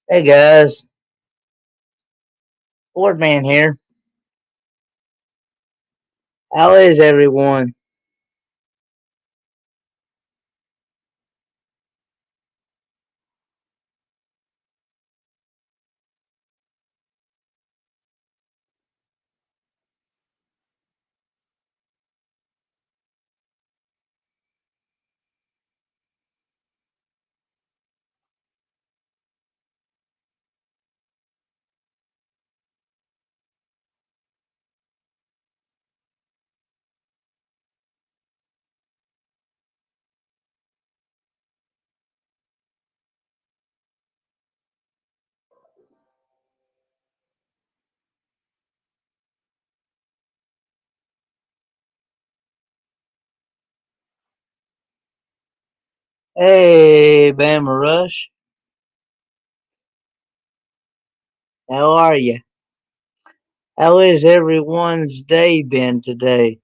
Hey guys, Boardman here. How is everyone? Hey, Bama Rush. How are you? How is everyone's day been today?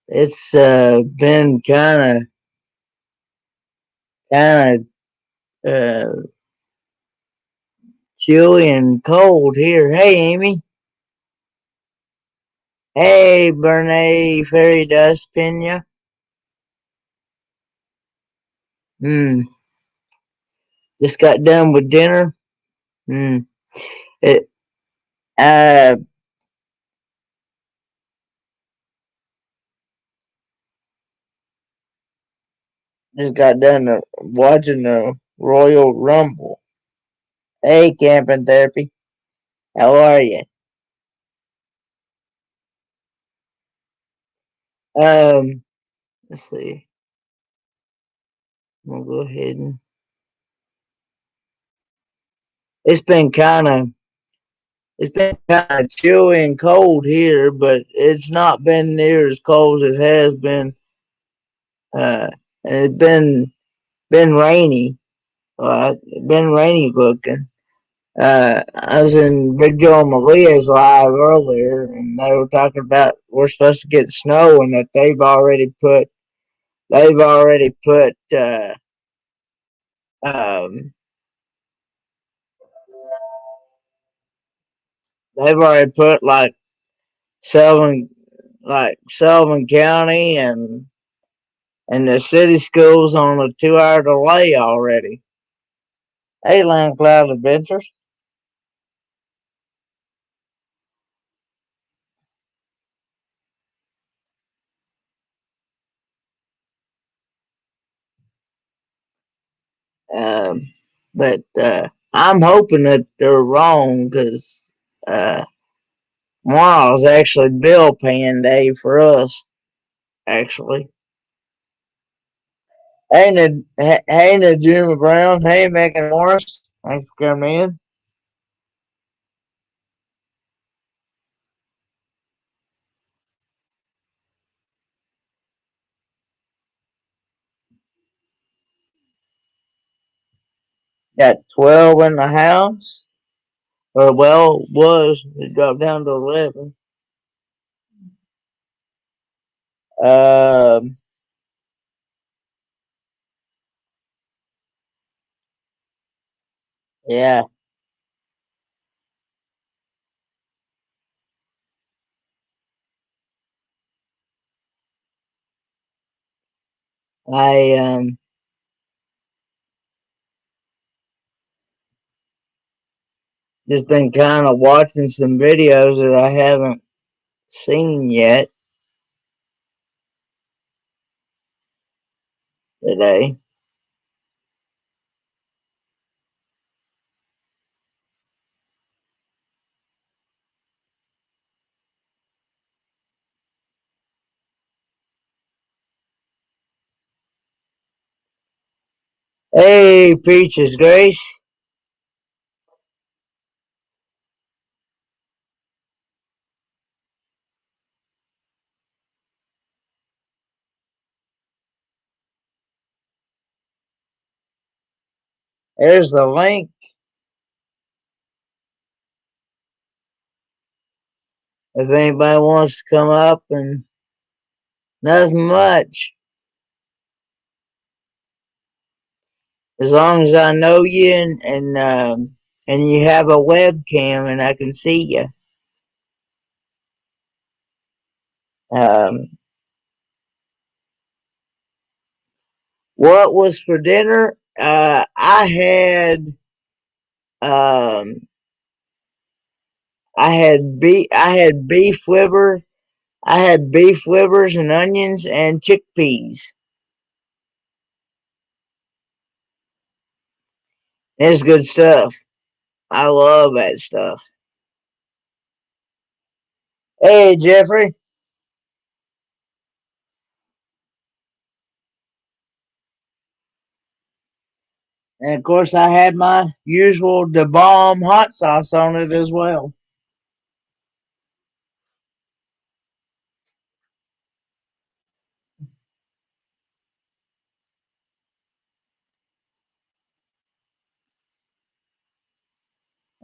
It's been kind of chilly and cold here. Hey, Amy. Hey, Bernay Fairy Dust Pena. Hmm. Just got done with dinner. Hmm. It. Uh. Just got done watching the Royal Rumble. Hey, camping therapy. How are you? Um, let's see. I'm gonna go ahead and. It's been kind of chilly and cold here, but it's not been near as cold as it has been. And it's been rainy. It's been rainy looking. I was in Big Joe and Maria's live earlier, and they were talking about we're supposed to get snow, and that they've already put um, they've already put Selvin Selvin County and the city schools on a 2 hour delay already. Hey, Land Cloud Adventures. Um, but I'm hoping that they're wrong because uh, tomorrow's actually bill paying day for us. Actually, hey, Jimmy Brown. Hey, Megan Morris. Thanks for coming in. Got 12 in the house. Or well, was it dropped down to 11. Um, yeah, I just been kind of watching some videos that I haven't seen yet today. Hey, Peaches Grace. There's the link if anybody wants to come up, and nothing much. As long as I know you, and you have a webcam and I can see you. Um, what was for dinner? Um, I had beef liver. I had beef livers and onions and chickpeas. It's good stuff. I love that stuff. Hey, Jeffrey. And of course, I had my usual the bomb hot sauce on it as well.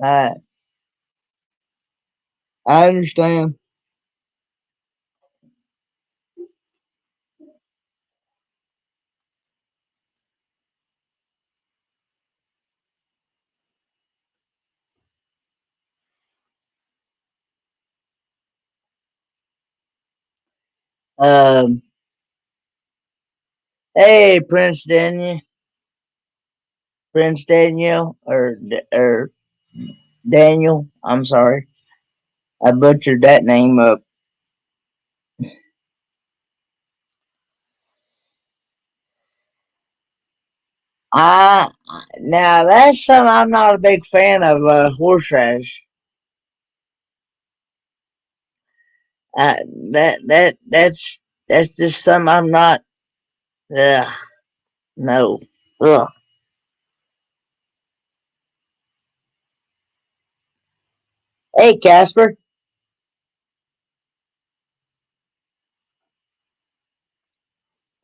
I I understand. Um, hey, Prince Daniel, or Daniel. I'm sorry, I butchered that name up. I Now that's something I'm not a big fan of. Horseradish. Uh, that's just something I'm not. Ugh, no. Ugh. Hey, Casper.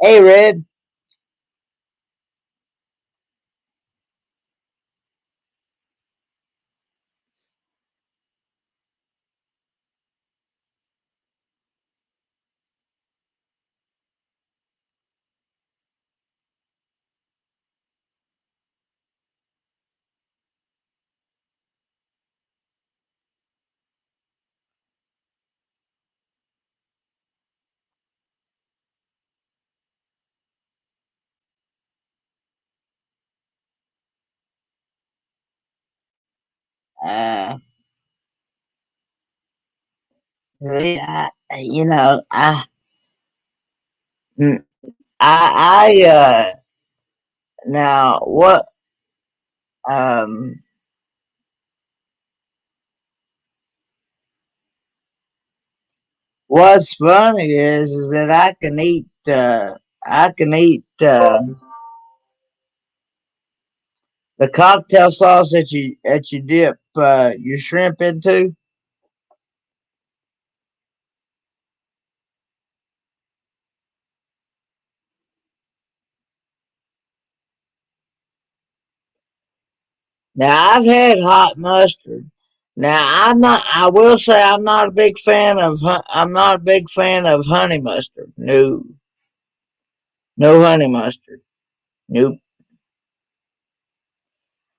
Hey, Red. Uh, you know, mm, now um, what's funny is that I can eat, the cocktail sauce that you dip, your shrimp into. Now I've had hot mustard. Now I'm not. I will say I'm not a big fan of. I'm not a big fan of honey mustard. No, no honey mustard. Nope.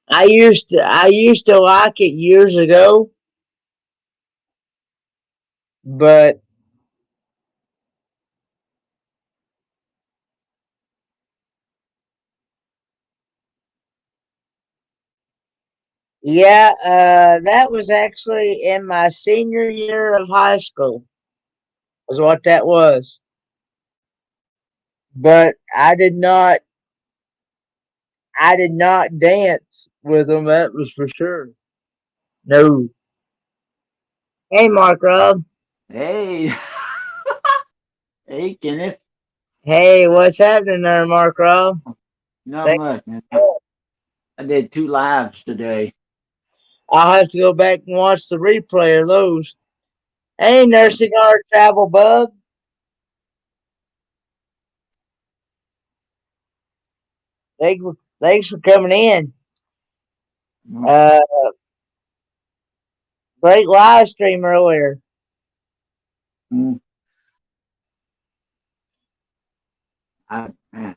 I used to like it years ago, but yeah, that was actually in my senior year of high school. Was what that was. But I did not dance with them. That was for sure. No. Hey, Mark Rob. Hey, hey, Kenneth. Hey, what's happening there, Mark Rob? Not Thank much, man. I did two lives today. I'll have to go back and watch the replay of those. Hey, nursing our travel bug. Thanks for coming in. Mm, Uh, great live stream earlier. mm. Man,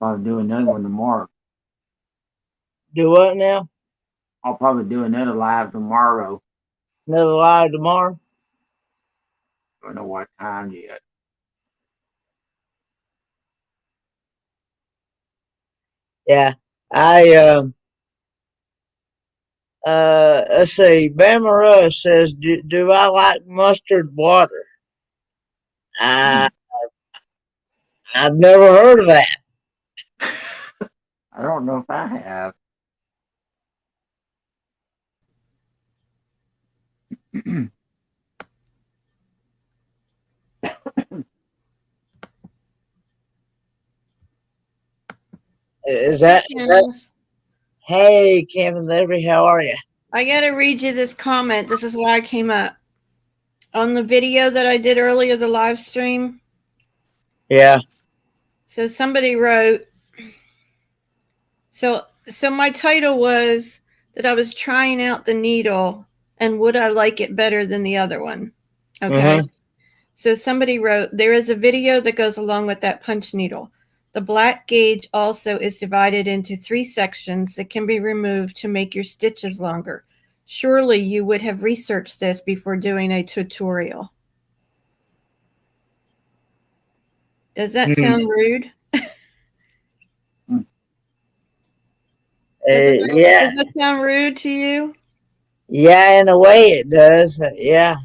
probably do another one tomorrow. Do what now? I'll probably do another live tomorrow. Another live tomorrow? Don't know what time yet. Yeah. I let's see. Bama Rush says, do I like mustard water? I Mm. I've never heard of that. I don't know if I have. Is Hey, that? Kenneth. Hey, Kevin Liberty, how are you? I got to read you this comment. This is why I came up. On the video that I did earlier, the live stream, Yeah. so somebody wrote, so my title was that I was trying out the needle and would I like it better than the other one? Okay. Mm-hmm. So somebody wrote, there is a video that goes along with that punch needle. The black gauge also is divided into 3 sections that can be removed to make your stitches longer. Surely you would have researched this before doing a tutorial. Does that sound rude? Mm. Yeah. Does that sound rude to you? Yeah, in a way it does. Yeah.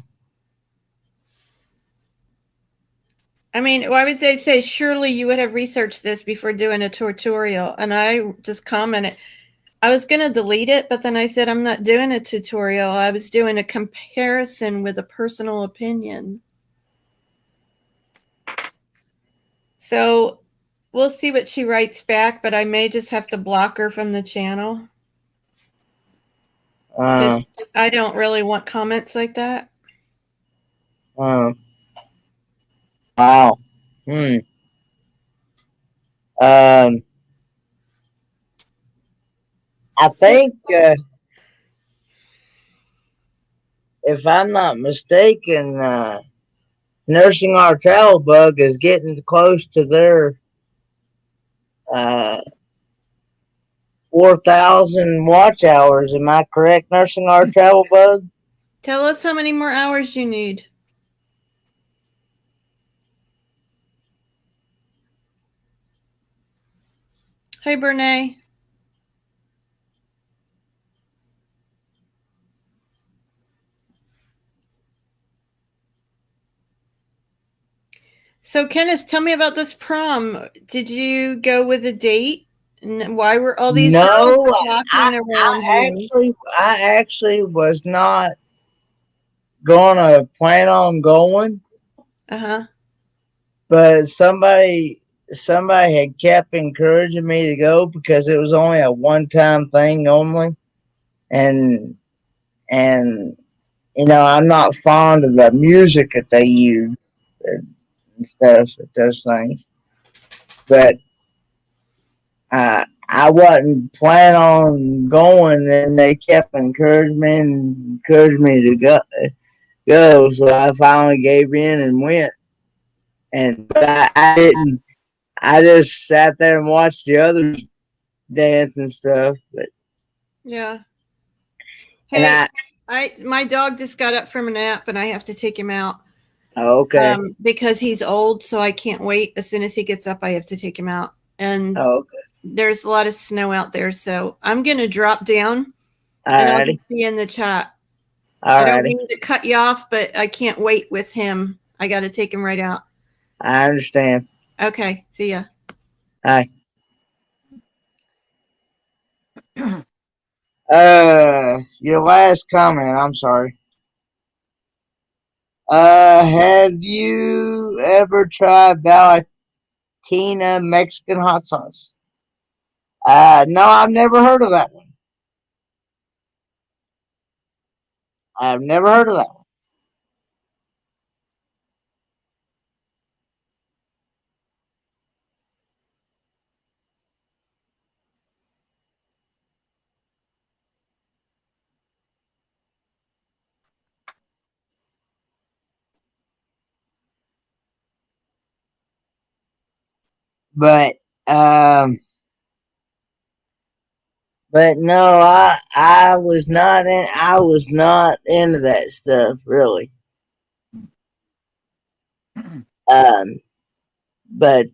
I mean, why would they say, surely you would have researched this before doing a tutorial? And I just commented, I was going to delete it, but then I said, I'm not doing a tutorial. I was doing a comparison with a personal opinion. So we'll see what she writes back, but I may just have to block her from the channel Uh, because I don't really want comments like that. uh, wow. Hmm. Um, I So, think, if I'm not mistaken, Nursing Our Travel Bug is getting close to their uh, 4,000 watch hours. Am I correct, Nursing Our Travel Bug? tell us how many more hours you need. Hey, Brene. So, Kenneth, tell me about this prom. Did you go with a date? And why were all these girls No, flocking around you? I actually was not gonna plan on going, Uh huh. but somebody had kept encouraging me to go because it was only a one time thing normally, and and I'm not fond of the music that they use and stuff with those things, but I wasn't planning on going, and they kept encouraging me to go. So I finally gave in and went. And but I didn't. I just sat there and watched the others dance and stuff. But Yeah. and Hey, my dog just got up from a nap, and I have to take him out okay, because he's old, so I can't wait. As soon as he gets up, I have to take him out, and okay, there's a lot of snow out there, so I'm gonna drop down, and I'll alrighty, just be in the chat. I don't alrighty. mean to cut you off, but I can't wait with him. I got to take him right out. I understand. Okay, see ya. Hi. Your last comment. I'm sorry. Have you ever tried Valentina Mexican hot sauce? No, I've never heard of that one. I've never heard of that one. but um, but no, I was not in. I was not into that stuff really. Um, but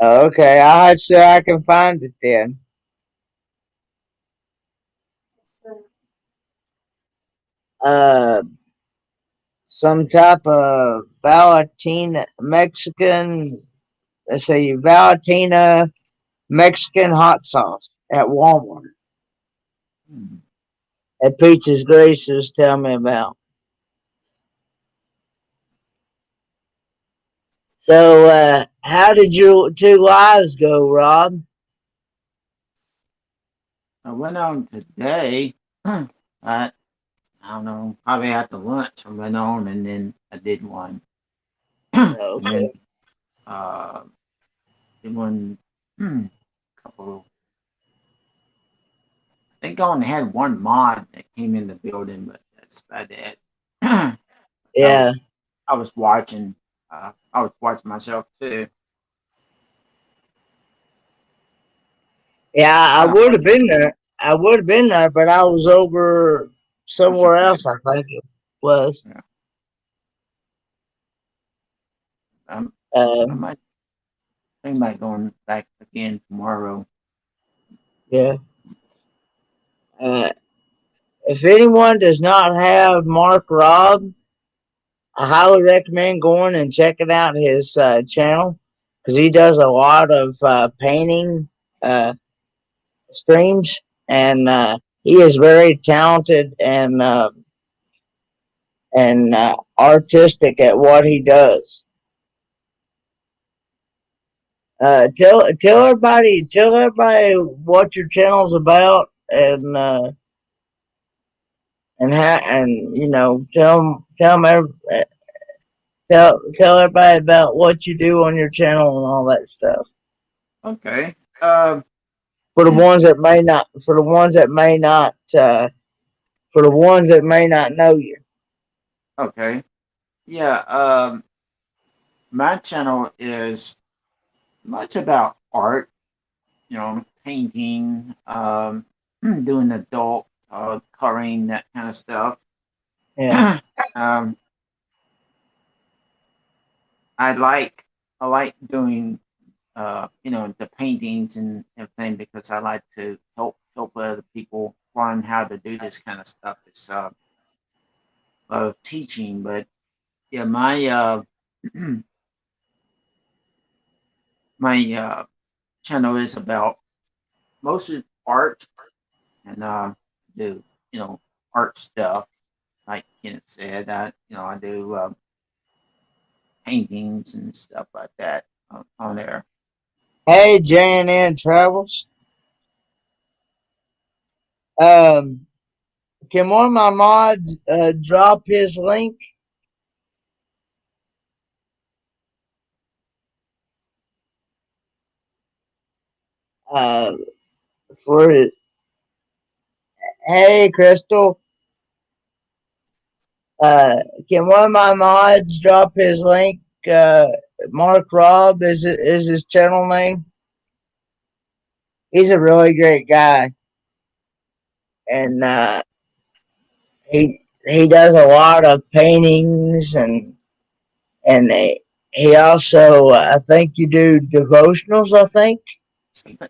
okay, I'll see I can find it then. Uh, some type of Valentina Mexican. Let's see, Valentina Mexican hot sauce at Walmart. Hmm. That Peaches Grace was telling me about. So, how did your two lives go, Rob? I went on today. I don't know, probably after lunch I went on and then I did one. And then Okay. uh did one couple, I think I only had one mod that came in the building, but that's about it. I Yeah. was I was watching I was watching myself too. Yeah, I I don't would have been there. I would have been there, but I was over what's somewhere okay. else, I think it was. Yeah. Um, I Um, might think about going back again tomorrow. yeah. Uh, if anyone does not have Mark Rob, I highly recommend going and checking out his channel because he does a lot of painting uh, streams, and he is very talented and artistic at what he does. Tell everybody what your channel's about, and how, and you know, tell everybody about what you do on your channel and all that stuff. Okay. For the ones that may not, for the ones that may not, for the ones that may not know you. Okay. Yeah. My channel is much about art. You know, painting, doing adult coloring, that kind of stuff. Yeah. um, I like I like doing the paintings and everything because I like to help other people learn how to do this kind of stuff. It's of teaching, but yeah, my my channel is about mostly art and do art stuff. Like Kenneth said, I do paintings and stuff like that on there. Hey, JNN Travels. Um, can one of my mods drop his link uh, for it? Hey, Crystal. Uh, can one of my mods drop his link? Mark Rob is his channel name. He's a really great guy, and he does a lot of paintings and he also I think you do devotionals. I think,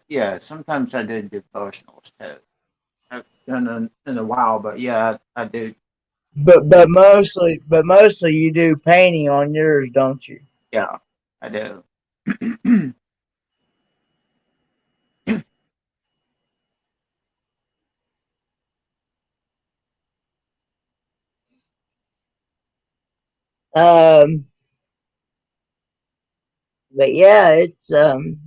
Yeah, sometimes I do devotionals too. I've done it in a while, but yeah, I do. but mostly you do painting on yours, don't you? Yeah, I do. Um, but yeah, it's um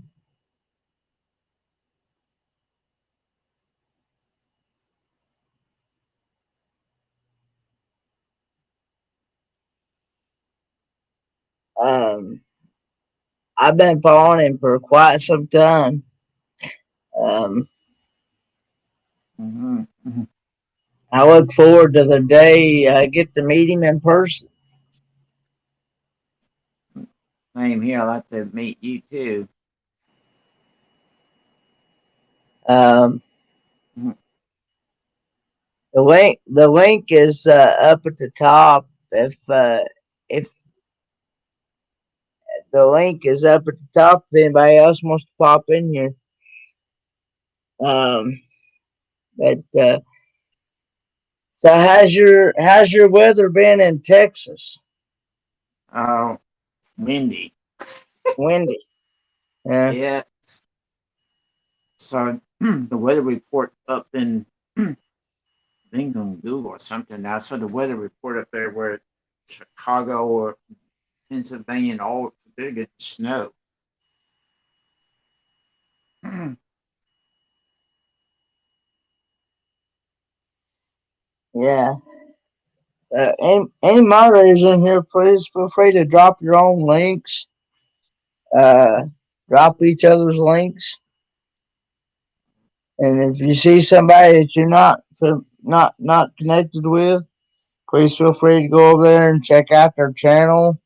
I've been following him for quite some time. Um, hmm I look forward to the day I get to meet him in person. Same here. I'd like to meet you too. Um, Mhm. the link is up at the top. If the link is up at the top, if anybody else wants to pop in here. Um, but so how's your weather been in Texas? Oh, windy. Windy. Yeah. Yeah. So the weather report up in Bingham or something now. So the weather report up there where Chicago or Pennsylvania and all they get snow. Yeah. Any moderators in here, please feel free to drop your own links. Uh, drop each other's links, and if you see somebody that you're not connected with, please feel free to go over there and check out their channel.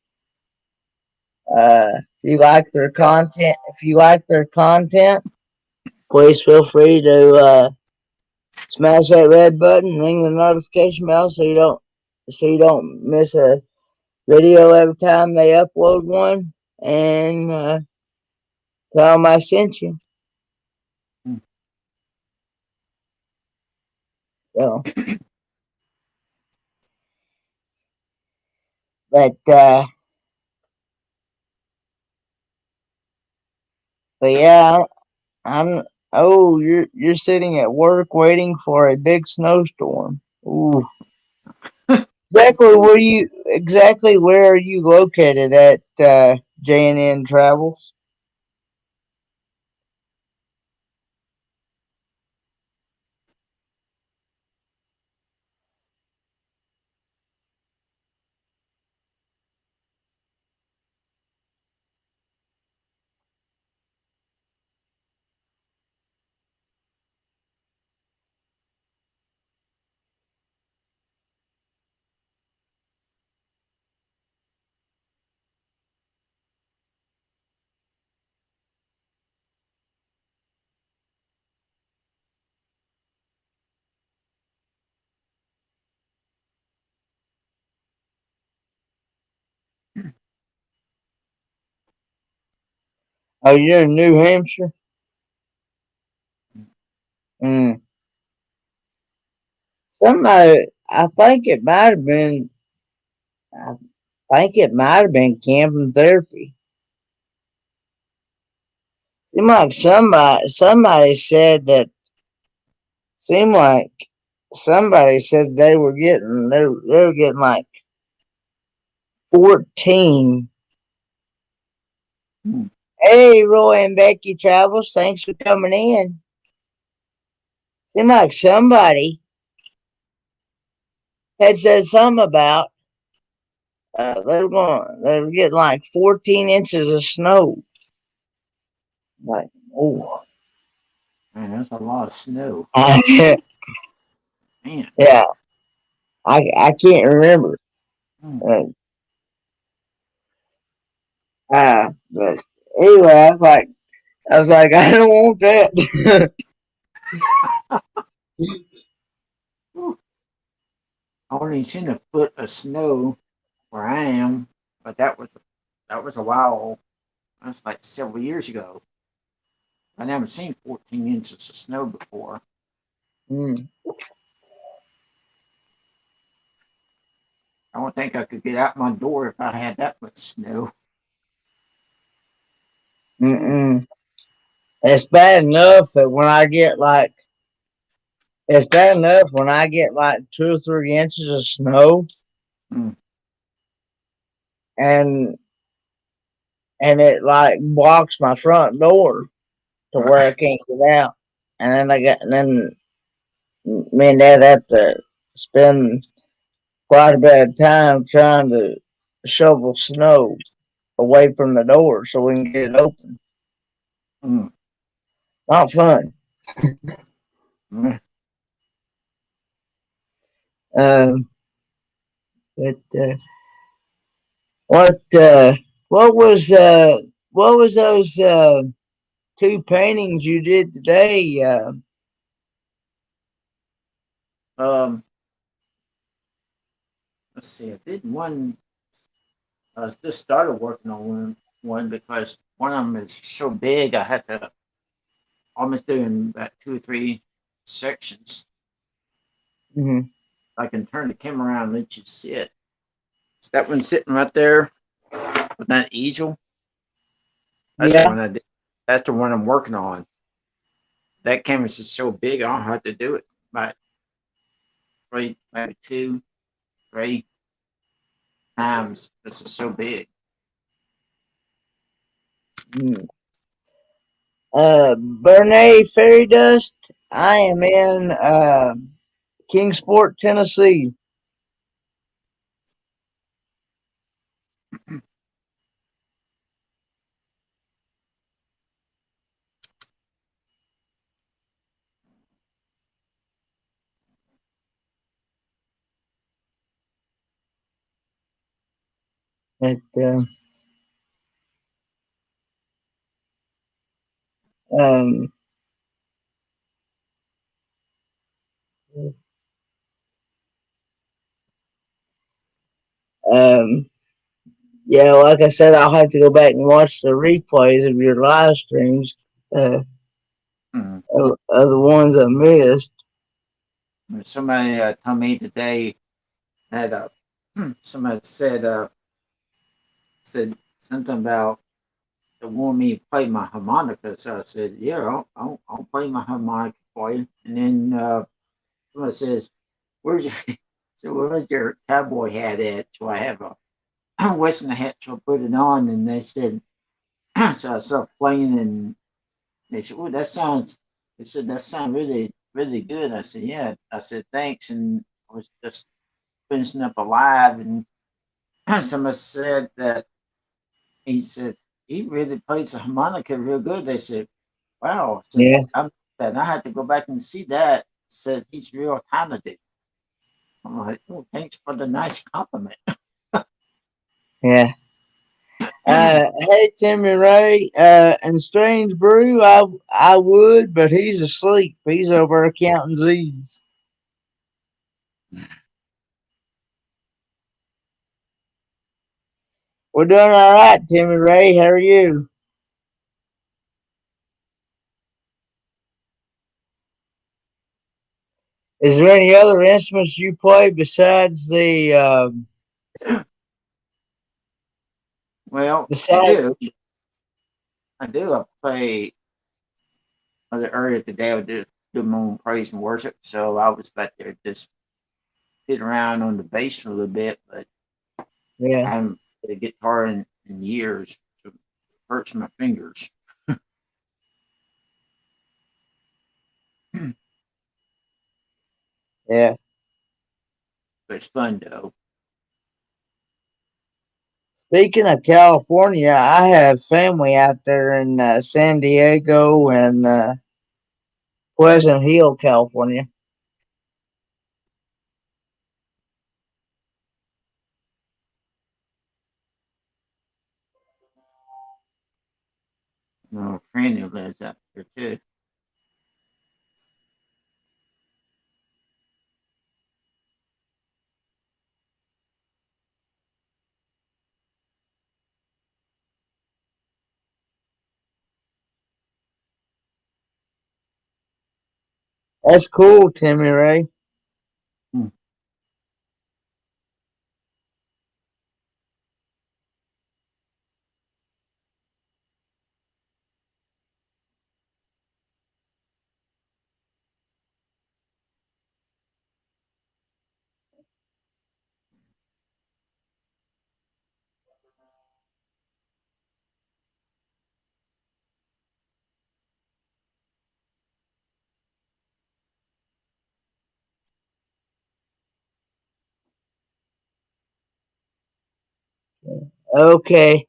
If you like their content, please feel free to smash that red button, ring the notification bell, so you don't miss a video every time they upload one, and tell them I sent you. So, but but yeah, I'm. Oh, you're sitting at work waiting for a big snowstorm. Ooh. Exactly where are you located at, J&N Travels? Oh, you're in New Hampshire? Mm. Somebody, I think it might have been camping therapy. Seemed like seemed like somebody said they were getting like 14. Hey, Roy and Becky Travels, thanks for coming in. Seemed like somebody had said something about they were getting like 14 inches of snow. Like, oh, Man, that's a lot of snow. Man. yeah, I can't remember. Mm. Uh, but anyway, I was like, I don't want that. I only seen a foot of snow where I am, but that was a while. That's like several years ago. I never seen 14 inches of snow before. Mm, I don't think I could get out my door if I had that much snow. Mm. mm-mm. It's bad enough that it's bad enough when I get like 2 or 3 inches of snow, Mm. and it like blocks my front door to where I can't get out. And then me and Dad have to spend quite a bit of time trying to shovel snow away from the door so we can get it open. Mm. Not fun. Mm. Um, but what uh, what was what was those two paintings you did today? Um, let's see. I did one. I just started working on one because one of them is so big. I had to almost do in about two or three sections. Mhm. I can turn the camera around and let you see it. It's that one sitting right there with that easel. That's the Yeah. one I did. That's the one I'm working on. That canvas is so big, I don't have to do it by three, maybe two, three times. This is so big. Mm. Bernay Fairy Dust. I am in Kingsport, Tennessee. At um, um, yeah, like I said, I'll have to go back and watch the replays of your live streams. Uh, Mm. of the ones I missed. Somebody told me today that somebody said something about they want me to play my harmonica. So I said, yeah, I'll play my harmonica for you. And then somebody says, where's your so where's your cowboy hat at? So I have a western hat, so I put it on, and they said, so I started playing, and they said, oh, that sounds. They said that sounds really really good. I said, yeah. I said thanks, and I was just finishing up a live, and somebody said that he said he really plays the harmonica real good. They said, wow. Said Yeah, and I had to go back and see that. Said he's real talented. I'm like, oh, thanks for the nice compliment. yeah. Hey, Timmy Ray, and Strange Brew, I would, but he's asleep. He's over counting Z's. We're doing all right, Timmy Ray. How are you? Is there any other instruments you play besides the Well, I besides? do. I do. I play earlier today. I do my own praise and worship. So I was back there just sitting around on the bass for a little bit, but Yeah, I haven't played a guitar in years. So it hurts my fingers. But yeah. it's fun though. Speaking of California, I have family out there in San Diego and Pleasant Hill, California. A friend who lives up there too. That's cool, Timmy Ray. Hmm. Okay,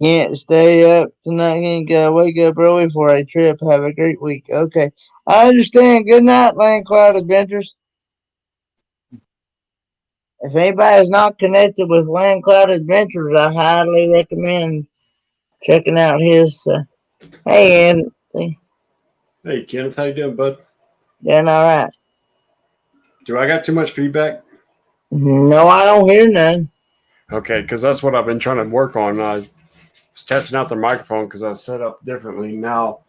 Can't stay up tonight. Gotta wake up early for a trip. Have a great week. Okay. I understand. Good night, Land Cloud Adventures. If anybody is not connected with Land Cloud Adventures, I highly recommend checking out his. Hey, Anthony. Hey, Kenneth, how you doing, bud? Doing all right. Do I got too much feedback? No, I don't hear none. Okay, because that's what I've been trying to work on. I was testing out the microphone because I set up differently. Now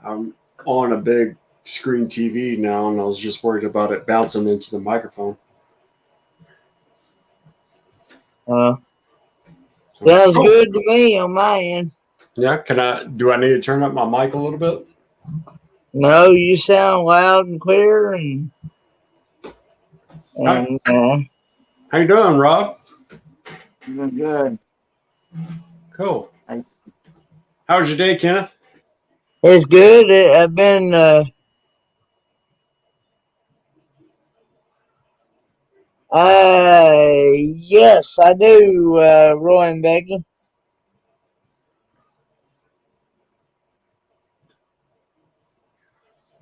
I'm on a big screen TV now, and I was just worried about it bouncing into the microphone. Sounds good to me on my end. Yeah, do I need to turn up my mic a little bit? No, you sound loud and clear, and How you doing, Rob? Doing good. Cool. How was your day, Kenneth? it's good. I've been yes, I do, Roy and Becky.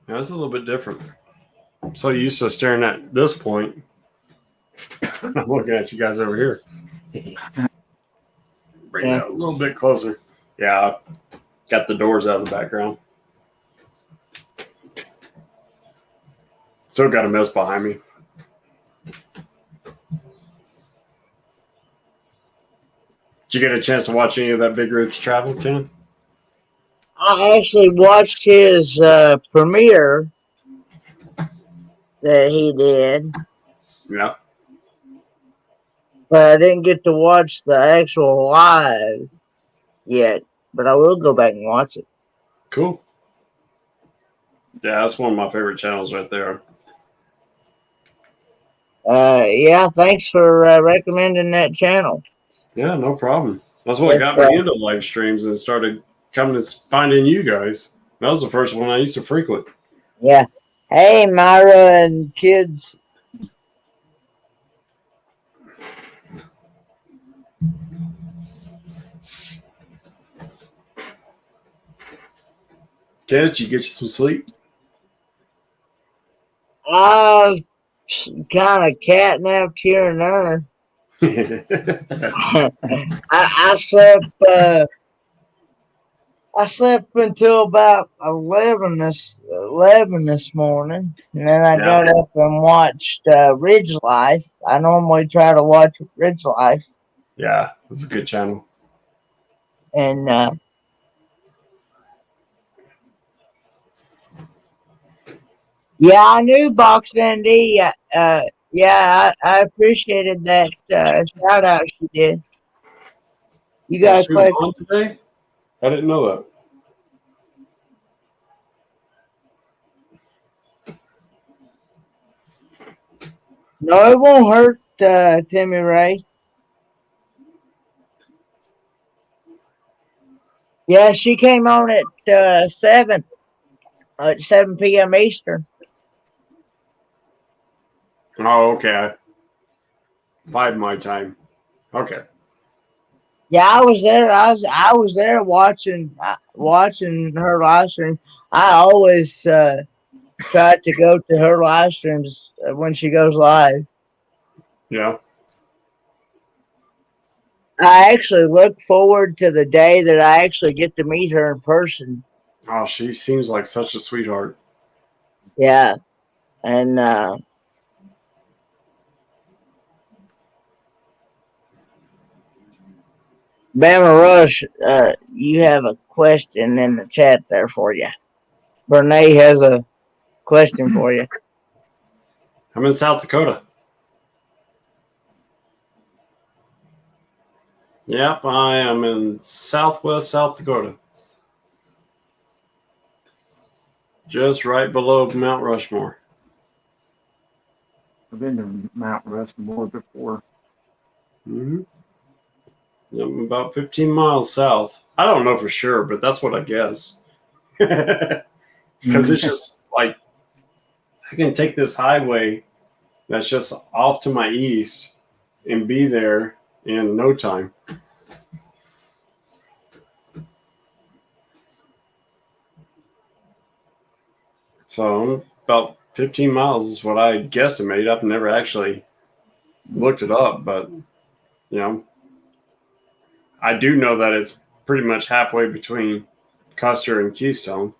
Yeah, it's a little bit different. I'm so used to staring at this point. I'm looking at you guys over here. Bring that a little bit closer. Yeah, got the doors out of the background. Still got a mess behind me. Did you get a chance to watch any of that Big Rich Travel, Kenneth? I actually watched his premiere that he did. Yeah. But I didn't get to watch the actual live yet. But I will go back and watch it. Cool. Yeah, that's one of my favorite channels right there. Yeah, thanks for recommending that channel. Yeah, no problem. That's what got me into live streams and started coming and finding you guys. That was the first one I used to frequent. Yeah. Hey, Myra and kids. Kids, you get you some sleep? Kind of catnapped here and there. I slept. I slept until about 11 this morning, and then I got up and watched Ridge Life. I normally try to watch Ridge Life. Yeah, it's a good channel. And yeah, I knew Box Van D. Yeah, I appreciated that shout out she did. You got a She was question? on today? I didn't know that. No, it won't hurt, Timmy Ray. Yeah, she came on at 7 p.m. Eastern. Oh, okay. 5 my time. Okay. Yeah, I was there. I was there watching her live stream. I always try to go to her live streams when she goes live. Yeah. I actually look forward to the day that I actually get to meet her in person. Oh, she seems like such a sweetheart. Yeah, and Bama Rush, you have a question in the chat there for you. Brene has a question for you. I'm in South Dakota. Yep, I am in southwest South Dakota. Just right below Mount Rushmore. I've been to Mount Rushmore before. Mm-hmm. I'm about 15 miles south. I don't know for sure, but that's what I guess. Because it's just like I can take this highway that's just off to my east and be there in no time. So about 15 miles is what I guesstimate. I've never actually looked it up, but I do know that it's pretty much halfway between Custer and Keystone.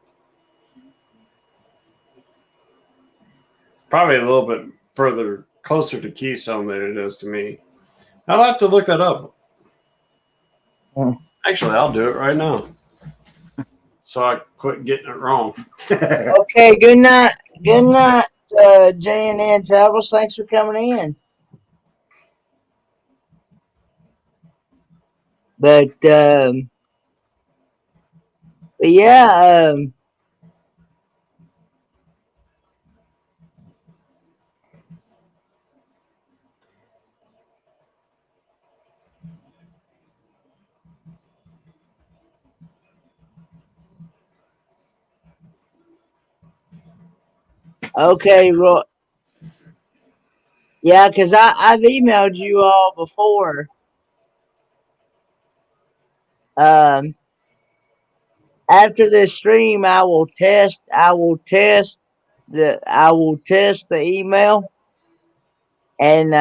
Probably a little bit further, closer to Keystone than it is to me. I'll have to look that up. Actually, I'll do it right now. So I quit getting it wrong. Okay, good night. Good night, J&N Travels. Thanks for coming in. But yeah, okay, Roy. Yeah, because I've emailed you all before. After this stream, I will test the email and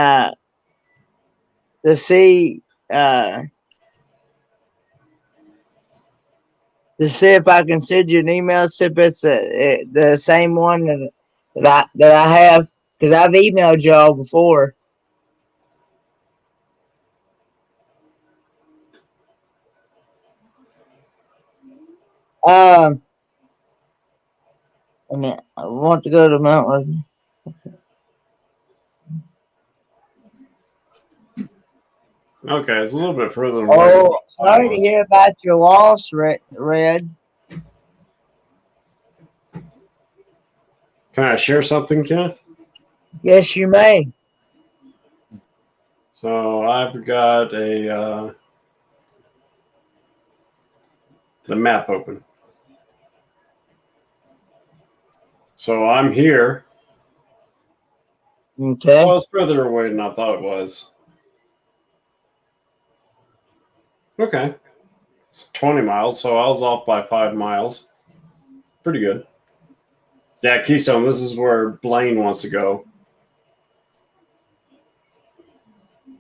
to see uh to see if I can send you an email, see if it's the same one that I have, because I've emailed y'all before. Um, and then I want to go to Mount Rushmore. Okay, it's a little bit further than where Oh, I sorry to was. hear about your loss, Red. Can I share something, Kenneth? Yes, you may. So I've got the map open. So I'm here. Okay. Well, it's further away than I thought it was. Okay. It's 20 miles, so I was off by 5 miles. Pretty good. Yeah, Keystone, this is where Blaine wants to go.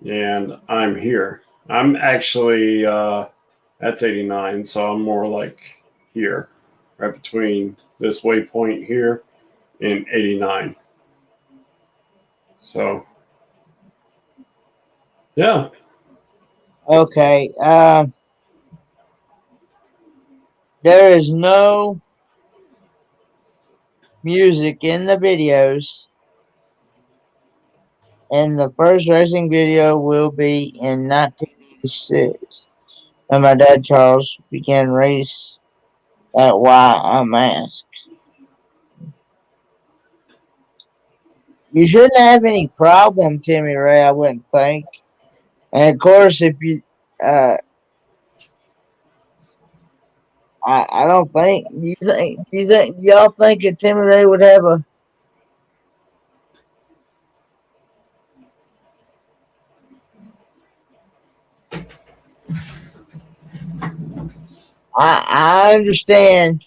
And I'm here. I'm actually, that's 89, so I'm more like here, right between this waypoint here and 89. So, yeah. Okay. There is no music in the videos, and the first racing video will be in 1986. And my dad Charles began race at why I'm asked. You shouldn't have any problem, Timmy Ray, I wouldn't think. And of course, if you, I don't think y'all think that Timmy Ray would have a. I understand.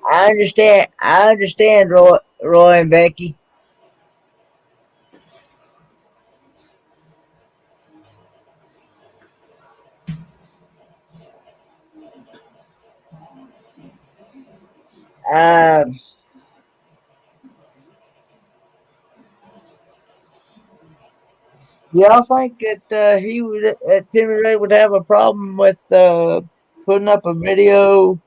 I understand, Roy and Becky. Um, y'all think that Timmy Ray would have a problem with putting up a video?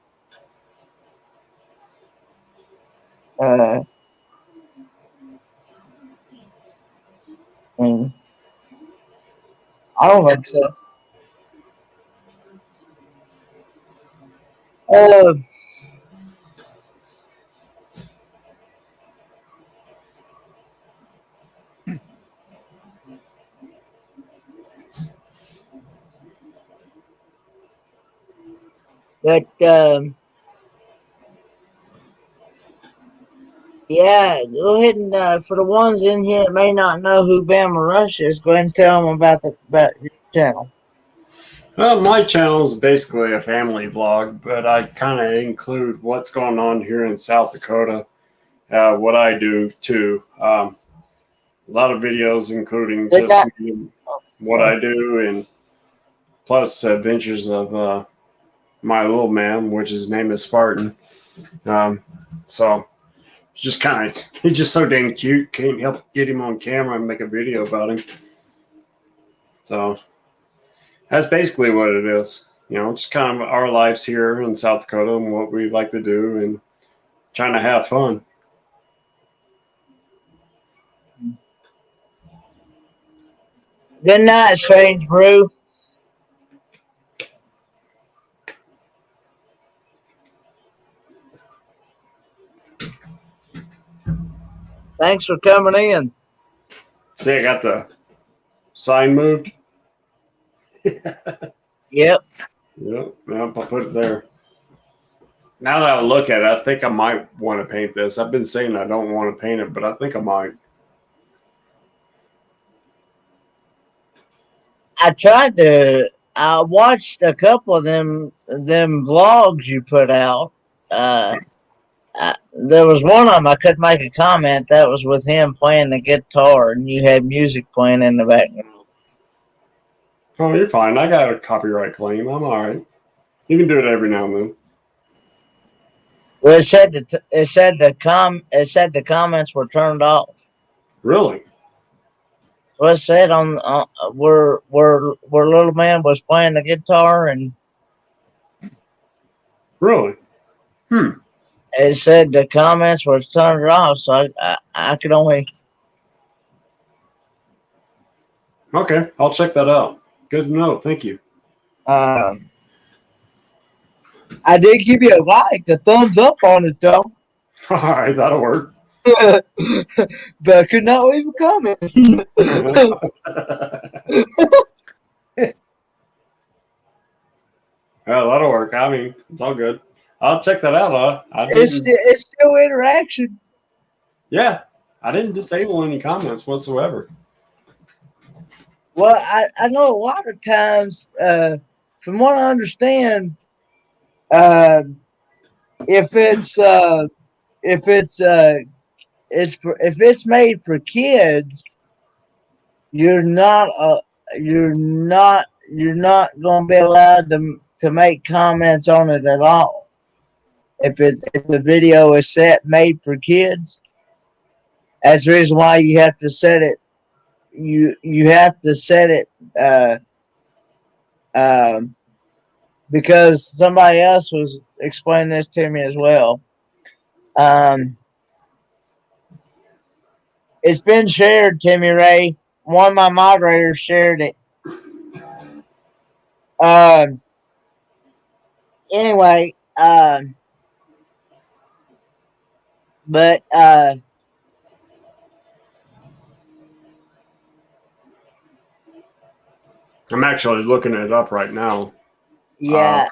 Uh, I mean, I don't think so. Uh, but Yeah, go ahead and for the ones in here that may not know who Bama Rush is, go ahead and tell them about your channel. Well, my channel is basically a family vlog, but I kind of include what's going on here in South Dakota, what I do too. A lot of videos, including They just got me, what I do, and plus adventures of my little man, which his name is Spartan. So just kind of, he's just so dang cute. Can't help get him on camera and make a video about him. So that's basically what it is. Just kind of our lives here in South Dakota and what we like to do and trying to have fun. good night, Strange Brew. Thanks for coming in. See, I got the sign moved. Yep. Yep, I'll put it there. Now that I look at it, I think I might want to paint this. I've been saying I don't want to paint it, but I think I might. I watched a couple of them vlogs you put out. There was one of them I couldn't make a comment. That was with him playing the guitar, and you had music playing in the background. Oh, you're fine. I got a copyright claim. I'm all right. You can do it every now and then. Well, it said the comments were turned off. Really? Well, it said on where little man was playing the guitar, and Really? it said the comments were turned off. So I could only. Okay, I'll check that out. Good to know. Thank you. I did give you a thumbs up on it though. All right, that'll work. But I could not leave a comment. Yeah, that'll work. I mean, it's all good. I'll check that out. It's still interaction. Yeah, I didn't disable any comments whatsoever. Well, I know a lot of times, from what I understand, if it's made for kids, you're not going to be allowed to make comments on it at all. If the video is made for kids, that's the reason why you have to set it. You have to set it because somebody else was explaining this to me as well. It's been shared, Timmy Ray. One of my moderators shared it. Anyway, but I'm actually looking it up right now. yeah,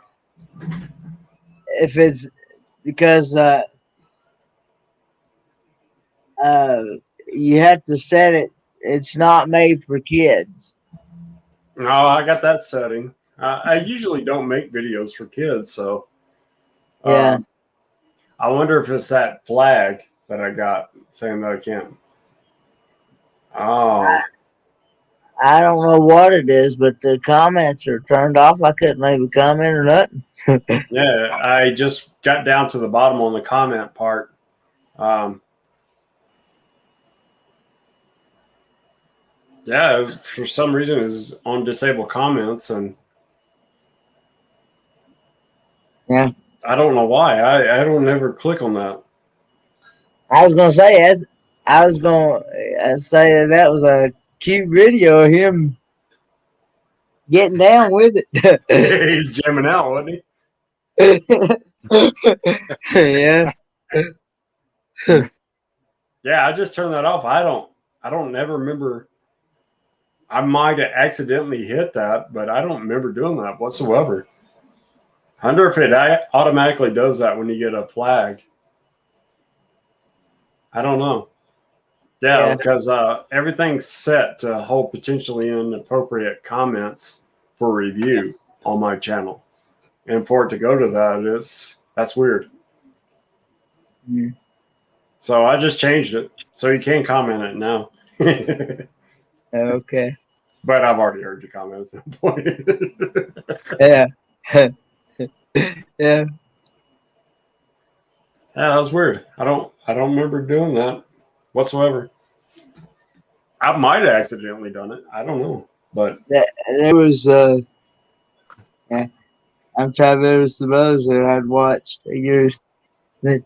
if it's because you have to set it. It's not made for kids. No, I got that setting. I usually don't make videos for kids, so Yeah. I wonder if it's that flag that I got saying that I can't. Oh, I don't know what it is, but the comments are turned off. I couldn't leave a comment or nothing. yeah. I just got down to the bottom on the comment part. Yeah, for some reason it's on disable comments, and Yeah. I don't know why. I don't ever click on that. I was gonna say that was a cute video of him getting down with it. He's jamming out, wasn't he? Yeah. Yeah, I just turned that off. I don't ever remember. I might have accidentally hit that, but I don't remember doing that whatsoever. I wonder if it automatically does that when you get a flag. I don't know. Yeah, Yeah. because everything's set to hold potentially inappropriate comments for review on my channel, and for it to go to that's weird. Mm. So I just changed it so you can comment it now. Okay. But I've already heard your comments at that point. Yeah. Yeah. Yeah, that was weird. I don't remember doing that whatsoever. I might have accidentally done it. I don't know. But There was yeah, I'm trying to remember some others that I'd watched for years, but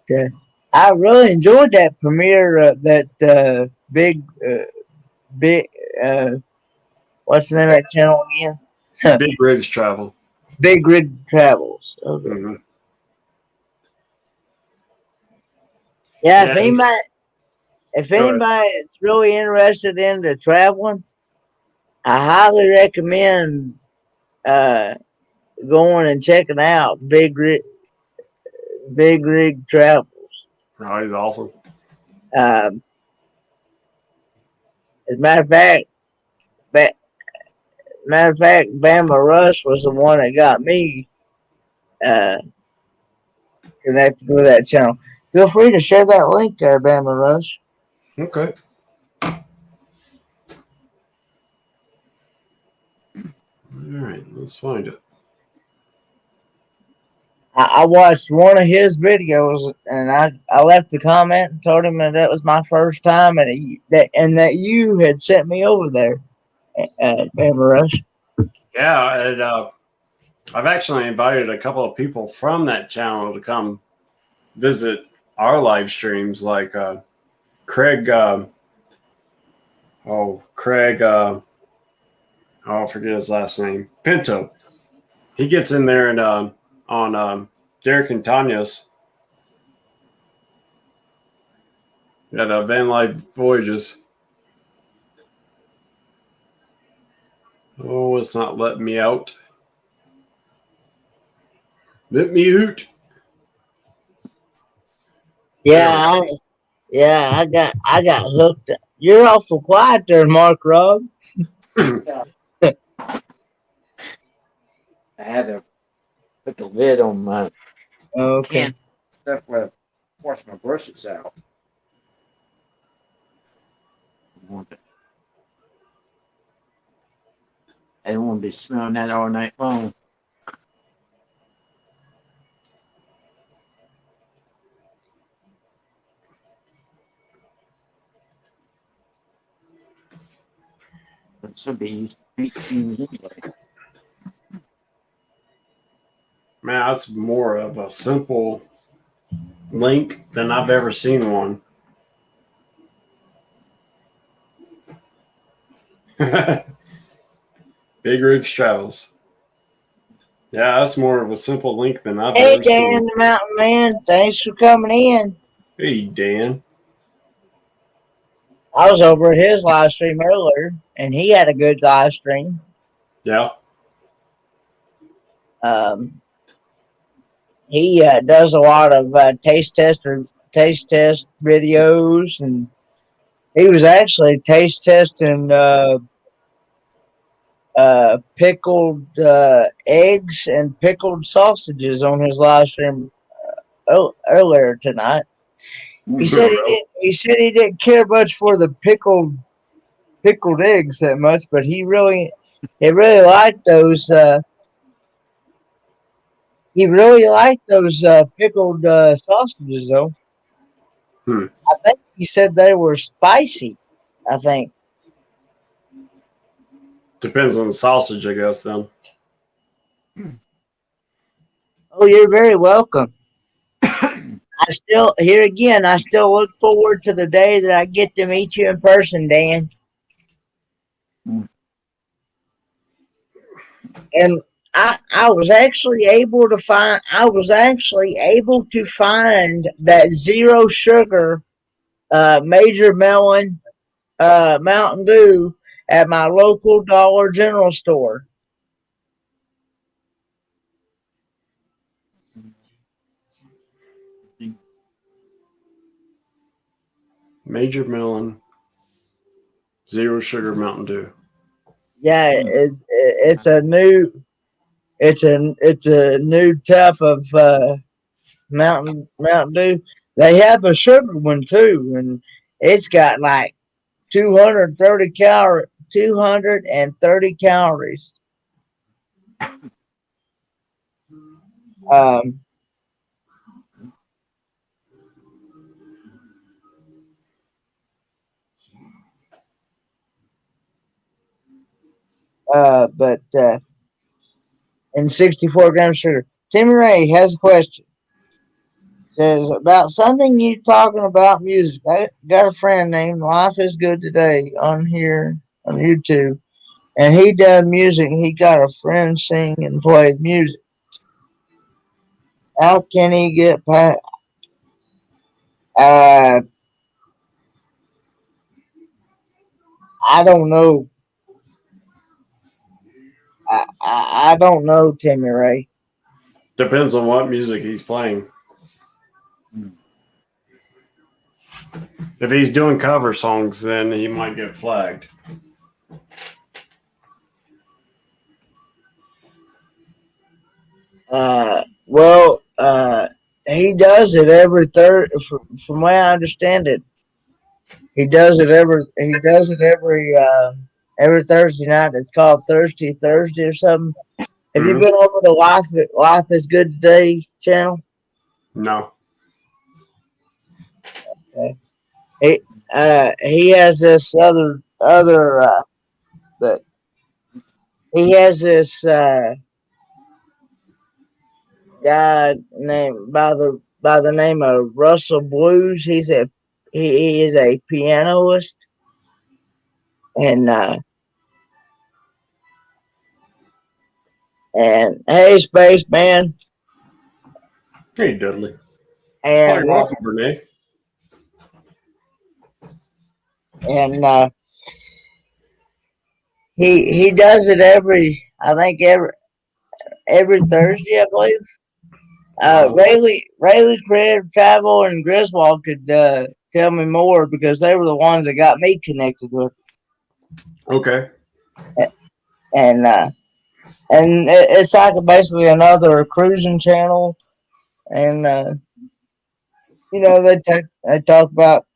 I really enjoyed that premiere. That big uh, what's the name of that channel again? big rigs travel. Big Rig Travels. Okay. Hmm. Yeah, Yeah, if go ahead. anybody is really interested in the traveling, I highly recommend uh, going and checking out Big Rig Travels. Oh, he's awesome. Um, as a matter of fact, ba- Bama Rush was the one that got me uh, connected with that channel. Feel free to share that link there, Bama Rush. Okay. All right, let's find it. I watched one of his videos and I left a comment and told him that was my first time and that you had sent me over there, Bama Rush. Yeah, and I've actually invited a couple of people from that channel to come visit our live streams, like Craig. Craig. I forget his last name. Pinto. He gets in there and on Derek and Tanya's at Van Life Voyages. Oh, it's not letting me out. Let me out. Yeah, There we I got hooked. You're awful quiet there, Mark Rob. go. Yeah, I had to put the lid on my Okay. can stuff where I wash my brushes out. I don't want to be smelling that all night long. It should be used anyway. Man, that's more of a simple link than I've ever seen one. Big Rigs Travels. Yeah, that's more of a simple link than I've Hey, ever Dan seen. the Mountain Man. Thanks for coming in. Hey, Dan. I was over at his live stream earlier, and he had a good live stream. Yeah. Um, he does a lot of taste test videos, and he was actually taste testing pickled eggs and pickled sausages on his live stream earlier tonight. He Mm. said Oh, really? he said he didn't care much for the pickled eggs that much, but he really liked those. He really liked those pickled sausages, though. Hmm. I think he said they were spicy. I think. Depends on the sausage, I guess, then. Oh, you're very welcome. I still look forward to the day that I get to meet you in person, Dan. Mm. And I was actually able to find that zero sugar Major Melon Mountain Dew at my local Dollar General store. Major Melon, Zero Sugar Mountain Dew. Yeah, it's a new it's a new type of Mountain Dew. They have a sugar one too, and it's got like 230 calories. Um, but and 64 grams sugar. Timmy Ray has a question. Says about something you talking about music. I got a friend named Life is Good Today on here on YouTube, and he does music. He got a friend sing and play music. How can he get past? Uh, I don't know. I don't know, Timmy Ray. Depends on what music he's playing. If he's doing cover songs, then he might get flagged. Well, he does it every third. From the way I understand it, he does it every Thursday night. It's called Thursday or something. Have you been over the Life is Good Today channel? No. Okay. He has this but he has this guy named by the name of Russell Blues. He is a pianist, and hey, Spaceman, Hey, Dudley. Oh, and you're welcome, Renee. and he does it every Thursday, I believe. Rayleigh, Craig, Travel, and Griswold could tell me more because they were the ones that got me connected with. Okay. And it's like basically another cruising channel, and they talk about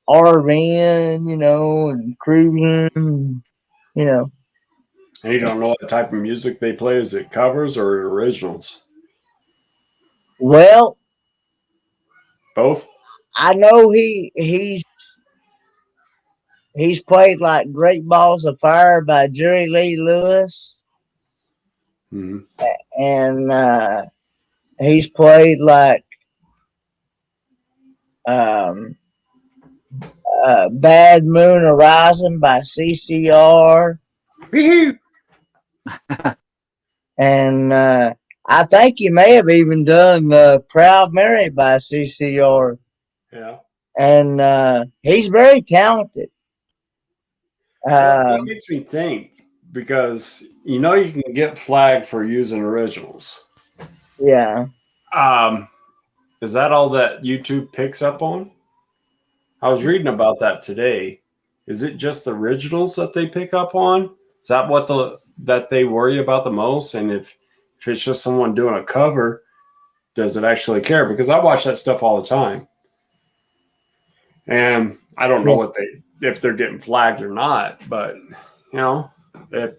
RVing, and cruising, you know. And you don't know what type of music they play? Is it covers or originals? Well, Both? I know he's played like Great Balls of Fire by Jerry Lee Lewis, Mm-hmm. and he's played like um, Bad Moon Horizon by CCR. And I think he may have even done Proud Mary by CCR. Yeah. And he's very talented. That makes me think because you can get flagged for using originals. Yeah. Is that all that YouTube picks up on? I was reading about that today. Is it just the originals that they pick up on? Is that that they worry about the most? And if it's just someone doing a cover, does it actually care? Because I watch that stuff all the time, and I don't know if they're getting flagged or not. But if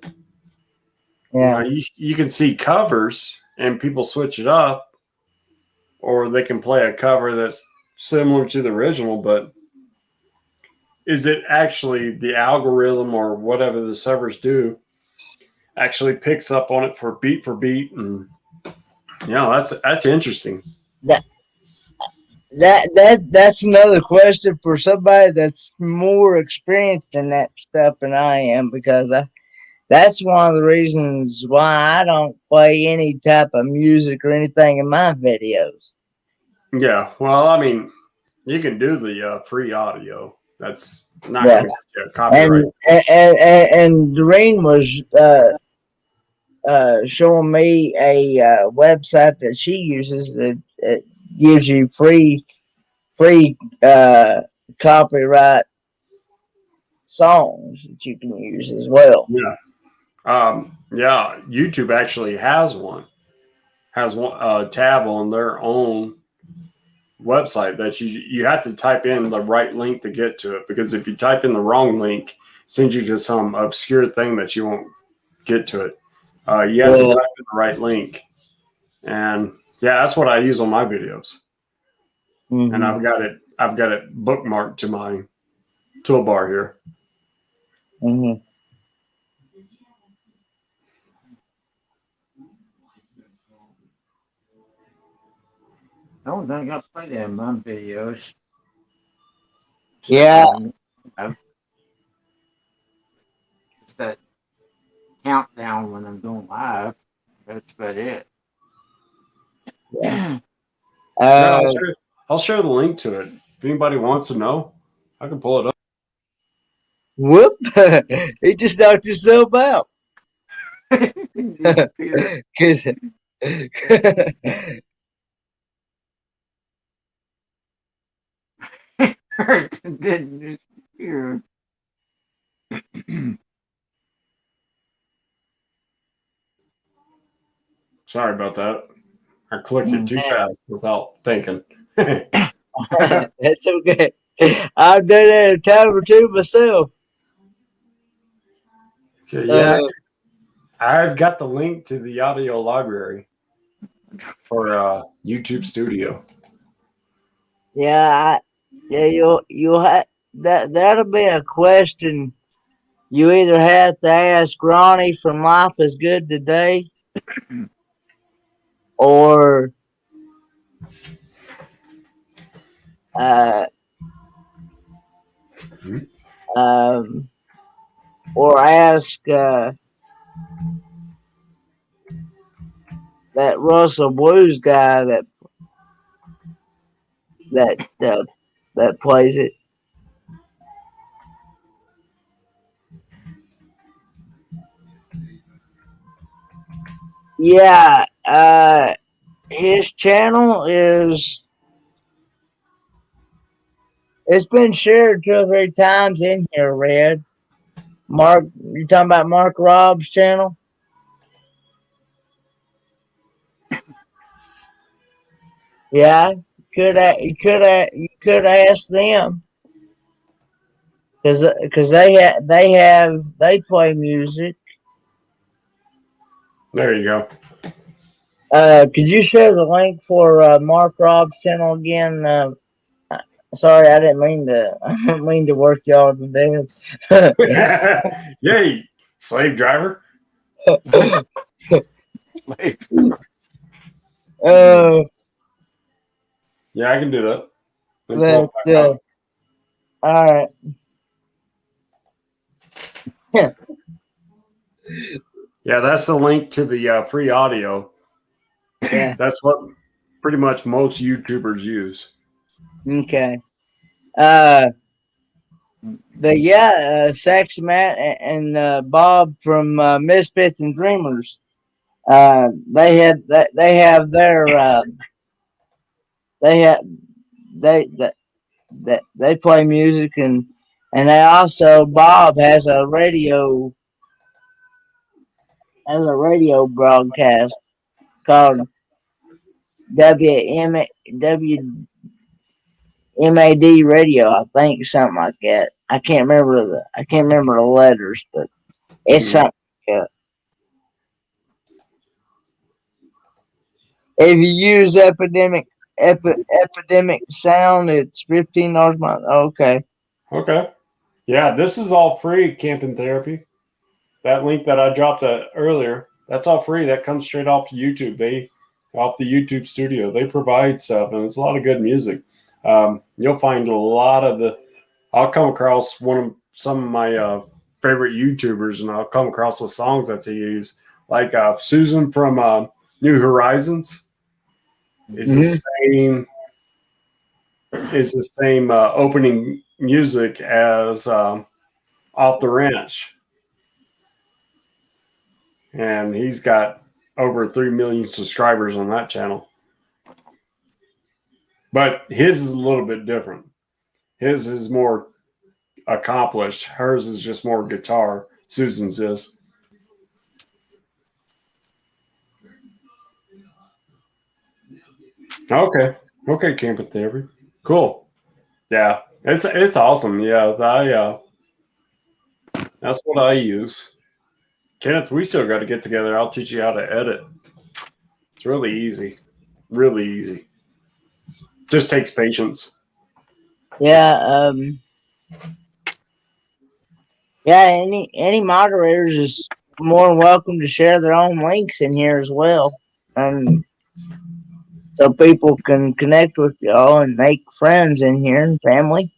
you can see covers and people switch it up, or they can play a cover that's similar to the original, but is it actually the algorithm or whatever the servers do actually picks up on it for beat, and that's interesting. That's another question for somebody that's more experienced in that stuff than I am, because that's one of the reasons why I don't play any type of music or anything in my videos. Yeah, well, I mean, you can do the free audio. That's not going to get you a copyright. And Doreen was showing me a website that she uses that gives you free copyright songs that you can use as well. Yeah. Yeah. YouTube actually has one tab on their own website that you have to type in the right link to get to it, because if you type in the wrong link, it sends you to some obscure thing that you won't get to it. You have to type in the right link, and yeah, that's what I use on my videos. Mm-hmm. And I've got it bookmarked to my toolbar here. Mm-hmm. I don't think I play that in my videos. Yeah. It's that countdown when I'm going live. That's about it. Yeah. Yeah, I'll share the link to it. If anybody wants to know, I can pull it up. Whoop! He just knocked himself out. Disappeared. Person didn't disappear. Sorry about that. I clicked it too fast without thinking. That's okay. I've done that a time or two myself. Okay, yeah, I've got the link to the audio library for YouTube Studio. Yeah, you'll have that'll be a question you either have to ask Ronnie from Life is Good Today, or um, or ask that Russell Blues guy that that plays it. Yeah, his channel it's been shared 2 or 3 times in here, Red. Mark, you talking about Mark Robb's channel? Yeah, you could ask them, because they play music. There you go. Could you share the link for Mark Robb's channel again? Sorry, I didn't mean to. I didn't mean to work y'all to death. Yay, slave driver. Yeah, I can do that. All right. Yeah, that's the link to the free audio. Yeah. That's what pretty much most YouTubers use. Okay. But yeah, Saxy Matt and Bob from Misfits and Dreamers. They have their they have they play music, and they also, Bob has a radio broadcast called WMAD radio, I think, something like that. I can't remember the letters, but it's something like that. If you use Epidemic Sound, it's $15 a month. Okay. Okay. Yeah, this is all free, Camping Therapy. That link that I dropped earlier, that's all free. That comes straight off YouTube. Off the YouTube Studio. They provide stuff, and it's a lot of good music. You'll find a lot of I'll come across some of my favorite YouTubers, and I'll come across the songs that they use. Like Susan from New Horizons is the same opening music as Off the Ranch, and he's got over 3 million subscribers on that channel. But his is a little bit different. His is more accomplished. Hers is just more guitar. Susan's is. Okay. Okay, camping therapy. Cool. Yeah. It's awesome. Yeah. That's what I use. Kenneth, we still got to get together. I'll teach you how to edit. It's really easy. Really easy. Just takes patience. Yeah, yeah. Any moderators is more than welcome to share their own links in here as well, and so people can connect with y'all and make friends in here and family.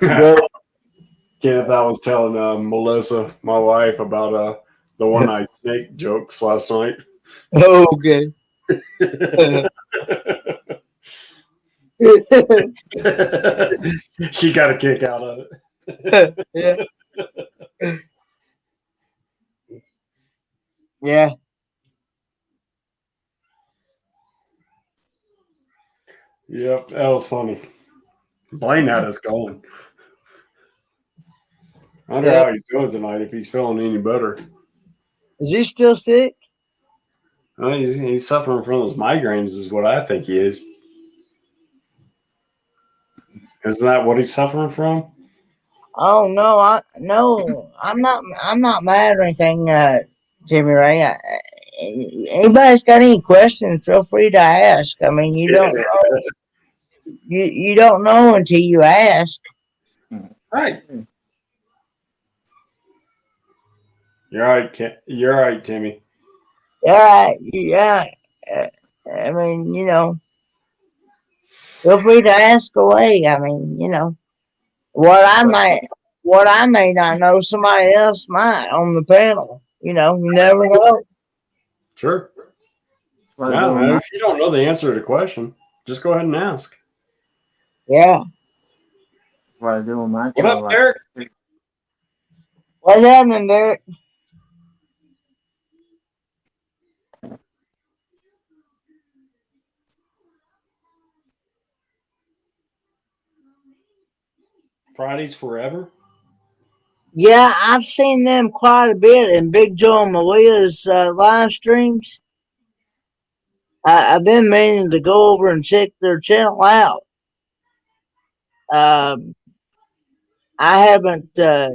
Go. Kenneth, I was telling Melissa, my wife, about the one eyed snake jokes last night. Okay. She got a kick out of it. Yeah. Yeah. Yep, that was funny. Blaine had us going. I wonder how he's doing tonight, if he's feeling any better. Is he still sick? Well, he's suffering from those migraines, is what I think he is. Isn't that what he's suffering from? Oh no, I'm not mad or anything, Jimmy Ray. Anybody's got any questions, feel free to ask. I mean, you don't know, you don't know until you ask. Right. You're right. You're right, Timmy. Yeah, yeah. I mean, feel free to ask away. I mean, what I may not know, somebody else might on the panel. You never know. Sure. That's what I Yeah, do with man. my If you don't know the answer to the question, just go ahead and ask. Yeah. what I do with my What up, child. Derek? What's happening, Derek? Fridays forever? Yeah, I've seen them quite a bit in Big Joe and Malia's live streams. I've been meaning to go over and check their channel out. Um, I haven't I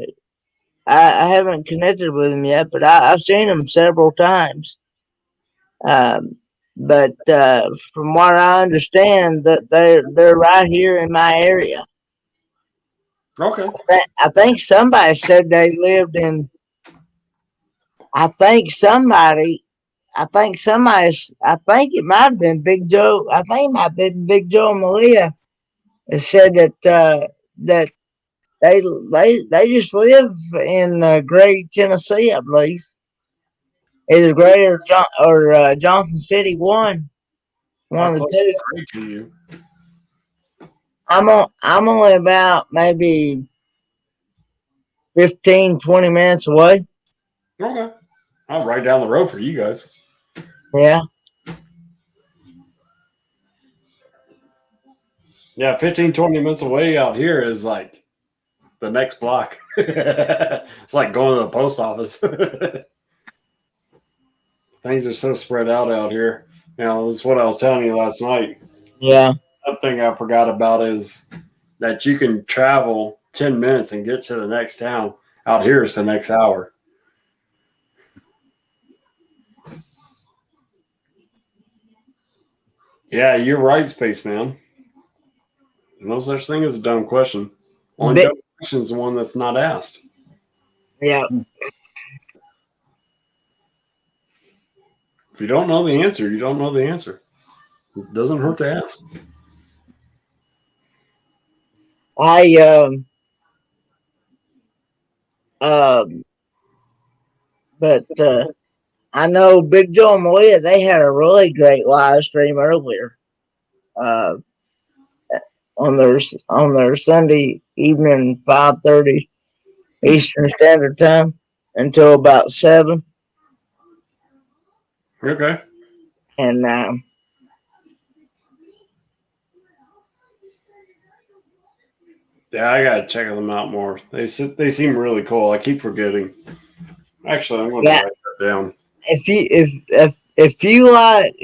haven't connected with them yet, but I've seen them several times. Um, but from what I understand, that they're right here in my area. Okay. I think somebody said they lived in. I think somebody. I think it might have been Big Joe. I think it might have been Big Joe and Malia. That said that they just live in Gray, Tennessee, I believe. Either Gray or Johnson City, one How of the close two. is Gray to you? I'm only about maybe 15, 20 minutes away. Okay. I'm right down the road for you guys. Yeah. Yeah, 15, 20 minutes away out here is like the next block. It's like going to the post office. Things are so spread out here. That's what I was telling you last night. Yeah. Something I forgot about is that you can travel 10 minutes and get to the next town. Out here is the next hour. Yeah, you're right, Spaceman. No such thing as a dumb question. Only dumb question is the one that's not asked. Yeah. If you don't know the answer, you don't know the answer. It doesn't hurt to ask. But I know Big Joe and Malia, they had a really great live stream earlier. Uh, on their Sunday evening 5:30 Eastern Standard Time until about 7. Okay. and Yeah, I gotta check them out more. They seem really cool. I keep forgetting. Actually, I'm gonna yeah, write that down. if you like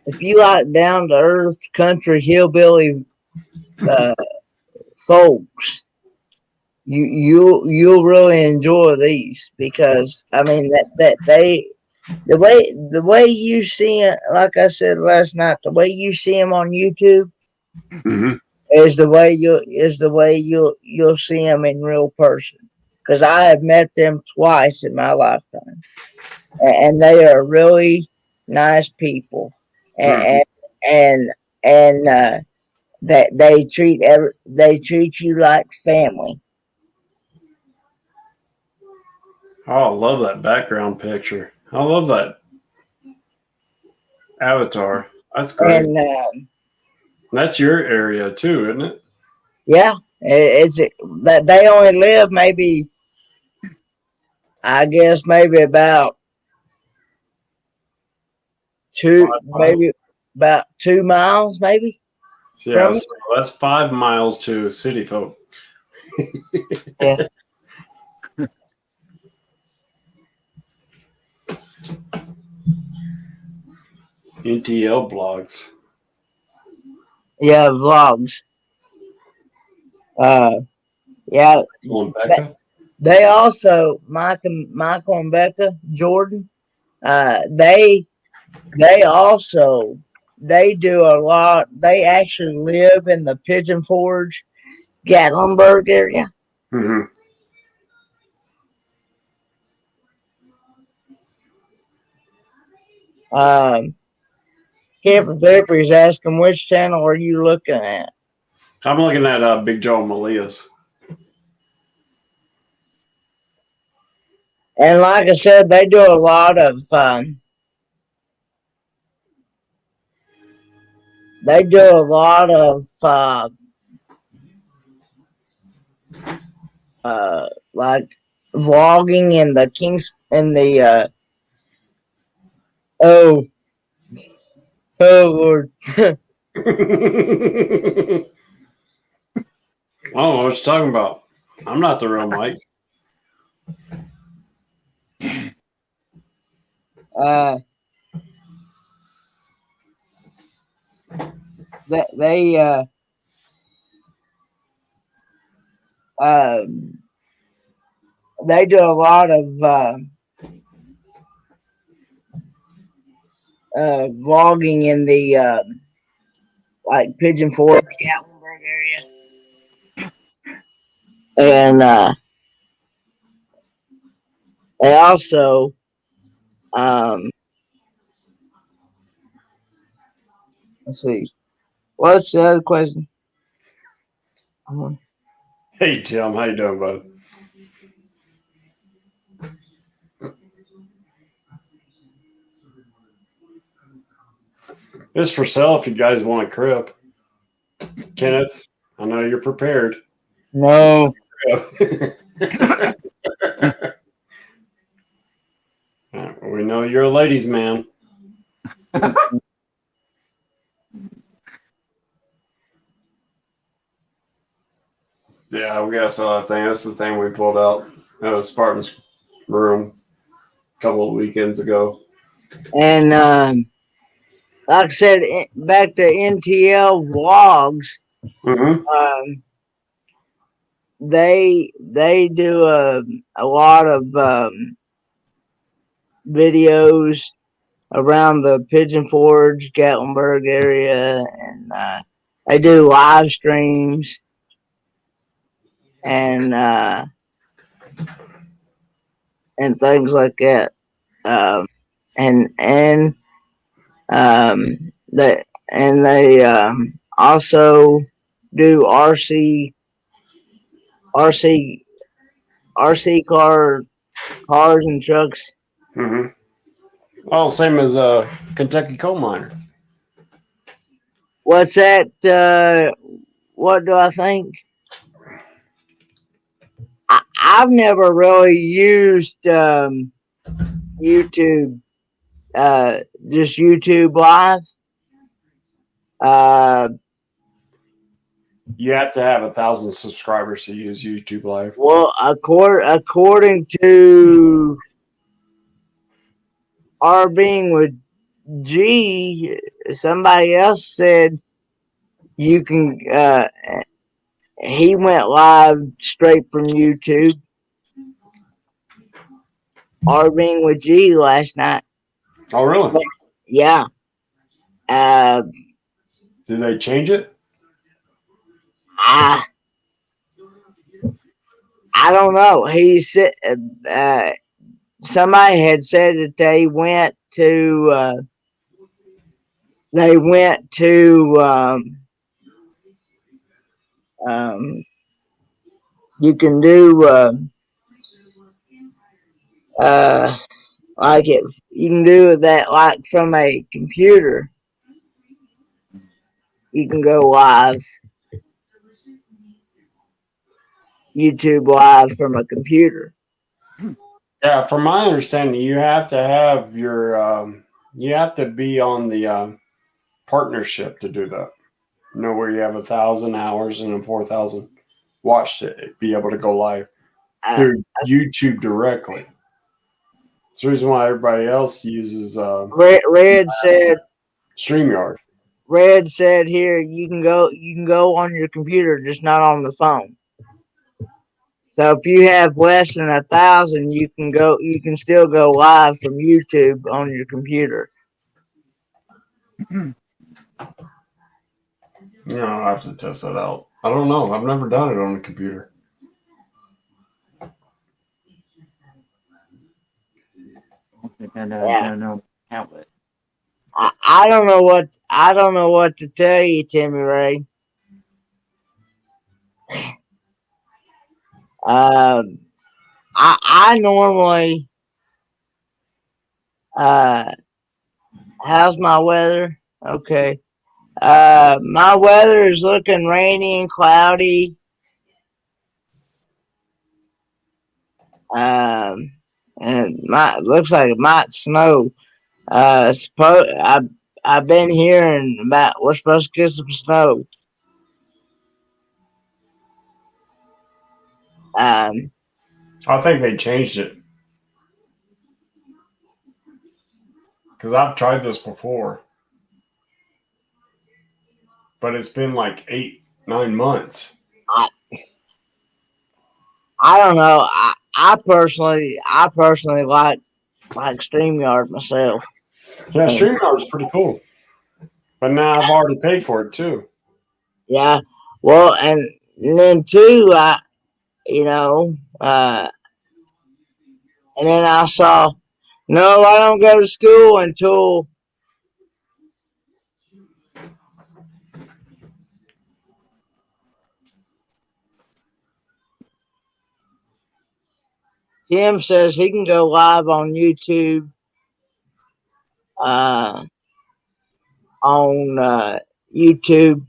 if you like down to earth country hillbilly uh, folks, you'll really enjoy these because I mean that they the way you see it, like I said last night, the way you see them on YouTube Mm-hmm. is the way you'll see them in real person. Because I have met them twice in my lifetime, and they are really nice people, Mm-hmm. and that they treat you like family. Oh, I love that background picture. I love that avatar. That's great. And That's your area too, isn't it? yeah, it's that they only live maybe I guess maybe about two 5 miles. maybe about 2 miles maybe Yeah, from me. so that's 5 miles to city folk. Yeah, NTL blogs. yeah, vlogs. Uh, yeah, Well, that, Becca. they also Michael and Becca Jordan. They also they do a lot. They actually live in the Pigeon Forge, Gatlinburg area. Mm-hmm. Camper Flipper is asking which channel are you looking at? I'm looking at Big Joe Malia's. And like I said, they do a lot of they do a lot of like vlogging in the Kings in the oh oh Lord. I don't know what you're talking about. I'm not the real Mike. uh they uh they do a lot of vlogging in the like Pigeon Forge, Gatlinburg area, and they also um let's see, what's the other question? Hey Tim, how you doing, bud? It's for sale if you guys want a crib. Kenneth, I know you're prepared. No, We know you're a ladies' man. Yeah, we got to sell that thing. That's the thing we pulled out of Spartan's room a couple of weekends ago. and like I said, back to NTL vlogs. Mm-hmm. They do a lot of videos around the Pigeon Forge, Gatlinburg area, and they do live streams and things like that. And they also do RC RC cars and trucks. Mm-hmm. Well, same as Kentucky coal miner. What's that? What do I think? I've never really used YouTube, just YouTube Live. You have to have 1,000 subscribers to use YouTube Live. Well, according to our being with G, somebody else said you can. He went live straight from YouTube. Our being with G last night. Oh, really? Yeah. Did they change it? I don't know. He said somebody had said that they went to you can do like it. You can do that like from a computer. You can go live, YouTube Live from a computer. Yeah, from my understanding, you have to have you have to be on the partnership to do that. You know, where you have 1,000 hours and then 4,000 watched it, be able to go live through YouTube directly. That's the reason why everybody else uses Red said. StreamYard. Red said here you can go on your computer, just not on the phone. So if you have less than 1,000, you can still go live from YouTube on your computer. Yeah, I'll have to test that out. I don't know. I've never done it on a computer. Yeah. No tablet. I don't know what to tell you, Timmy Ray. I normally how's my weather? Okay. My weather is looking rainy and cloudy. And looks like it might snow. I've been hearing about we're supposed to get some snow. I think they changed it because I've tried this before, but it's been like 8-9 months. I don't know. I personally like StreamYard myself. Yeah, StreamYard is pretty cool, but now I've already paid for it too. Yeah, well, and then too, and then I saw, no, I don't go to school until Tim says he can go live on YouTube, on YouTube,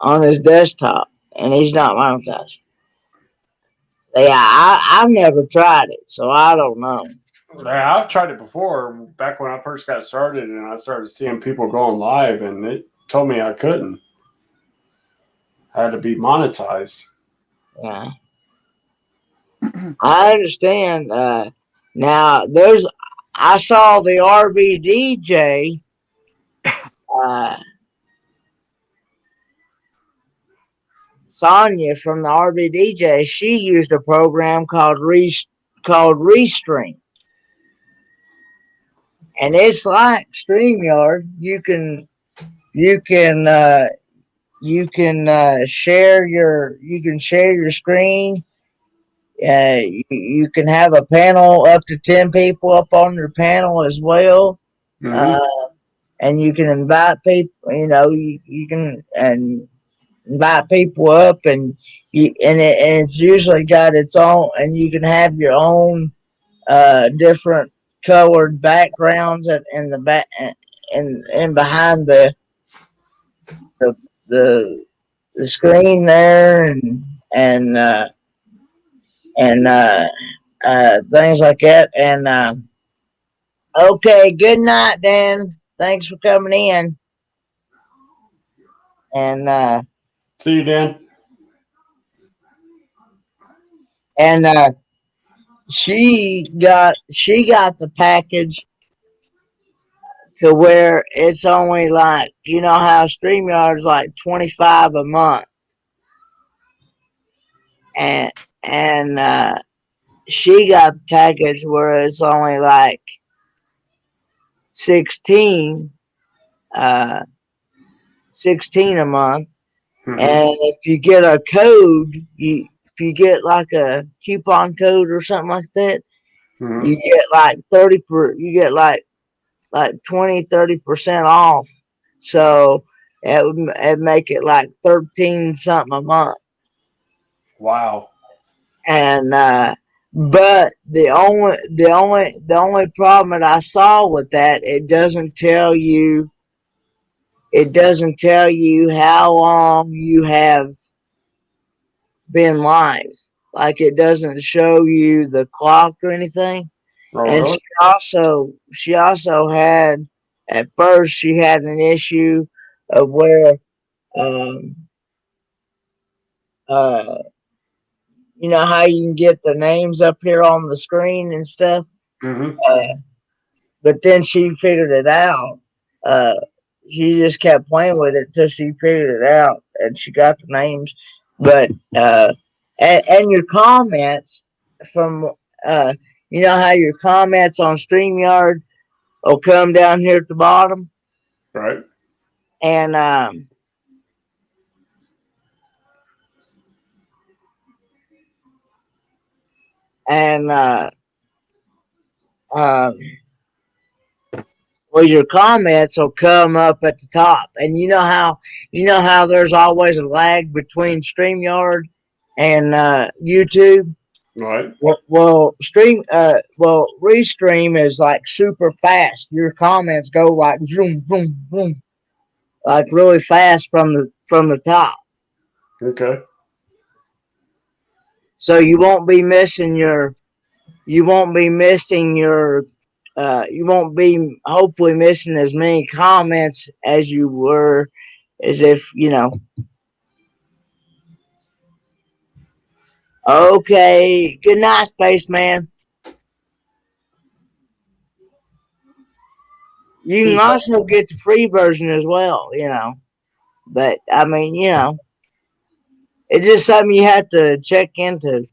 on his desktop, and he's not monetized. Yeah, I've never tried it, so I don't know. Yeah, I've tried it before back when I first got started, and I started seeing people going live, and it told me I couldn't. I had to be monetized. Yeah, I understand. Now I saw the RBDJ. Sonya from the RBDJ, she used a program called Restream, and it's like StreamYard. Share your screen. You can have a panel up to 10 people up on your panel as well. Mm-hmm. And you can invite people. You can invite people up, and it's usually got its own, and you can have your own different colored backgrounds in the back and behind the the screen there and and things like that. And okay, good night, Dan. Thanks for coming in. And See you, Dan. and she got the package to where it's only like, you know how StreamYard's like 25 a month, and and she got the package where it's only like 16 uh 16 a month. And if you get a code, if you get like a coupon code or something like that, you get like 20-30% off. So it'd make it like 13 something a month. Wow. And but the only problem that I saw with that, it doesn't tell you how long you have been live. Like, it doesn't show you the clock or anything. Oh, And really? she also had, at first she had an issue of where um uh you know how you can get the names up here on the screen and stuff. Mm-hmm. But then she figured it out. Uh, she just kept playing with it till she figured it out, and she got the names. But and your comments from uh, you know how your comments on StreamYard will come down here at the bottom, Right. and and um, well, your comments will come up at the top, and you know how there's always a lag between StreamYard and YouTube. Right. Restream is like super fast. Your comments go like zoom, zoom, zoom, like really fast from the top. Okay. So you won't be missing your, you won't be missing your, you won't be hopefully missing as many comments as you were, as if you know. Okay, good night, spaceman. You can also get the free version as well, But I mean, it's just something you have to check into.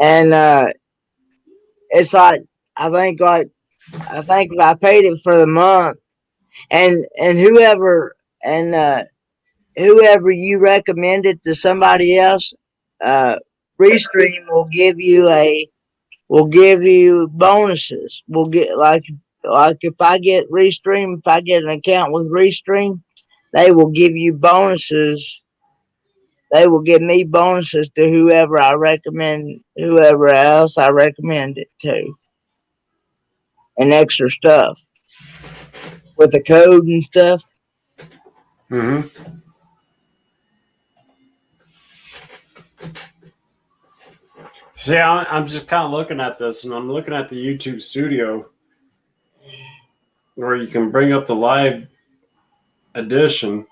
And it's like, I think like I think if I paid it for the month, and whoever you recommend it to somebody else, uh Restream will give you bonuses. We'll get like if I get Restream, if I get an account with Restream, they will give you bonuses. They will give me bonuses to whoever else I recommend it to, and extra stuff with the code and stuff. Mm-hmm. See, I'm just kind of looking at this, and I'm looking at the YouTube Studio, where you can bring up the live edition.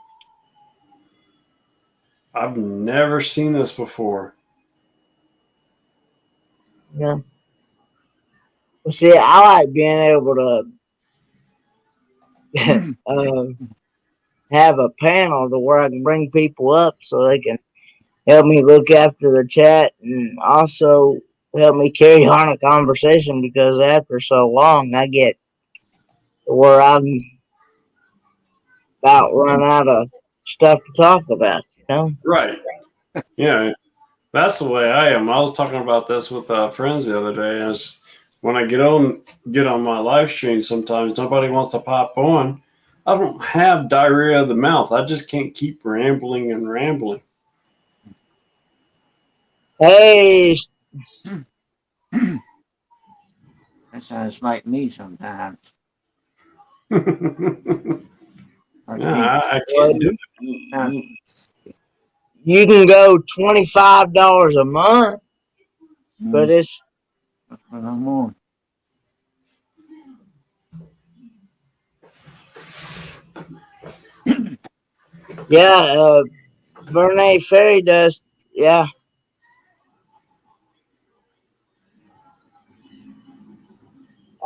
I've never seen this before. Yeah. Well, see, I like being able to have a panel to where I can bring people up so they can help me look after the chat, and also help me carry on a conversation, because after so long I get to where I'm about run out of stuff to talk about. Right. Yeah, that's the way I am. I was talking about this with friends the other day. When I get on my live stream, sometimes nobody wants to pop on. I don't have diarrhea of the mouth. I just can't keep rambling and rambling. Hey, That sounds like me sometimes. Yeah, I I can't. can't do it. you, you can go $25 a month, but it's That's what I'm on. yeah. Bernay Ferry does. Yeah.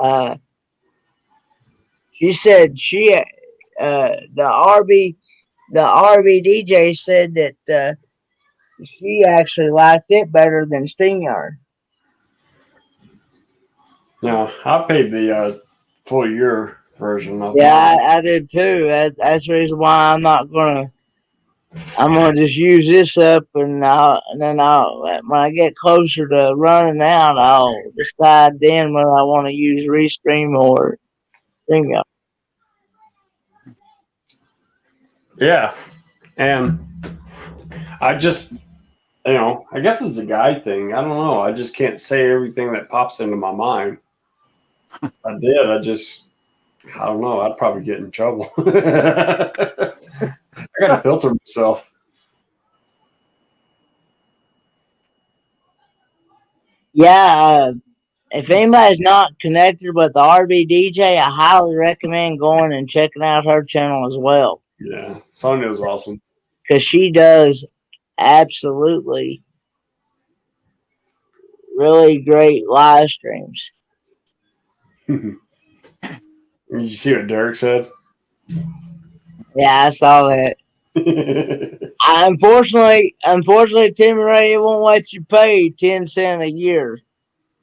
Uh, she said the RB DJ said that she actually liked it better than StreamYard. No, I paid the full year version of Yeah, mine. I did too. That's the reason why I'm gonna just use this up, and then when I get closer to running out, I'll decide then whether I want to use Restream or StreamYard. Yeah, and I just, I guess it's a guy thing. I don't know. I just can't say everything that pops into my mind. If I did, I don't know. I'd probably get in trouble. I gotta filter myself. Yeah, if anybody's not connected with the RBDJ, I highly recommend going and checking out her channel as well, Yeah, Sonia's awesome. because she does absolutely really great live streams. You see what Derek said? Yeah, I saw that. Unfortunately, Tim Ray, it won't let you pay 10 cents a year.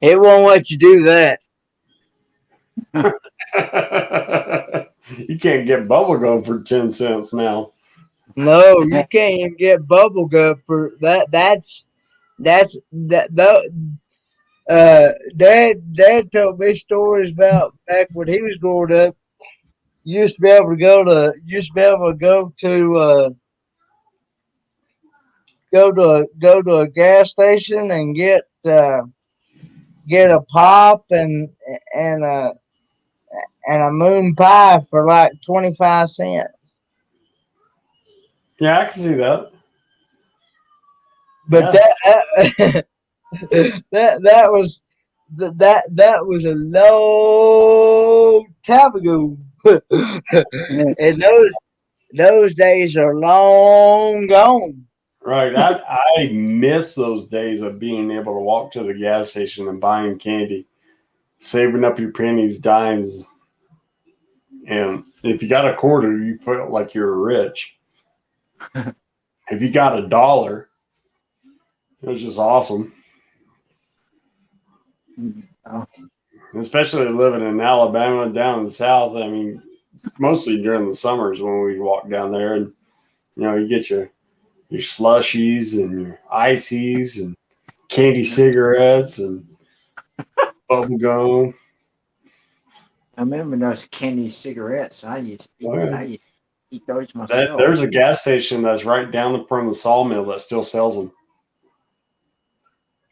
It won't let you do that. You can't get bubblegum for 10 cents now. No, you can't even get bubble gum for that. That's that. Dad told me stories about back when he was growing up. You used to be able to go to a gas station and get a pop and a and a moon pie for like 25 cents. Yeah, I can see that. But Yeah. that was a long time ago. And those days are long gone. Right. I miss those days of being able to walk to the gas station and buying candy, saving up your pennies, dimes. And if you got a quarter, you felt like you were rich. If you got $1, it was just awesome. Oh, Especially living in Alabama down in the South. I mean, mostly during the summers when we walk down there and, you get your slushies and your ices and candy cigarettes and bubble gum. I remember those candy cigarettes. I used to eat those myself. There's a gas station that's right down from the sawmill that still sells them.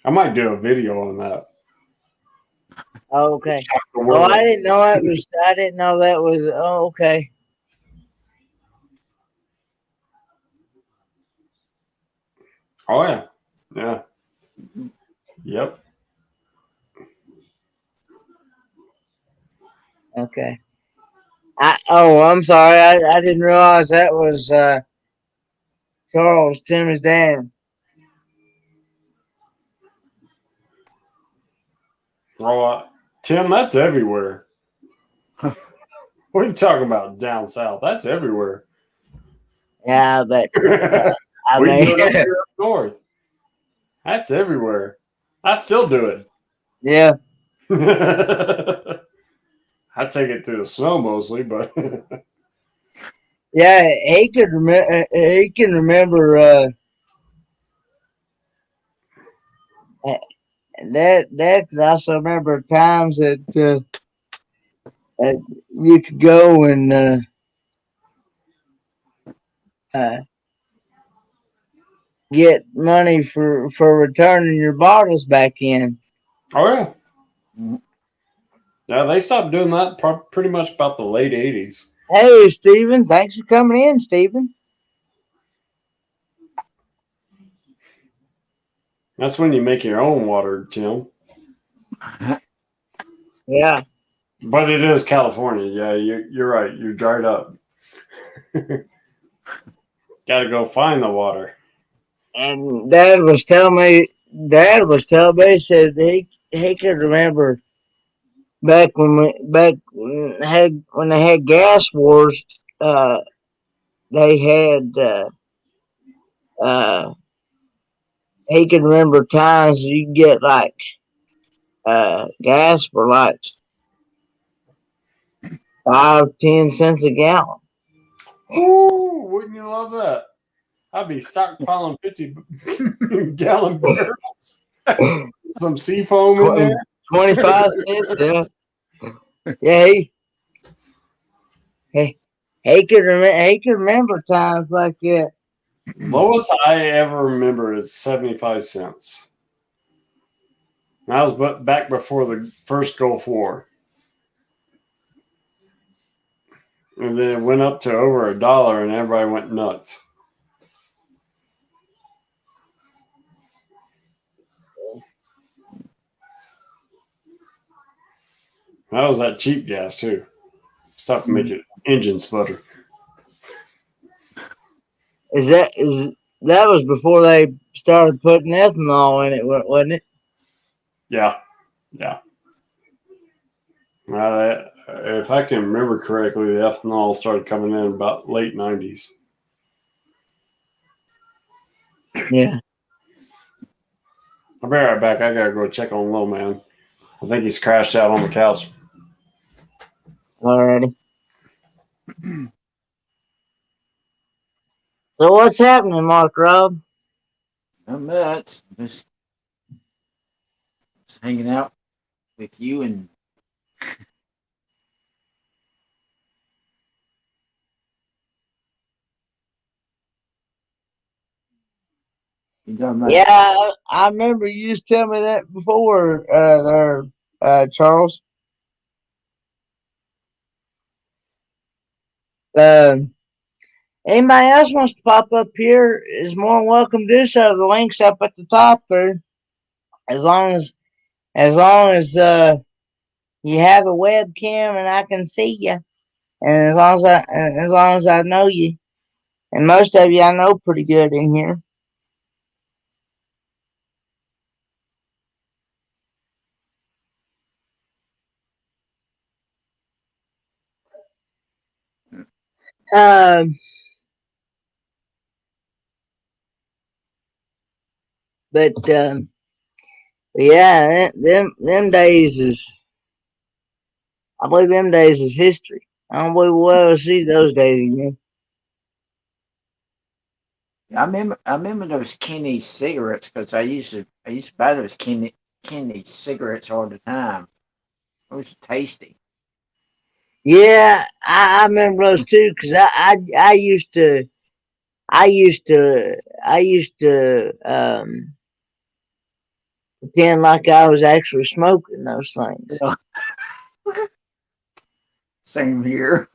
I might do a video on that. Oh, okay. Oh, I didn't know that was. I didn't know that was. Oh, okay. Oh yeah, yeah, yep. Okay. I'm sorry. I didn't realize that was Charles, Timmy's dad. Oh, Tim, that's everywhere. What are you talking about down south? That's everywhere. Yeah, but I We mean, do it up here up north. That's everywhere. I still do it. yeah. I take it through the snow mostly, but Yeah, he could remember. He can remember that could also remember times that you could go and uh, get money for returning your bottles back in. oh yeah, yeah. They stopped doing that pretty much about the late '80s. Hey, Stephen, thanks for coming in, Stephen. That's when you make your own water, Tim. Yeah. But it is California. Yeah, you're right. You're dried up. Got to go find the water. And Dad was telling me, he said he could remember when they had gas wars, they had uh, he could remember times you could get like gas for like 5, 10 cents a gallon. Ooh, wouldn't you love that? I'd be stockpiling 50-gallon barrels. Some sea foam in there. 25 cents. Yeah, yeah. He could remember. He could remember times like that. Lowest I ever remember is 75 cents. That was back before the first Gulf War. And then it went up to over $1 and everybody went nuts. That was that cheap gas too. Stuff to make it engine sputter. Is that was before they started putting ethanol in it, wasn't it? Yeah, yeah. If I can remember correctly, the ethanol started coming in about late 90s. Yeah. I'll be right back. I gotta go check on Low Man. I think he's crashed out on the couch. Alrighty. So what's happening, Mark Rob? Not much. Just hanging out with you and you talking about. Yeah, I remember you used to tell me that before, Charles. Um, Anybody else wants to pop up here is more than welcome to do so. The link's up at the top there. As long as you have a webcam and I can see you, and as long as I know you, and most of you I know pretty good in here. Um, but yeah, them days is I believe them days is history. I don't believe we'll ever see those days again. I remember those Kenny cigarettes because I used to buy those Kenny cigarettes all the time. It was tasty. Yeah, I remember those too because I used to pretend like I was actually smoking those things. Yeah. Same here.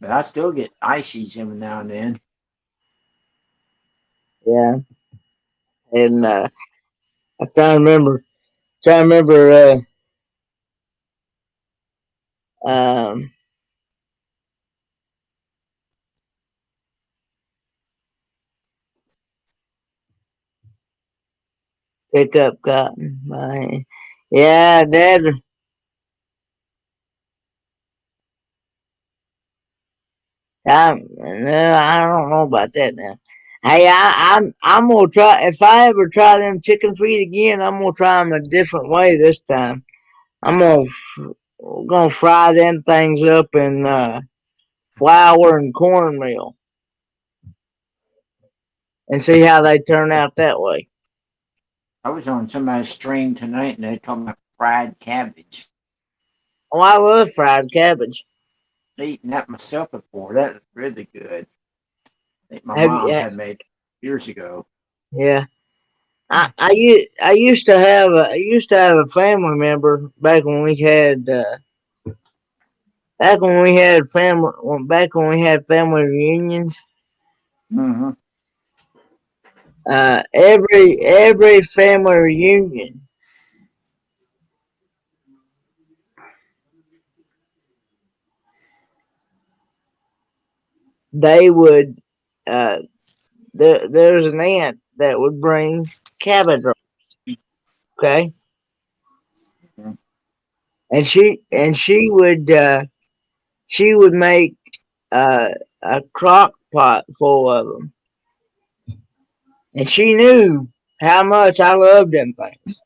But I still get ices every now and then. Yeah, and I try to remember um, pick up cotton. Yeah, Dad. No, I don't know about that now. Hey, I'm gonna try. If I ever try them chicken feet again, I'm gonna try them a different way this time. I'm gonna fry them things up in flour and cornmeal and see how they turn out that way. I was on somebody's stream tonight and they talking about fried cabbage. Oh, I love fried cabbage. I eaten that myself before. That was really good. I think my Have mom you? had made years ago. Yeah. I used to have a family member back when we had family reunions. Mm-hmm. Every family reunion, they would there's an aunt that would bring cabbage, okay, Mm-hmm. and she would make uh, a crock pot full of them, and she knew how much I loved them things.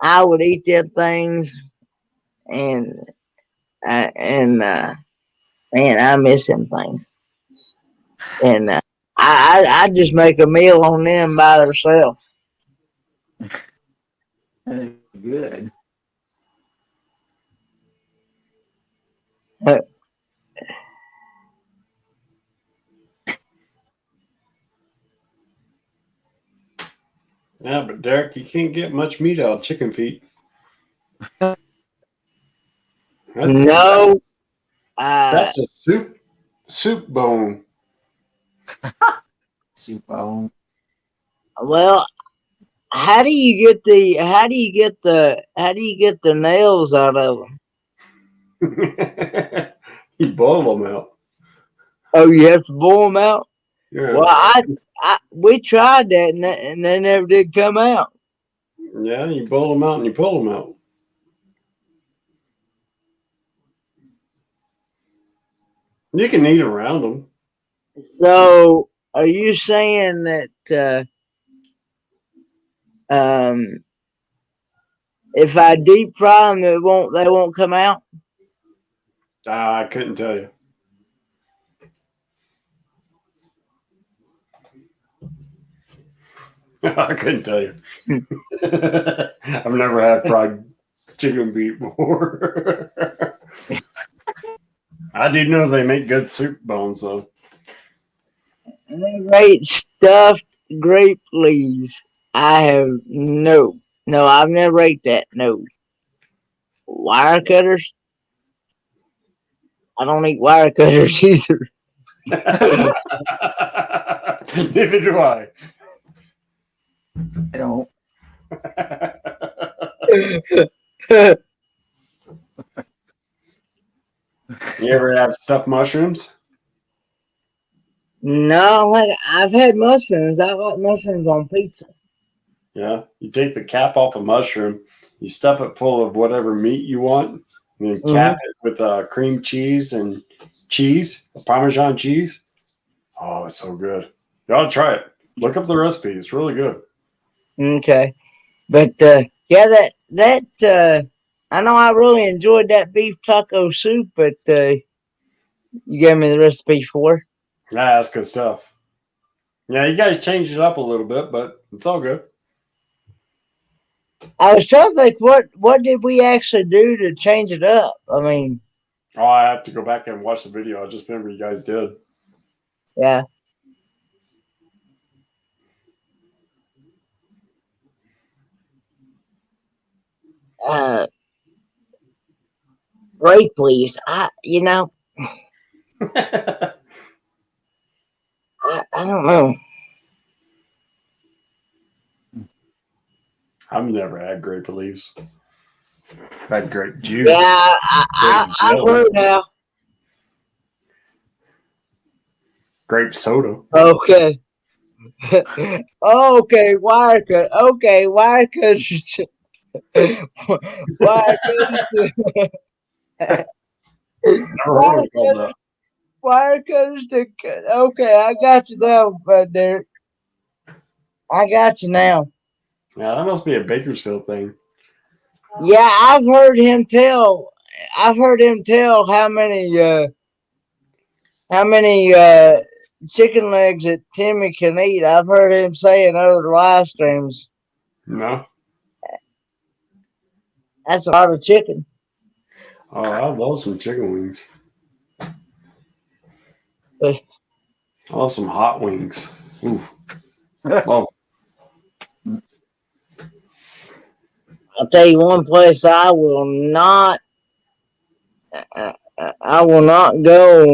I would eat them things, and man, I miss them things. And I just make a meal on them by themselves. Good. Yeah, but Derek, you can't get much meat out of chicken feet. That's No, that's, that's a soup bone. Super. well, how do you get the nails out of them? You boil them out. Oh, you have to boil them out. Yeah, Well, we tried that, and they never did come out. yeah, you boil them out and you pull them out. You can eat around them. So, are you saying that um, if I deep fry them, they won't come out? I couldn't tell you. I couldn't tell you. I've never had fried chicken feet before. I do know they make good soup bones, though. Great stuffed grape leaves. I have no. I've never ate that. No wire cutters. I don't eat wire cutters either. Neither do I. I don't. You ever had stuffed mushrooms? No, like I've had mushrooms. I like mushrooms on pizza. Yeah. You take the cap off a mushroom, you stuff it full of whatever meat you want, and then cap it with cream cheese and cheese, Parmesan cheese. Oh, it's so good. You ought to try it. Look up the recipe. It's really good. Okay, but yeah, I know I really enjoyed that beef taco soup, but you gave me the recipe for. Yeah, that's good stuff. Yeah, you guys changed it up a little bit, but it's all good. I was trying to think what did we actually do to change it up? I mean, Oh, I have to go back and watch the video. I just remember you guys did. yeah. Uh, Grape leaves. I don't know. I've never had grape leaves. I've had grape juice. Yeah, Grape I've jelly. heard now. Grape soda. Okay. Okay, wire cut. Okay, wire cut. Wire cut. Never heard of it called that. Wire cutters to cut. Okay, I got you now, Derek. I got you now. Yeah, that must be a Bakersfield thing. Yeah, I've heard him tell. I've heard him tell how many chicken legs that Timmy can eat. I've heard him say in other live streams. No. That's a lot of chicken. Oh, I love some chicken wings. But I love some hot wings. Ooh. Oh, I'll tell you one place I will not go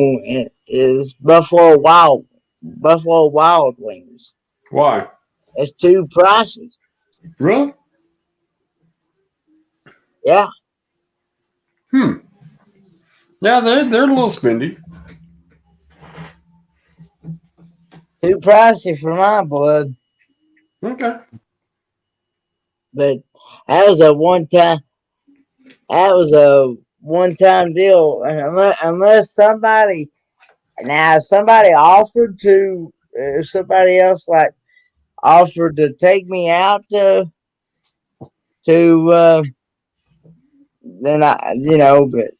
is Buffalo Wild. Buffalo Wild Wings. Why? It's too pricey. Really? Yeah, Hmm. Yeah, they're a little spendy. too pricey for my blood. Okay. But that was a one time. That was a one time deal. Unless somebody now, if somebody offered to, if somebody else like offered to take me out to then but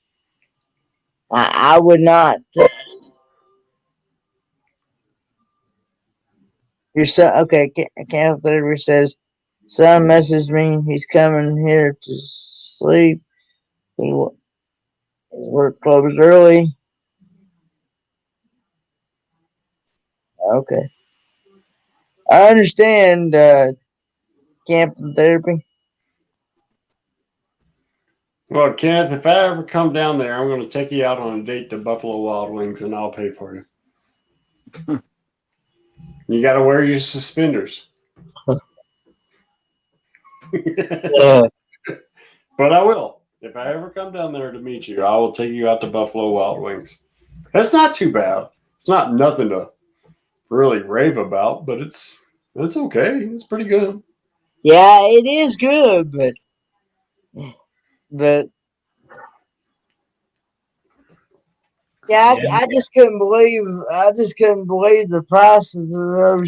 I would not. Your son, okay? Kenneth Literary says, son messaged me. He's coming here to sleep. His work closed early. Okay, I understand. Camping therapy. Well, Kenneth, if I ever come down there, I'm going to take you out on a date to Buffalo Wild Wings, and I'll pay for you. You got to wear your suspenders. Yeah, But I will. If I ever come down there to meet you, I will take you out to Buffalo Wild Wings. That's not too bad. It's not nothing to really rave about, but it's okay. It's pretty good. yeah, it is good, but yeah, Yeah. I just couldn't believe. I just couldn't believe the prices of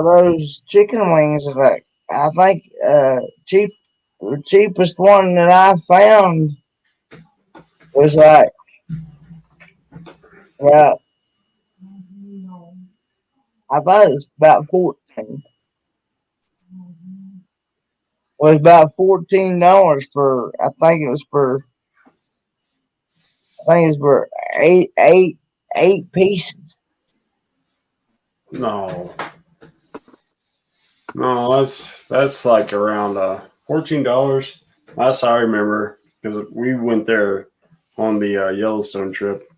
those chicken wings. Like I think the cheapest one that I found was like yeah, I thought it was about 14. Was about $14 for. I think it's for eight pieces. No. No, that's like around $14. That's how I remember because we went there on the Yellowstone trip.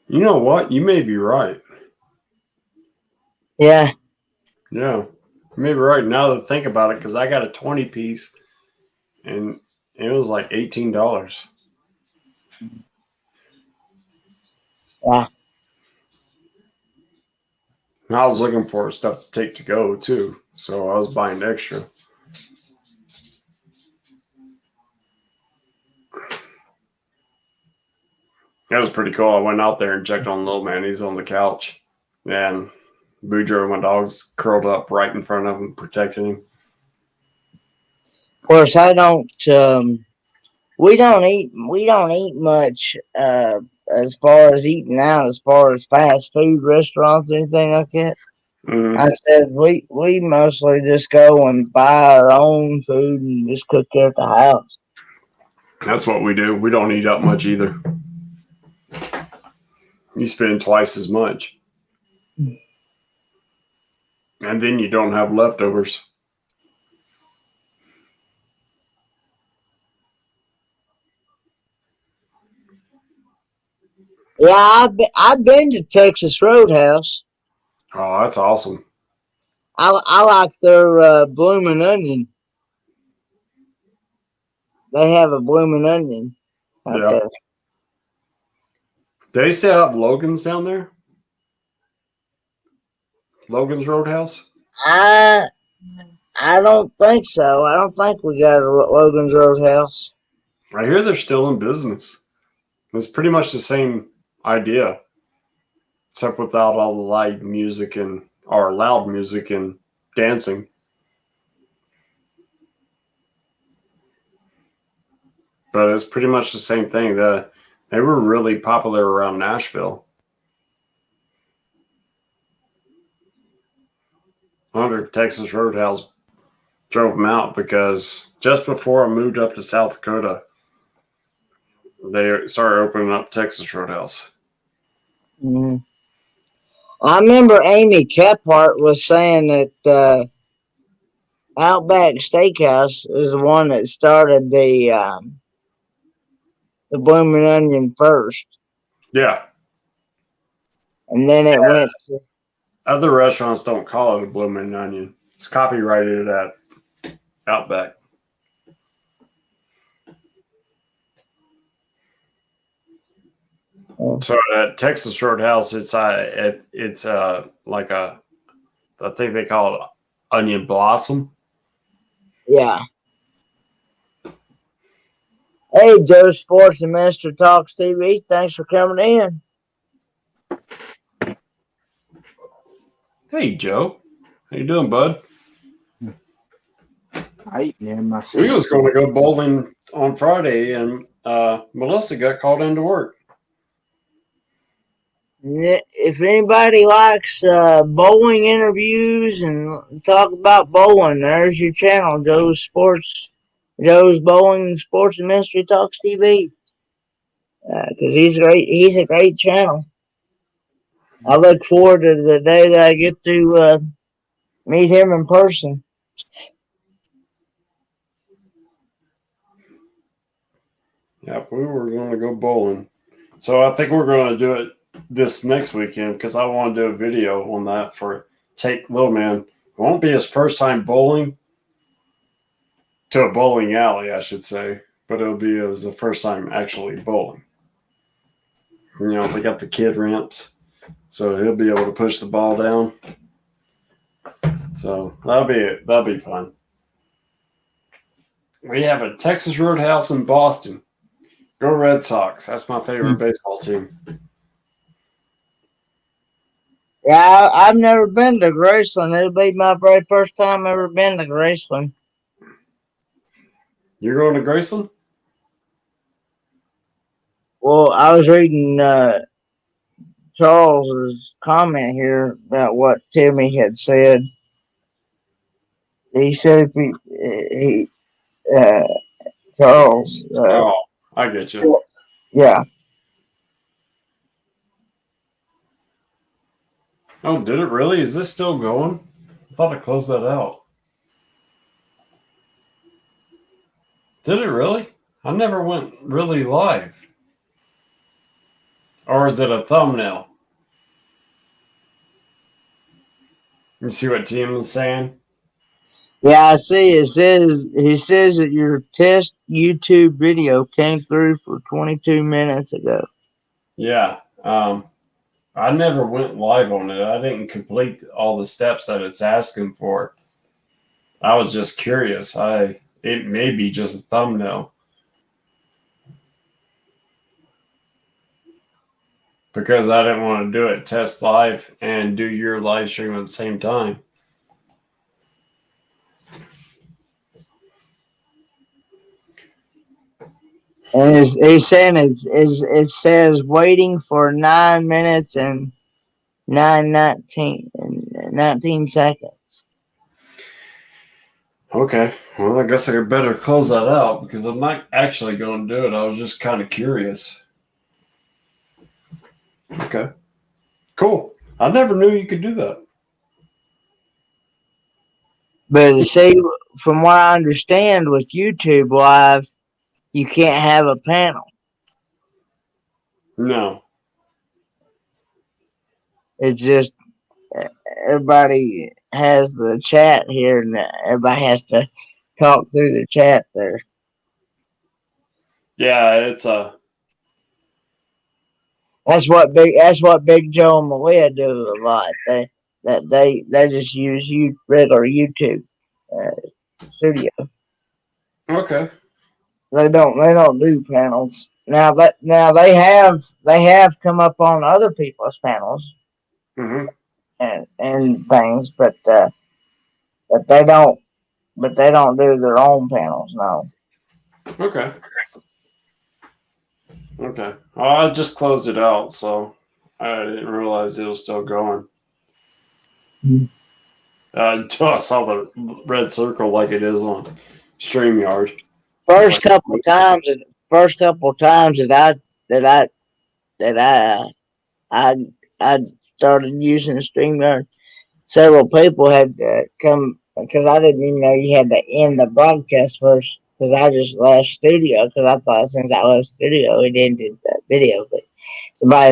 You know what? You may be right. Yeah, Yeah, you may be right now that I think about it because I got a 20 piece and it was like $18. yeah, And I was looking for stuff to take to go too, so I was buying extra. That was pretty cool. I went out there and checked on little man. He's on the couch, and Boudreaux, my dog's curled up right in front of him, protecting him. of course I don't. We don't eat much as far as eating out, as far as fast food restaurants or anything like that. Mm-hmm. I said we mostly just go and buy our own food and just cook it at the house. That's what we do. We don't eat up much either. You spend twice as much, and then you don't have leftovers. Yeah, I've been to Texas Roadhouse. Oh, that's awesome. I like their blooming onion. They have a blooming onion out Yeah. there. They still have Logan's down there? Logan's Roadhouse? I I don't think so. I don't think we got a Logan's Roadhouse. I hear they're still in business. It's pretty much the same idea, except without all the live music and or loud music and dancing. But it's pretty much the same thing. They were really popular around Nashville. Under Texas Roadhouse drove them out because just before I moved up to South Dakota, they started opening up Texas Roadhouse. Mm. I remember Amy Kephart was saying that Outback Steakhouse is the one that started the Blooming Onion first, Yeah. and then it went to. Other restaurants don't call it a blooming onion. It's copyrighted at Outback. So at Texas Roadhouse, it's like a, I think they call it onion blossom. Yeah. Hey, Joe Sports and Mr. Talks TV. Thanks for coming in. Hey Joe, how you doing, bud? I eat near my We seat. was going to go bowling on Friday, and Melissa got called into work. If anybody likes bowling interviews and talk about bowling, there's your channel, Joe's Bowling Sports and Mystery Talks TV. Because he's great. He's a great channel. I look forward to the day that I get to meet him in person. Yeah, we were going to go bowling. So I think we're going to do it this next weekend because I want to do a video on that for Take Little Man. It won't be his first time bowling to a bowling alley, I should say, but it'll be the first time actually bowling. You know, they got the kid ramps, so he'll be able to push the ball down. So that'll be fun. We have a Texas Roadhouse in Boston. Go Red Sox. That's my favorite baseball team. Yeah, I've never been to Graceland. It'll be my very first time ever been to Graceland. You're going to Graceland? Well, I was reading Charles's comment here about what Timmy had said. He said Charles. Oh, I get you. Yeah. Oh, did it really? Is this still going? I thought I closed that out. Did it really? I never went really live. Or is it a thumbnail? You see what Tim is saying? Yeah, I see. He says that your test YouTube video came through for 22 minutes ago. Yeah. I never went live on it. I didn't complete all the steps that it's asking for. I was just curious. It may be just a thumbnail. Because I didn't want to do it test live and do your live stream at the same time. And he's saying it says waiting for 9 minutes and 19 seconds. Okay. Well, I guess I better close that out because I'm not actually going to do it. I was just kind of curious. Okay. Cool. I never knew you could do that. But see, from what I understand with YouTube Live, you can't have a panel. No. It's just everybody has the chat here, and everybody has to talk through the chat there. Yeah, it's a. That's what Big Joe and Malia do a lot. They just use regular YouTube studio. Okay. They don't do panels. Now they have come up on other people's panels and things, but they don't do their own panels. No. Okay. Okay. Well, I just closed it out, so I didn't realize it was still going. Until I saw the red circle like it is on StreamYard. First couple times that I started using StreamYard, several people had come because I didn't even know you had to end the broadcast first. because I just left studio because I thought since I left studio we didn't do that video. But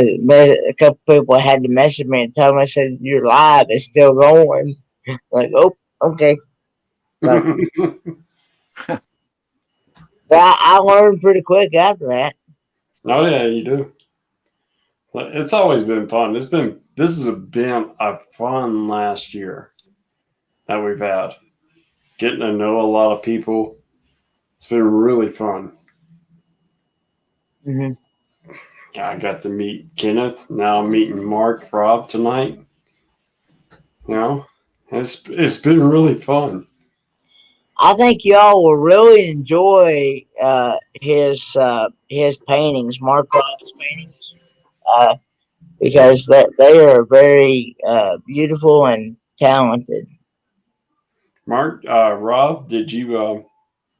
a couple people had to message me and tell me, I said, your live is still going. Like, oh, okay. So, but I learned pretty quick after that. Oh yeah, you do. It's always been fun. This has been a fun last year that we've had. Getting to know a lot of people. It's been really fun. Mm-hmm. I got to meet Kenneth. Now I'm meeting Mark, Rob tonight. You know, it's been really fun. I think y'all will really enjoy his paintings, Mark Robb's paintings, because they are very beautiful and talented. Mark, Rob, did you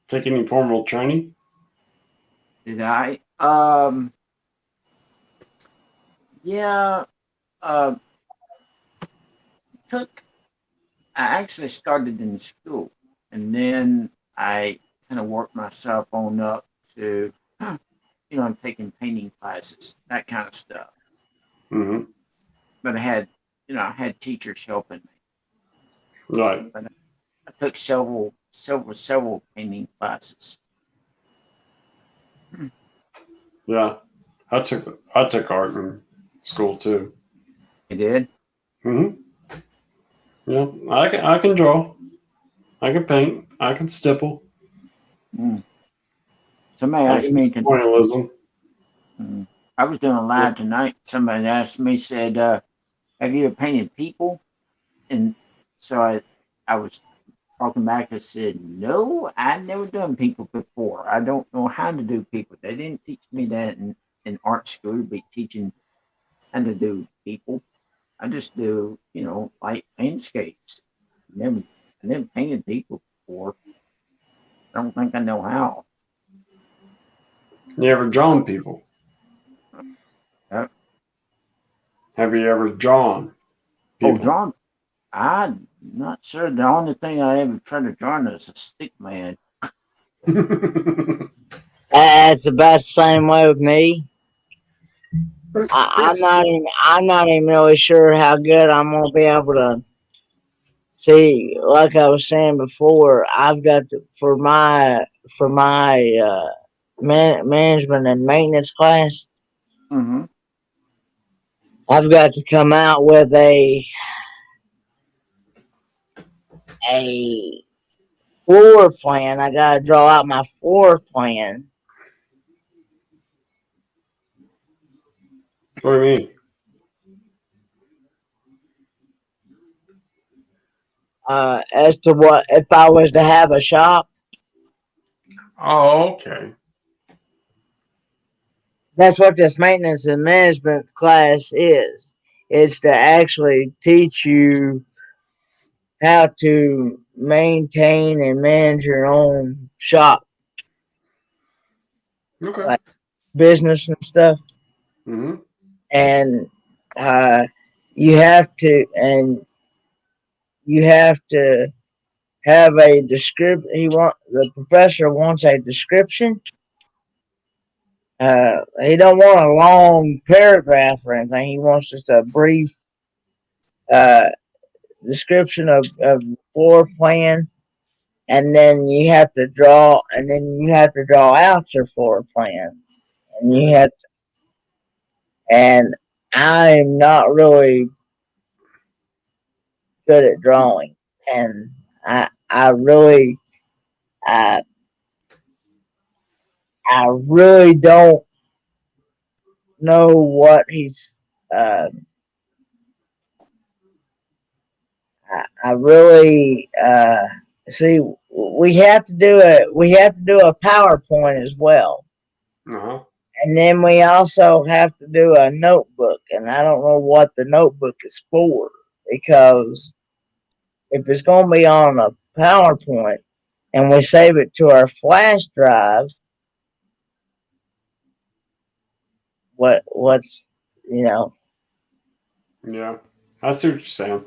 take any formal training? Did I? Yeah. Uh, took. I actually started in school, and then I kind of worked myself on up to, I'm taking painting classes, that kind of stuff. Mm-hmm. But I had teachers helping me. Right. But I took several painting classes. Yeah. I took art in school too. I did. Mm-hmm. Yeah. I can draw. I can paint. I can stipple. Mm. Somebody I asked can me do to. pointillism. I was doing a Yeah. live tonight. Somebody asked me, said, "Have you ever painted people?" And so I was talking back. I said, "No, I've never done people before. I don't know how to do people. They didn't teach me that in art school. Be teaching how to do people. I just do, like landscapes. Never, I never painted people before. I don't think I know how." You ever drawn people? Uh, Have you ever drawn oh, people? drawn. I'm not sure. The only thing I ever tried to draw is a stick man. It's about the same way with me. I'm not even really sure how good I'm gonna be able to see. Like I was saying before, I've got to, for my management and maintenance class. Mm-hmm. I've got to come out with a floor plan. I got to draw out my floor plan What do you mean? as to what if I was to have a shop. Oh, okay. That's what this maintenance and management class is. It's to actually teach you how to maintain and manage your own shop, Okay. like business and stuff. Mm-hmm. And uh, and you have to have a description. The professor wants a description. He don't want a long paragraph or anything. He wants just a brief uh, description of the floor plan, and then you have to draw, out your floor plan, and you have, and I'm not really good at drawing, and I really, I I really don't know what he's. Uh, I really see. We have to do a PowerPoint as well, Uh-huh. and then we also have to do a notebook. And I don't know what the notebook is for, because if it's going to be on a PowerPoint and we save it to our flash drive, what's you know Yeah. I see what you're saying.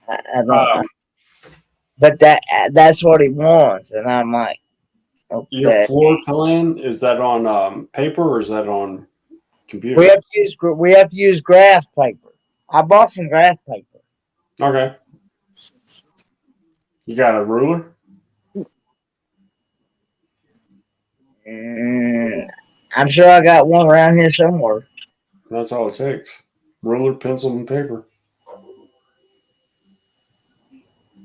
I don't. Um, But that's what he wants, and I'm like, Your Okay. floor plan, is that on paper or is that on computer? We have to use graph paper. I bought some graph paper. Okay. You got a ruler? Mm, I'm sure I got one around here somewhere. That's all it takes. Ruler, pencil, and paper.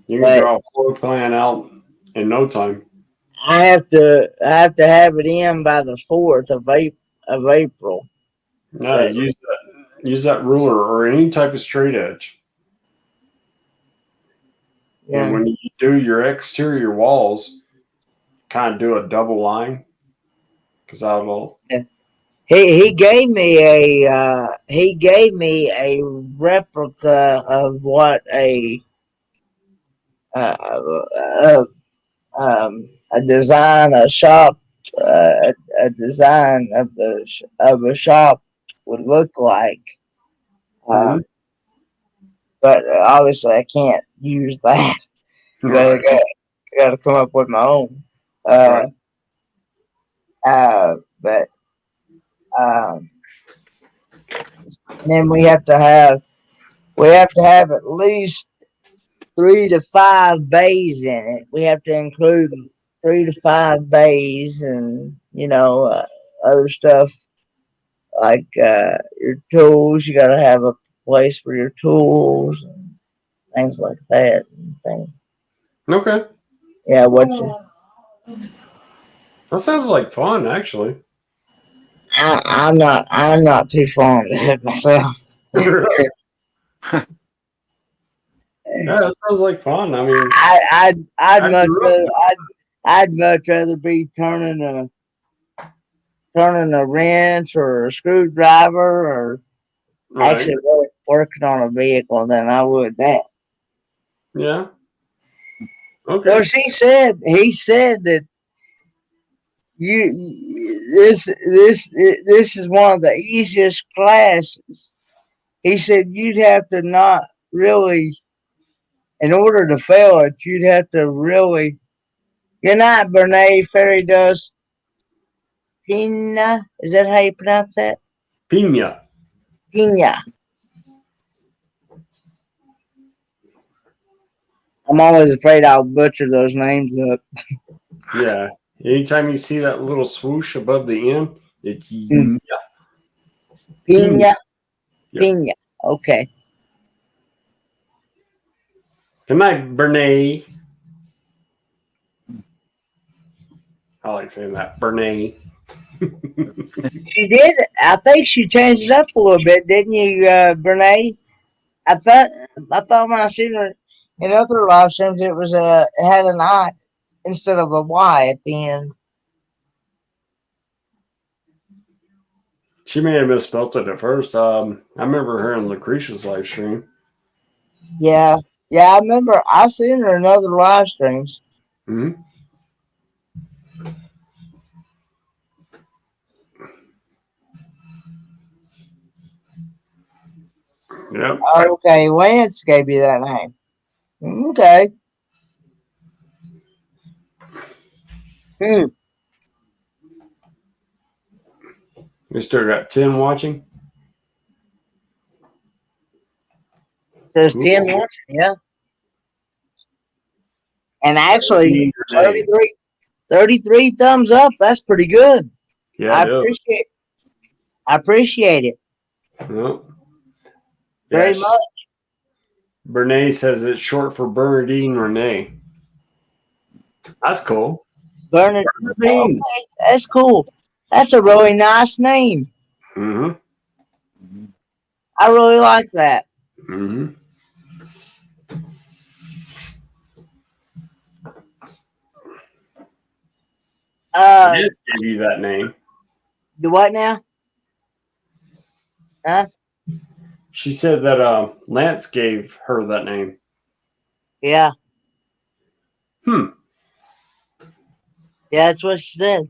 You can But draw a floor plan out in no time. I have to have it in by the 4th of April. No, But use that ruler or any type of straight edge. And yeah, when you do your exterior walls, kind of do a double line because that'll. yeah. He gave me a replica of what uh, a design a design of a shop would look like. Mhm. Um, but obviously I can't use that. I Right. gotta come up with my own. Right. Uh, but um, then we have to have at least 3 to 5 bays in it. We have to include 3 to 5 bays, and other stuff like your tools. You got to have a place for your tools and things like that. And things. Okay. Yeah, what you? That sounds like fun, actually. I'm not too fond of it myself. Yeah, that sounds like fun. I mean, I'd I much grew up. rather I'd much rather be turning a wrench or a screwdriver or Right. actually working on a vehicle than I would that. Yeah. Of Okay. course, he said that this is one of the easiest classes. He said you'd have to not really, in order to fail it, you'd have to really. Good night, Bernays Fairy Dust Pina. Is that how you pronounce that? Pina. Pina. I'm always afraid I'll butcher those names up. Yeah. Anytime you see that little swoosh above the N, it's Hmm. Pina. Pina. Yep. Pina. Okay. Good night, Bernays. I like saying that. Bernays. She did. I think she changed it up a little bit, didn't you, Bernays? I thought I thought when I seen her in other live streams, it had an I instead of a Y at the end. She may have misspelled it at first. I remember her in Lucretia's live stream. Yeah, yeah. I remember. I've seen her in other live streams. Hmm. Yep. Okay, Lance gave you that name. Okay. Hmm. We still got 10 watching. There's Cool. 10 watching. Yeah, and actually, Bernays Renee. 33 thumbs up. That's pretty good. Yeah, I it is. appreciate. I appreciate it Yep. Yeah, very much. Bernays says it's short for Bernardine Renee. That's cool. Bernard. Bernardine. Okay, that's cool. That's a really nice name. Mm-hmm. I really like that. Mm-hmm. Uh, Lance gave you that name. the what now? Huh? She said that Lance gave her that name. Yeah, Hmm. yeah, that's what she said.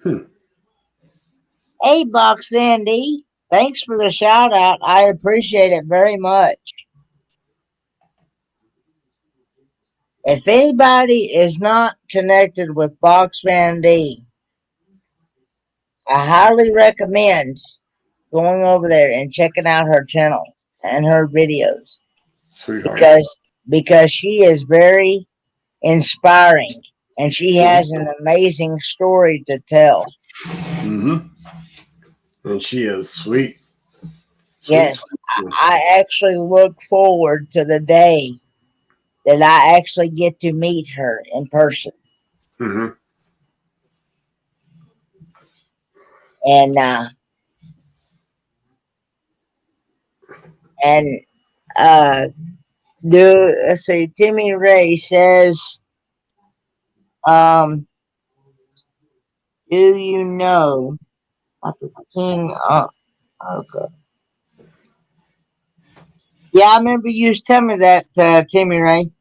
Hmm. Hey, Box Andy, thanks for the shout out. I appreciate it very much. If anybody is not connected with Boxman D, I highly recommend going over there and checking out her channel and her videos Sweetheart. because she is very inspiring and she has an amazing story to tell. Mm-hmm. And she is sweet. Yes, Sweet. I actually look forward to the day that I actually get to meet her in person. Mm-hmm. And and uh let's see, Timmy Ray says, do you know Dr. King? Okay. Yeah, I remember you was telling me that, Timmy Ray.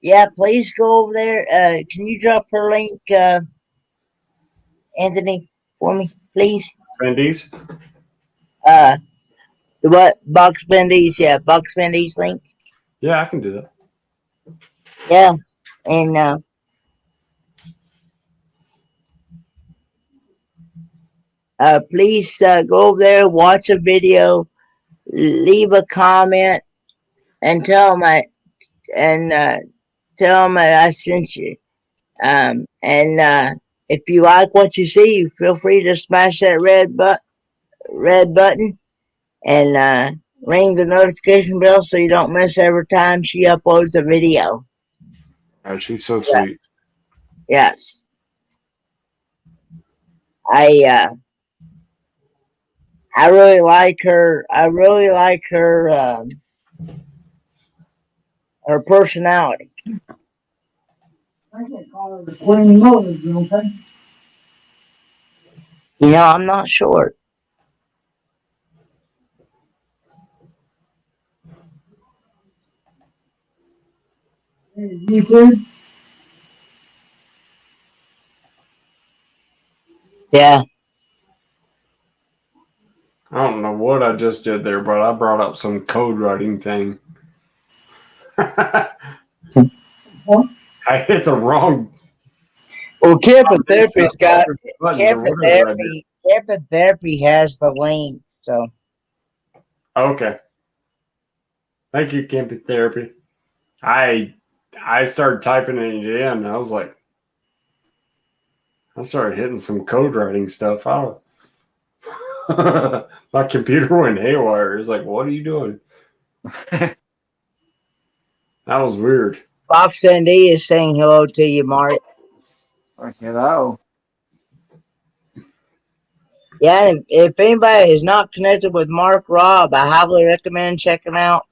Yeah, please go over there. Can you drop her link, Anthony, for me, please? Wendy's? Uh, the what? Box Bendy's, yeah, Box Bendy's link. Yeah, I can do that. Yeah, and please go over there, watch a video, leave a comment, and tell them I sent you. And if you like what you see, feel free to smash that red button and ring the notification bell so you don't miss every time she uploads a video. Oh, she's so sweet. Yes, I I really like her. I really like her personality. You know, I'm not sure. YouTube? Yeah. I don't know what I just did there, but I brought up some code writing thing. I hit the wrong Well, Camping Therapy's got buttons or whatever I did. Camping Therapy has the link. So Okay. Thank you, Camping Therapy. I started typing it in. I was like, I started hitting some code writing stuff. I don't. My computer went haywire. It's like, what are you doing? That was weird. Fox Van D is saying hello to you, Mark. Hello. Yeah, if anybody is not connected with Mark Robb, I highly recommend checking out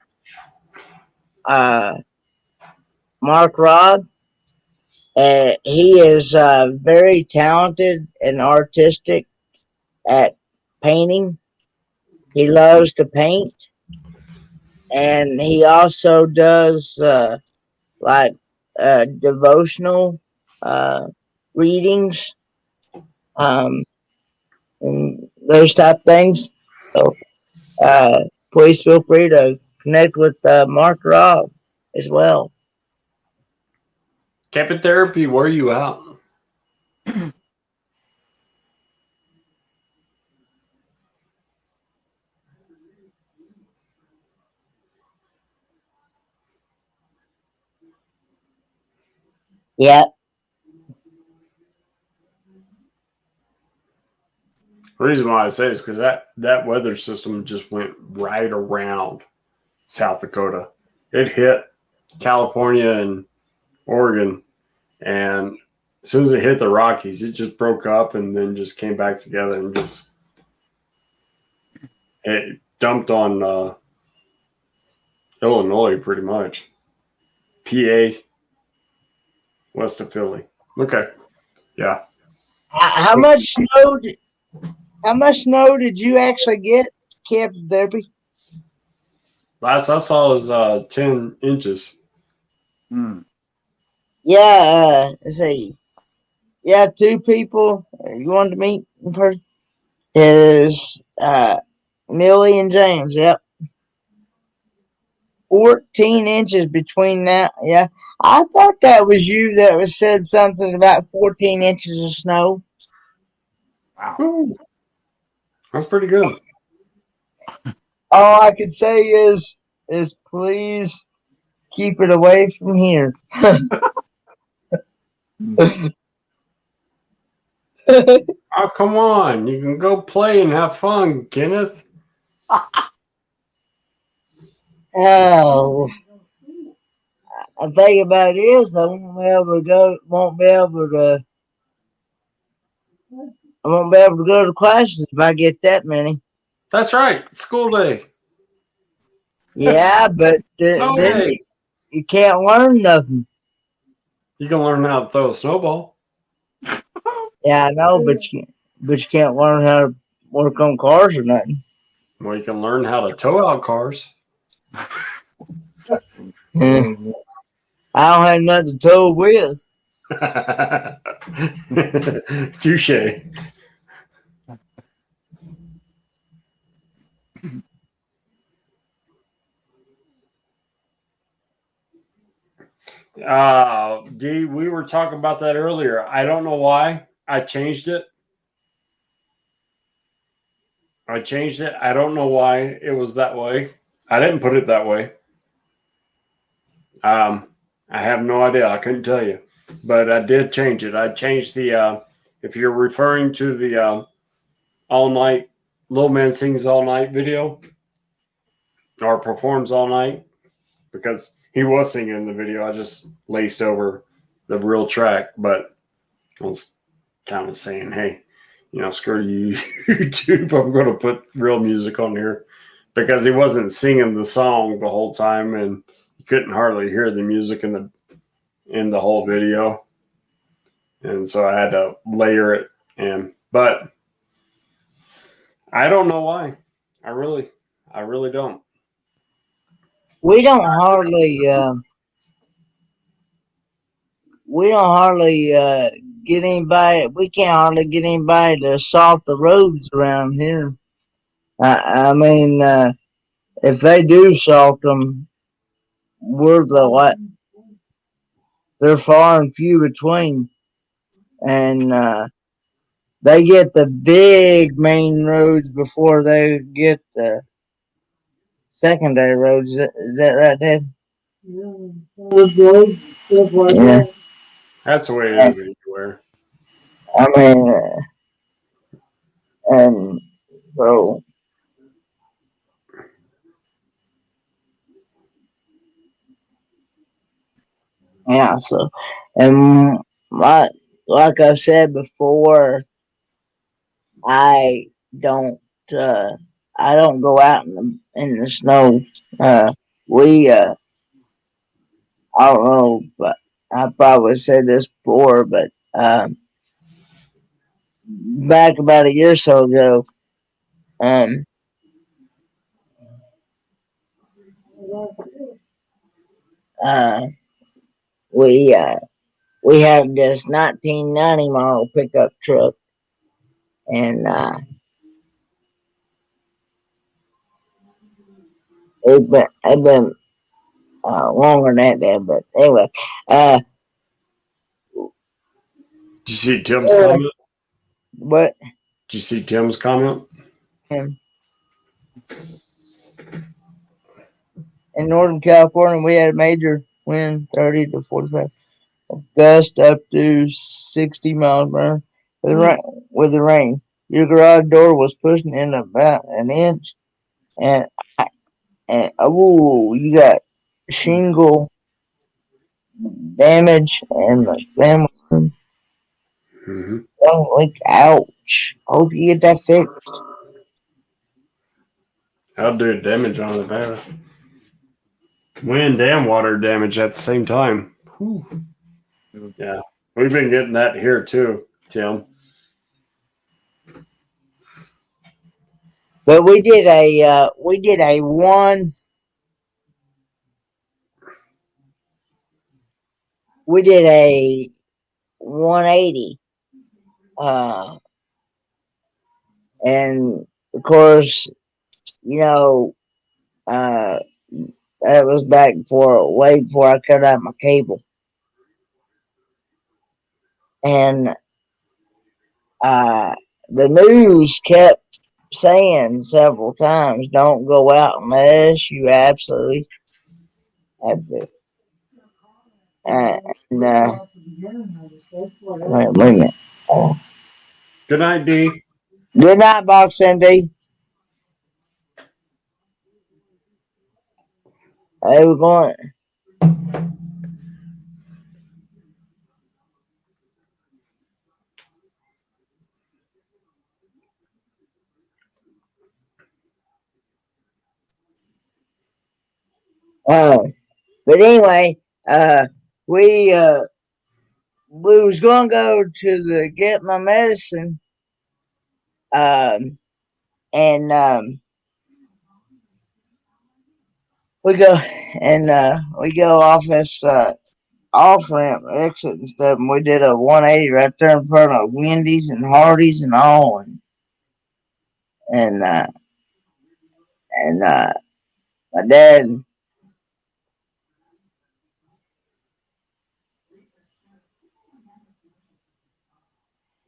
Mark Robb. He is very talented and artistic at painting. He loves to paint, and he also does like devotional readings, um, and those type of things. So please feel free to connect with Mark Robb as well. Camping Therapy, where are you out? Yeah. The reason why I say is because that weather system just went right around South Dakota. It hit California and Oregon, and as soon as it hit the Rockies, it just broke up and then just came back together and just it dumped on Illinois pretty much. PA, west of Philly. Okay, yeah. How much snow? How much snow did you actually get, Captain Derby? Last I saw was 10 inches. Yeah. Let's see. Yeah, two people you wanted to meet in person. Is Millie and James. Yep. 14 inches between that. Yeah. I thought that was you that was said something about 14 inches of snow. Wow. Woo. That's pretty good. All I could say is please keep it away from here. Oh, come on. You can go play and have fun, Kenneth. Oh, I think about it is I won't be able to go. I won't be able to go to classes if I get that many. That's right. School day. Yeah, but Snow then day. you can't learn nothing. You can learn how to throw a snowball. Yeah, I know, but you can't learn how to work on cars or nothing. Well, you can learn how to tow out cars. Yeah. I don't have nothing to tow with. Touche. Dee, we were talking about that earlier. I don't know why I changed it. I don't know why it was that way. I didn't put it that way. I have no idea. I couldn't tell you, but I did change it. I changed the. If you're referring to the all night, Little Man Sings All Night video or performs all night, because he was singing in the video. I just laced over the real track, but I was kind of saying, hey, screw you, YouTube. I'm going to put real music on here, because he wasn't singing the song the whole time, and you couldn't hardly hear the music in the whole video, and so I had to layer it. But I don't know why. I really don't. We don't hardly. We don't hardly get anybody. We can't hardly get anybody to salt the roads around here. I mean, if they do salt them, we're the what? They're far and few between, and they get the big main roads before they get the secondary roads. Is that right, Dad? Yeah. That's the way it is anywhere. I mean, and so yeah. So, and my like I've said before, I don't. Uh, I don't go out in the snow. We. I don't know, but I probably said this before, but back about a year or so ago, um, uh, we we had this 1990 model pickup truck, and it been longer than that, but anyway, uh, Did you see Tim's comment? but Did you see Tim's comment? in Northern California, we had a major wind, 30 to 45 gust up to 60 miles per hour with the rain. Your garage door was pushing in about an inch, and you got shingle damage and the family Mm-hmm. like ouch. Hope you get that fixed. I'll do damage on the battery. Wind and water damage at the same time. Whew. Yeah, we've been getting that here too, Tim. But we did a 180 uh and of course, you know, uh, that was back way before I cut out my cable. And the news kept saying several times, don't go out unless you absolutely have to. And, wait a minute. Good night, D. Good night, Box ND. Hey, we're going. But anyway, we we was gonna go to the get my medicine, and we go we go off this off ramp exit and stuff, and we did a 180 right there in front of Wendy's and Hardee's and all, and and my dad,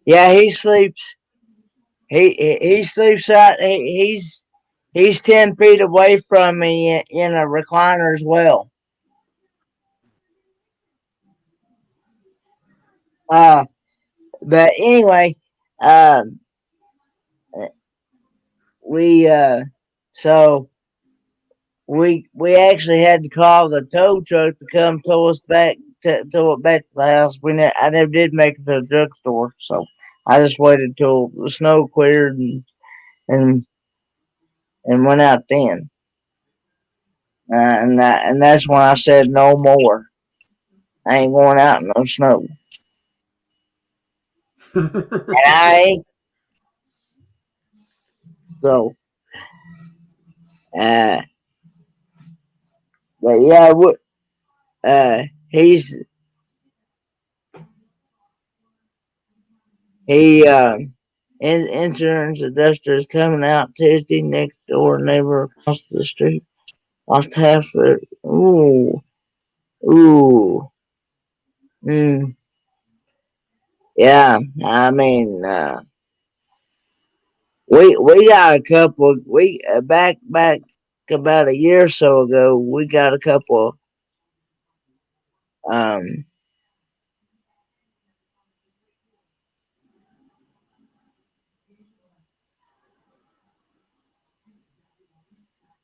yeah, he sleeps. He sleeps out. He's 10 feet away from me in a recliner as well. Uh, but anyway, um, we so we actually had to call the tow truck to come tow us back to tow it back to the house. I never did make it to the drugstore, so I just waited till the snow cleared and and went out then. And that's when I said no more. I ain't going out in no snow. And I ain't so. Uh, but yeah, he's he insurance adjuster is coming out Tuesday. Next door neighbor across the street lost half their. Ooh, ooh, mm, yeah. I mean, we got a couple. We back about a year or so ago. We got a couple. Um,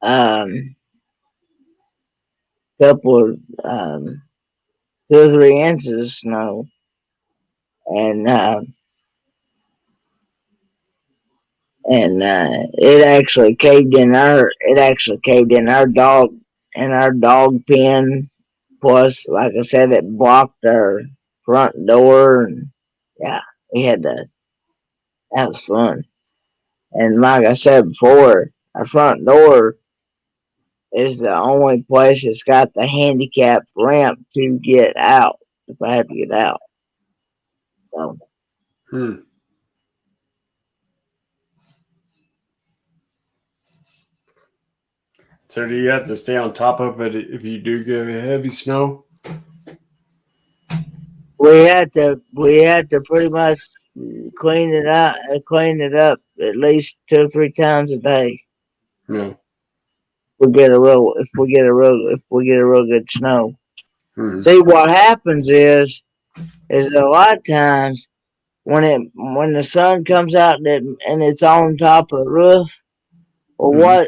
um, couple um 2 or 3 inches of snow, and it actually caved in our dog pen. Plus, like I said, it blocked our front door, and yeah, we had to. That was fun. And like I said before, our front door is the only place that's got the handicap ramp to get out if I have to get out. So, Hmm. So do you have to stay on top of it if you do get heavy snow? we had to pretty much clean it up at least 2 or 3 times a day. No. If we get a real good snow. Hmm. See, what happens is a lot of times when the sun comes out and it's on top of the roof, or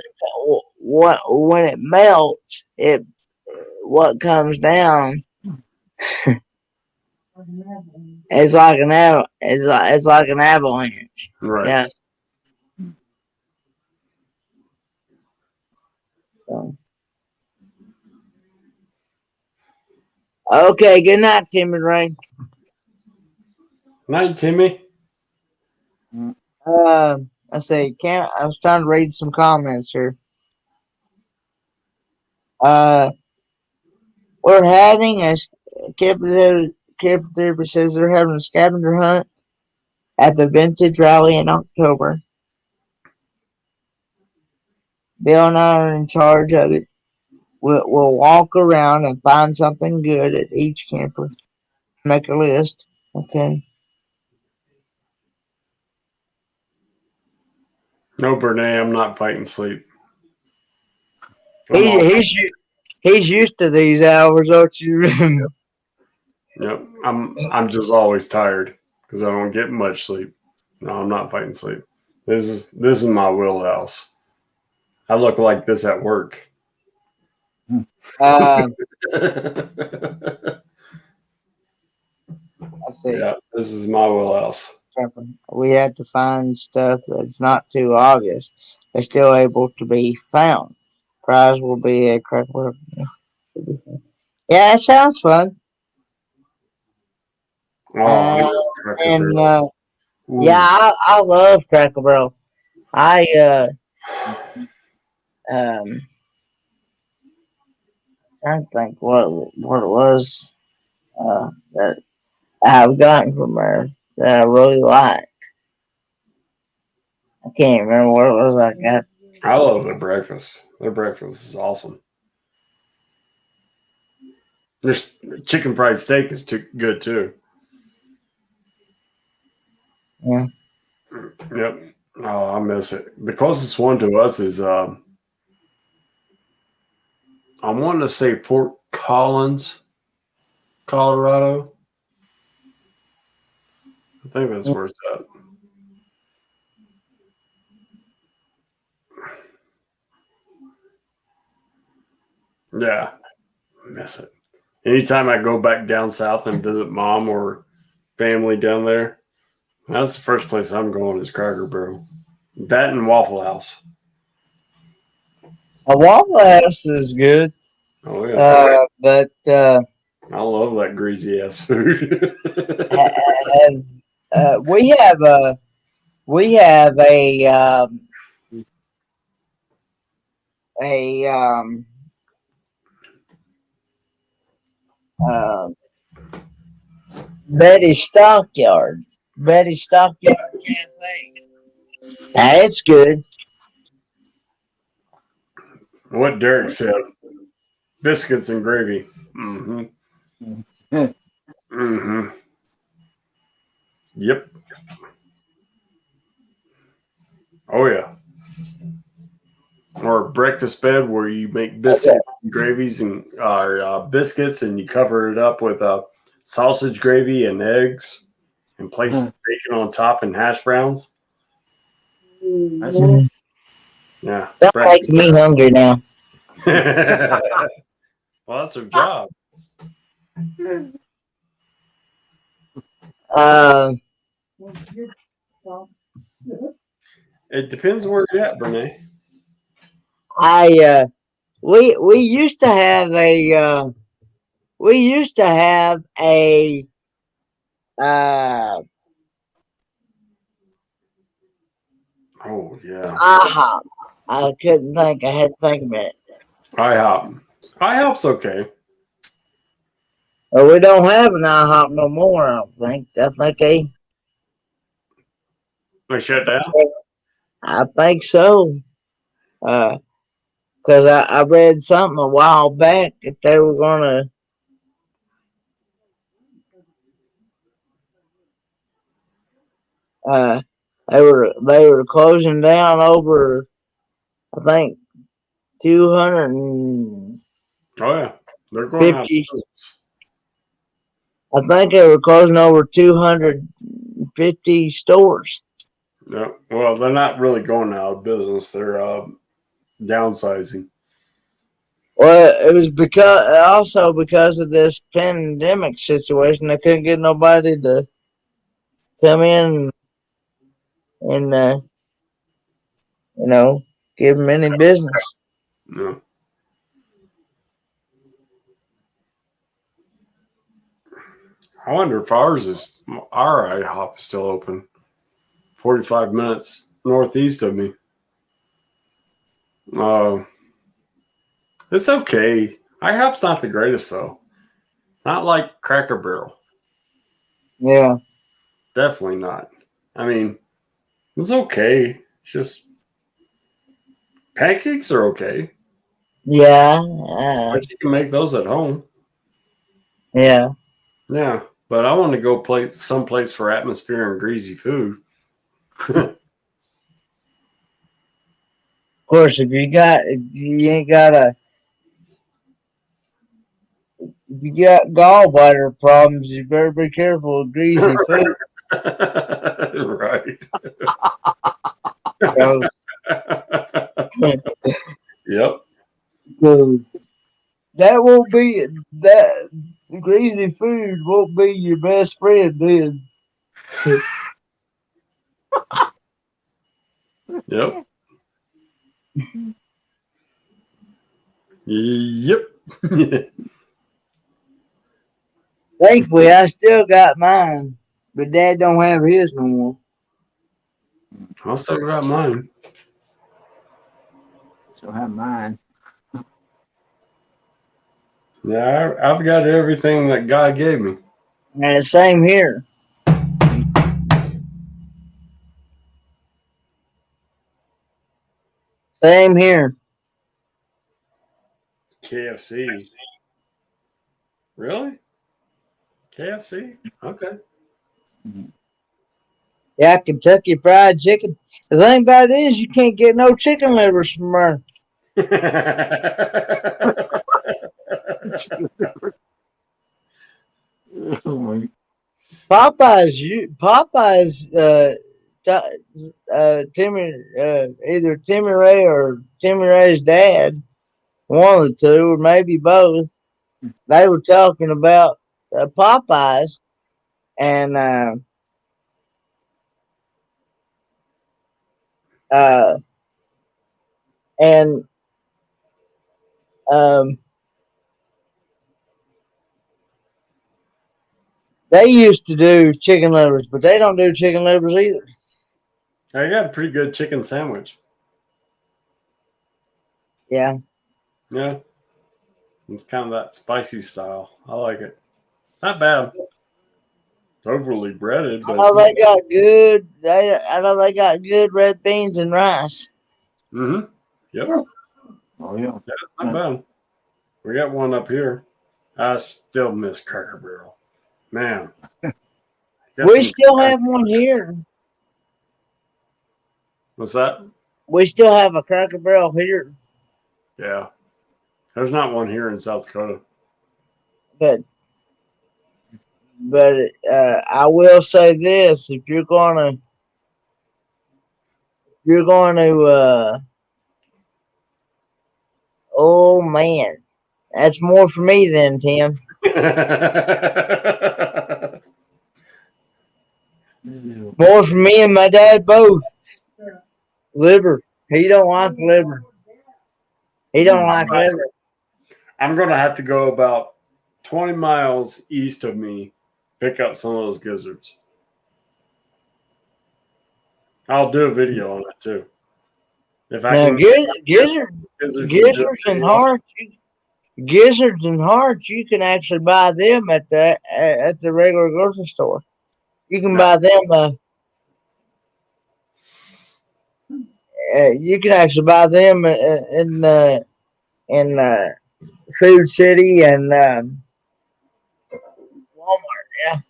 what when it melts, it what comes down it's like it's like an avalanche. Right. Yeah. So. Okay. Good night, Timmy Ray. Night, Timmy. I say can't. I was trying to read some comments here. Uh, we're having a Capital Therapy says they're having a scavenger hunt at the Vintage Rally in October. Bill and I are in charge of it. We'll walk around and find something good at each camper. Make a list. Okay. No, Bernay, I'm not fighting sleep. He, he's he's used to these hours, don't you? Yep. I'm just always tired because I don't get much sleep. No, I'm not fighting sleep. This is my wheelhouse. I look like this at work. I see. Yeah, this is my wheelhouse. We have to find stuff that's not too obvious, but still able to be found. Prize will be a cracker. Yeah, it sounds fun. Oh, Cracker And Barrel. yeah, I love Cracker Barrel. I um trying to think what it was that I've gotten from her that I really like. I can't remember what it was I got. I love their breakfast. Their breakfast is awesome. Their chicken fried steak is good too. Yeah. Yep. Oh, I miss it. The closest one to us is I wanted to say Fort Collins, Colorado. I think that's where it's at. Yeah, I miss it. Anytime I go back down south and visit mom or family down there, that's the first place I'm going is Cracker Barrel. That and Waffle House. A Waffle House is good, Oh yeah, but I love that greasy ass food. have, we have a uh, Betty Stockyard Cafe. Now, it's good. What Derek said: biscuits and gravy. Mm-hmm. Mm-hmm. Yep. Oh yeah. Or a breakfast bed where you make Okay. biscuits and gravies and biscuits and you cover it up with sausage gravy and eggs and place bacon on top and hash browns. Mm. Yeah, Don't make breakfast. me hungry now. Well, that's her job. Uh, It depends where you're at, Brene. we used to have a uh Oh yeah, IHOP. I couldn't think. I had to think of it. IHOP. IHOP's okay. Well, we don't have an IHOP no more. I don't think. They shut down. I think so. Because I read something a while back that they were gonna uh they were closing down over I think 250. Oh yeah, they're going out of business. I think they were closing over 250 stores. Yeah. Well, they're not really going out of business. They're downsizing. Well, it was because of this pandemic situation. They couldn't get nobody to come in and you know give them any business. Yeah. I wonder if our IHOP is still open. 45 minutes northeast of me. Uh, it's okay. IHOP's not the greatest though. Not like Cracker Barrel. Yeah. Definitely not. I mean, it's okay. It's just Pancakes are okay, Yeah, but you can make those at home. yeah. Yeah, but I want to go someplace for atmosphere and greasy food. Of course, if you ain't got if you got gallbladder problems, you better be careful with greasy food. Right. Because Yep. that won't be that greasy food won't be your best friend then. Yep. Yep. Thankfully, I still got mine, but Dad don't have his no more. I'll still got mine. So have mine. Yeah, I've got everything that God gave me. And same here. Same here. KFC. Really? KFC? Okay. Yeah, Kentucky Fried Chicken. The thing about it is, you can't get no chicken livers from her. Popeyes, Timmy, either Timmy Ray or Timmy Ray's dad, one of the two, or maybe both. They were talking about Popeyes, and uh, and um, they used to do chicken livers, but they don't do chicken livers either. I got a pretty good chicken sandwich. Yeah. Yeah. It's kind of that spicy style. I like it. Not bad. Overly breaded, I but know they got good. I know they got good red beans and rice. mm-hmm. Yep. Oh yeah. Yeah, not bad. We got one up here. I still miss Cracker Barrel. Man. We still have one here. What's that? We still have a Cracker Barrel here, Yeah. There's not one here in South Dakota. but I will say this: if you're going to, oh man, that's more for me than Tim. More for me and my dad both. Liver. He don't like liver. He don't like liver. I'm going to have to go about 20 miles east of me, pick up some of those gizzards. I'll do a video on it too. If I Now, can gizzards and hearts, you can actually buy them at the regular grocery store. You can buy them. You can actually buy them in Food City and Walmart. Yeah,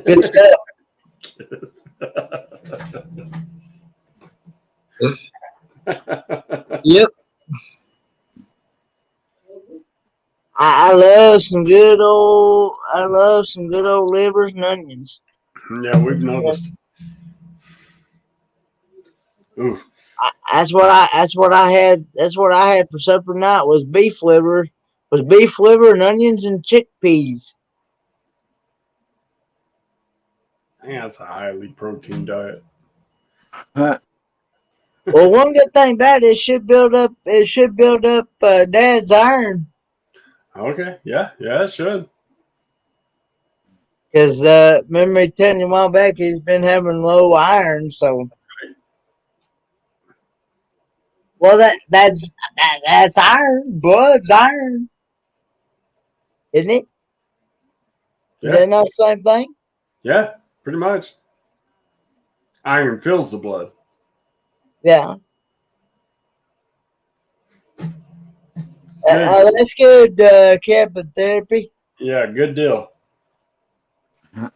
good stuff. Yep. I love some good old. I love some good old livers and onions. Yeah, we've noticed. Ooh. That's what I had. That's what I had for supper tonight was beef liver. Was beef liver and onions and chickpeas. I think that's a highly protein diet. Well, one good thing about it should build up. It should build up Dad's iron. Okay. Yeah. Yeah, it should. Because remember me telling you a while back he's been having low iron. So, well, that's iron. Blood's iron, isn't it? Is Yeah. that not the same thing? Yeah. Pretty much. Iron fills the blood. Yeah. Good. That's good, Captain Therapy. Yeah, good deal. You're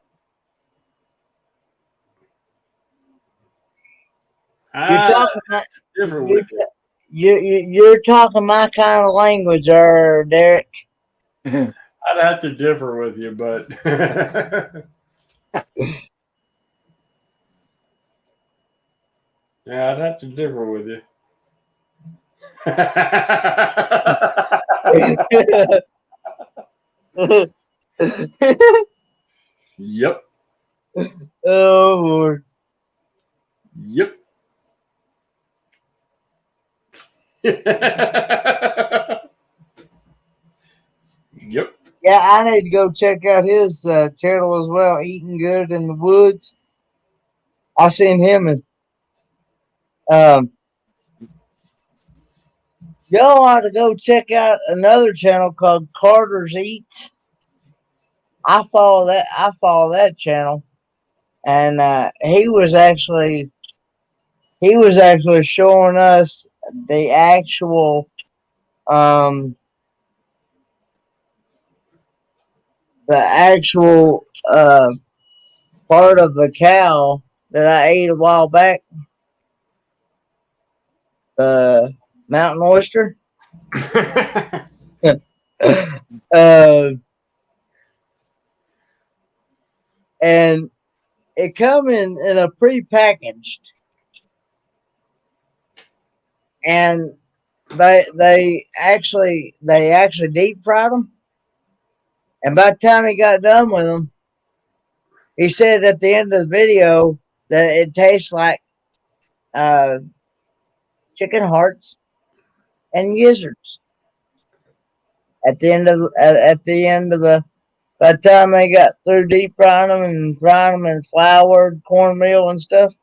Ah, talking my, different you're, with you. you're talking my kind of language, Derek. I'd have to differ with you, but yeah, I'd have to differ with you. Yep. Oh, Lord. Yep. Yep. Yeah, I need to go check out his channel as well. Eating Good in the Woods. I seen him and y'all ought to go check out another channel called Carter's Eats. I follow that channel, and he was actually showing us the um actual part of the cow that I ate a while back, the mountain oyster. uh, and it come in a pre-packaged, and they actually deep fried them. And by the time he got done with them, he said at the end of the video that it tastes like uh, chicken hearts and gizzards. At the end of the by the time they got through deep frying them in floured cornmeal and stuff,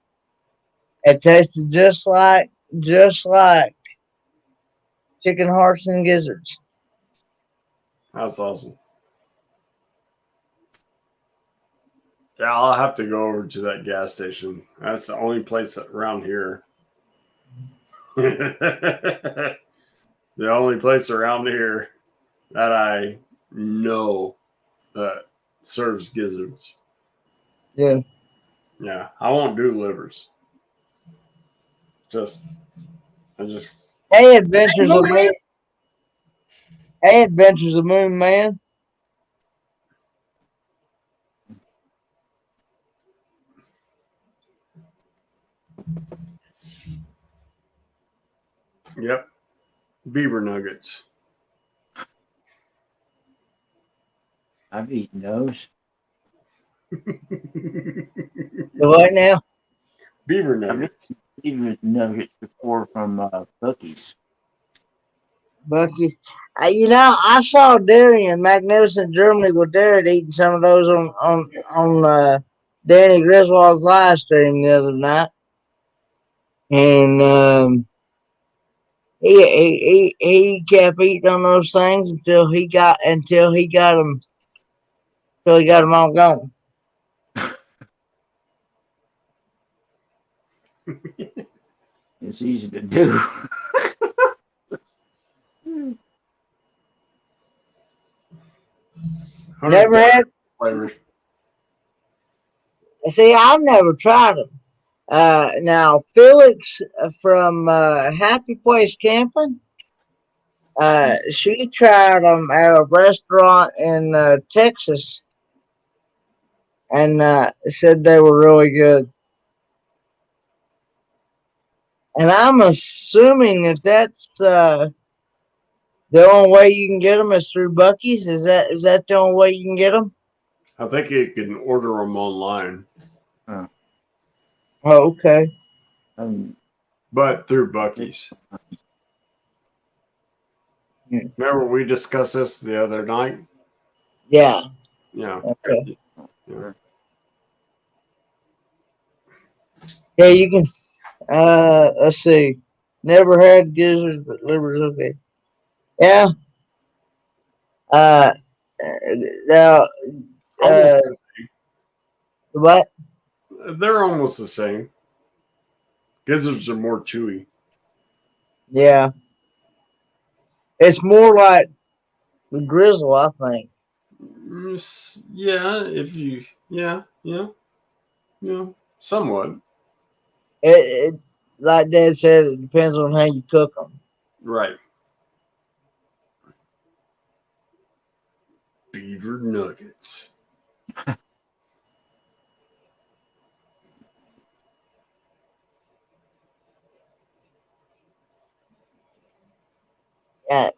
it tasted just like chicken hearts and gizzards. That's awesome. Yeah, I'll have to go over to that gas station. That's the only place around here. The only place around here that I know that serves gizzards. Yeah. Yeah, I won't do livers. I just. Hey, Adventures of Moon Man. Yep, beaver nuggets. I've eaten those. The what now? Beaver I've nuggets. eaten nuggets before from Bucky's. Bucky's. I saw Darian Magnificent Germany with Derek eating some of those on Danny Griswold's live stream the other night, and he kept eating on those things until he got them all gone. It's easy to do. Never had. Flavors. See, I've never tried them. Now Felix from Happy Place Camping. She tried them at a restaurant in Texas, and said they were really good. And I'm assuming that's the only way you can get them is through Bucky's. Is that the only way you can get them? I think you can order them online, Oh, okay. but through Bucky's. Remember we discussed this the other night? Yeah. Yeah. Okay. Yeah. Yeah, you can. Let's see. Never had gizzards, but liver's okay. Yeah. Uh, now, uh, what? They're almost the same. Gizzards are more chewy. Yeah. It's more like the grizzle, I think. Yeah, if you, somewhat. It like Dad said, it depends on how you cook them. Right. Beaver nuggets. Yeah,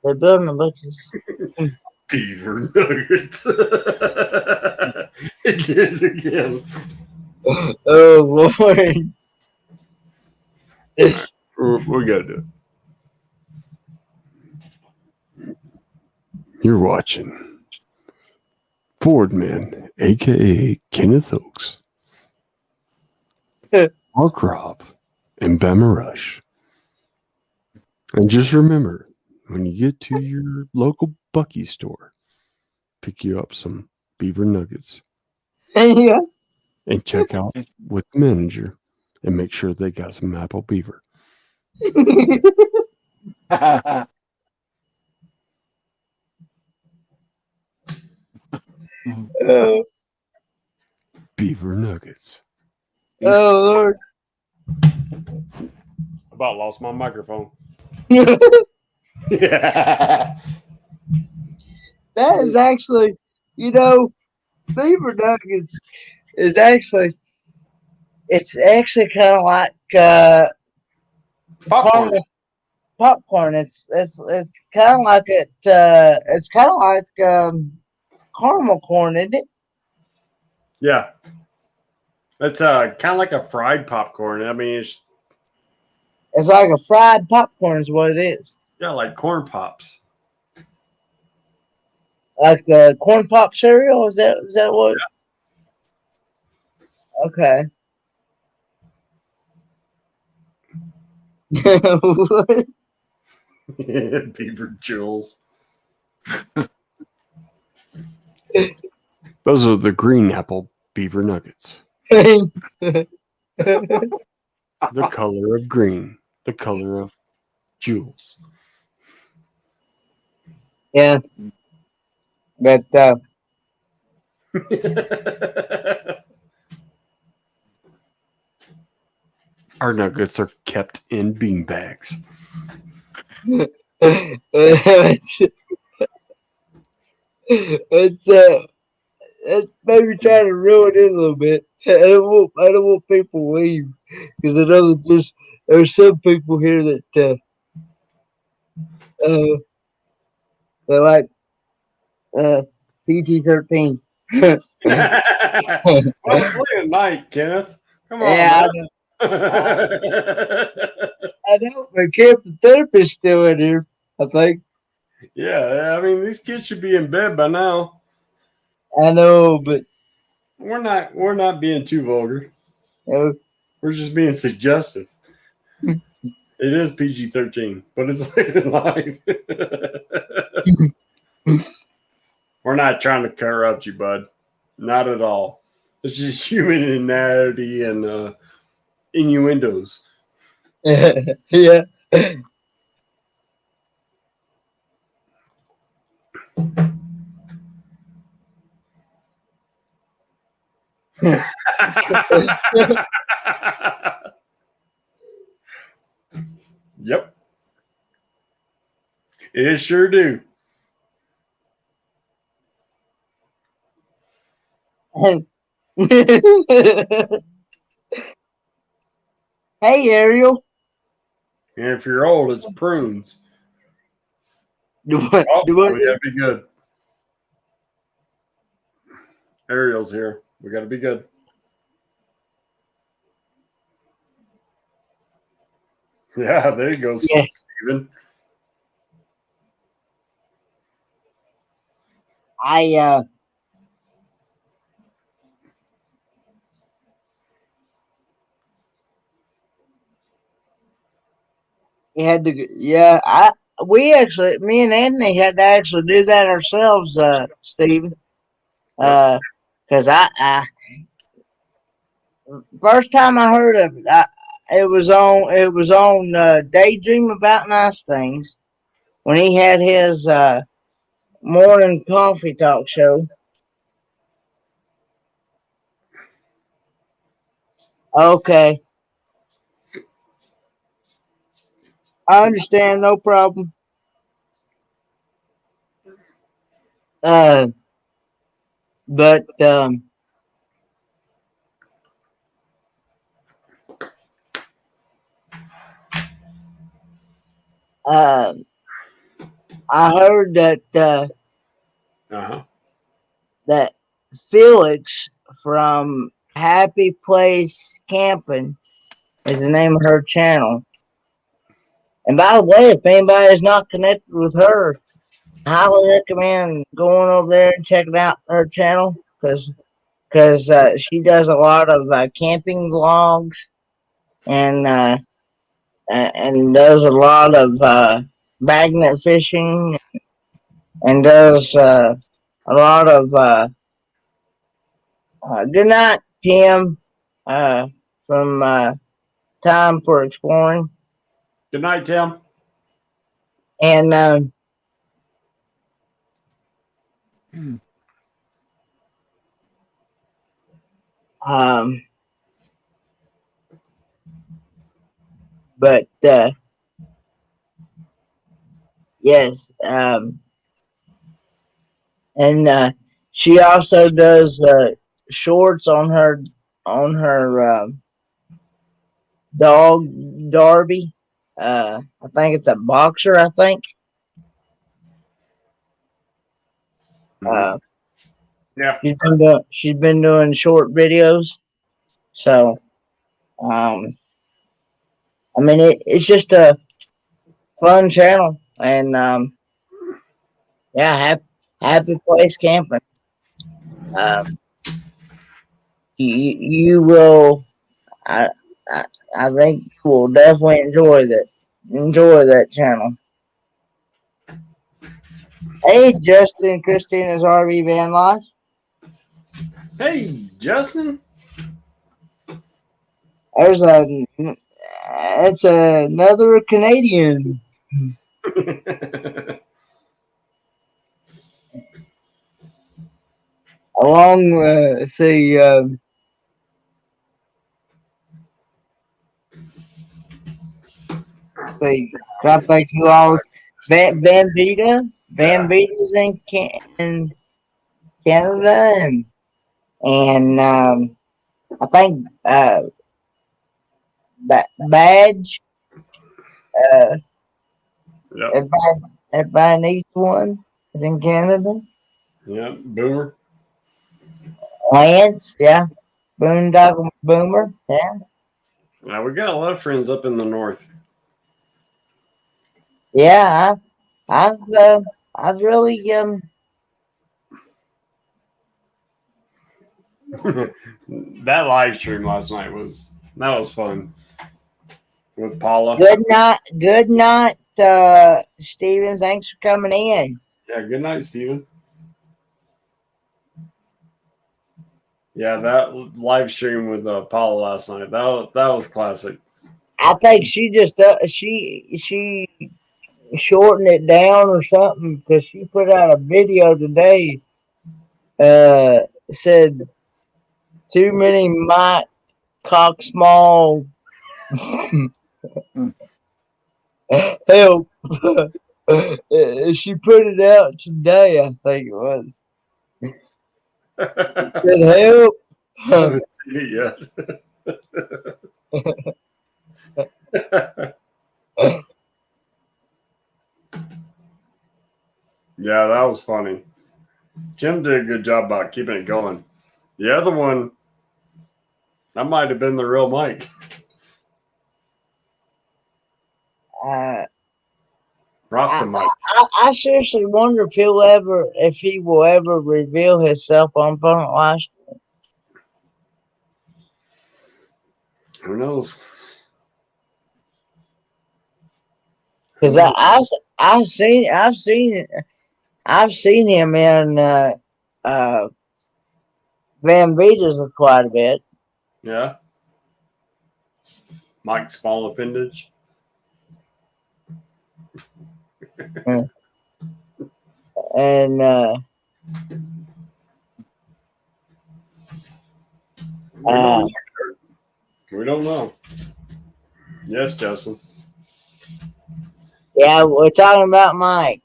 they're building a buckets. Beaver nuggets. It did it again. Oh Lord! We gotta do it. You're watching Ford Man, aka Kenneth Oaks, Mark Robb, and Bama Rush. And just remember, when you get to your local Bucky store, pick you up some beaver nuggets Yeah. and check out with the manager and make sure they got some apple beaver. Oh, Beaver nuggets. oh Lord! About lost my microphone. That Yeah. is actually, beaver nuggets is actually, it's actually kind of like Popcorn. caramel popcorn. It's kind of like it. It's kind of like caramel corn, isn't it? Yeah. It's kind of like a fried popcorn. I mean, it's It's like a fried popcorn, is what it is. like corn pops. Like corn pop cereal. Is that what? Okay. Beaver jewels. Those are the green apple beaver nuggets. The color of green. The color of jewels. Yeah, but Our nuggets are kept in bean bags. it's maybe trying to ruin it a little bit. I don't want people to leave because I know that there's some people here that they like PG-13. Well, it's late at night, Kenneth. Come on, Yeah, man. I know, but the therapist still in here, I think. Yeah, I mean, these kids should be in bed by now. I know, but We're not being too vulgar. uh, We're just being suggestive. It is PG-13, but it's late at night. We're not trying to corrupt you, bud. Not at all. It's just human inanity and innuendos. yeah. Yep. It sure do. Hey, Ariel. And if you're old, it's prunes. Do Oh, what? we gotta be good. Ariel's here. We gotta be good. Yeah, there you go, Yeah. Steven. I had to. Yeah, me and Anthony had to actually do that ourselves, Steven. Yep. Because I first time I heard of it, it was on Daydream About Nice Things when he had his morning coffee talk show. Okay, I understand, no problem. Uh, but uh, I heard Uh-huh. that Felix from Happy Place Camping is the name of her channel. And by the way, if anybody is not connected with her, I highly recommend going over there and checking out her channel because she does a lot of camping vlogs and and does a lot of magnet fishing and does a lot of good night, Tim, from Time for Exploring, Good night, Tim. and um, but yes, and she also does shorts on her dog Darby. I think it's a boxer. I think. Mhm. Uh, Yeah. she's been doing short videos. So I mean it's just a fun channel, and yeah, happy place camping. Um, you will. I, I I think you will definitely enjoy that channel. Hey, Justin, Christina's RV van life. Hey, Justin. There's it's another Canadian along. See, I think who else? Van Vita. Van Yeah. Vita's in Canada, and I think Badge. Uh, Yep. everybody needs one. Is in Canada. Yep. Boomer. Lance, yeah. Boondoggle Boomer, yeah. Yeah, we got a lot of friends up in the north. Yeah, I've really That live stream last night was fun with Paula. good night, Steven. Thanks for coming in. Yeah. Good night, Steven. Yeah, that live stream with Paula last night. That was classic. I think she just she shortened it down or something because she put out a video today. Said too many Mike cock small help. She put it out today. I think it was. I Said help. haven't seen it yet. Yeah, that was funny. Jim did a good job about keeping it going. The other one, that might have been the real Mike. Uh, Rasta I, Mike. I seriously wonder if he will ever reveal himself on front last. Who knows? Because I've seen him in uh, Van Vita's quite a bit. Yeah. Mike Small appendage. And We don't know. Yes, Justin. yeah, we're talking about Mike.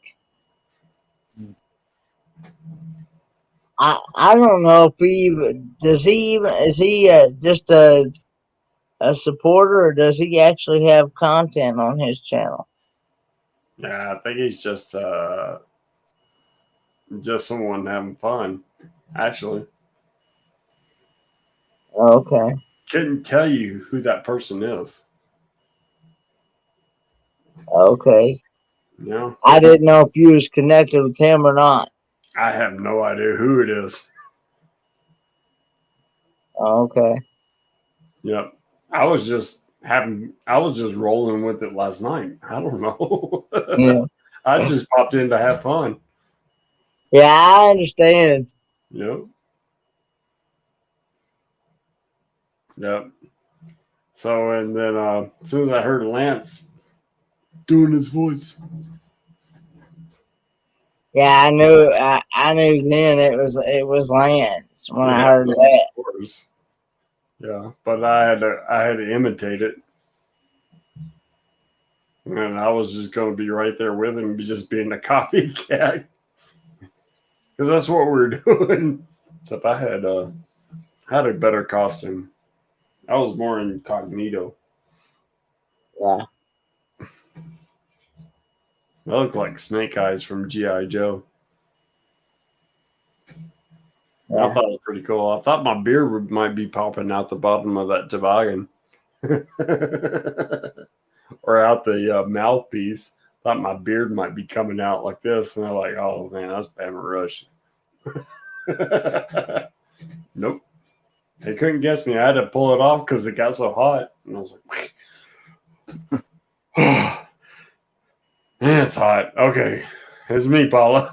I don't know if he even is he just a supporter, or does he actually have content on his channel? Yeah, I think he's just someone having fun. Actually, Okay. couldn't tell you who that person is. Okay. You know, I didn't know if you was connected with him or not. I have no idea who it is. Okay. Yep. I was just rolling with it last night. I don't know. Yeah. I just popped in to have fun. Yeah, I understand. Yep. Yep. So, and then as soon as I heard Lance doing his voice, Yeah, I knew then it was Lance when I yeah, heard that. of course. Yeah, but I had to imitate it, and I was just going to be right there with him, just being a copycat, because that's what we're doing. Except I had a better costume. I was more incognito. Yeah. I look like Snake Eyes from G.I. Joe. Yeah. I thought it was pretty cool. I thought my beard might be popping out the bottom of that toboggan. Or out the mouthpiece. Thought my beard might be coming out like this. And I'm like, oh man, that's Bama Rush. Nope. They couldn't guess me. I had to pull it off because it got so hot. And I was like, yeah, it's hot. Okay. It's me, Paula.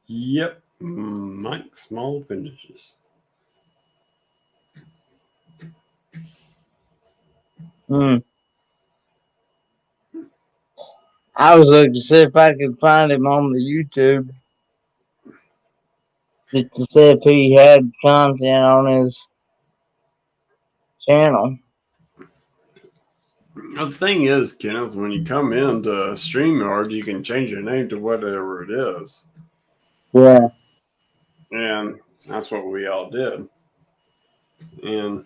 Yep. Mike Small finishes. I was looking to see if I could find him on the YouTube, just to see if he had content on his channel. The thing is, Kenneth, when you come into StreamYard, you can change your name to whatever it is. Yeah. And that's what we all did. And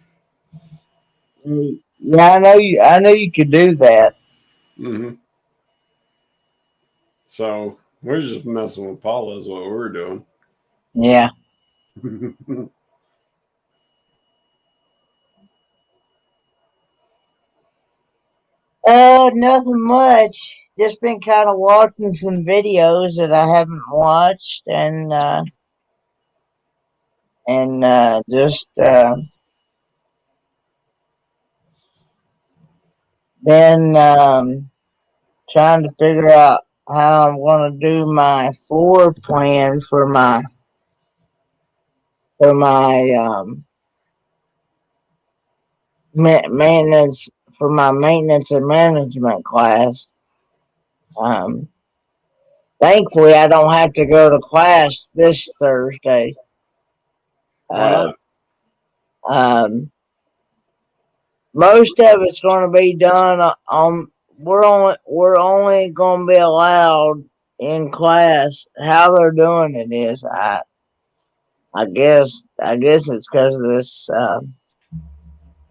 yeah, I know you could do that. So we're just messing with Paula is what we're doing. Yeah. Nothing much. Just been kind of watching some videos that I haven't watched, and just been trying to figure out how I'm going to do my floor plan for my maintenance for my maintenance and management class. Thankfully, I don't have to go to class this Thursday. Why not? Most of it's going to be done on. We're only going to be allowed in class. How they're doing it is, I guess it's because of this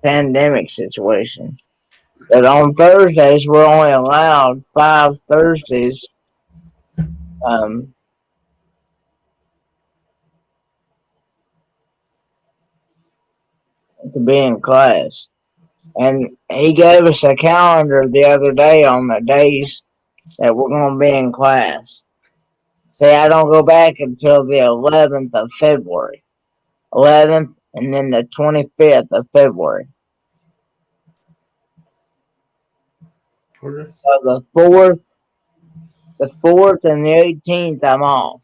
pandemic situation. But on Thursdays, we're only allowed 5 Thursdays. To be in class. And he gave us a calendar the other day on the days that we're going to be in class. See, I don't go back until the 11th of February. 11th and then the 25th of February. Okay. So the 4th The 4th and the 18th, I'm off,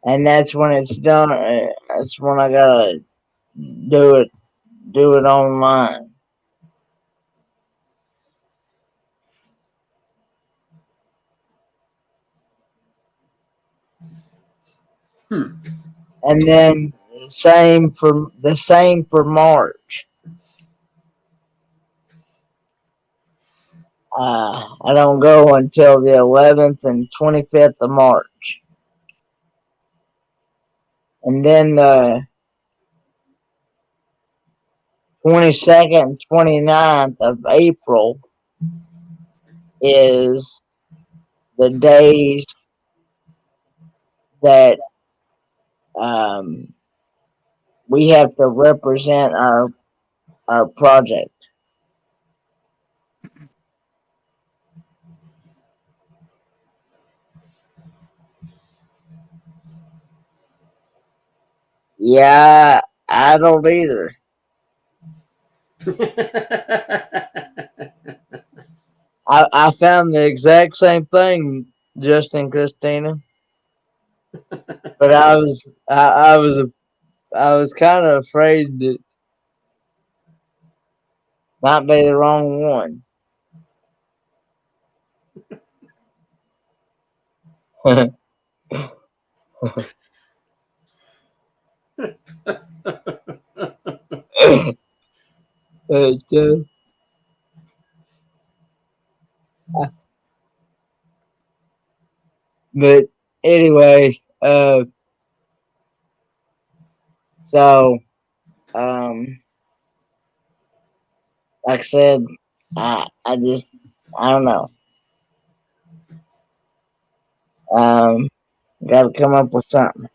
and that's when it's done. That's when I gotta do it online. And then same for March. I don't go until the 11th and 25th of March, and then the 22nd and 29th of April is the days that we have to represent our project. Yeah, I don't either. I found the exact same thing, Justin, Christina, but I was kind of afraid that might be the wrong one. But, but anyway, so like I said, I just I don't know. Got to come up with something.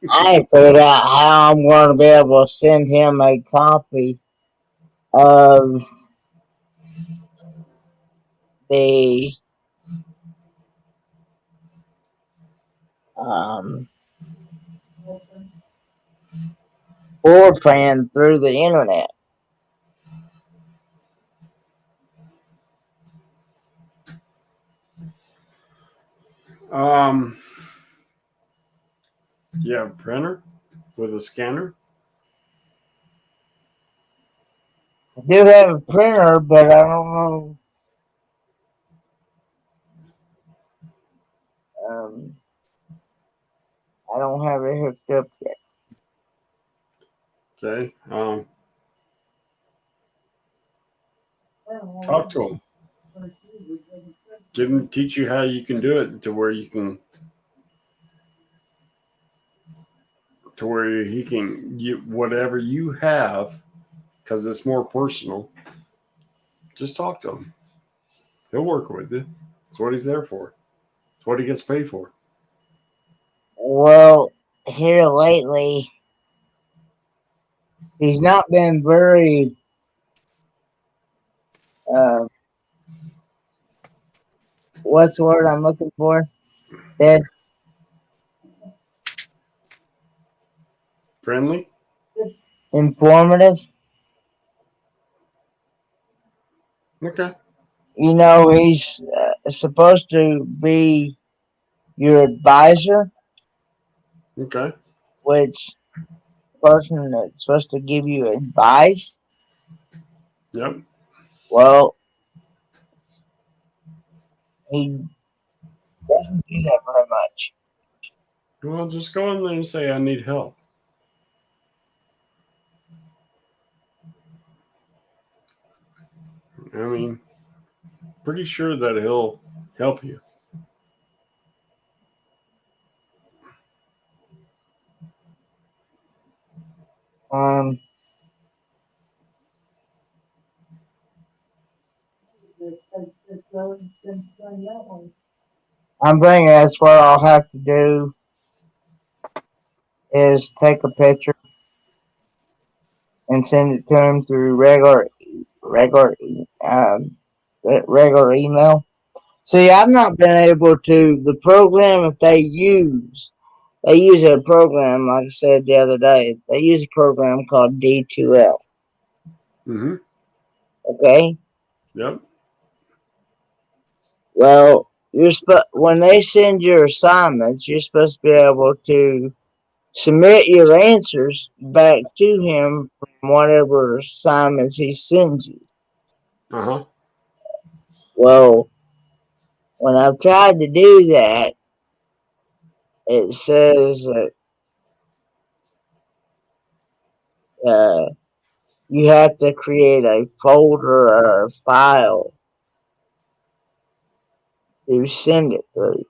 I ain't figured out how I'm going to be able to send him a copy of the floor plan through the internet. You have a printer with a scanner? I do have a printer, but I don't know. I don't have it hooked up yet. Okay. Talk to him. Teach you how you can do it to where he can get whatever you have, because it's more personal. Just talk to him. He'll work with you. That's what he's there for. That's what he gets paid for. Well, here lately, he's not been very what's the word I'm looking for? That Friendly? informative. Okay. You know, he's supposed to be your advisor, Okay. which person that's supposed to give you advice. Yep. Well, he doesn't do that very much. Well, just go in there and say, I need help. I mean, pretty sure that he'll help you. I'm thinking that's what I'll have to do is take a picture and send it to him through regular regular email. See, I've not been able to the program that they use. they use a program, like I said the other day. They use a program called D2L. Mm-hmm. Okay. Yep. Well, when they send your assignments, you're supposed to be able to submit your answers back to him from whatever assignments he sends you. Uh-huh. Well, when I've tried to do that, it says that you have to create a folder or a file to send it through.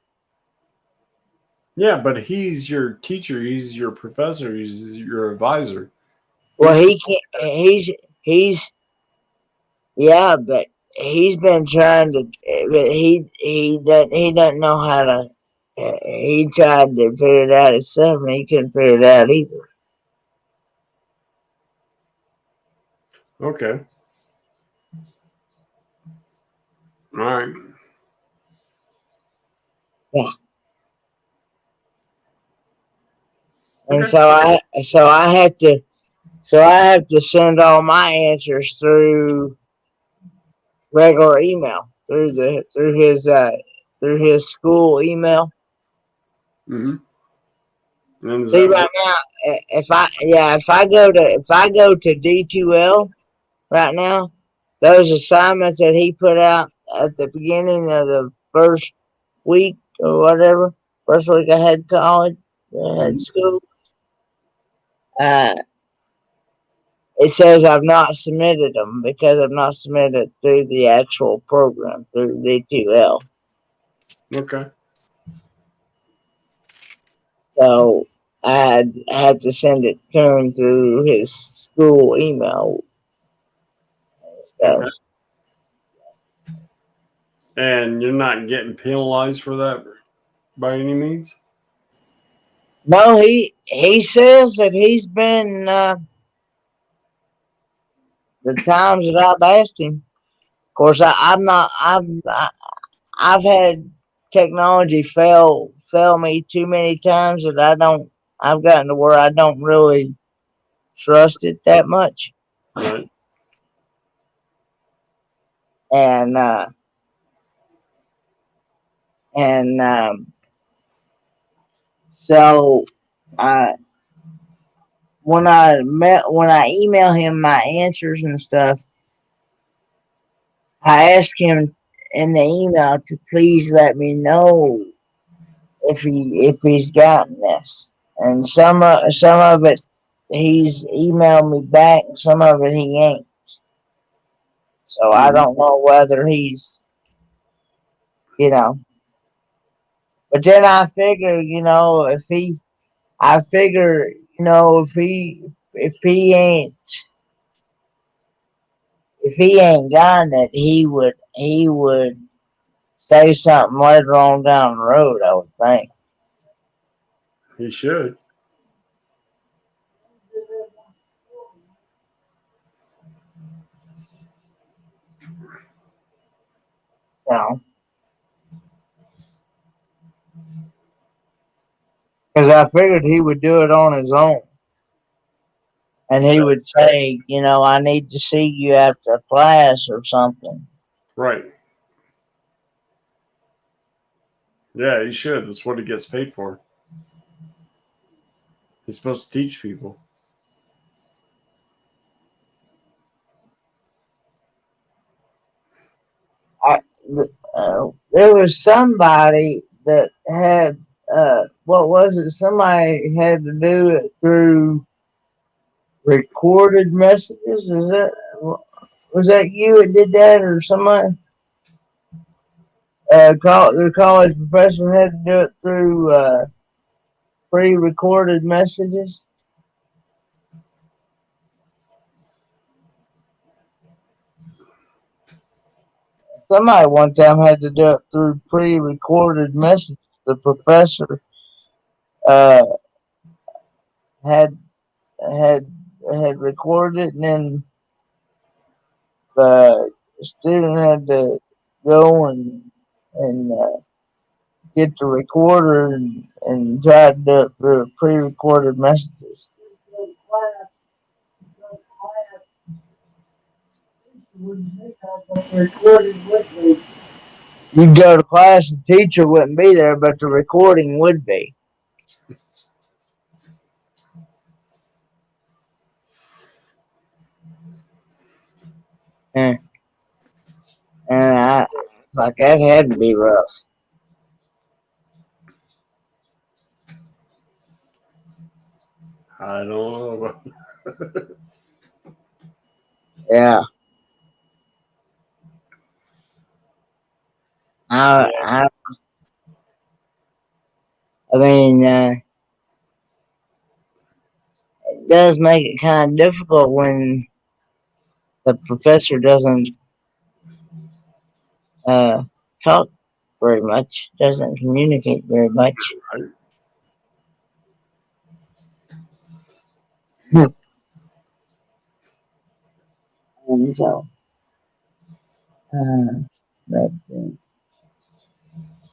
Yeah, but he's your teacher. He's your professor. He's your advisor. Well, He's he can't. He's yeah, but he's been trying to. But he doesn't know how to. He tried to figure it out himself, and he couldn't figure it out either. okay. All right. Yeah, and Okay. so I have to send all my answers through regular email through his school email. Mm-hmm. And does See, that right work? now, if I go to D2L right now, those assignments that he put out at the beginning of the first week or whatever, first week I had college, Mm-hmm. at school, uh, it says I've not submitted them because I've not submitted through the actual program through D2L. Okay. So I had to send it to him through his school email Okay. stuff. And you're not getting penalized for that by any means? No, he says that he's been the times that I've asked him. Of course, I'm not. I've had technology fail me too many times that I don't. I've gotten to where I don't really trust it that much, Right. and and so I when I email him my answers and stuff, I ask him in the email to please let me know if he's gotten this. And some of it he's emailed me back, some of it he ain't. So I Mm-hmm. don't know whether he's you know. But then I figure, I figure, if he if he ain't gotten it, he would say something later on down the road. I would think. He should. You know, because I figured he would do it on his own. And he would say, I need to see you after class or something. Right. Yeah, he should. That's what he gets paid for. He's supposed to teach people. I, there was somebody that had, what was it? Somebody had to do it through recorded messages. Was that you that did that, or somebody? Their college professor had to do it through pre-recorded messages. Somebody one time had to do it through pre-recorded messages. The professor uh, had had had recorded it, and then the student had to go and get the recorder and try to do it through pre-recorded messages. You'd go to class, the teacher wouldn't be there, but the recording would be. And, it's like that had to be rough. I don't know. Yeah. Yeah. I mean, it does make it kind of difficult when the professor doesn't talk very much, doesn't communicate very much. Right. And so, but,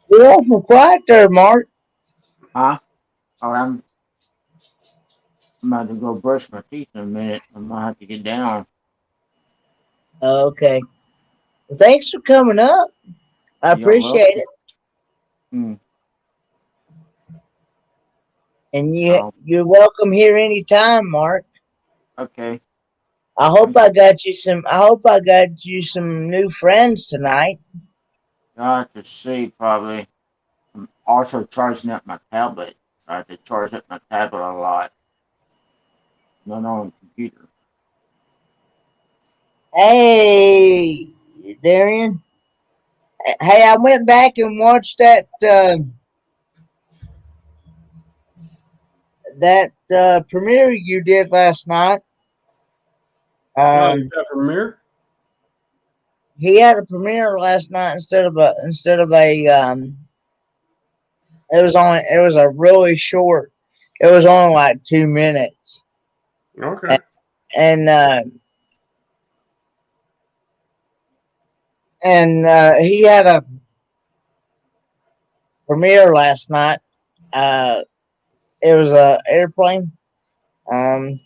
you're awful quiet there, Mark. Huh? Oh, I'm about to go brush my teeth in a minute. I'm gonna have to get down. Okay. Well, thanks for coming up. I You're appreciate welcome. it. Hmm. And Oh, you're welcome here anytime, Mark. okay. I hope I got you some. I hope I got you some new friends tonight. I have to see probably. I'm also charging up my tablet. I have to charge up my tablet a lot. Not on the computer. Hey, Darian. Hey, I went back and watched that premiere you did last night. Oh, you Um, got from Mir? he had a premiere last night instead of a it was a really short. It was only like 2 minutes, Okay. and he had a premiere last night. Uh, it was a airplane. Um,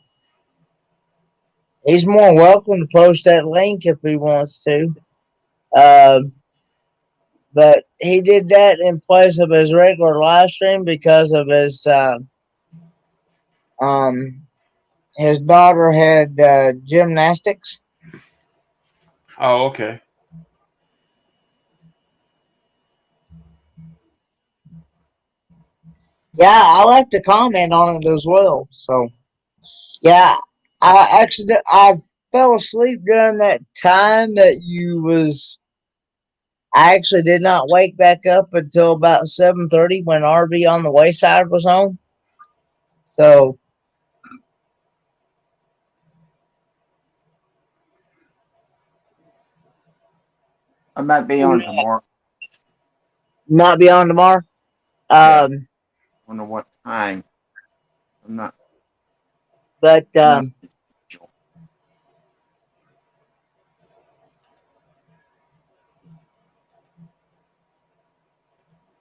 he's more welcome to post that link if he wants to. Uh, but he did that in place of his regular live stream because of um his daughter had gymnastics. Oh, okay. Yeah, I like to comment on it as well. So yeah, I fell asleep during that time that you was. I actually did not wake back up until about 7:30 when RV on the Wayside was on. So I might be on tomorrow. might be on tomorrow. Yeah. Um, Wonder what time. I'm not. but Not sure.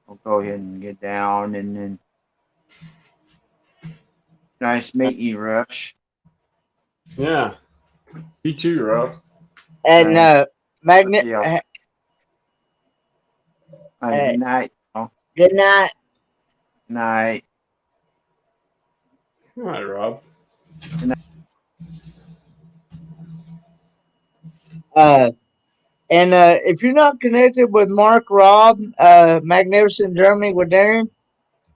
I'll go ahead and get down and then. Nice meeting you, Rush. Yeah. You too, Rob. and Thanks. magnet. Yeah. Uh, Good night. Oh, good night. night. All right, Rob. Uh, and if you're not connected with Mark Rob, Magnificent Germany with Darren,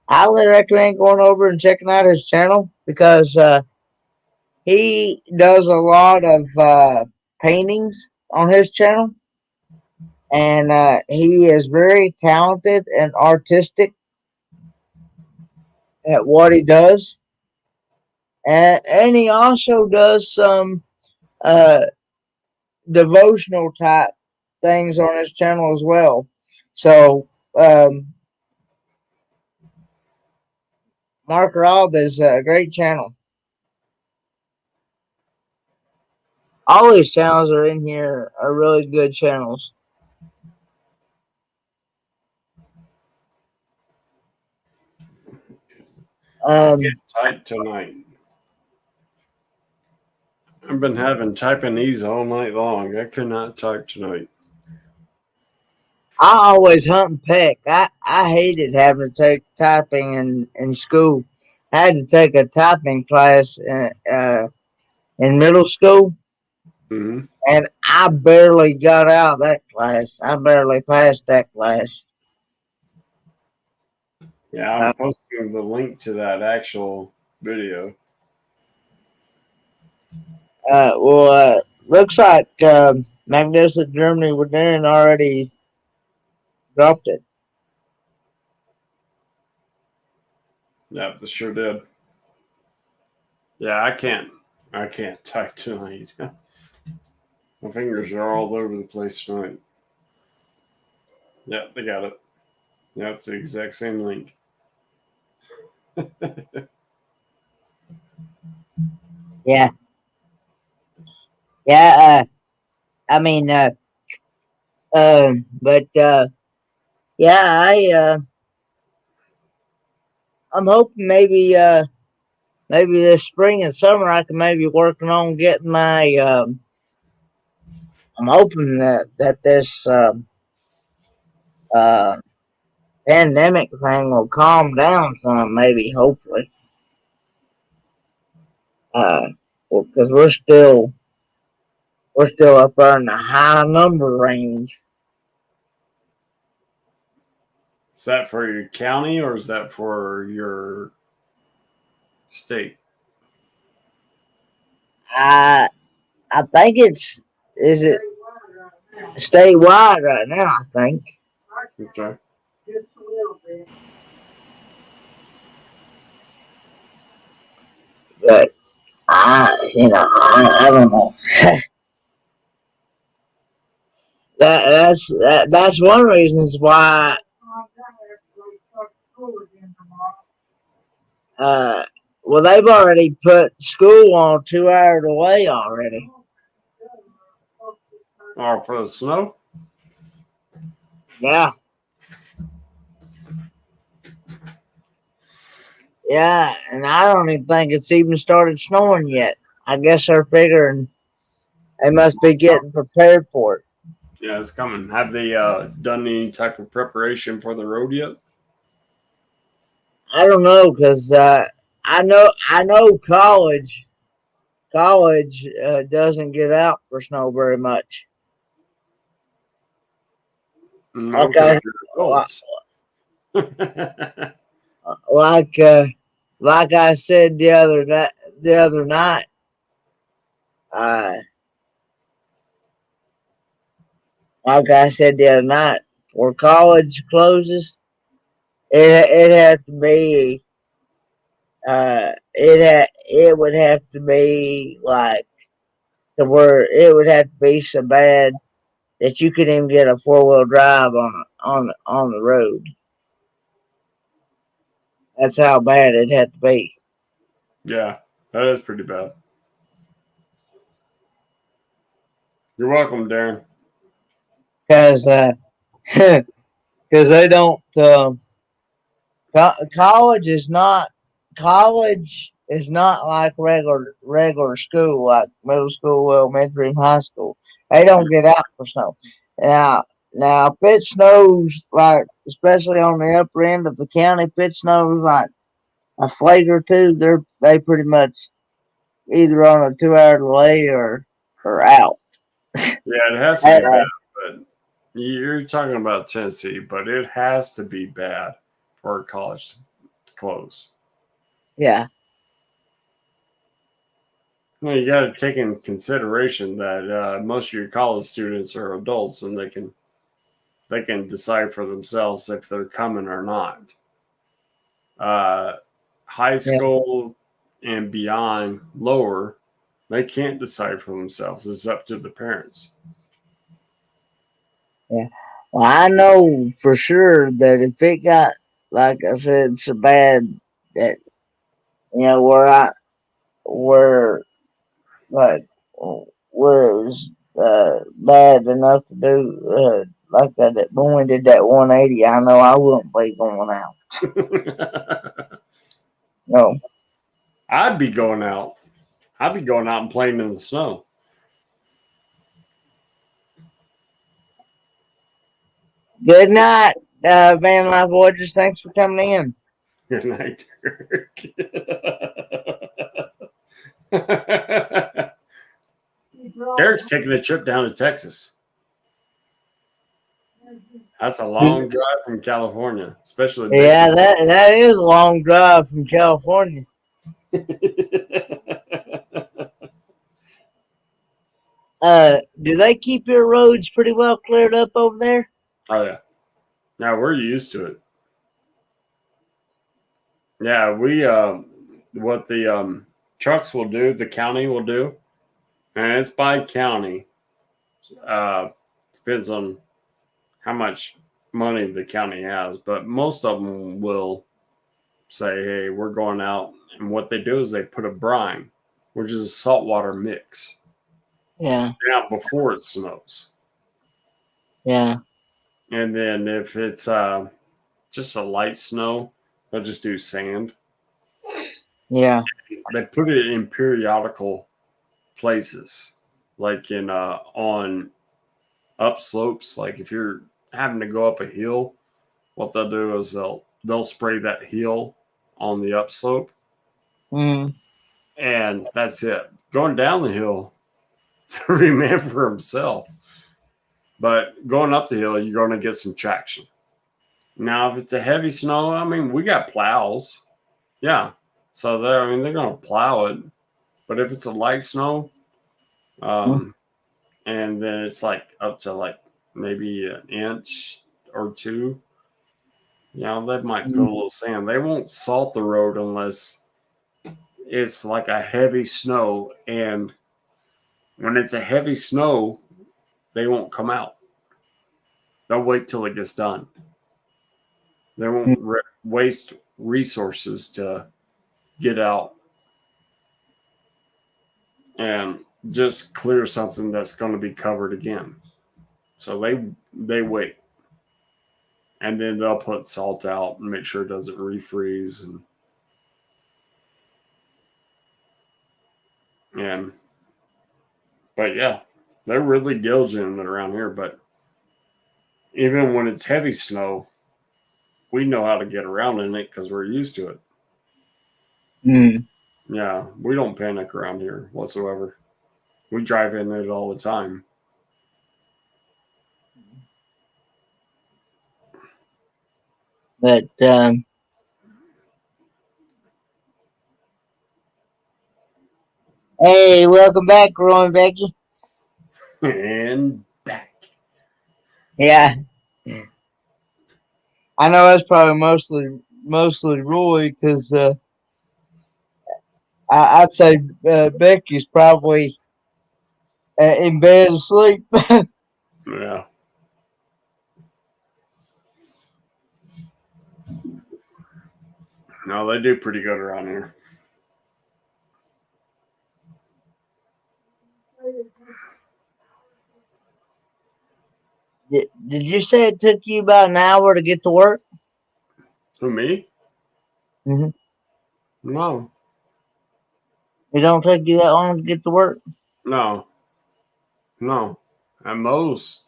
I highly recommend going over and checking out his channel because he does a lot of paintings on his channel, and he is very talented and artistic at what he does, and he also does some uh, devotional type things on his channel as well. So Mark Rob is a great channel. All these channels are in here are really good channels. Type tonight. I've been having typing ease all night long. I could not type tonight. I always hunt and peck. I hated having to take typing in school. I had to take a typing class in middle school, Mm-hmm. and I barely got out of that class. I barely passed that class. Yeah, I'm posting the link to that actual video. Looks like Magnificent Germany Within already dropped it. Yep, this sure did. Yeah, I can't type tonight. My fingers are all over the place tonight. Yeah, they got it. Yeah, it's the exact same link. Yeah, yeah. I mean, but yeah, I'm hoping maybe this spring and summer I can maybe working on getting my. I'm hoping that this uh pandemic thing will calm down some, maybe, hopefully. Well, because we're still up there in the high number range. Is that for your county or is that for your state? I think is it statewide right now. I think. Okay. But I don't know. That's one of the reasons why. Uh, well, they've already put school on 2 hour delay already. Or for the snow? Yeah. Yeah, and I don't even think it's even started snowing yet. I guess they're figuring they must be getting prepared for it. Yeah, it's coming. Have they done any type of preparation for the road yet? I don't know because I know college doesn't get out for snow very much. No, because Okay, you're adults. like like I said the other night, uh, where college closes, it had to be it would have to be like to where it would have to be so bad that you couldn't even get a 4-wheel drive on the road. That's how bad it had to be. Yeah, that is pretty bad. You're welcome, Darren. Because they don't. College is not like regular school, like middle school, elementary, and high school. They don't get out for snow. Now now if it snows, like especially on the upper end of the county, if it snows like a flake or two, they pretty much either on a 2 hour delay or out. Yeah, it has to be bad, but you're talking about Tennessee, but it has to be bad for college to close. Yeah. Well, you got to take in consideration that most of your college students are adults, and they can decide for themselves if they're coming or not. Uh, High Yeah. school and beyond, lower, they can't decide for themselves. It's up to the parents. Yeah. Well, I know for sure that if it got, like I said, so bad that where like where it was bad enough to do like that when we did that 180, I know I wouldn't be going out. No. I'd be going out. I'd be going out and playing in the snow. Good night, Van Life Voyagers. Thanks for coming in. Good night, Dirk. Derek's taking a trip down to Texas. That's a long drive from California, especially. Yeah, that is a long drive from California. Do they keep your roads pretty well cleared up over there? Oh yeah. Now we're used to it. Yeah, we what the trucks will do, the county will do, and it's by county. Depends on how much money the county has, but most of them will say, "Hey, we're going out," and what they do is they put a brine, which is a saltwater mix, Yeah, down before it snows, yeah. and then if it's just a light snow, they'll just do sand. Yeah. They put it in periodical places, like in on upslopes. Like if you're having to go up a hill, what they'll do is they'll spray that hill on the upslope, Mm. and that's it. Going down the hill to remember himself, but going up the hill, you're going to get some traction. Now, if it's a heavy snow, I mean, we got plows, yeah. So they're going to plow it, but if it's a light snow, and then it's like up to like maybe an inch or two. They might fill a little sand. They won't salt the road unless it's like a heavy snow. And when it's a heavy snow, they won't come out. They'll wait till it gets done. They won't waste resources to get out and just clear something that's going to be covered again. So they wait. And then they'll put salt out and make sure it doesn't refreeze. But yeah, they're really diligent around here. But even when it's heavy snow, we know how to get around in it because we're used to it. Mm. Yeah, we don't panic around here whatsoever. We drive in it all the time. But hey, welcome back, Roy and Becky. And back. Yeah, I know that's probably mostly Roy because I'd say Becky's probably in bed asleep. Yeah. No, they do pretty good around here. Did you say it took you about an hour to get to work? Who, me? Mm-hmm. No. It don't take you that long to get to work? No. At most,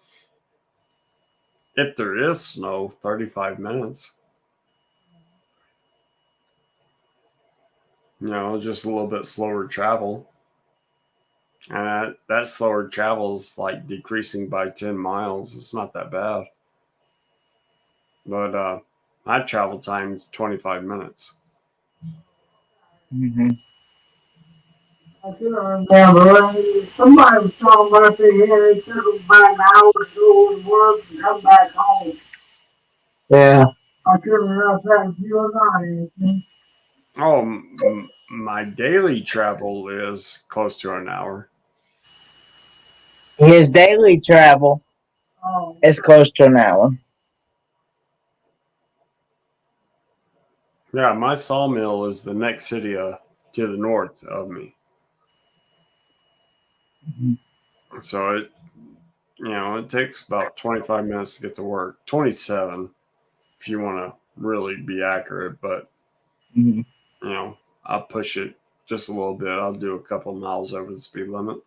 if there is snow, 35 minutes. Just a little bit slower travel. And that slower travel is like decreasing by 10 miles. It's not that bad. But my travel time is 25 minutes. Mm-hmm. I couldn't remember. Somebody was talking about it took them about an hour to go to work and come back home. Yeah. I couldn't remember if that was you or not. Oh, my daily travel is close to an hour. His daily travel is close to an hour. Yeah, my sawmill is the next city to the north of me. Mm-hmm. So it takes about 25 minutes to get to work. 27 if you want to really be accurate, but Mm-hmm. you know, I'll push it just a little bit. I'll do a couple miles over the speed limit.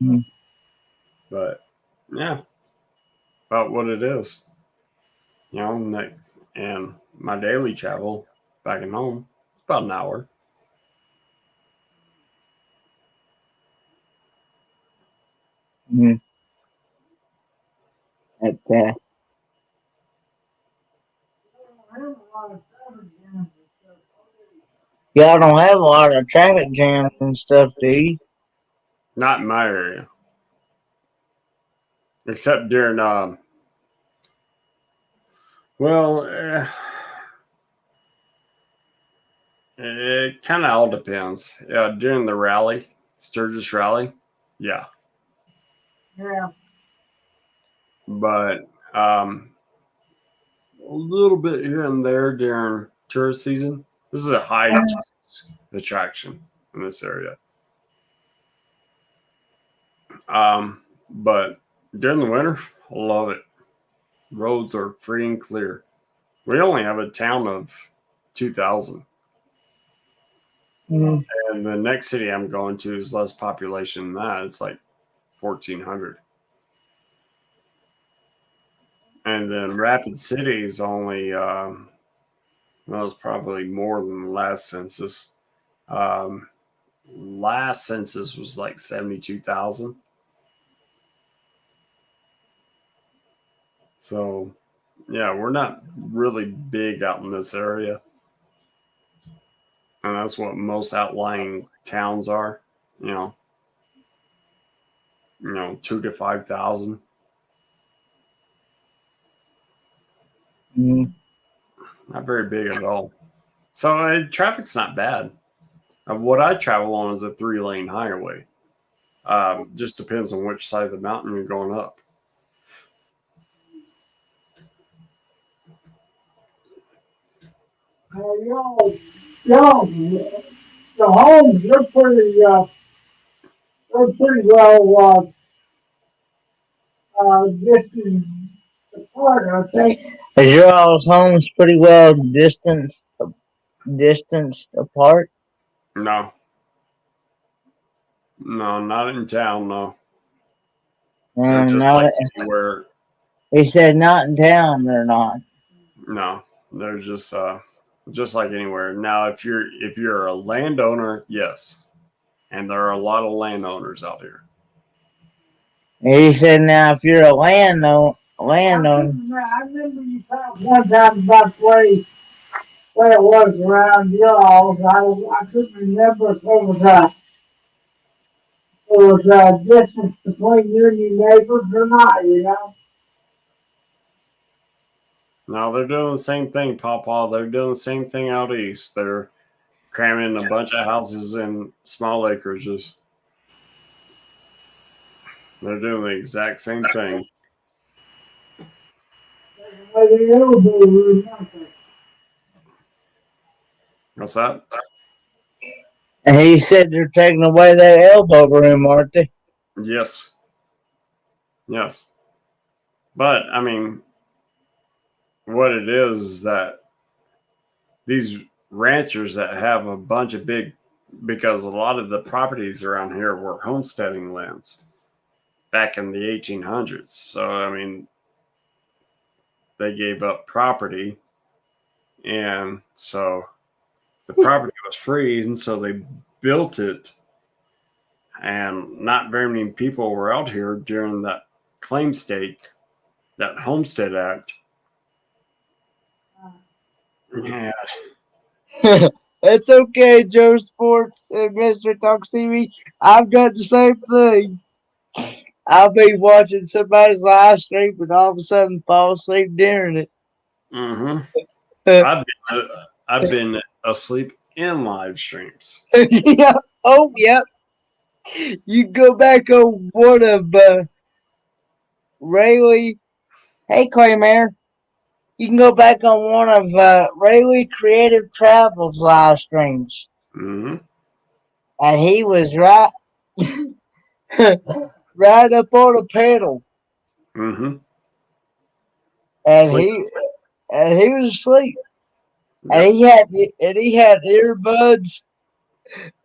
Mm. But yeah, about what it is. You know, and my daily travel back and home, it's about an hour. Mm. But, y'all don't have a lot of traffic jams and stuff, do you? Not in my area, except during well, it kind of all depends. During the rally, Sturgis rally, yeah, Yeah. but a little bit here and there during tourist season. This is a high tourist attraction in this area. But during the winter, I love it. Roads are free and clear. We only have a town of 2,000, Mm. and the next city I'm going to is less population than that. It's like 1,400. And then Rapid City is only, well, it's probably more than the last census. Um, Last census was like 72,000. So, yeah, we're not really big out in this area. And that's what most outlying towns are, you know, 2 to 5,000. Mm. Not very big at all. So traffic's not bad. What I travel on is a 3-lane highway. Just depends on which side of the mountain you're going up. Y'all, the homes, they're pretty well, distance apart, I think. Is your all's homes pretty well distanced apart? No, no, not in town. No, they're just Not. like anywhere. He said not in town. They're not. No, they're just like anywhere. Now, if you're a landowner, yes, and there are a lot of landowners out here. He said now if you're a landowner, I remember you talked one time about where it was around y'all. I couldn't remember if there was a distance between you and your neighbors or not, you know? No, they're doing the same thing, Papa. They're doing the same thing out east. They're cramming a bunch of houses in small acreages. They're doing the exact same thing. Like the elbow room, nothing. What's that? and he said they're taking away that elbow room, aren't they? Yes. Yes. But, I mean, what it is that these ranchers that have a bunch of because a lot of the properties around here were homesteading lands back in the 1800s. So, I mean, they gave up property. And so the property was free. And so they built it. And not very many people were out here during that claim stake, that Homestead Act. Yeah. It's okay, Joe Sports and Mr. Talks TV. I've got the same thing. I'll be watching somebody's live stream and all of a sudden fall asleep during it. Mm-hmm. I've been asleep in live streams. Yeah. Oh, yep. You go back on one of Rayleigh. Hey, Claymare. You can go back on one of Rayleigh Creative Travel's live streams. Mm-hmm. And he was right right up on the pedal. Mm-hmm. And Sleep. he was asleep. and Yep. he had earbuds,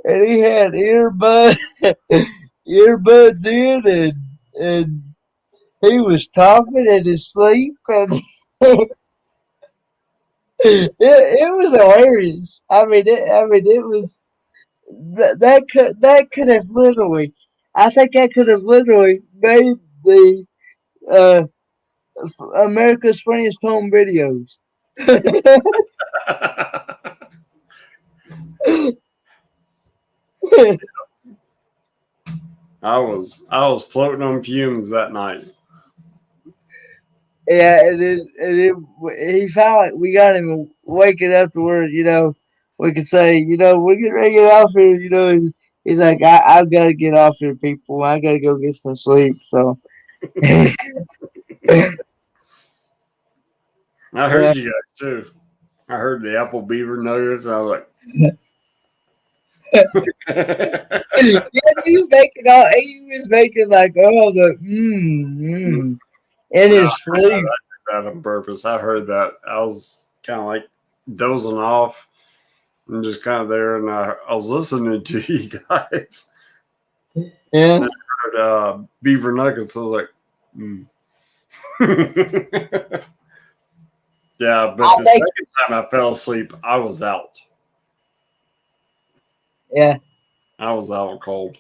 and he had earbuds in, and he was talking in his sleep, and it was hilarious. It was that could have literally, I think that could have literally made the uh, America's Funniest Home Videos. I was floating on fumes that night. Yeah, he felt like we got him waking up to where, we could say, we're getting ready to get off here, and he's like, I've got to get off here, people. I got to go get some sleep. So, yeah. I heard you guys too. I heard the apple beaver nuggets. I was like, Yeah, he was making like, oh, the, in no, his sleep. that on purpose. I heard that. I was kind of like dozing off and just kind of there, and I was listening to you guys. Yeah. And I heard beaver nuggets. I was like, mm. Yeah, but I the think, second time I fell asleep, I was out. yeah, I was out cold.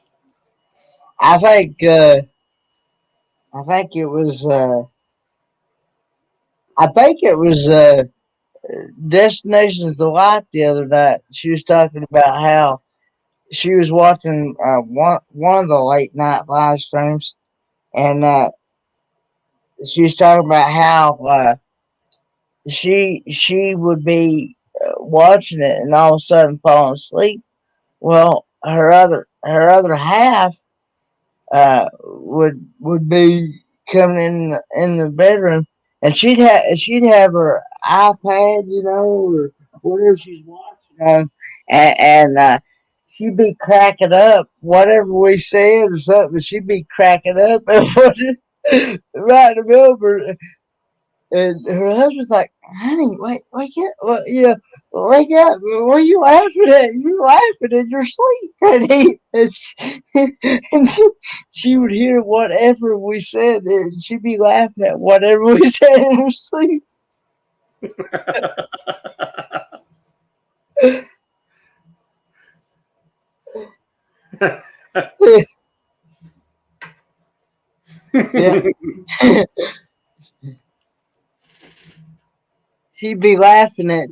I think, uh, I think it was, I think it was, Destinations Delight the other night. She was talking about how she was watching one of the late night live streams, and she was talking about how she would be watching it and all of a sudden falling asleep. Well, her other half would be coming in the bedroom, and she'd have her iPad, or whatever she's watching on, and she'd be cracking up whatever we said or something. She'd be cracking up right in the middle of her, and her husband's like, "Honey, wake up! Wake up! What are you laughing at? You're laughing in your sleep." And she would hear whatever we said, and she'd be laughing at whatever we said in her sleep. Yeah, she'd be laughing at.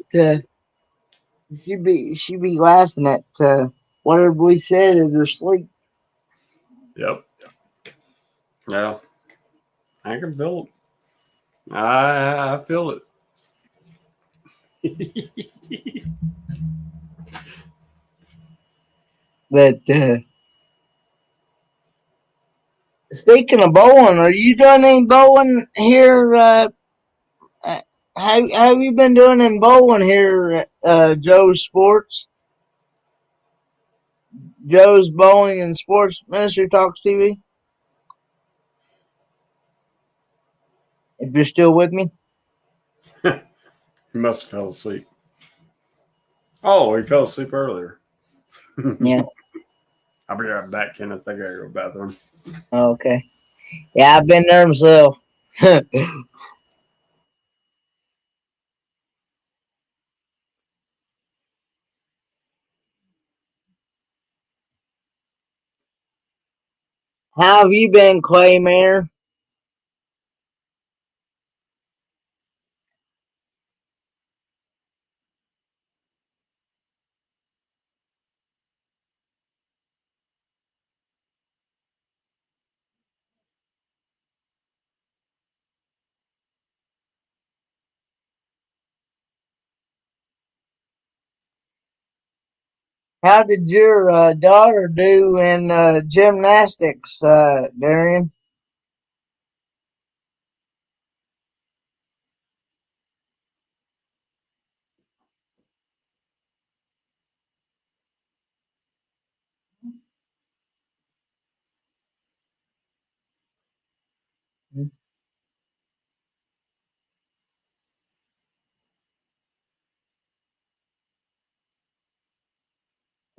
She'd be laughing at whatever we said in her sleep. Yep. Yeah, I can feel it. I feel it. But speaking of bowling, are you doing any bowling here? Uh, how have you been doing in bowling here, Joe's Sports? Joe's Bowling and Sports Ministry Talks TV. If you're still with me, He must have fell asleep. Oh, he fell asleep earlier. yeah. I'll be right back, Ken. I think I gotta go to the bathroom. Okay. Yeah, I've been there myself. How have you been, Clay Mayer? How did your daughter do in gymnastics, Darian?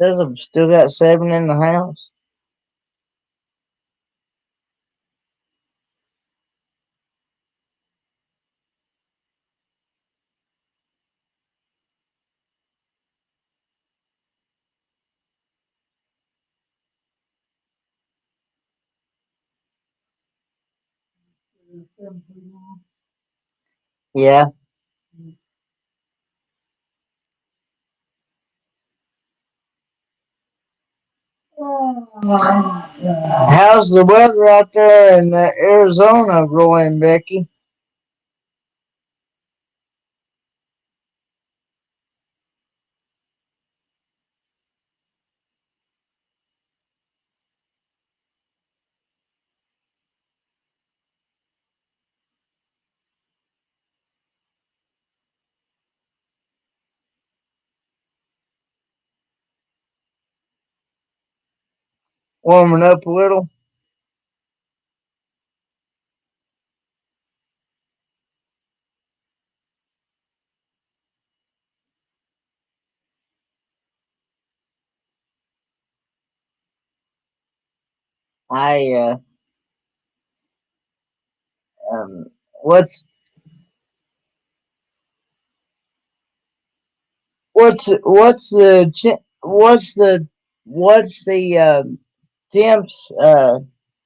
Says I've still got 7 in the house. Yeah. How's the weather out there in Arizona going, Becky? Warming up a little? I um what's what's the temps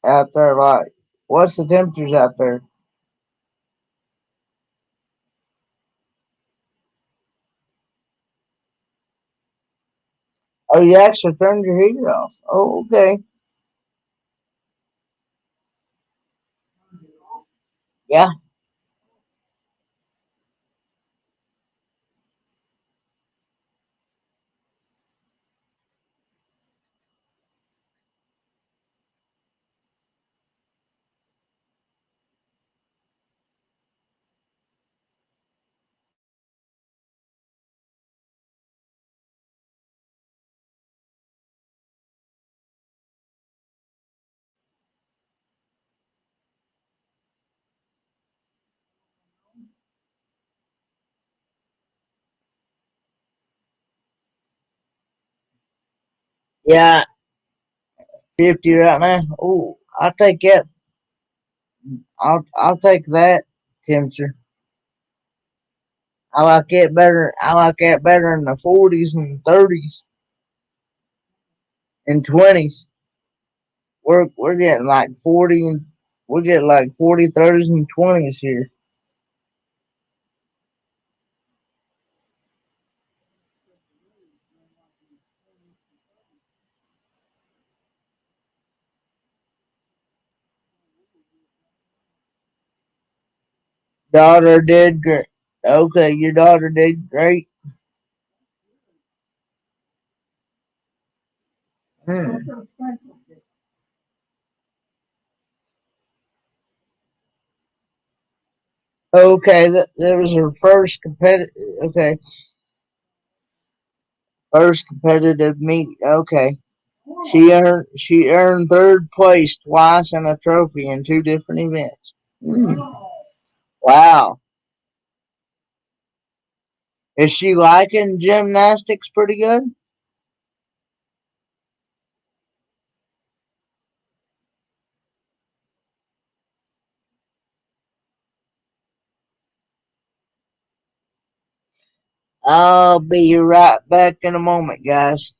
out there like? What's the temperatures out there? Oh, you actually turned your heater off. Oh, okay. Yeah. Yeah, 50 right now. Oh, I'll take that. I'll take that temperature. I like it better. I like that better in the 40s and 30s and 20s. We're getting like 40 and we get like 40, 30s and 20s here. Daughter did great. Okay, your daughter did great. Hmm. Okay, that was her first competitive. Okay, first competitive meet. Okay, she earned third place twice and a trophy in 2 different events. Hmm. Wow, is she liking gymnastics pretty good? I'll be right back in a moment, guys.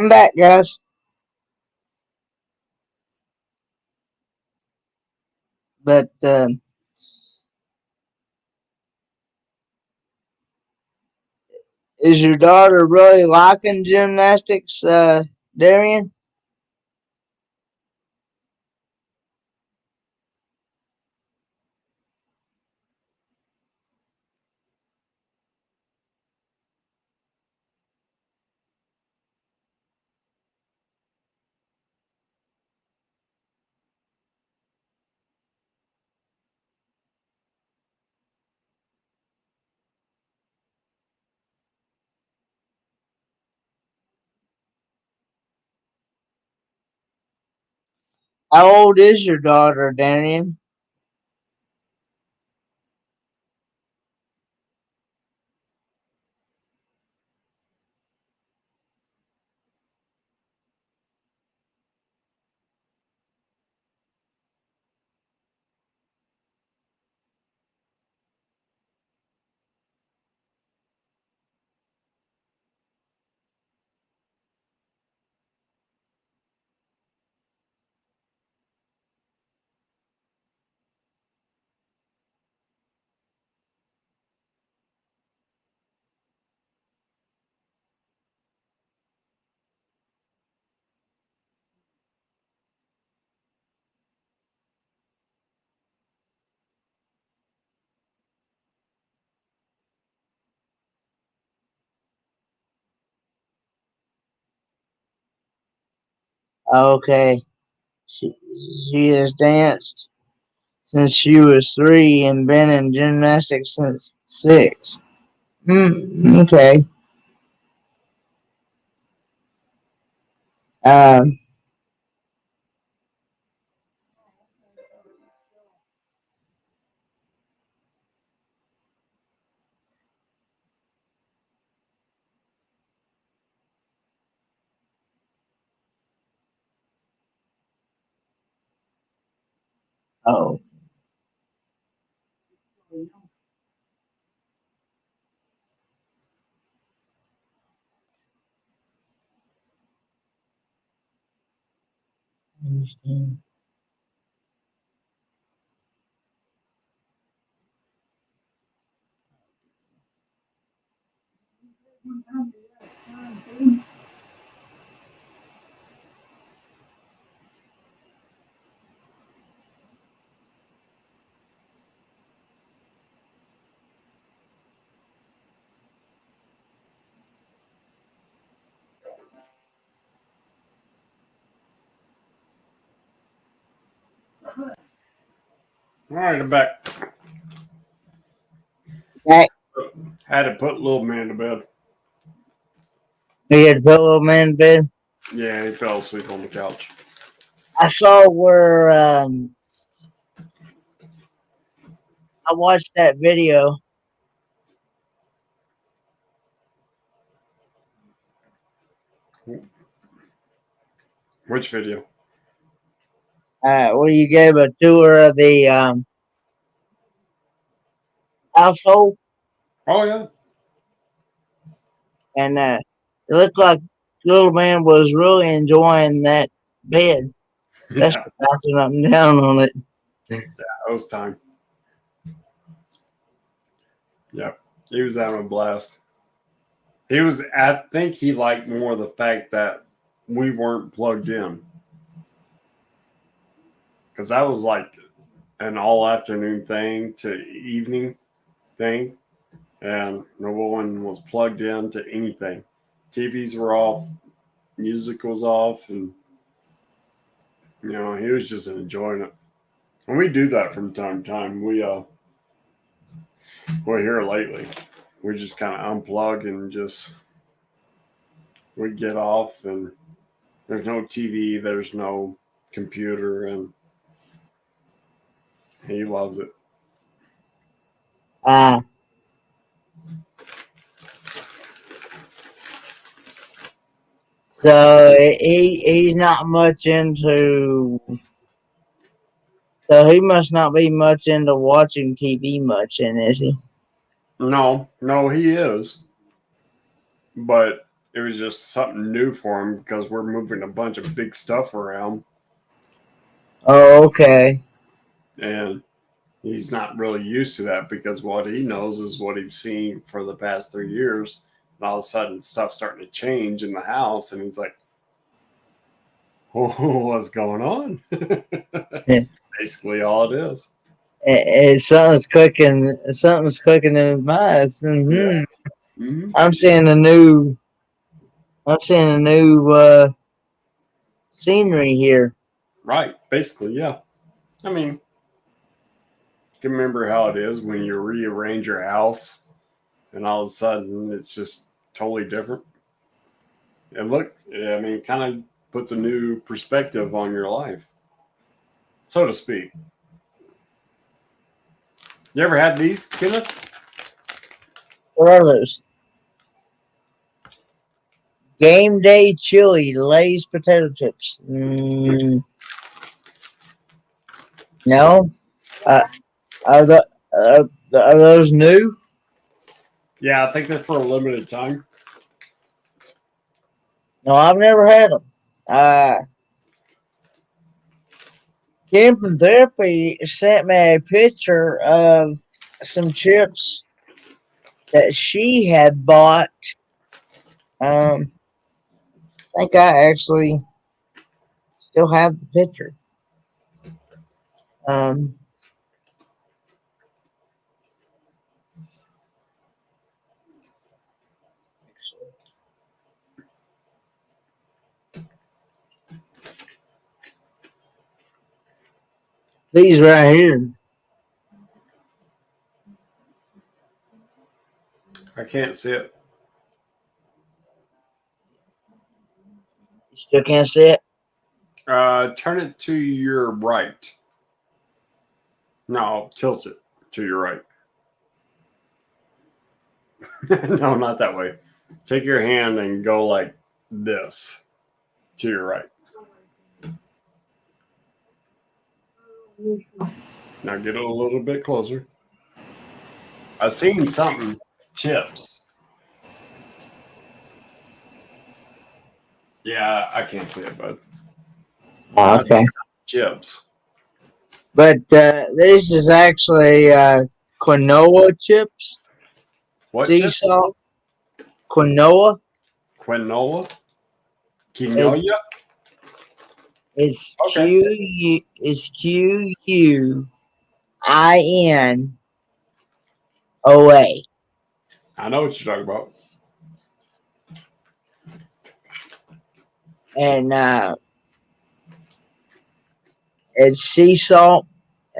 I'm back, guys. But is your daughter really liking gymnastics, Darian? How old is your daughter, Darian? Okay. She, she has danced since she was 3 and been in gymnastics since 6. Okay. Um, oh. I understand. All right, I'm back. Back. Had to put little man to bed. You had to put little man in bed. Yeah, he fell asleep on the couch. I saw where I watched that video Which video? where you gave a tour of the household, Oh yeah, and it looked like little man was really enjoying that bed, yeah. especially bouncing up and down on it. That was time. Yep, he was having a blast. He was. I think he liked more the fact that we weren't plugged in, because that was like an all afternoon thing to evening thing, and no one was plugged in to anything. TVs were off, music was off, and he was just enjoying it. And we do that from time to time. We're here lately. We just kind of unplug and just we get off, and there's no TV, there's no computer, and he loves it. Uh, so he's not much into. So he must not be much into watching TV much, then, is he? No, he is, but it was just something new for him because we're moving a bunch of big stuff around, Oh, okay. and he's not really used to that because what he knows is what he's seen for the past 3 years. And all of a sudden, stuff's starting to change in the house, and he's like, "Oh, what's going on?" Basically, all it is. Something's cooking in his mind. Yeah. Mm-hmm. I'm seeing a new scenery here. Right. Basically, yeah. I mean, you can remember how it is when you rearrange your house, and all of a sudden, it's just totally different. It kind of puts a new perspective on your life, so to speak. You ever had these, Kenneth? What are those? Game Day Chili Lay's potato chips. No. Uh, are the are those new? Yeah, I think they're for a limited time. No, I've never had them. Camping Therapy sent me a picture of some chips that she had bought. I think I actually still have the picture. Um, these right here. I can't see it. You still can't see it? Turn it to your right. No, tilt it to your right. No, not that way. Take your hand and go like this to your right. Now get a little bit closer. I seen something. Chips. Yeah, I can't see it, bud. Oh, okay. Chips. But this is actually quinoa chips. What Sea chip? salt. Quinoa. Quinoa? It, Quinoa? it's Okay. QUINOA. I know what you're talking about. And it's sea salt,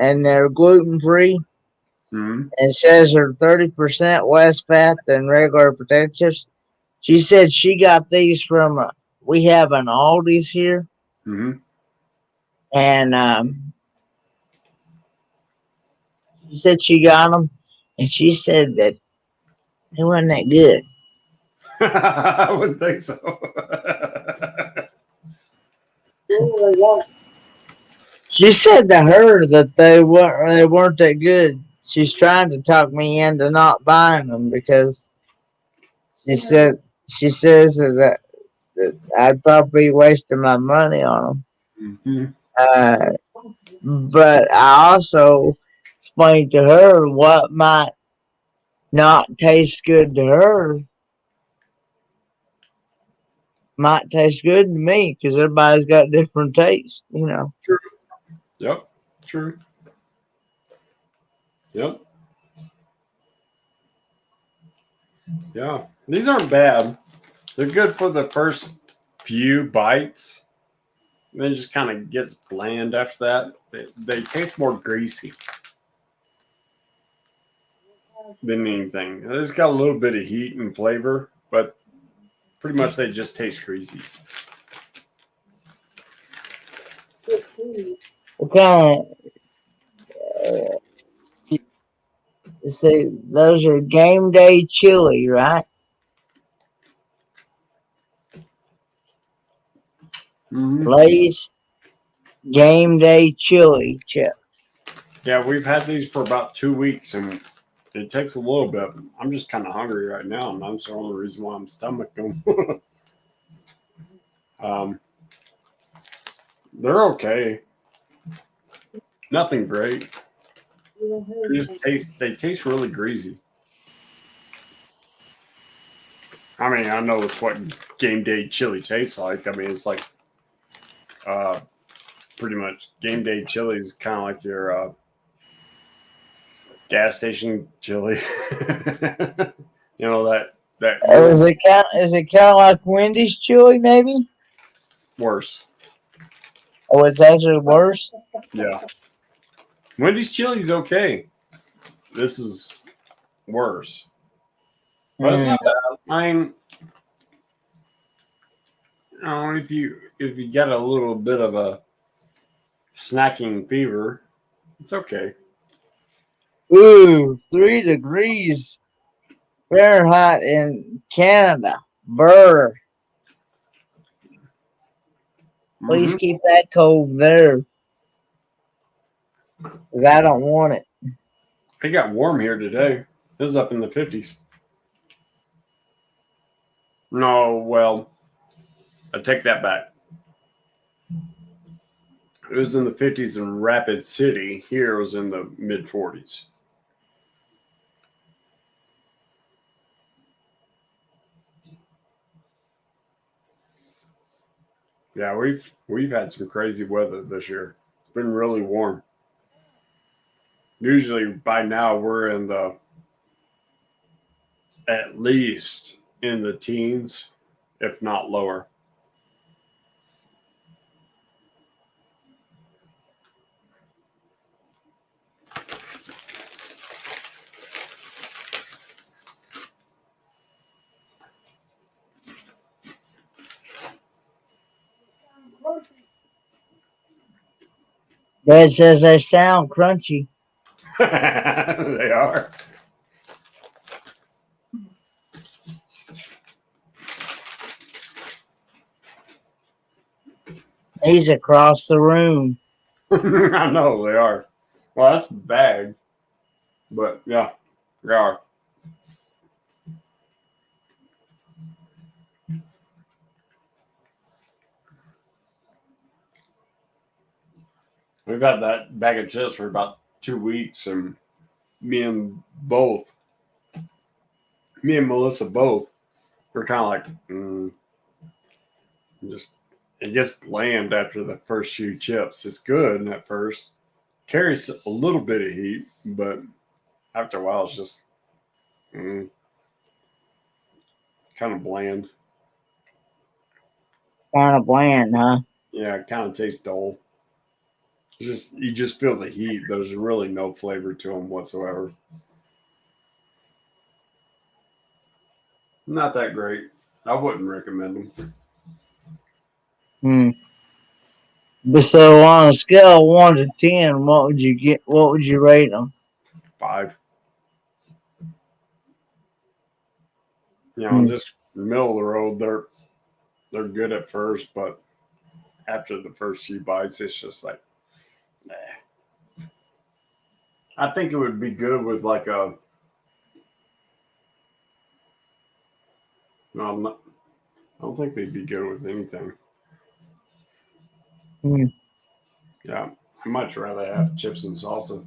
and they're gluten free. Mm-hmm. It says they're 30% less fat than regular potato chips. She said she got these from. We have an Aldi's here, Mm-hmm. and she said she got them, and she said that they weren't that good. I wouldn't think so. She said to her that they weren't that good. She's trying to talk me into not buying them because she says that I'd probably be wasting my money on them. Mm-hmm. But I also explained to her what might not taste good to her might taste good to me because everybody's got different tastes, you know. True. Yep. True. Yep. Yeah. These aren't bad. They're good for the first few bites. And then it just kind of gets bland after that. They taste more greasy than anything. It's got a little bit of heat and flavor, but pretty much they just taste greasy. What kind see, those are game day chili, right? Mm-hmm. Lay's game day chili chip. Yeah, we've had these for about 2 weeks, and It takes a little bit. I'm just kind of hungry right now, and that's the only reason why I'm stomaching. um, they're okay. Nothing great. They taste really greasy. I mean, I know it's what game day chili tastes like. I mean, it's like uh, pretty much game day chili is kind of like your gas station chili. You know that Oh, little is it kind of like Wendy's chili, maybe? worse. Oh, it's actually worse. Yeah, Wendy's chili is okay. This is worse, but it's Hmm. not bad. I mean, if you get a little bit of a snacking fever, it's okay. Ooh, 3 degrees Fahrenheit in Canada. Brr. Please Hmm. keep that cold there, because I don't want it. It got warm here today. This is up in the 50s. No, well, I take that back. It was in the 50s in Rapid City. Here it was in the mid 40s. Yeah, we've had some crazy weather this year. It's been really warm. Usually by now we're in the at least in the teens, if not lower. Dad says they sound crunchy. They are. He's across the room. I know they are. Well, that's bad, but yeah, they are. We've had that bag of chips for about 2 weeks, and me and both, me and Melissa both, we're kind of like, just it gets bland after the first few chips. It's good at first, carries a little bit of heat, but after a while, it's just mm, kind of bland. Kind of bland, huh? Yeah, it kind of tastes dull. Just you just feel the heat. There's really no flavor to them whatsoever. Not that great. I wouldn't recommend them. Hmm. But so on a scale of 1 to 10, what would you get? What would you rate them? 5. You know, Hmm. just middle of the road. They're good at first, but after the first few bites, it's just like, nah. I think it would be good with like a. No, I don't think they'd be good with anything. Hmm. Yeah, I'd much rather have chips and salsa.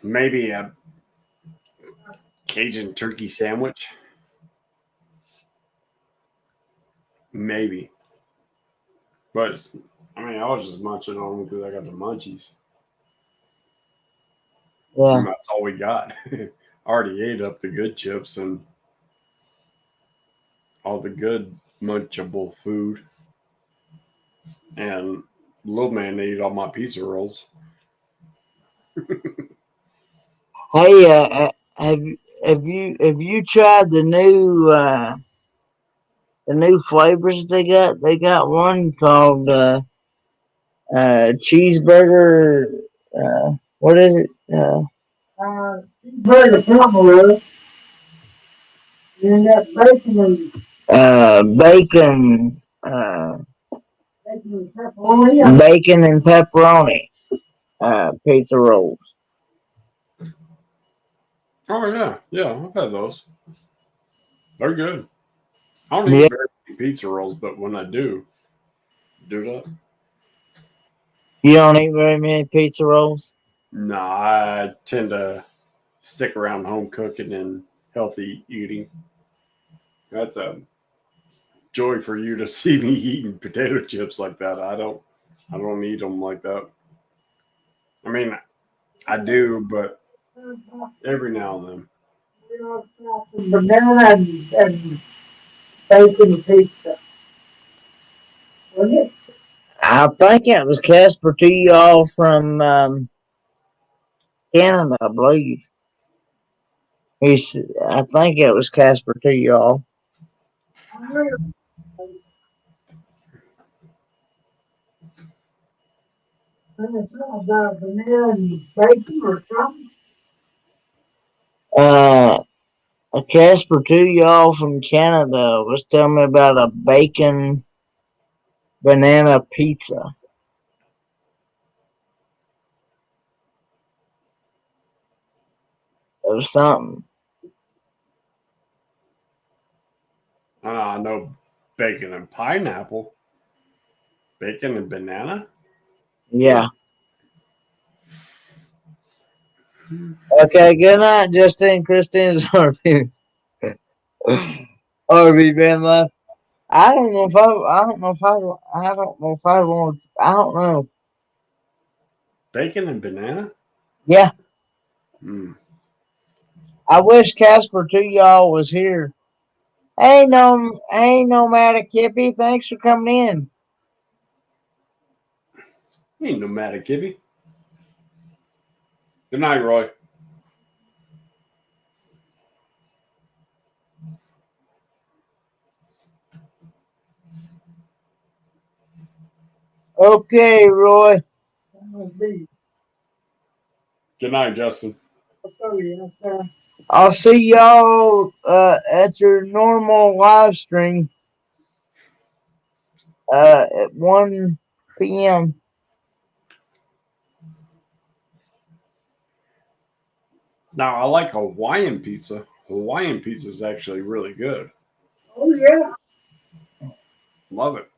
Maybe a Cajun turkey sandwich. Maybe, but I mean, I was just munching on them because I got the munchies. Yeah. And that's all we got. I already ate up the good chips and all the good munchable food, and little man ate all my pizza rolls. Hey, have have you tried the new flavors they got? They got one called cheeseburger. What is it? Cheeseburger somewhere. And that bacon and Bacon. bacon and pepperoni. Bacon and pepperoni. pizza rolls. Oh yeah, I've had those. They're good. I don't Yeah, eat very many pizza rolls, but when I do that. you don't eat very many pizza rolls. No, I tend to stick around home cooking and healthy eating. That's a joy for you to see me eating potato chips like that. I don't eat them like that. I mean, I do, but every now and then. Banana and bacon pizza. Was it? I think it was Casper to y'all from Canada, I believe. I think it was Casper to y'all. Something about banana and bacon or something. Uh, Casper to y'all from Canada was telling me about a bacon banana pizza or something. I know bacon and pineapple, bacon and banana. Yeah. Okay, good night, Justine, Christine's RV. RV been left. I don't know if I don't know if I want, I don't know. Bacon and banana? Yeah, Mm. I wish Casper to y'all was here. Hey, nomadic hippie, thanks for coming in. Ain't nomadic hippie. Good night, Roy. Okay, Roy. Good night, Justin. I'll see y'all at your normal live stream at 1 p.m. Now, I like Hawaiian pizza. Hawaiian pizza is actually really good. Oh yeah. Love it.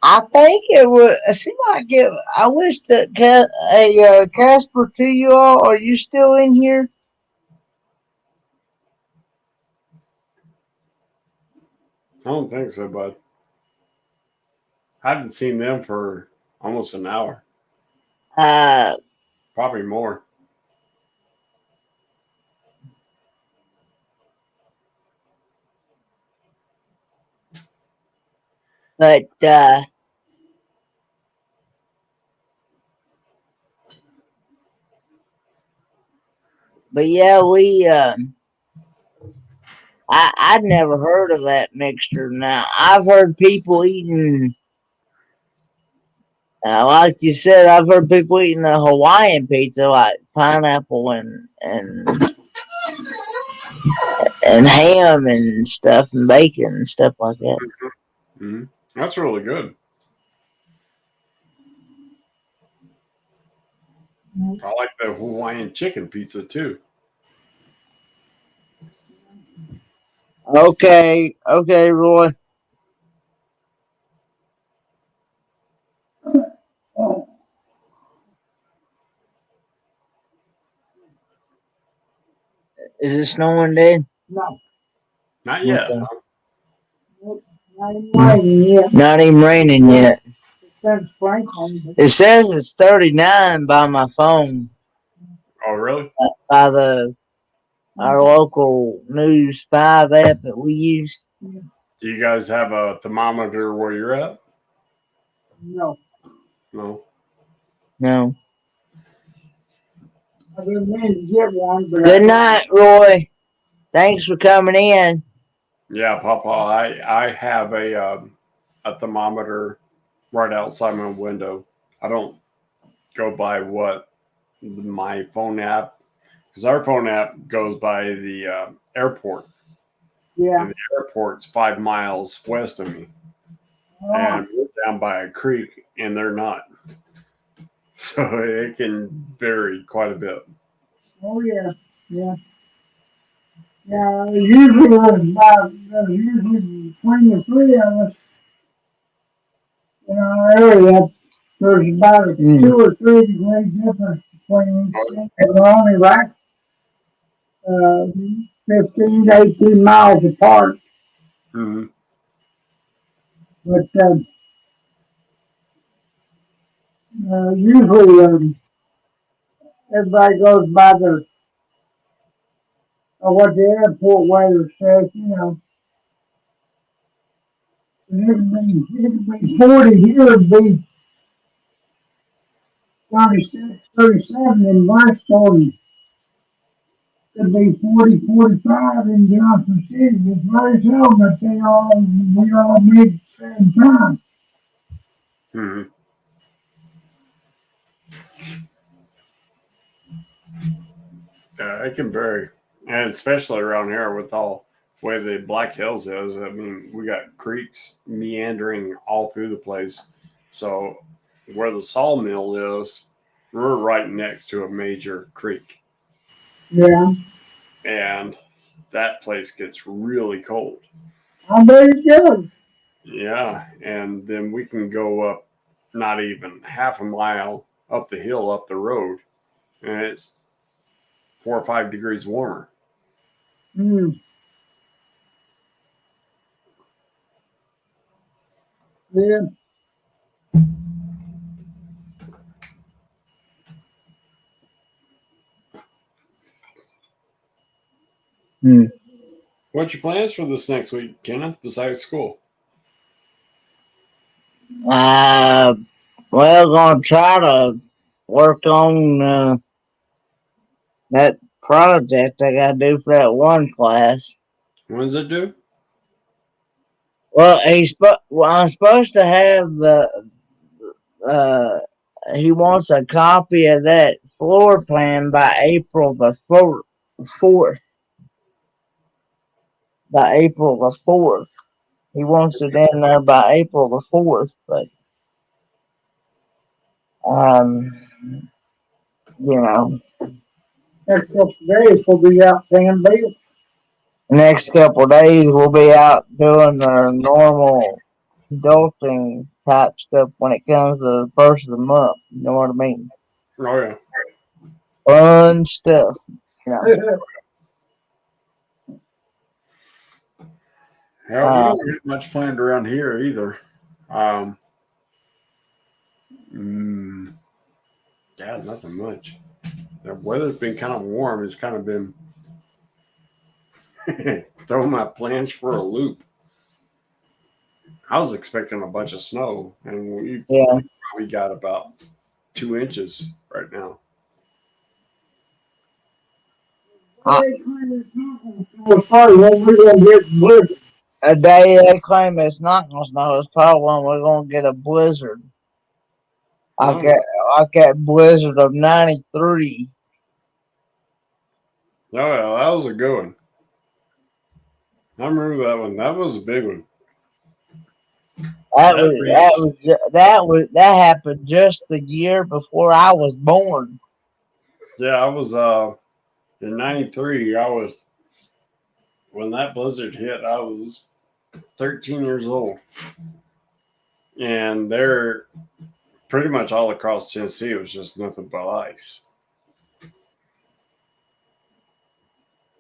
I think it would seem like it. I wish that Casper to you all. Are you still in here? I don't think so, bud. I haven't seen them for almost an hour. Uh, Probably more. but yeah, I'd never heard of that mixture. Now I've heard people eating. Like you said, I've heard people eating the Hawaiian pizza, like pineapple and ham and stuff, and bacon and stuff like that. Mm-hmm. That's really good. I like the Hawaiian chicken pizza too. Okay, Roy. Is it snowing, Dad? No. Not yet. Okay. Not even raining yet. Not even raining yet. It's sprinkling. It says it's 39 by my phone, Oh, really? by our local News 5 app that we use. Do you guys have a thermometer where you're at? No. No. No. I've been meaning to get one, but Good night, Roy. Thanks for coming in. Yeah, Papa. I have a thermometer right outside my window. I don't go by what my phone app, because our phone app goes by the airport, yeah. and the airport's 5 miles west of me, Oh, and we're down by a creek, and they're not. So it can vary quite a bit. Oh yeah, yeah. Yeah, usually there's usually between the three of us in our area, there's about a 2 or 3 degree difference between each state. We're only like uh, 15 to 18 miles apart, Mm-hmm. but usually everybody goes by what the airport weather says. You know, it could be 40 here, it'd be 36, 37 in Bristol. Could be 40, 45 in Johnson City. It's very seldom that we all meet at the same time. Mm-hmm. It can vary, and especially around here with all way the Black Hills is. I mean, we got creeks meandering all through the place. So where the sawmill is, we're right next to a major creek, Yeah, and that place gets really cold. I bet it does. Yeah, and then we can go up not even half a mile up the hill up the road, and it's 4 or 5 degrees warmer. Mm, yeah. Hmm. What's your plans for this next week, Kenneth, besides school? Uh, well, gonna try to work on that project I gotta do for that one class. When's it due? Well, I'm supposed to have the uh. He wants a copy of that floor plan by April the 4th. By April the 4th. He wants it in there by April the 4th, but um, you know, Next couple of days we'll be out paying bills. next couple of days we'll be out doing our normal adulting type stuff when it comes to the first of the month. You know what I mean? Oh yeah. Fun stuff. You know. Yeah, we don't get much planned around here either. Um, mm, yeah, nothing much. The weather's been kind of warm. It's kind of been throwing my plans for a loop. I was expecting a bunch of snow, and Yeah. we got about 2 inches right now. I, So sorry, when we're gonna get blizzard. a day they claim it's not gonna snow. It's probably when we're gonna get a blizzard. I Oh, got I got blizzard of '93. oh yeah, that was a good one. I remember that one. That was a big one. That That was that reached. was that happened just the year before I was born. Yeah, I was in '93. I was when that blizzard hit. I was 13 years old, and they're pretty much all across Tennessee. It was just nothing but ice.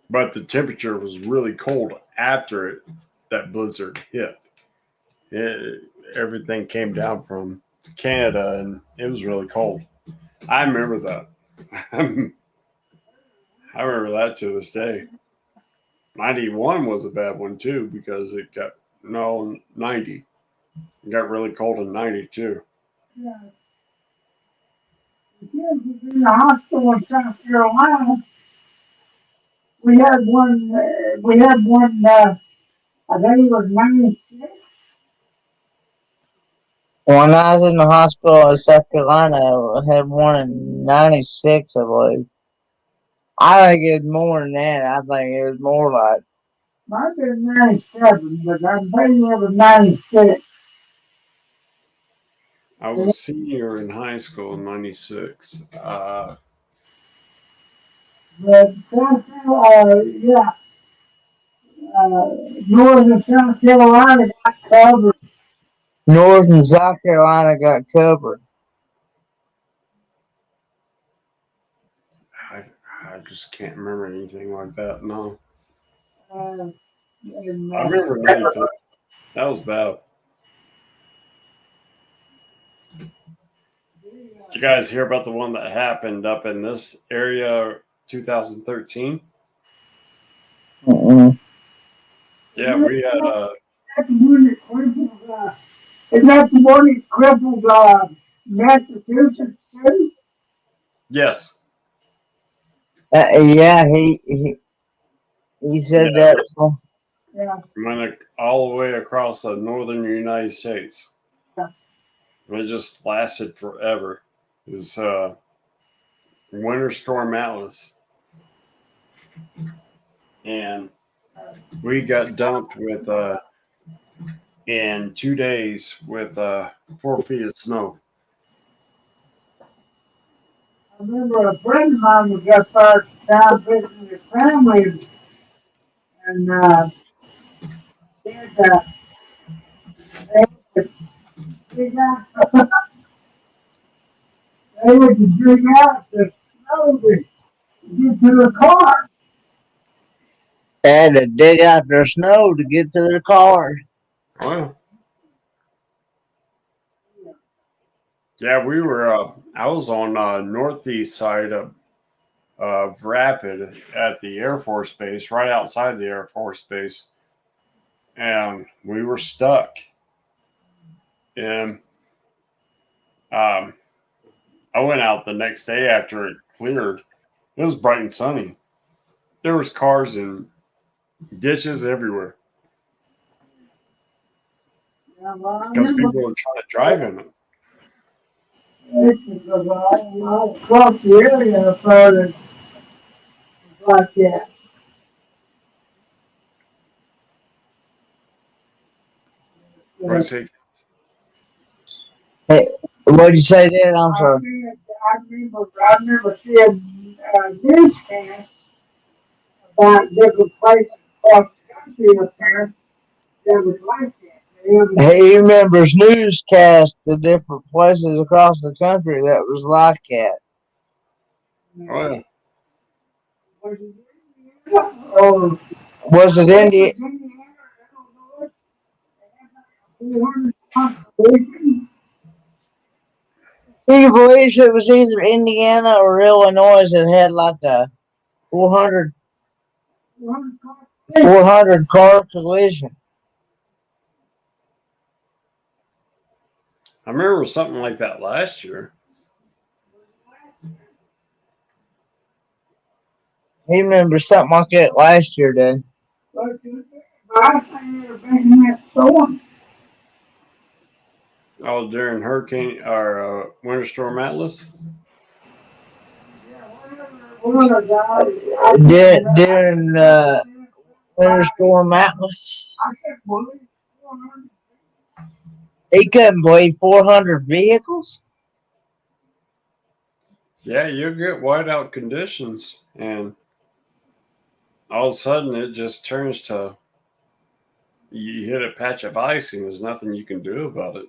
But the temperature was really cold after that blizzard hit. It, everything came down from Canada, and it was really cold. I remember that. I remember that to this day. 91 was a bad one too because it got no 90. It got really cold in 92. Yeah. The kids was in the hospital in South Carolina. We had one. We had one. I think it was 96. When I was in the hospital in South Carolina, I had one in '96, I believe. I think it was more than that. I think it was more like Might have been 97, but I'm pretty sure it was 96. I was a senior in high school in '96. But South Carolina, North and South Carolina got covered. North and South Carolina got covered. I just can't remember anything like that. No, And, I remember '93. That was bad. Did you guys hear about the one that happened up in this area 2013? Mm-mm. Yeah, we had that's the one that crippled, is that the one that crippled Massachusetts too? yes, Yeah, he yeah, said that. So, Yeah, went all the way across the northern United States. yeah. It just lasted forever. It was Winter Storm Atlas, and we got dumped with in 2 days with 4 feet of snow. I remember a friend of mine was up there at the time visiting his family, and they would dig out, they would dig out the snow to get to the car. they had to dig out their snow to get to their car. Well, yeah, we were. I was on northeast side of Rapid at the Air Force Base, right outside the Air Force Base, and we were stuck. And um, I went out the next day after it cleared. It was bright and sunny. There was cars and ditches everywhere Yeah, well, I because remember people were trying to drive in it. it was all across the area up there that's like that. What I Uh, say? Hey, what'd you say there? I'm sorry. I remember seeing newscasts about different places across the country up there that was like that. He remembers newscasts to different places across the country that was like that. Oh yeah. Or Was it India? Can you believe it was either Indiana or Illinois that had like a 400, 400 car collision? I remember something like that last year. He remembers something like that last year, did. Oh, during Hurricane or Winter Storm Atlas. During Winter Storm Atlas, he couldn't believe 400 vehicles. Yeah, you'll get whiteout conditions, and all of a sudden it just turns to you hit a patch of ice, and there's nothing you can do about it.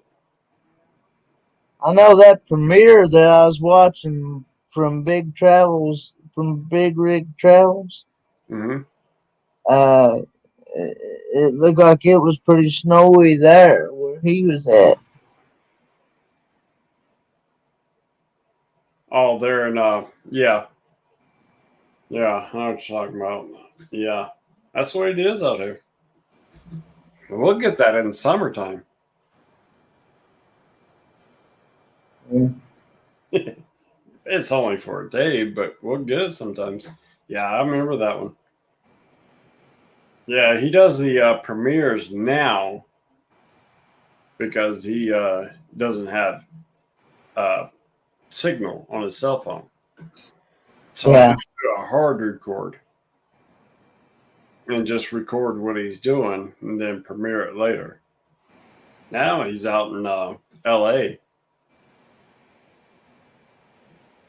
I know that premiere that I was watching from Big Rig Travels. Hmm. Uh, it looked like it was pretty snowy there where he was at. Oh, they're in yeah, yeah. I know what you're talking about. Yeah, that's the way it is out here. We'll get that in the summertime. Yeah. It's only for a day, but we'll get it sometimes. Yeah, I remember that one. Yeah, he does the premieres now because he doesn't have uh, signal on his cell phone. So he Yeah. do a hard record and just record what he's doing and then premiere it later. Now he's out in LA.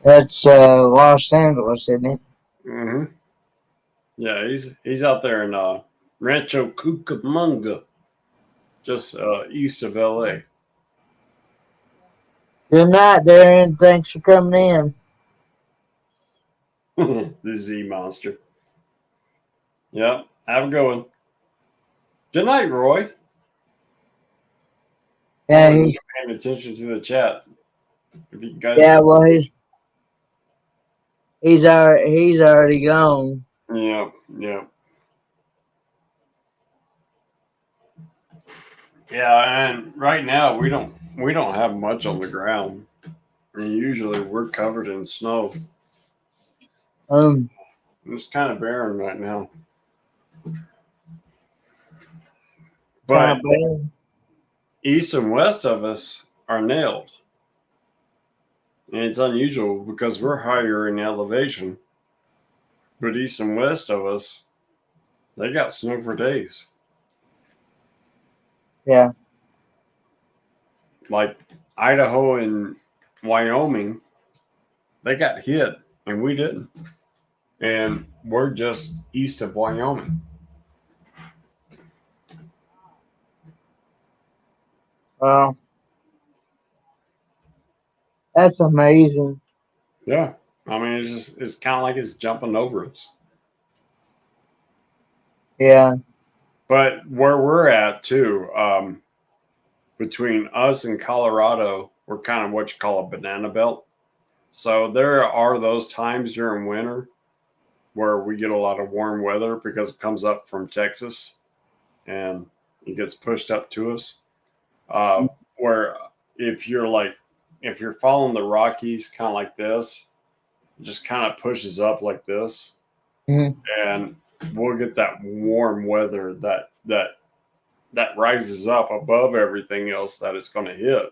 That's Los Angeles, isn't it? Mm-hmm. Yeah, he's out there in Rancho Cucamonga, just east of LA. Good night, Darren. Thanks for coming in. The Z monster. Yep. Have a good one. Good night, Roy. Yeah, Always paying attention to the chat. If you guys, yeah. Well, he's already gone. yeah, yeah, yeah. And right now we don't have much on the ground. And usually we're covered in snow. Um, It's kind of barren right now. kind But of bad. east and west of us are nailed. And it's unusual because we're higher in elevation. But east and west of us, they got snow for days. Yeah, Like Idaho and Wyoming, they got hit and we didn't. And we're just east of Wyoming. well, that's amazing. Yeah. I mean, it's kind of like it's jumping over us. Yeah, But where we're at too, between us and Colorado, we're kind of what you call a banana belt. So there are those times during winter where we get a lot of warm weather because it comes up from Texas and it gets pushed up to us. Where if you're like, if you're following the Rockies kind of like this, it just kind of pushes up like this, mm-hmm. and we'll get that warm weather that rises up above everything else that it's going to hit,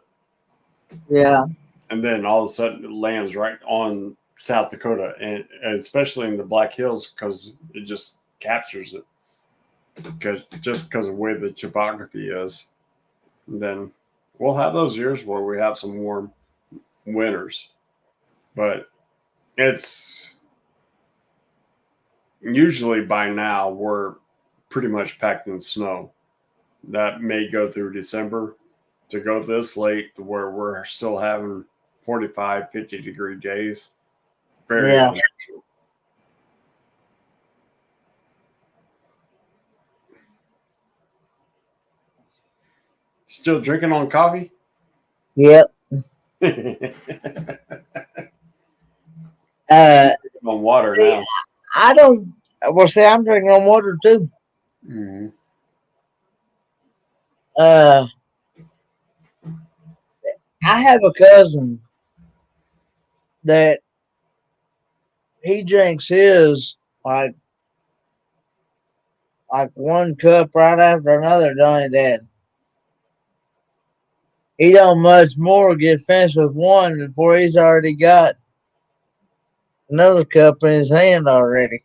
Yeah, and then all of a sudden it lands right on South Dakota, and especially in the Black Hills because it just captures it because of the way the topography is. And then we'll have those years where we have some warm winters, but it's usually by now we're pretty much packed in snow. That may go through December to go this late to where we're still having 45, 50-degree days. Very yeah. unusual. Still drinking on coffee? Yep. On water See, now. I don't. Well, see, I'm drinking on water too. Mm-hmm. Uh, I have a cousin that he drinks his like one cup right after another, don't he, Dad? He don't much more get finished with one before he's already got another cup in his hand already.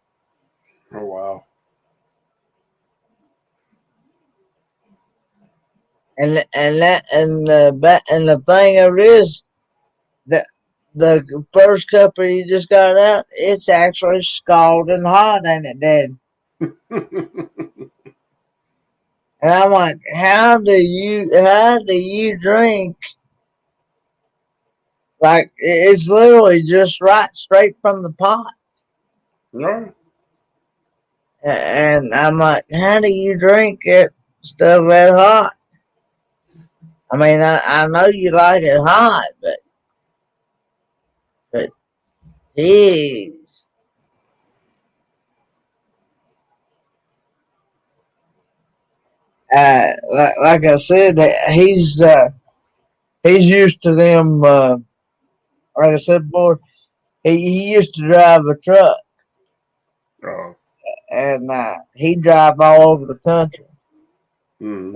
Oh, wow. And the thing of it is that the first cup that he just got out, it's actually scalding hot, ain't it, Dad? And I'm like, how do you drink? Like it's literally just right straight from the pot. Yeah. And I'm like, how do you drink it stuff that hot? I mean, I know you like it hot, but geez. Like I said, he's used to them. Like I said before, he used to drive a truck, Oh. and he drive all over the country. Mm.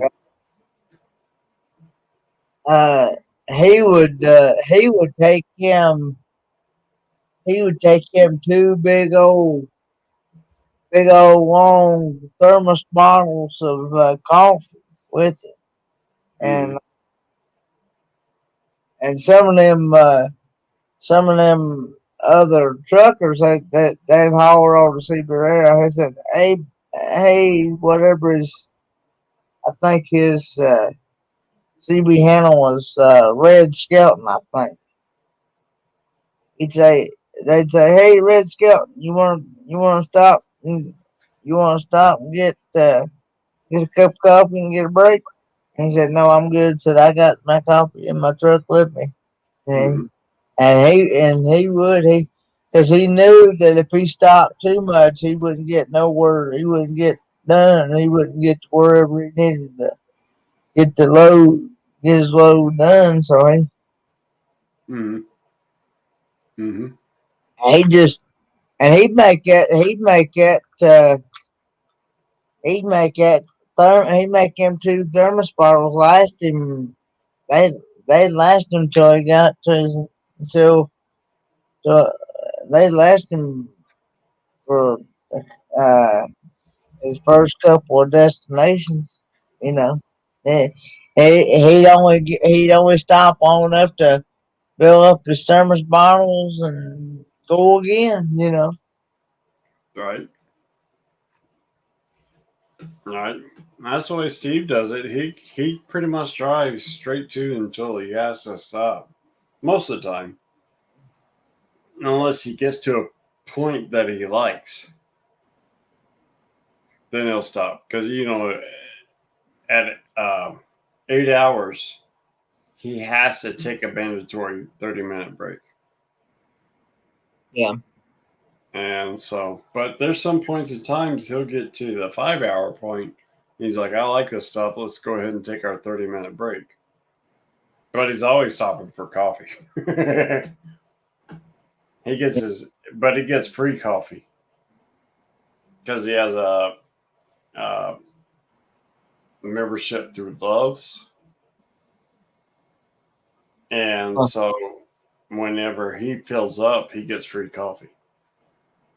Uh, he would take him. He would take him two big old long thermos bottles of coffee with him, Mm. and some of them other truckers that haul over to CB. He said, hey, whatever his, I think his CB handle was Red Skelton, I think. He'd say, they'd say, hey, Red Skelton, you want to stop? You want to stop and get a cup of coffee and get a break? And he said, no, I'm good. Said, I got my coffee in my truck with me. Mm-hmm. And he would, because he knew that if he stopped too much, he wouldn't get nowhere. He wouldn't get done. He wouldn't get to wherever he needed to get the load, get his load done. So Mm-hmm. Mm-hmm. he just, and he'd make that, he'd make them two thermos bottles last him. They, they'd last him till he got to his, till they'd last him for, uh, his first couple of destinations, you know. He, he'd only stop long enough to fill up his thermos bottles and go again, you know. Right. Right. That's the way Steve does it. He pretty much drives straight to until he has to stop. Most of the time. Unless he gets to a point that he likes. Then he'll stop. Because at 8 hours he has to take a mandatory 30-minute break. Yeah. And so, but there's some points in times he'll get to the 5 hour point. He's like, I like this stuff. Let's go ahead and take our 30-minute break. But he's always stopping for coffee. he gets free coffee because he has a membership through Loves. And so whenever he fills up, he gets free coffee.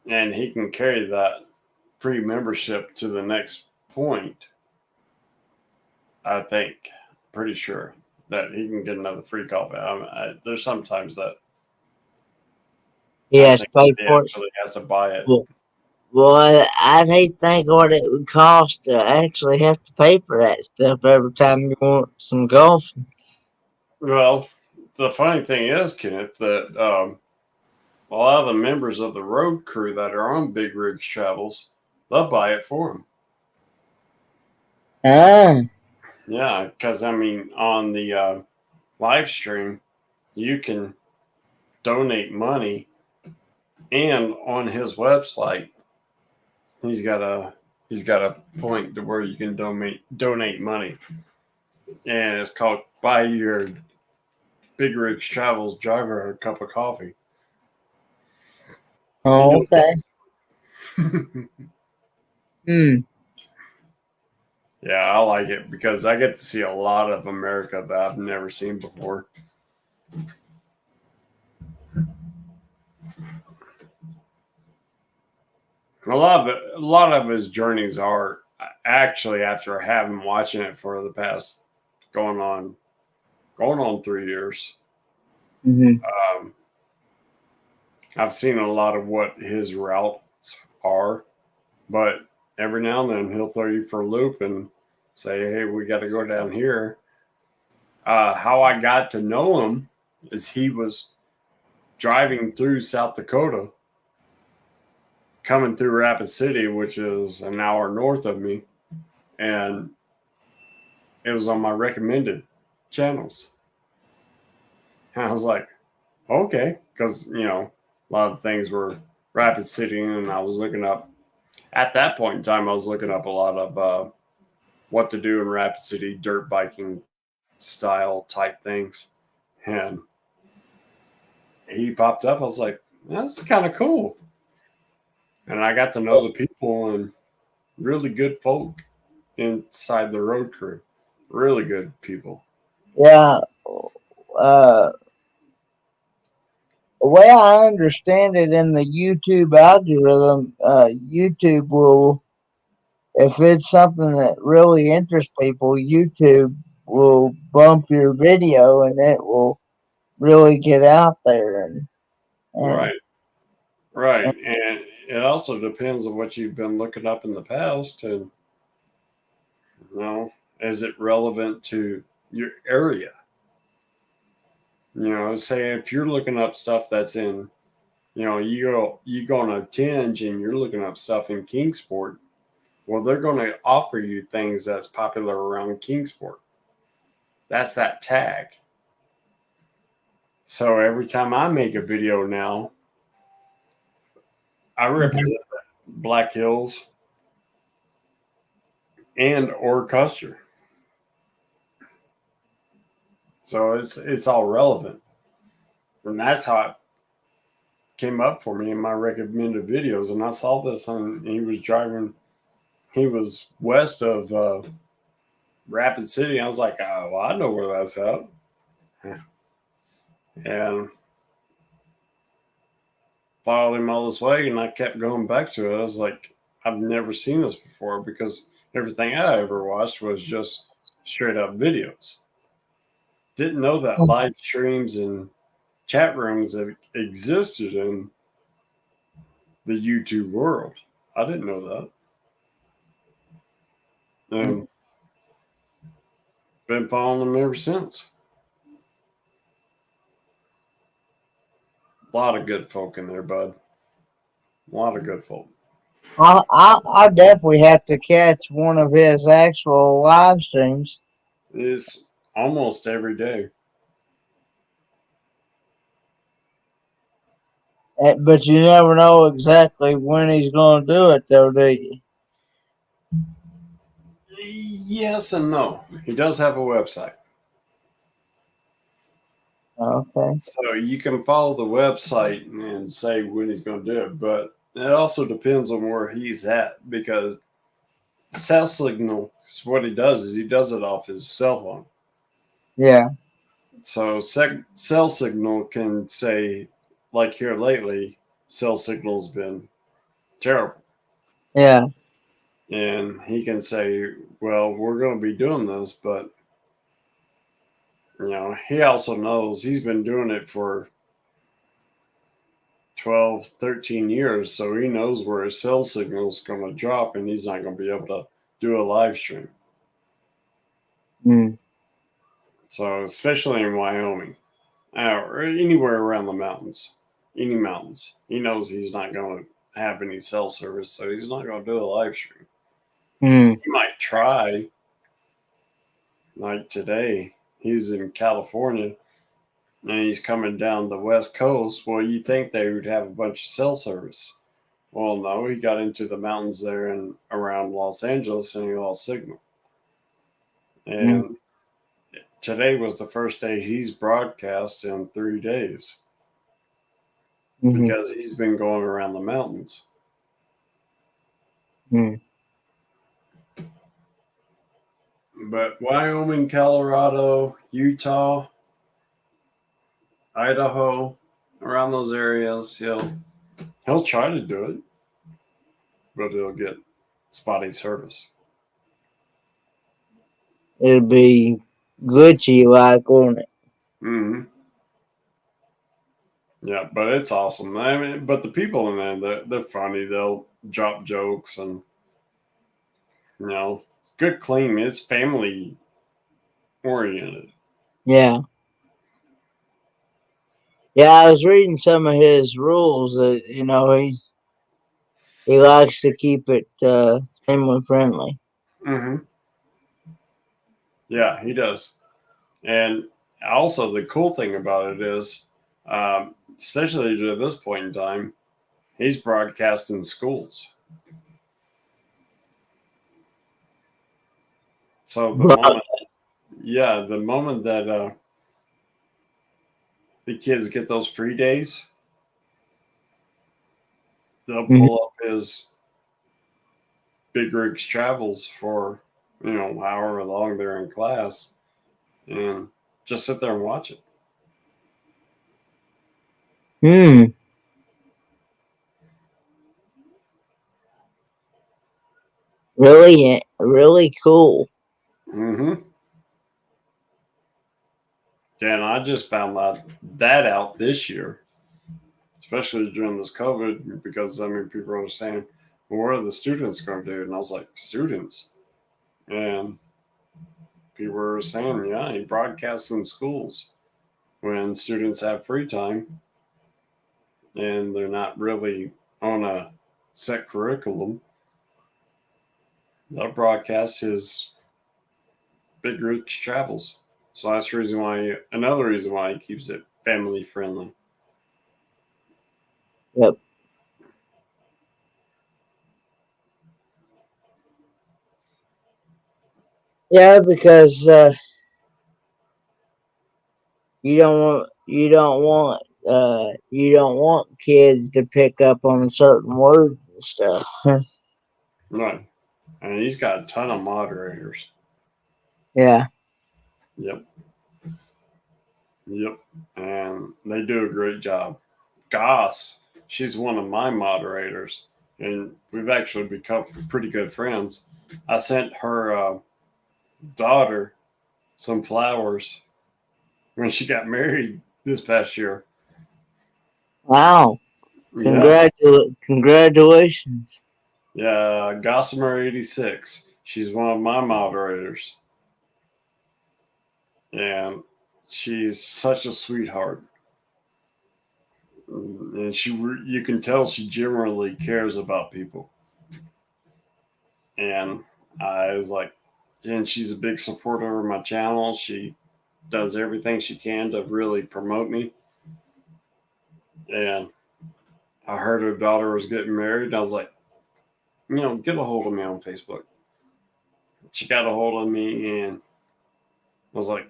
And he can carry that free membership to the next point. I think, pretty sure that he can get another free coffee. There's sometimes that He I has to think pay he for it. actually has to buy it. Well, I'd hate to think what it would cost to actually have to pay for that stuff every time you want some golf. Well, the funny thing is, Kenneth, that a lot of the members of the road crew that are on Big Rigs Travels, they'll buy it for him. Ah. Yeah, because I mean, on the live stream, you can donate money, and on his website, he's got a point to where you can donate money, and it's called "Buy Your Big Rigs Travels Driver a Cup of Coffee." Oh, okay. Hmm. Yeah, I like it because I get to see a lot of America that I've never seen before. A lot of his journeys are actually after having watching it for the past going on 3 years. Mm-hmm. I've seen a lot of what his routes are, but every now and then he'll throw you for a loop and say, "Hey, we got to go down here." How I got to know him is he was driving through South Dakota, coming through Rapid City, which is an hour north of me, and it was on my recommended channels. And I was like, okay, because, a lot of things were Rapid City, and I was looking up, at that point in time, I was looking up a lot of what to do in Rapid City, dirt biking style type things. And he popped up. I was like, that's kind of cool. And I got to know the people and really good folk inside the road crew. Really good people. Yeah. Uh, the way I understand it in the YouTube algorithm, YouTube will, if it's something that really interests people, YouTube will bump your video and it will really get out there. And Right. Right. And it also depends on what you've been looking up in the past. And, is it relevant to your area? Say if you're looking up stuff that's in, you go on a tinge and you're looking up stuff in Kingsport. Well, they're going to offer you things that's popular around Kingsport. That's that tag. So every time I make a video now, I represent Black Hills and or Custer. So it's all relevant. And that's how it came up for me in my recommended videos. And I saw this and he was west of Rapid City. I was like, oh, well, I know where that's at. And followed him all this way, and I kept going back to it. I was like, I've never seen this before because everything I ever watched was just straight up videos. Didn't know that live streams and chat rooms existed in the YouTube world. I didn't know that. And been following them ever since. A lot of good folk in there, bud. A lot of good folk. I definitely have to catch one of his actual live streams. It's almost every day. But you never know exactly when he's going to do it, though, do you? Yes and no. He does have a website. Okay. So you can follow the website and say when he's going to do it, but it also depends on where he's at because cell signal is what he does is he does it off his cell phone. Yeah. So cell signal can say, like here lately, cell signal's been terrible. Yeah. And he can say, well, we're going to be doing this, but he also knows he's been doing it for 12, 13 years, so he knows where his cell signal is going to drop and he's not going to be able to do a live stream. Mm. So, especially in Wyoming or anywhere around the mountains, any mountains, he knows he's not going to have any cell service, so he's not going to do a live stream. Mm. He might try, like today, he's in California and he's coming down the West Coast. Well, you think they would have a bunch of cell service. Well, no, he got into the mountains there and around Los Angeles and he lost signal. And today was the first day he's broadcast in 3 days because he's been going around the mountains. Mm. But Wyoming, Colorado, Utah, Idaho, around those areas, he'll try to do it, but he'll get spotty service. It'll be glitchy like, won't it? Mm-hmm. Yeah, but it's awesome. I mean, but the people in there, they're funny. They'll drop jokes and, it's good, clean. It's family oriented. Yeah. Yeah, I was reading some of his rules that, he likes to keep it family friendly. Mm-hmm. Yeah, he does. And also, the cool thing about it is, especially to this point in time, he's broadcasting schools. So the moment that the kids get those free days, they'll pull up his Big Rigs Travels for, however long they're in class and just sit there and watch it. Hmm. Really, really cool. Mm-hmm. Yeah, and I just found that out this year. especially during this COVID, because I mean, people are saying, well, what are the students going to do? And I was like, students? And people were saying, yeah, he broadcasts in schools when students have free time and they're not really on a set curriculum. They'll broadcast his Big Rich Travels. So that's another reason why he keeps it family friendly. Yep. Yeah, because you don't want kids to pick up on certain words and stuff. Right. And he's got a ton of moderators. Yeah. Yep. Yep. And they do a great job. Goss, she's one of my moderators, and we've actually become pretty good friends. I sent her daughter some flowers when she got married this past year. Wow. Yeah. Congratulations. Yeah. Gossamer86. She's one of my moderators. And she's such a sweetheart. And you can tell she genuinely cares about people. And I was like, and she's a big supporter of my channel. She does everything she can to really promote me. And I heard her daughter was getting married. And I was like, get a hold of me on Facebook. She got a hold of me and I was like,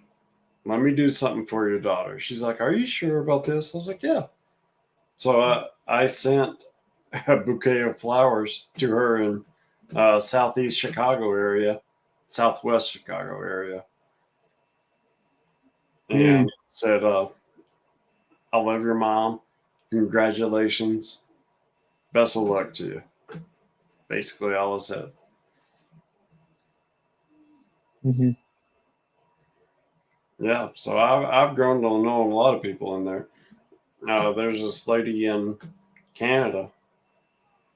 let me do something for your daughter. She's like, are you sure about this? I was like, yeah. So I sent a bouquet of flowers to her in southeast Chicago area, southwest Chicago area, and said, I love your mom. Congratulations. Best of luck to you. Basically, all I said. Mm-hmm. Yeah, so I've grown to know a lot of people in there. There's this lady in Canada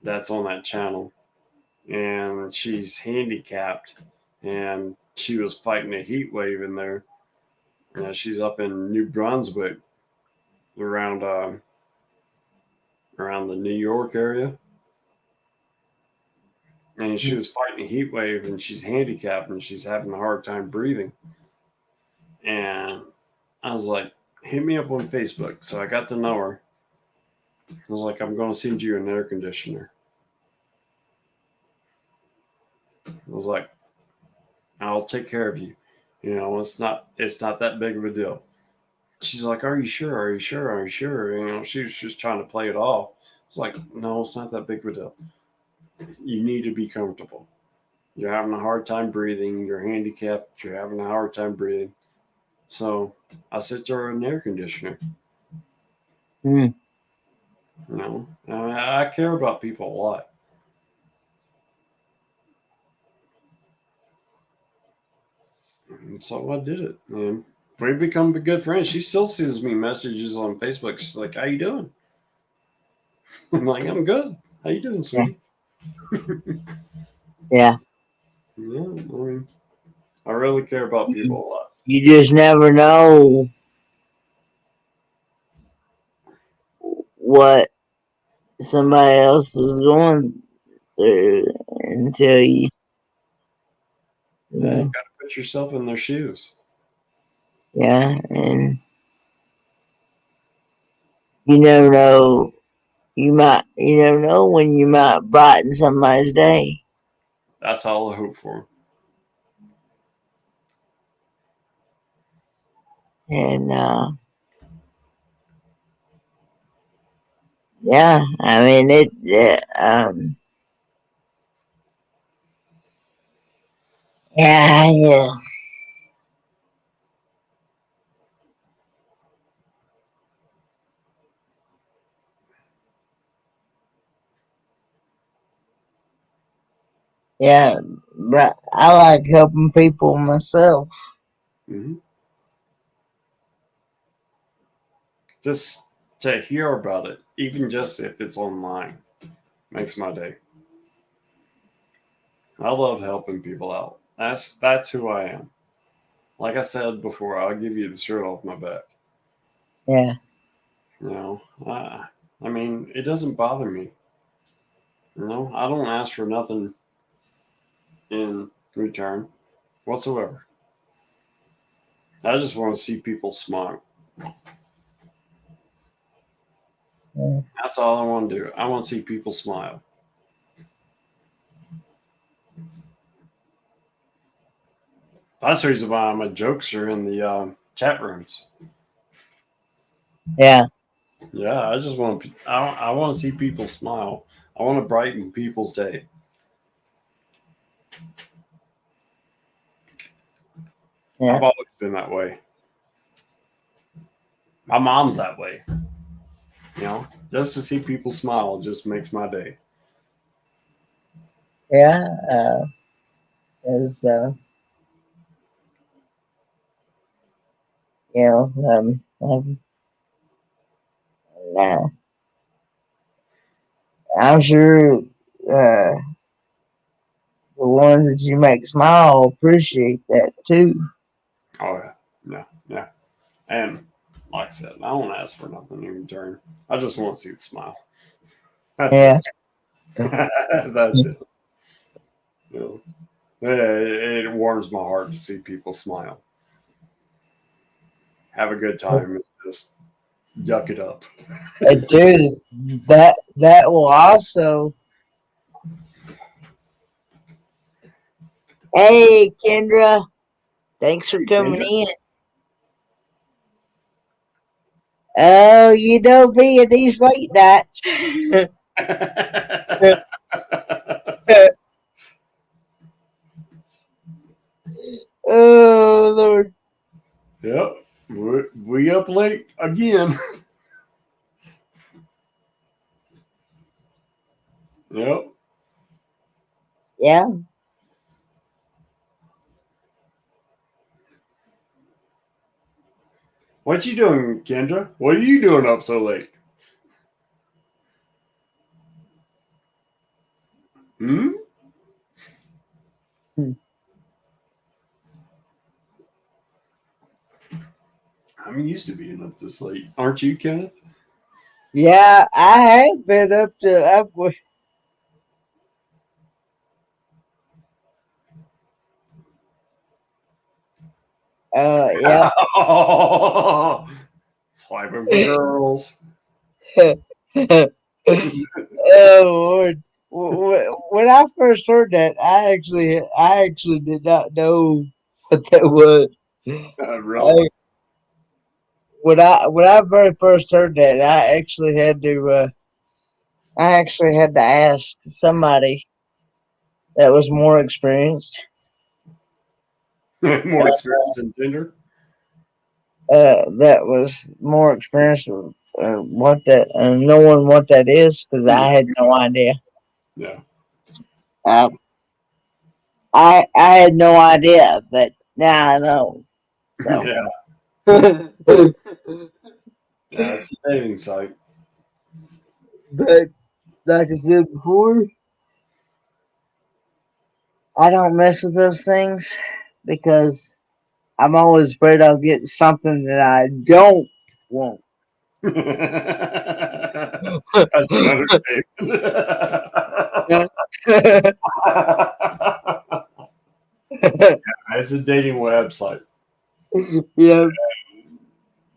that's on that channel, and she's handicapped, and she was fighting a heat wave in there. She's up in New Brunswick, around around the New York area, and she was fighting a heat wave, and she's handicapped, and she's having a hard time breathing. And I was like, hit me up on Facebook. So I got to know her. I was like, I'm going to send you an air conditioner. I was like, I'll take care of you. It's not that big of a deal. She's like, are you sure? Are you sure? Are you sure? She was just trying to play it off. It's like, no, it's not that big of a deal. You need to be comfortable. You're having a hard time breathing. You're handicapped. You're having a hard time breathing. So I sent her an air conditioner. Mm. I care about people a lot. And so I did it. And we've become good friends. She still sends me messages on Facebook. She's like, how you doing? I'm like, I'm good. How you doing, sweetie? Yeah. Yeah, I really care about people a lot. You just never know what somebody else is going through until you Yeah, you got to put yourself in their shoes. Yeah, and you never know. You never know when you might brighten somebody's day. That's all I hope for. And yeah, I mean yeah. Yeah, but I like helping people myself. Mm-hmm. Just to hear about it even just if it's online, makes my day. I love helping people out. That's who I am. Like I said before, I'll give you the shirt off my back. Yeah. You know, I mean, it doesn't bother me. You know, I don't ask for nothing in return whatsoever. I just want to see people smile. Yeah. That's all I want to do. I want to see people smile. That's the reason why I'm a jokester in the chat rooms. Yeah. Yeah, I just want to. I want to see people smile. I want to brighten people's day. Yeah. I've always been that way. My mom's that way. You know, just to see people smile just makes my day. Yeah. Is you know, uh, I'm sure the ones that you make smile appreciate that too. Oh yeah, yeah, yeah. And like I said, I don't ask for nothing in return. I just want to see the smile. That's Yeah. it. That's it. You know, it warms my heart to see people smile, have a good time, and just yuck it up. And dude, that will also. Hey, Kendra, thanks for coming Kendra? in. Oh, you know me and these late nights. Oh Lord. Yep, we up late again. Yep. Yeah. What you doing, Kendra? What are you doing up so late? Hmm? I'm used to being up this late. Aren't you, Kenneth? Yeah, I have been up to upward. Yeah. Swiping for girls. Oh Lord. When I first heard that, I actually did not know what that was. Really? When I very first heard that, I actually had to ask somebody that was more experienced. More experience in gender? That was more experienced with what that knowing what that is because I had no idea. Yeah. Uh, I had no idea, but now I know. So. Yeah. But Yeah, it's a dating site. like I said before, I don't mess with those things because I'm always afraid I'll get something that I don't want. That's an understatement. It's a dating website. Yeah.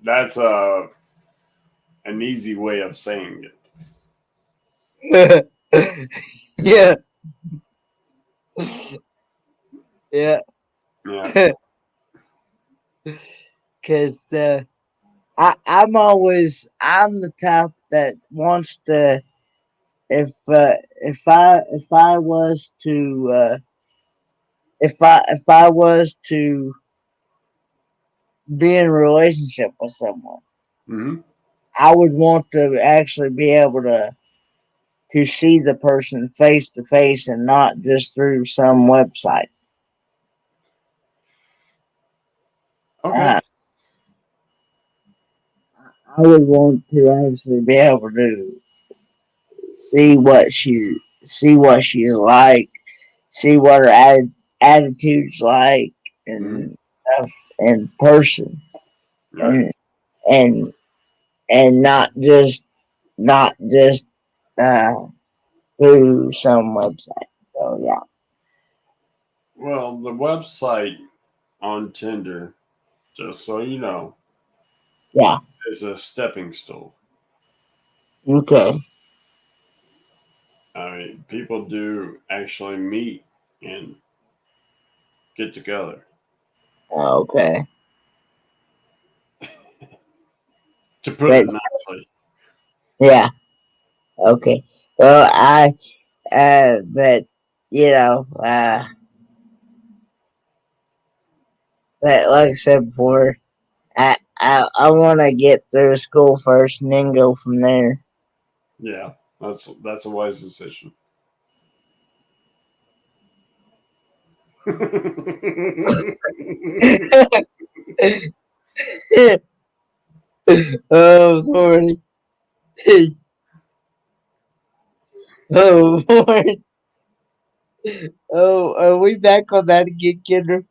That's an easy way of saying it. Yeah. Yeah. Yeah. Because I'm the type that wants to if I was to if I was to be in a relationship with someone, Mm-hmm. I would want to actually be able to see the person face to face and not just through some website. Okay. Uh, I would want to actually be able to see what she's like, see what her attitude's like, Mhm. and stuff in person, Right. and and not just uh, through some website. So yeah, Well, the website on Tinder, just so you know, yeah, is a stepping stool. okay, I mean, people do actually meet and get together. okay. To put But it nicely. yeah, okay. Well, but you know, but like I said before, I want to get through school first and then go from there. Yeah, that's a wise decision. Oh, Lord. Oh, Lord. Oh, are we back on that again, Kendra?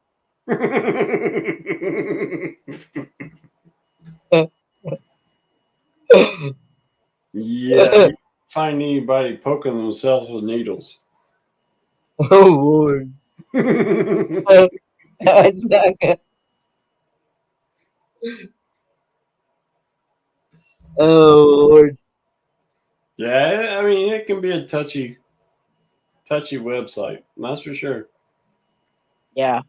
Yeah, you find anybody poking themselves with needles. Oh, Lord. Oh, Lord. Yeah, I mean it can be a touchy website. That's for sure. Yeah.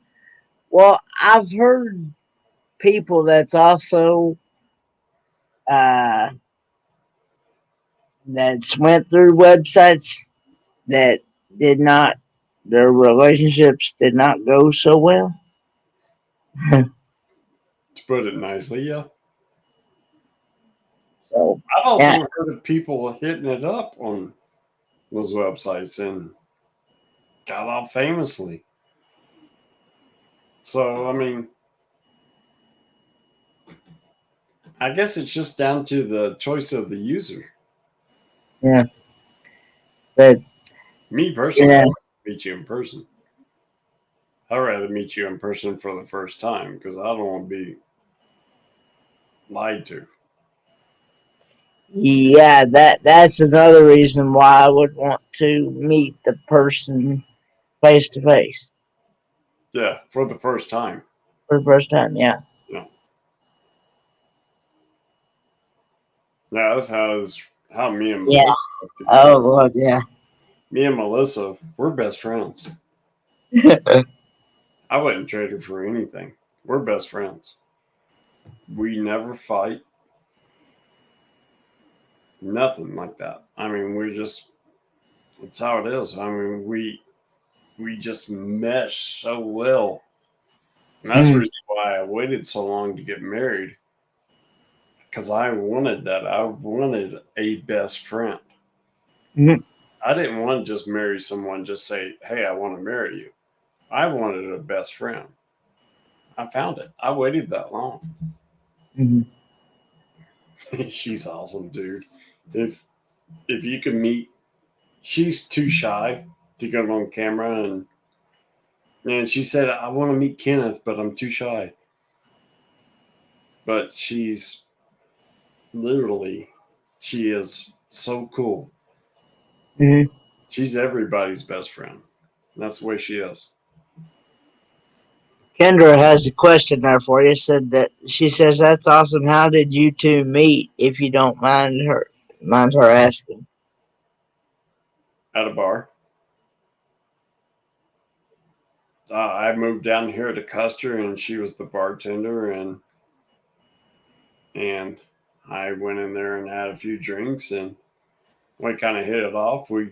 Well, I've heard people that's also uh that's went through websites that did not their relationships did not go so well. To put it nicely, yeah. So I've yeah, also heard of people hitting it up on those websites and got off famously. So I mean, I guess it's just down to the choice of the user. yeah, but Me you personally, I know, would meet you in person. I'd rather meet you in person for the first time because I don't want to be lied to. yeah, that's another reason why I would want to meet the person face to face Yeah, for the first time. for the first time. Yeah, You know, yeah, how me and yeah. Melissa work Oh together. Lord, yeah. Me and Melissa, we're best friends. I wouldn't trade her for anything. We're best friends. We never fight. Nothing like that. I mean, we're just it's how it is. I mean, we just mesh so well. And that's the Mm, reason why I waited so long to get married. Because I wanted that. I wanted a best friend. mm, I didn't want to just marry someone, just say, hey, I want to marry you. I wanted a best friend. I found it. I waited that long. mm, She's awesome, dude. If if you can meet, she's too shy to go on camera, and she said, I want to meet Kenneth, but I'm too shy. But literally, she is so cool. mm. She's everybody's best friend. That's the way she is. Kendra has a question there for you. Said that she says that's awesome. How did you two meet? If you don't mind her asking. At a bar. I moved down here to Custer, and she was the bartender, and I went in there and had a few drinks, and we kind of hit it off. We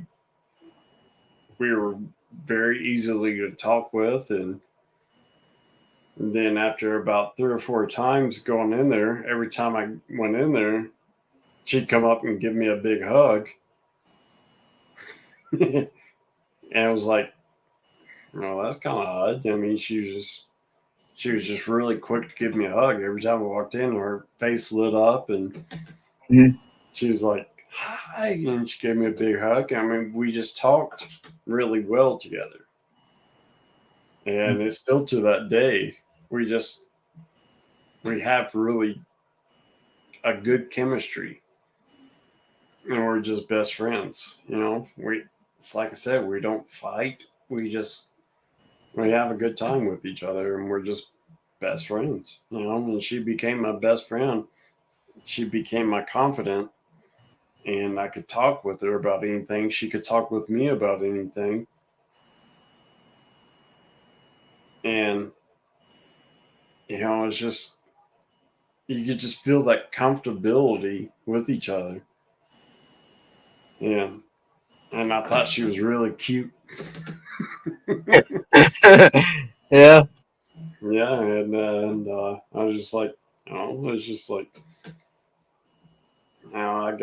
were very easily to talk with, and then after about 3 or 4 times going in there, every time I went in there, she'd come up and give me a big hug, and I was like, "Well, that's kind of odd." I mean, she was just she was just really quick to give me a hug. Every time I walked in, her face lit up, and Mhm. she was like, "Hi," and she gave me a big hug. I mean, we just talked really well together, and it's still to that day. We have really a good chemistry, and we're just best friends. You know, it's like I said, we don't fight. We have a good time with each other, and we're just best friends. You know, and she became my best friend. She became my confidant, and I could talk with her about anything. She could talk with me about anything, and it's just you could just feel that comfortability with each other. And I thought she was really cute. Yeah. Yeah, and I was just like, it's just like, I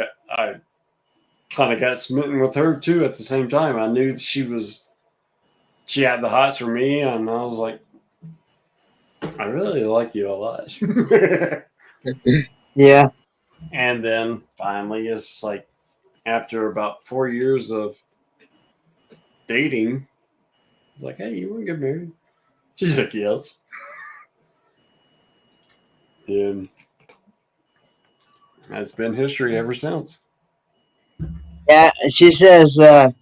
kind of got smitten with her too at the same time. I knew she had the hots for me, and I was like, I really like you a lot. Yeah. And then finally, it's like after about 4 years of dating, it's like, hey, you want to get married? She's like, yes. And it's been history ever since. Yeah. She says that's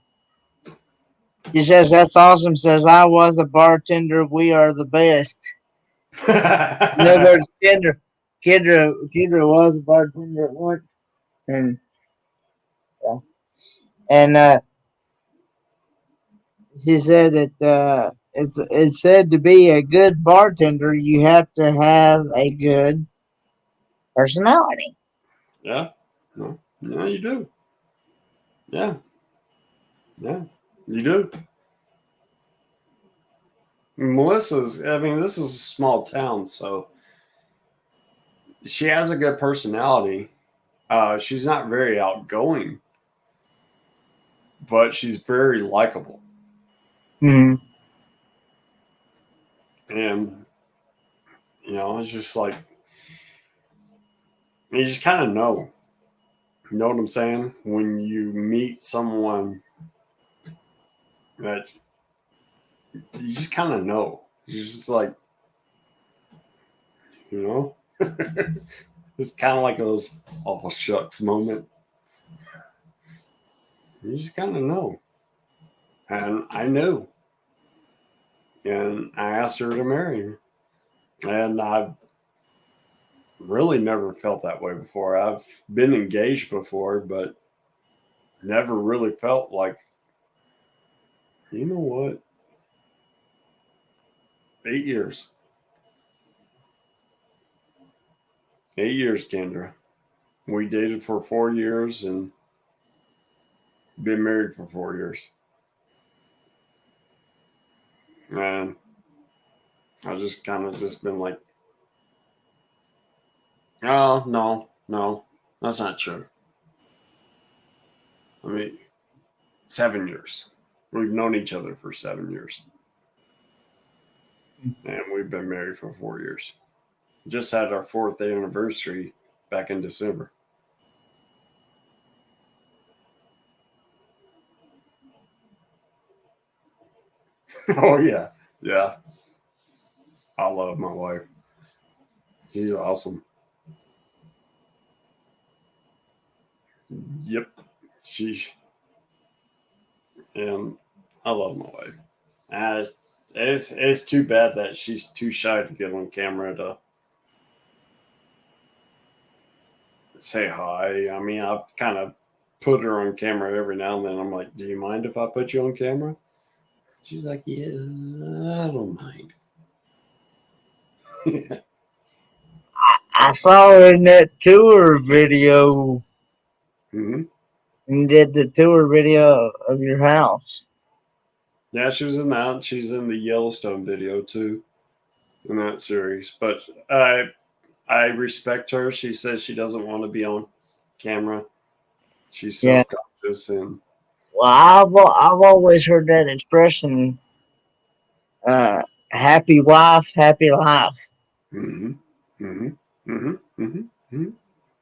awesome. Says I was a bartender. We are the best. In other words, Kendra was a bartender at once, and yeah. And she said that it's said to be a good bartender, you have to have a good personality. Yeah. No. Yeah, you do. Yeah. Yeah. You do. I mean, this is a small town, so she has a good personality. She's not very outgoing, but she's very likable. Hmm. And, it's just like, you just kind of know. You know what I'm saying? When you meet someone that you just kind of know. You're just like, you know? It's kind of like those oh shucks moment. You just kind of know. And I knew. And I asked her to marry me. And I've really never felt that way before. I've been engaged before, but never really felt like, you know what? 8 years. 8 years, Kendra. We dated for 4 years and been married for 4 years. And I just kind of just been like, oh, no, no, that's not true. I mean, 7 years. We've known each other for 7 years. And we've been married for 4 years. Just had our fourth anniversary back in December. Oh, yeah. Yeah. I love my wife. She's awesome. Yep. She, and I love my wife. Uh, it's too bad that she's too shy to get on camera to say hi. I mean, I've kind of put her on camera every now and then. I'm like, do you mind if I put you on camera? She's like, yeah, I don't mind. I saw in that tour video. Hmm. You did the tour video of your house. Yeah, she was in that. She's in the Yellowstone video too, in that series. But I respect her. She says she doesn't want to be on camera. She's Yeah. self conscious and Well, I've always heard that expression. happy wife, happy life. Mm-hmm. Mm-hmm. Mm-hmm. Mm-hmm. Mm-hmm.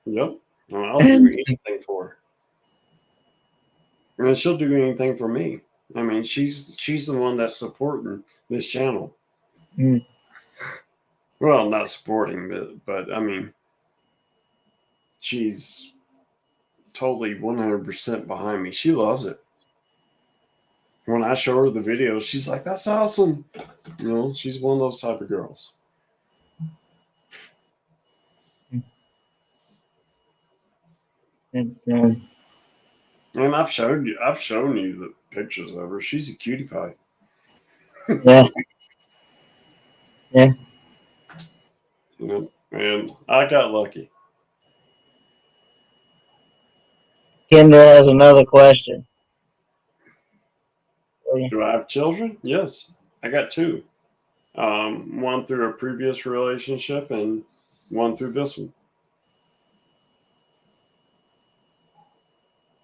Yep. Well, I'll do anything for her. And she'll do anything for me. I mean, she's the one that's supporting this channel. Mm. Well, not supporting, but I mean, she's totally 100% behind me. She loves it. When I show her the video, she's like, "That's awesome." You know, she's one of those type of girls. And, And I've shown you the pictures of her. She's a cutie pie. yeah, yeah. You know, and I got lucky. Kendra has another question. Do I have children? Yes, I got two. One through a previous relationship and one through this one.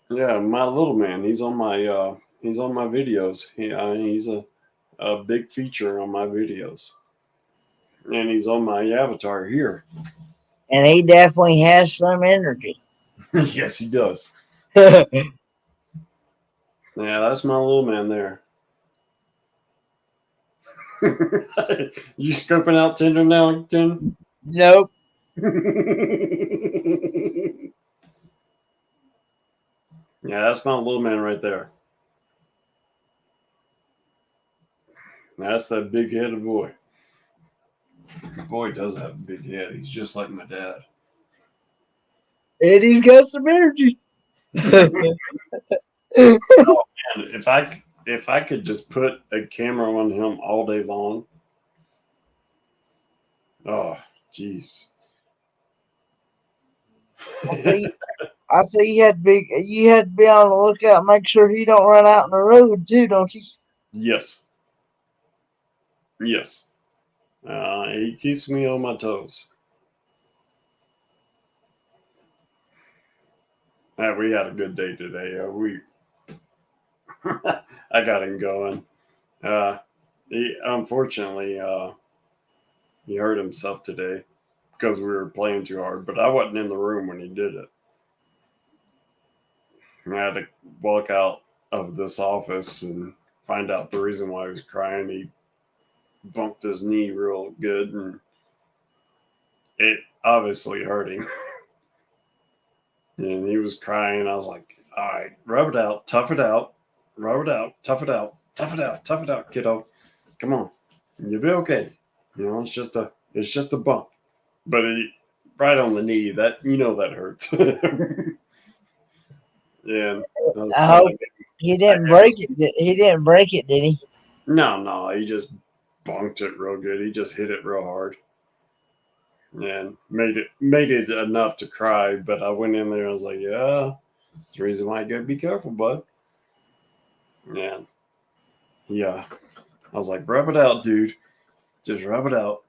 Yeah, my little man. He's on my videos. He's a big feature on my videos, and he's on my avatar here. And he definitely has some energy. Yes, he does. Nope. Yeah, that's my little man there. You scoping out Tinder now, Ken? Yeah, that's my little man right there. That's that big headed boy. The boy does have a big head. He's just like my dad. And he's got some energy. And if I could just put a camera on him all day long. Oh, jeez. I see you had to be on the lookout, make sure he don't run out in the road too, don't you? Yes. Yes. He keeps me on my toes. We had a good day today. I got him going. He unfortunately he hurt himself today because we were playing too hard. But I wasn't in the room when he did it. I had to walk out of this office and find out the reason why he was crying. He bumped his knee real good, and it obviously hurt him. And he was crying. I was like, "All right, rub it out, tough it out, rub it out, tough it out, tough it out, tough it out, kiddo. Come on, you'll be okay. You know, it's just a bump, but right on the knee. That that hurts." And I so hope he didn't break it. He didn't break it, did he? no, he just bonked it real good. He just hit it real hard and made it enough to cry. But I went in there and I was like, "Yeah, that's the reason why you gotta be careful, bud." And yeah, I was like, "Rub it out, dude. Just rub it out.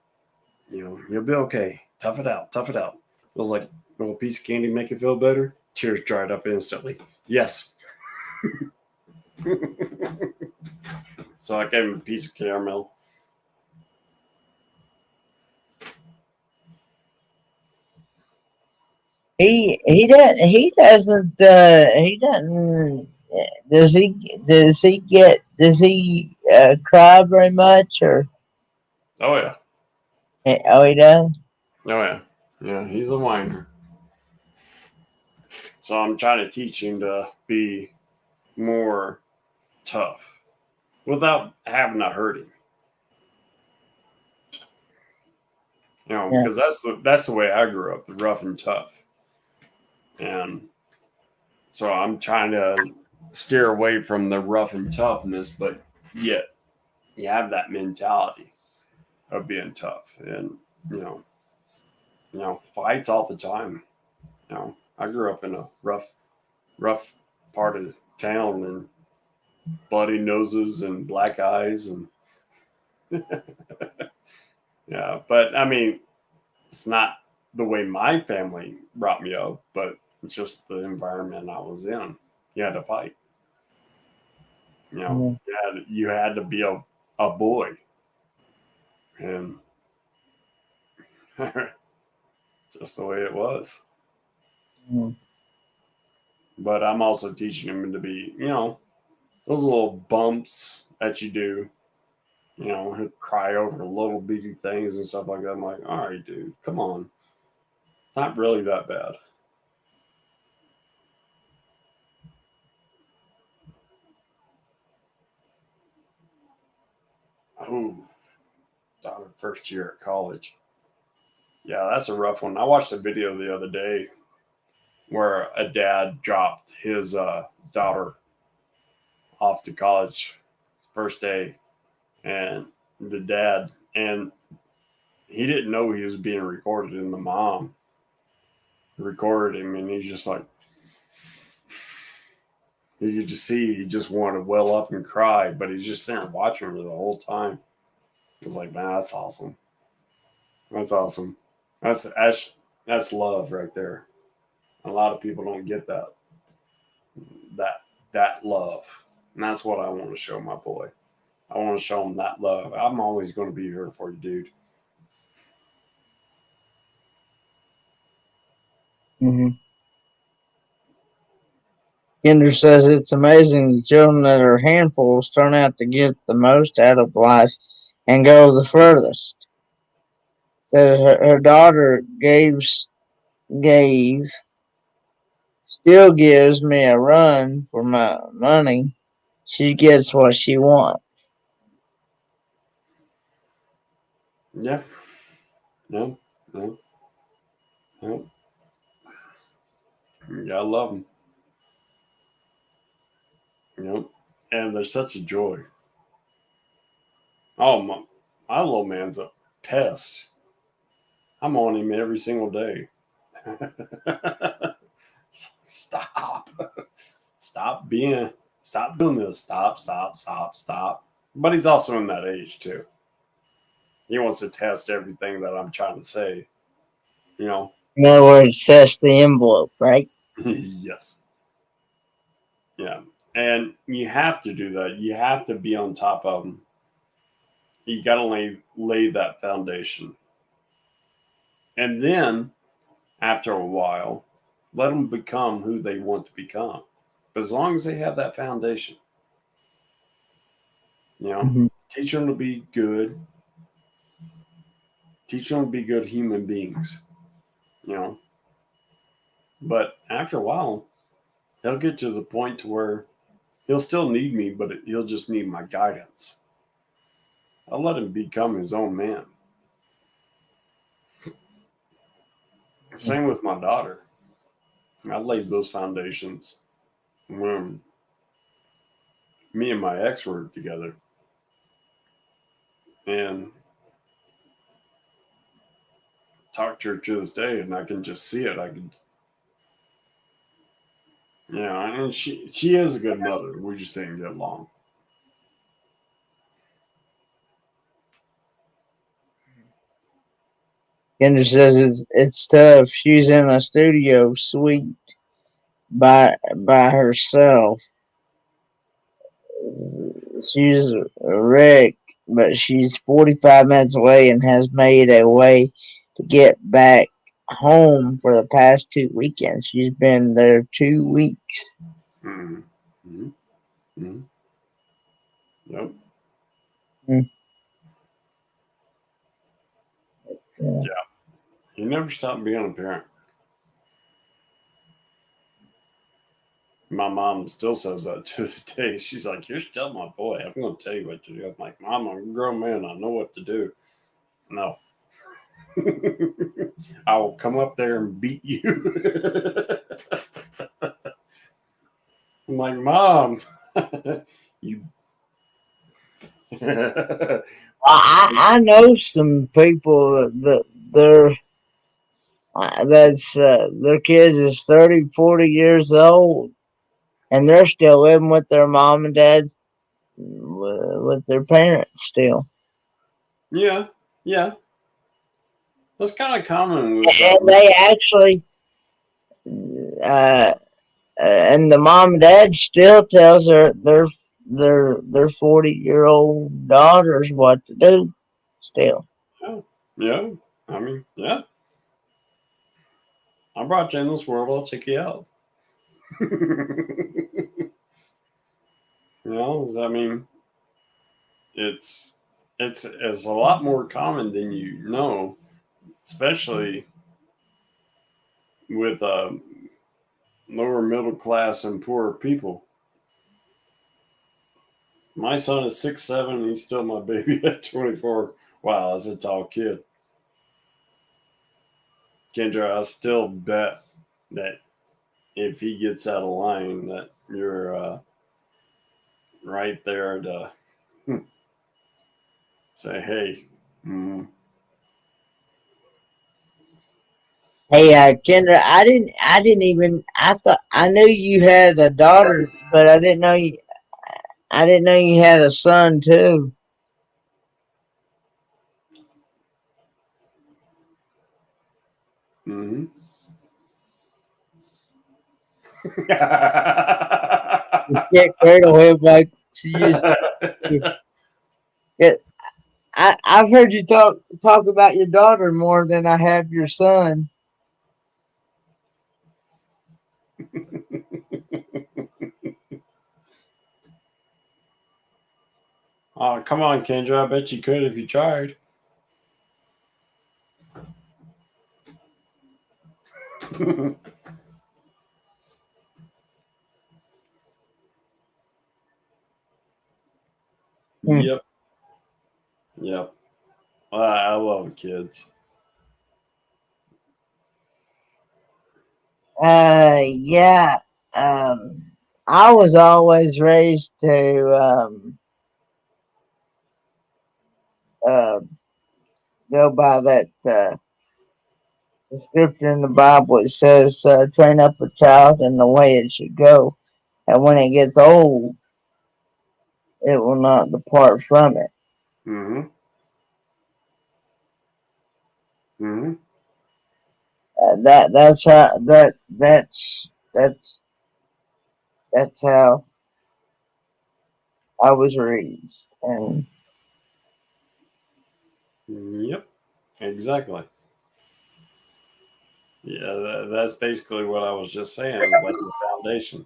You know, you'll be okay. Tough it out, tough it out." I was like, "Will a piece of candy make you feel better?" Tears dried up instantly. Yes. So I gave him a piece of caramel. He doesn't. Does he cry very much or? Oh yeah. Oh, he does. Oh yeah. Yeah, he's a whiner. So I'm trying to teach him to be more tough without having to hurt him. You know, Yeah. because that's the way I grew up, rough and tough. And so I'm trying to steer away from the rough and toughness, but yet you have that mentality of being tough, and fights all the time. I grew up in a rough part of town, and bloody noses and black eyes, and yeah. But I mean, it's not the way my family brought me up, but it's just the environment I was in. You had to fight. You know, you had to be a boy. And just the way it was. Mm. But I'm also teaching him to be, those little bumps that you do, he'll cry over little bitty things and stuff like that. I'm like, all right, dude, come on. Not really that bad. Oh, daughter first year at college. Yeah, that's a rough one. I watched a video the other day where a dad dropped his daughter off to college first day, and the dad and he didn't know he was being recorded, and the mom recorded him, and he's just like, you could just see he just wanted to well up and cry, but he's just sitting there watching her the whole time. It's like, man, that's awesome. That's awesome. That's love right there. A lot of people don't get that love, and that's what I want to show my boy. I want to show him that love. I'm always going to be here for you, dude. Mm-hmm. Kinder says it's amazing the children that are handfuls turn out to get the most out of life and go the furthest. Says her daughter gave still gives me a run for my money. She gets what she wants. Yeah. No. No. No. You gotta love them. And they're such a joy. Oh, my little man's a pest. I'm on him every single day. Stop. Stop doing this. Stop. But he's also in that age too. He wants to test everything that I'm trying to say. In other words, test the envelope, right? Yes. Yeah. And you have to do that. You have to be on top of them. You got to lay that foundation. And then, after a while, let them become who they want to become. But as long as they have that foundation, Mm-hmm. teach them to be good. Teach them to be good human beings. But after a while, he'll get to the point to where he'll still need me, but he'll just need my guidance. I'll let him become his own man. Same with my daughter. I laid those foundations when me and my ex were together. And talk to her to this day, and I can just see it. And she is a good mother. We just didn't get along. Kendra says it's tough. She's in a studio suite by herself. She's a wreck, but she's 45 minutes away and has made a way to get back home for the past 2 weekends. She's been there 2 weeks. Mm-hmm. Mm-hmm. Mm-hmm. Yep. Mm. Yeah. You never stop being a parent. My mom still says that to this day. She's like, "You're still my boy. I'm going to tell you what to do." I'm like, "Mom, I'm a grown man. I know what to do." No. I will come up there and beat you. I'm like, "Mom, you." I know some people that their kids is 30, 40 years old, and they're still living with their mom and dad, with their parents still. Yeah, yeah. That's kind of common with. And they actually, and the mom and dad still tells their 40-year-old daughters what to do. still. Yeah. I mean, yeah. I brought you in this world. I'll check you out. I mean, it's a lot more common than you know, especially with lower middle class and poorer people. My son is 6'7", and he's still my baby at 24. Wow, that's a tall kid. Kendra, I still bet that if he gets out of line, that you're right there to say, "Hey, Hey, Kendra, I didn't even, I thought, I knew you had a daughter, but I didn't know you had a son too. mm-hmm." Get cradle him like she used to. It, I've heard you talk about your daughter more than I have your son. Oh, come on, Kendra. I bet you could if you tried. Hmm. Yep. Yep. I love kids. Yeah. I was always raised to uh go by that the scripture in the Bible. It says, "Train up a child in the way it should go, and when it gets old, it will not depart from it." Mm-hmm. Mm-hmm. That's how that's how I was raised, and Yep. Exactly. Yeah, that's basically what I was just saying. Like the foundation.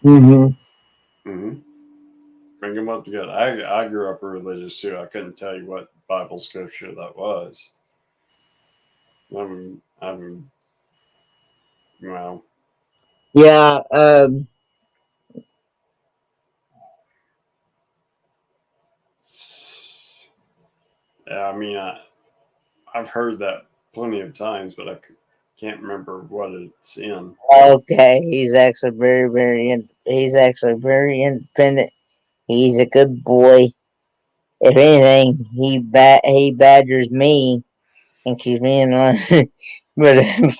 mm-hmm. Mm-hmm. Bring them up together. I grew up religious too. I couldn't tell you what Bible scripture that was. I'm well. Yeah. Yeah, I mean, I've heard that plenty of times, but can't remember what it's in. Okay, he's actually very independent. He's a good boy. If anything, he badgers me and keeps me in line. But if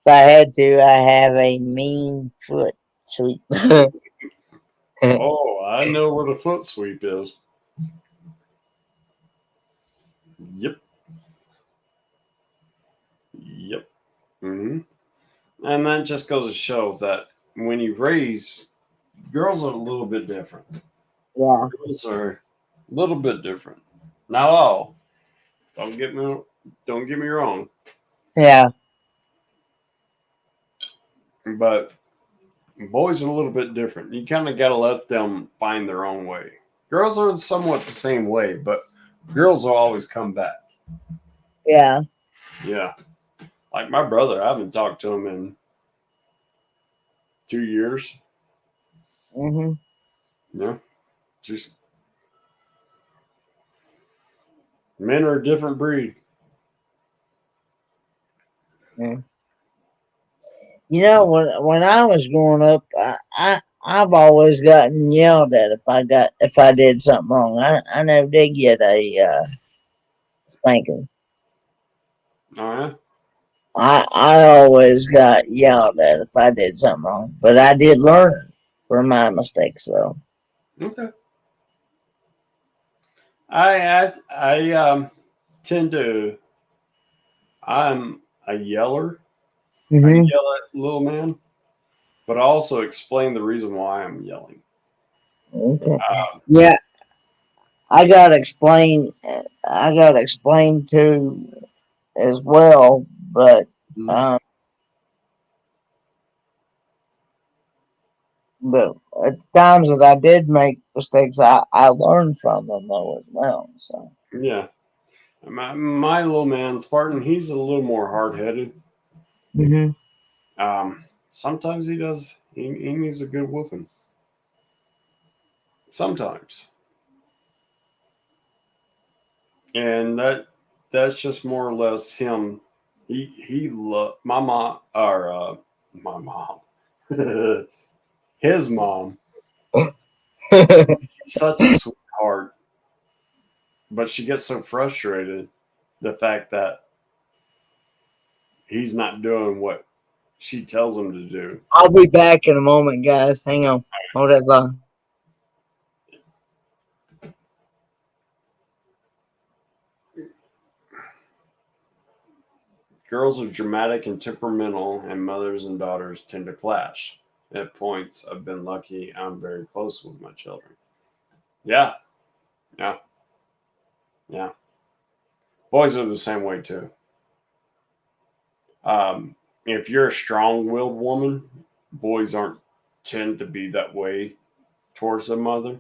I had to, I have a mean foot sweep. Oh, I know what a foot sweep is. Yep. Yep. Hmm. And that just goes to show that when you raise girls are a little bit different. Yeah. Girls are a little bit different. Not all. Don't get me don't get me wrong. Yeah. But boys are a little bit different. You kind of got to let them find their own way. Girls are somewhat the same way, but girls will always come back. Yeah. Yeah. Like my brother, I haven't talked to him in 2 years. Mm-hmm. Yeah. Just men are a different breed. Yeah. You know, when I was growing up, I've always gotten yelled at if I did something wrong. I never did get a spanking. Oh yeah. I always got yelled at if I did something wrong, but I did learn from my mistakes, though. Okay. I tend to I'm a yeller. I Mm-hmm. yell at little man, but I also explain the reason why I'm yelling. Okay. Uh, Yeah. I got explained. I got explained to as well, but Mm. um, but at the times that I did make mistakes, I learned from them though as well. So Yeah. My little man, Spartan, he's a little more hard headed. hmm Sometimes he does. He needs a good whooping. Sometimes, and that's just more or less him. My mom or my mom, his mom. She's such a sweetheart, but she gets so frustrated the fact that he's not doing what she tells him to do. I'll be back in a moment, guys. Hang on. Hold that line. Girls are dramatic and temperamental, and mothers and daughters tend to clash. At points, I've been lucky. I'm very close with my children. Yeah, yeah, yeah. Boys are the same way too. If you're a strong-willed woman, boys aren't tend to be that way towards their mother.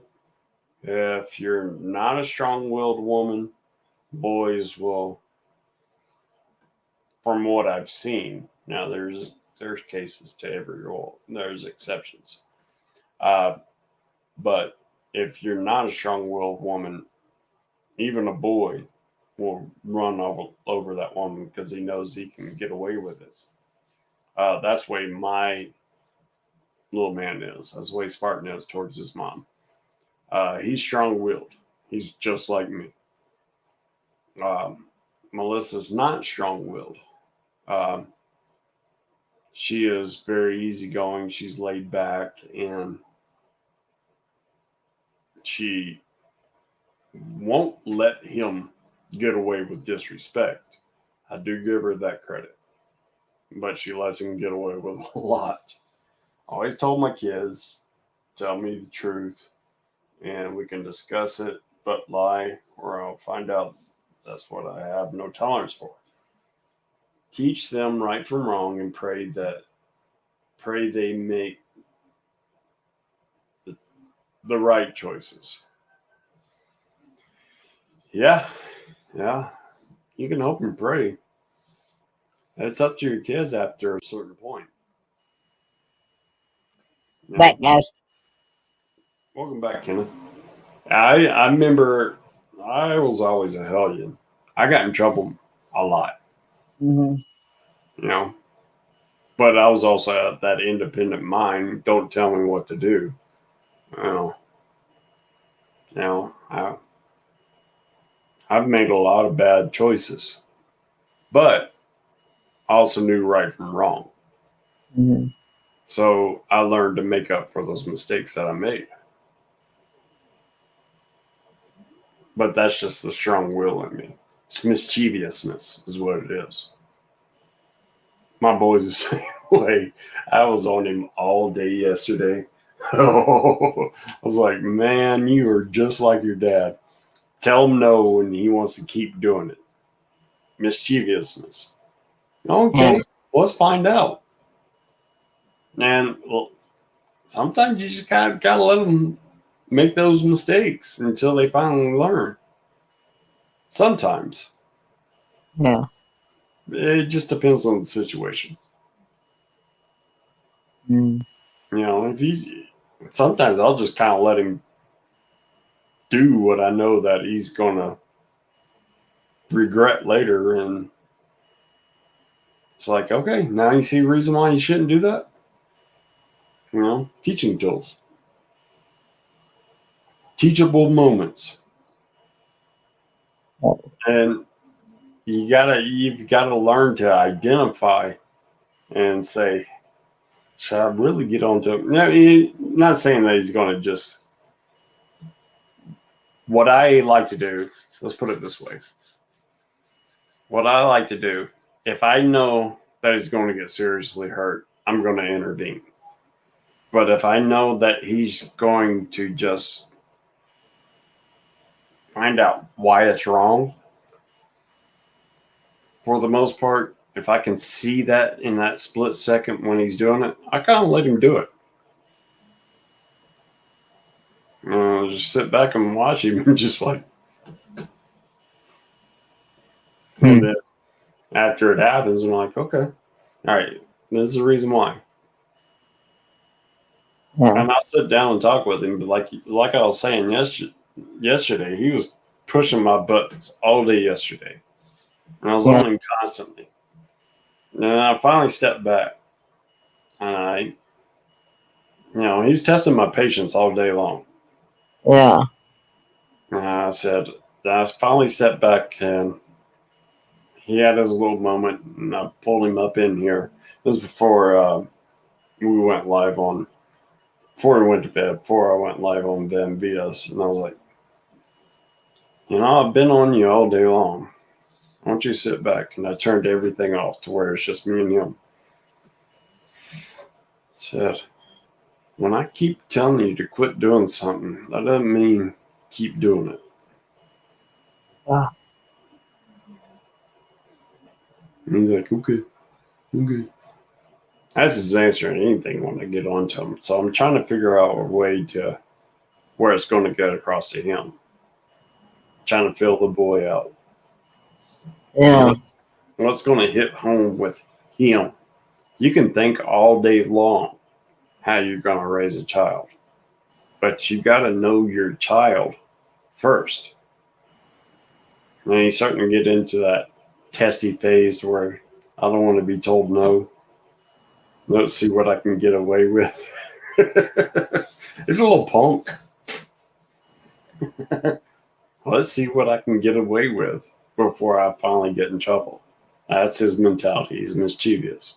If you're not a strong-willed woman, boys will, from what I've seen. Now there's cases to every rule. There's exceptions. Uh, but if you're not a strong-willed woman, even a boy will run over that woman because he knows he can get away with it. That's the way my little man is. That's the way Spartan is towards his mom. He's strong-willed. He's just like me. Melissa's not strong-willed. Um, she is very easygoing. She's laid back, and she won't let him get away with disrespect. I do give her that credit, but she lets him get away with a lot. I always told my kids, tell me the truth, and we can discuss it, but lie, or I'll find out that's what I have no tolerance for. Teach them right from wrong and pray they make the, the right choices. Yeah, yeah. You can hope and pray. It's up to your kids after a certain point. You Back, know. guys. Welcome back, Kenneth. I remember I was always a hellion. I got in trouble a lot, hmm you know. But I was also that independent mind. Don't tell me what to do. You know, I've made a lot of bad choices, but I also knew right from wrong. hmm So I learned to make up for those mistakes that I made. But that's just the strong will in me. It's mischievousness is what it is. My boy's the same way. I was on him all day yesterday. I was like, man, you are just like your dad. Tell him no when he wants to keep doing it. Mischievousness. Yeah. Okay, let's find out. And well, sometimes you just kind of gotta let them make those mistakes until they finally learn. Sometimes Yeah. it just depends on the situation. Mm. You know, if you sometimes I'll just kind of let him do what I know that he's gonna regret later, and it's like, okay, now you see the reason why you shouldn't do that. You know, teaching tools, teachable moments, and you've gotta learn to identify and say, should I really get onto him? No, not saying that he's gonna just. What I like to do, let's put it this way. What I like to do, if I know that he's going to get seriously hurt, I'm going to intervene. But if I know that he's going to just find out why it's wrong. For the most part, if I can see that in that split second when he's doing it, I kind of let him do it. Just sit back and watch him and just like, and then after it happens, I'm like, okay, all right, this is the reason why. Yeah. And I sit down and talk with him, but like I was saying yesterday, he was pushing my buttons all day yesterday, and I was on him constantly. And then I finally stepped back, and he's testing my patience all day long. Yeah. And I finally stepped back, and he had his little moment, and I pulled him up in here. This was before we went live on, before we went to bed, before I went live on Van Vitas, and I was like, I've been on you all day long. Why don't you sit back? And I turned everything off to where it's just me and him. Said, when I keep telling you to quit doing something, that doesn't mean keep doing it. Yeah. And he's like, okay. That's his answer to anything when I get on to him. So I'm trying to figure out a way to where it's going to get across to him. Trying to fill the boy out. Yeah. What's going to hit home with him? You can think all day long how you're going to raise a child, but you got to know your child first. And he's starting to get into that testy phase where I don't want to be told no. Let's see what I can get away with. He's a little punk. Let's see what I can get away with before I finally get in trouble. That's his mentality. He's mischievous.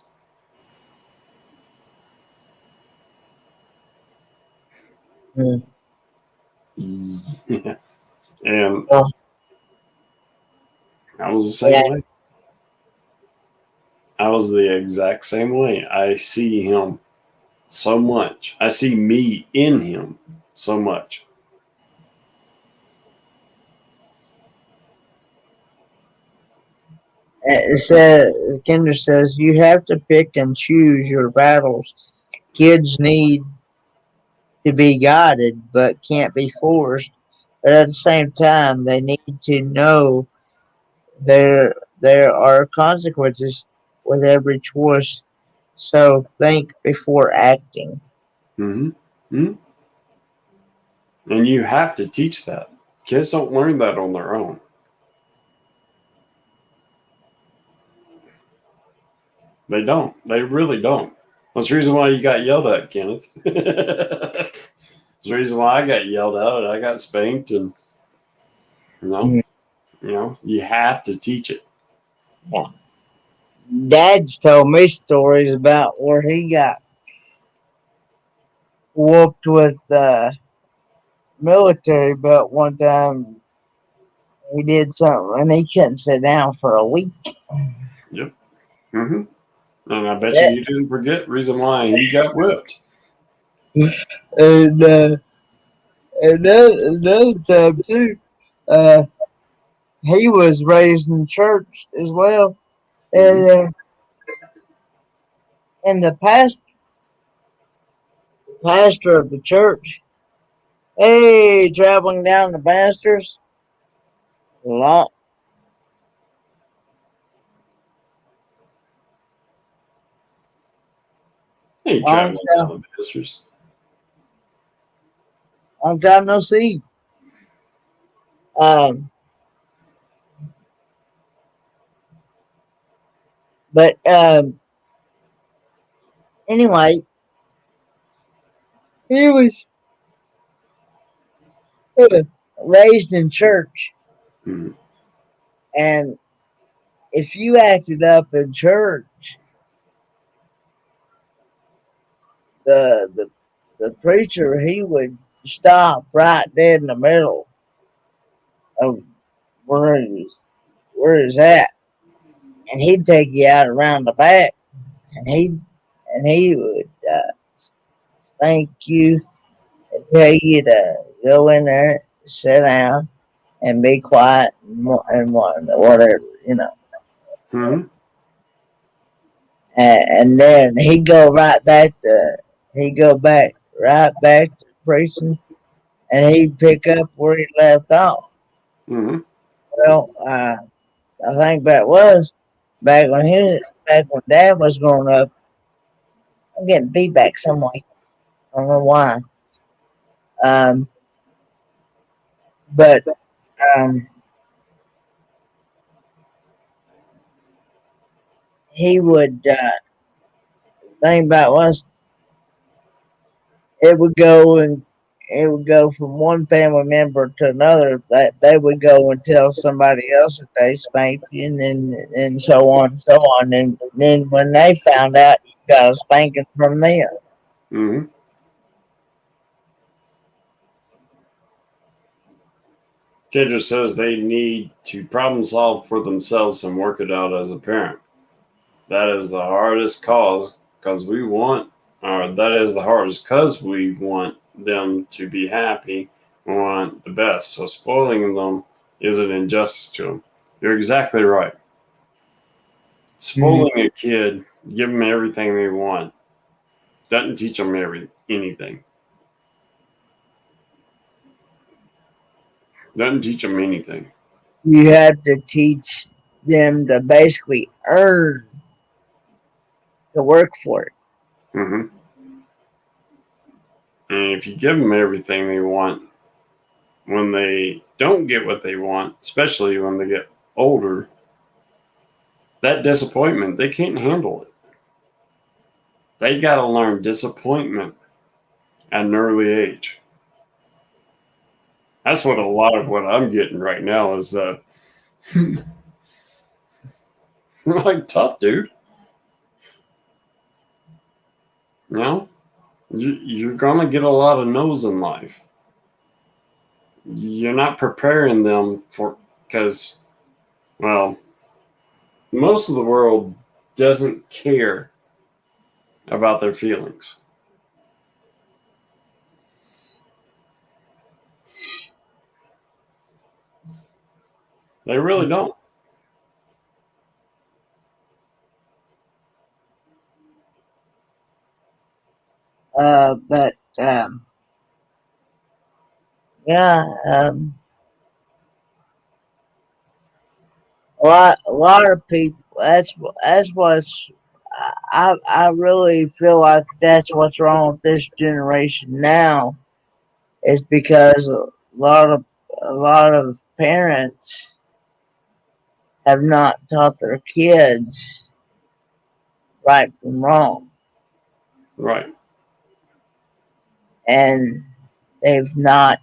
Yeah. And I was the same way. I was the exact same way. I see him so much. I see me in him so much. Kinder says you have to pick and choose your battles. Kids need to be guided, but can't be forced. But at the same time, they need to know there are consequences with every choice. So think before acting. Mm-hmm. Mm-hmm. And you have to teach that. Kids don't learn that on their own. They don't. They really don't. That's the reason why you got yelled at, Kenneth. That's the reason why I got yelled at and I got spanked, and you have to teach it. Yeah. Dad's told me stories about where he got whooped with the military belt one time. He did something and he couldn't sit down for a week. Yep. Mm-hmm. And I bet you didn't forget the reason why he got whipped. And another time too, he was raised in church as well, and the pastor of the church, hey, traveling down the banisters, long He ain't long traveling time, down the Masters. long time no see. Um, but anyway, he was raised in church, Mm-hmm. and if you acted up in church, the the the preacher he would stop right dead in the middle of where he's at, and he'd take you out around the back, and he would spank you and tell you to go in there, sit down, and be quiet and whatever, Hmm. And then he go back right back to preaching, and he'd pick up where he left off. Hmm. Well, I think that was back when Dad was growing up. I'm getting feedback some way. I don't know why. Um, but um, he would think about was it would go and it would go from one family member to another. That they would go and tell somebody else that they spanked you, and so on and so on. And then when they found out, you got a spanking from them. Hmm. Kendra says they need to problem solve for themselves and work it out as a parent. That is the hardest cause because we want, or that is the hardest because we want them to be happy. We want the best. So spoiling them is an injustice to them. You're exactly right. Spoiling a kid, give them everything they want, doesn't teach them anything. Doesn't teach them anything. You have to teach them to basically earn to work for it. Hmm. And if you give them everything they want, when they don't get what they want, especially when they get older, that disappointment, they can't handle it. They got to learn disappointment at an early age. That's what a lot of what I'm getting right now is like tough, dude. You know, you're gonna get a lot of no's in life. You're not preparing them for because, well, most of the world doesn't care about their feelings. They really don't. But yeah, a lot of people. That's what's. I really feel like that's what's wrong with this generation now. Is because a lot of parents have not taught their kids right from wrong, Right. and they've not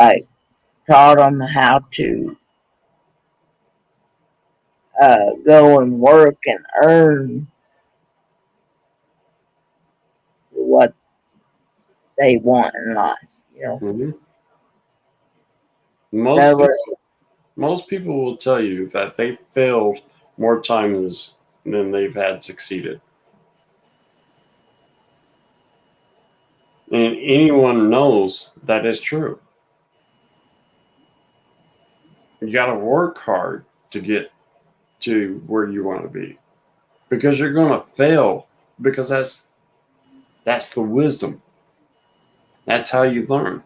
like taught them how to go and work and earn what they want in life. Hmm. In other Most words, people, most people will tell you that they failed more times than they've had succeeded. And anyone knows that is true. You got to work hard to get to where you want to be because you're going to fail because that's the wisdom. That's how you learn.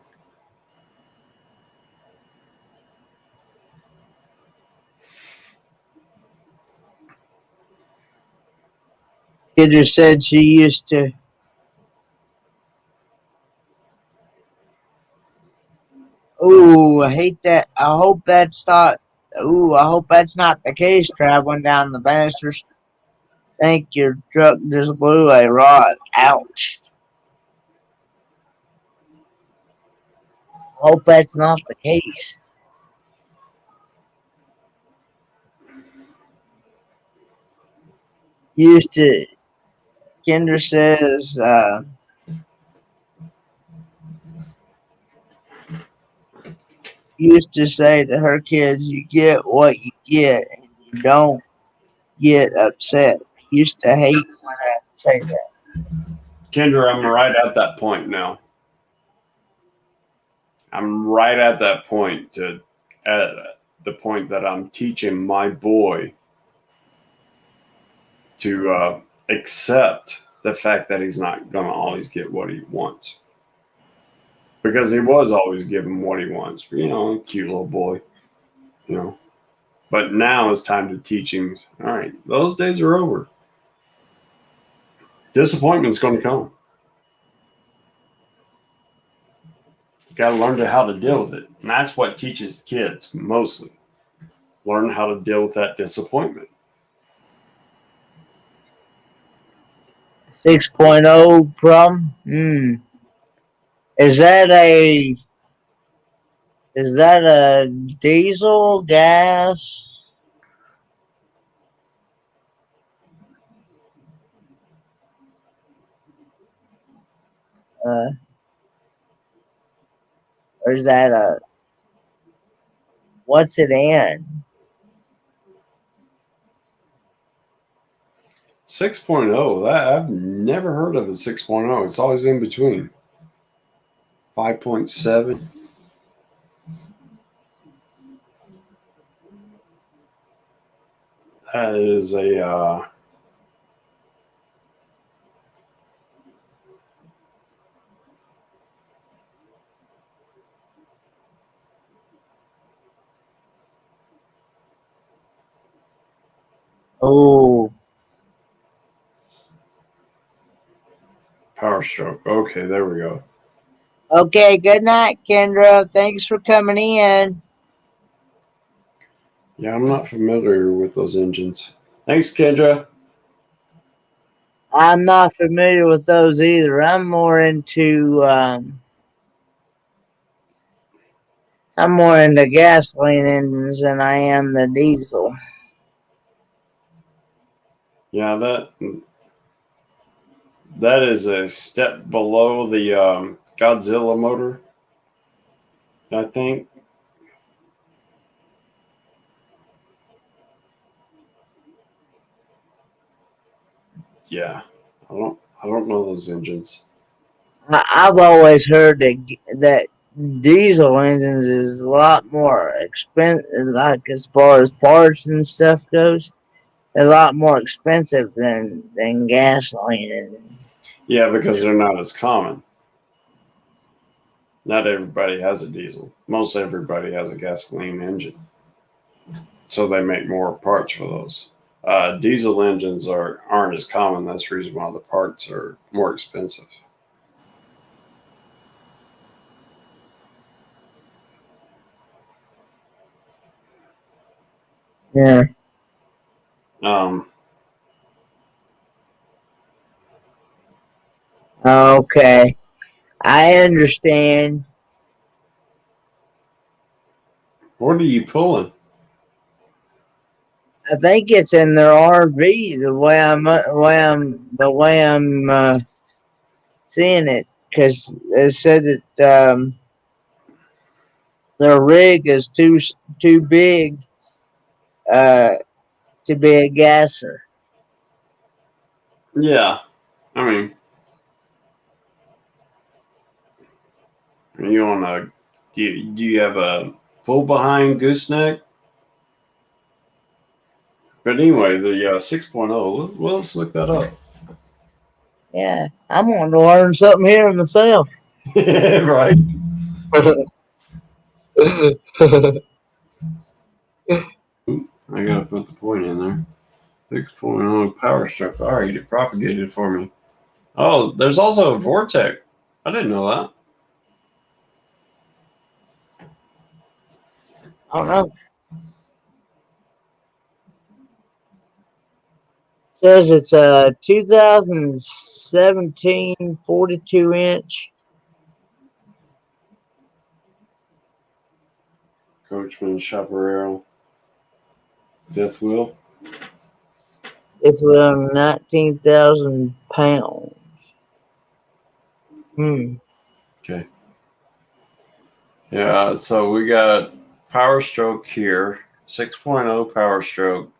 she just said she used to. Ooh, I hate that. I hope that's not. Ooh, I hope that's not the case. Traveling down the Masters. Think your truck just blew a rod. Ouch. Hope that's not the case. Used to. Kendra says. Used to say to her kids, "You get what you get, and you don't get upset." Used to hate when I say that. Kendra, I'm right at that point now. I'm right at that point at the point that I'm teaching my boy to accept the fact that he's not going to always get what he wants. Because he was always given what he wants. You know, cute little boy. You know. But now it's time to teach him, all right, those days are over. Disappointment's going to come. You got to learn how to deal with it. And that's what teaches kids mostly. Learn how to deal with that disappointment. 6.0 problem? Is that a diesel, gas? Or is that what's it in? 6.0, that I've never heard of a 6.0. It's always in between. 5.7. That is a Oh, Power Stroke. Okay, there we go. okay. Good night, Kendra. Thanks for coming in. Yeah, I'm not familiar with those engines. Thanks, Kendra. I'm not familiar with those either. I'm more into gasoline engines than I am the diesel. Yeah, that is a step below the Godzilla motor, I think. Yeah, I don't know those engines. I've always heard that diesel engines is a lot more expensive, like as far as parts and stuff goes, a lot more expensive than gasoline engines. Yeah, because they're not as common. Not everybody has a diesel. Most everybody has a gasoline engine. So they make more parts for those. Diesel engines aren't as common. That's the reason why the parts are more expensive. Yeah. Um, Okay. I understand. what are you pulling? I think it's in their RV the way I'm seeing it, because it said that their rig is too big uh, to be a gasser. Yeah, I mean, you want to do you have a full behind gooseneck? But anyway, the 6.0, well, let's look that up. Yeah, I'm wanting to learn something here myself. Right. Ooh, I gotta put the point in there. 6.0 power structure. All right, it propagated for me. Oh, there's also a Vortec. I didn't know that. I don't know. It says it's a 2017 42-inch. Coachman Chaparral. Fifth wheel. It's weighing 19,000 pounds. Okay. Yeah, so we got Power Stroke here. 6.0 Power Stroke.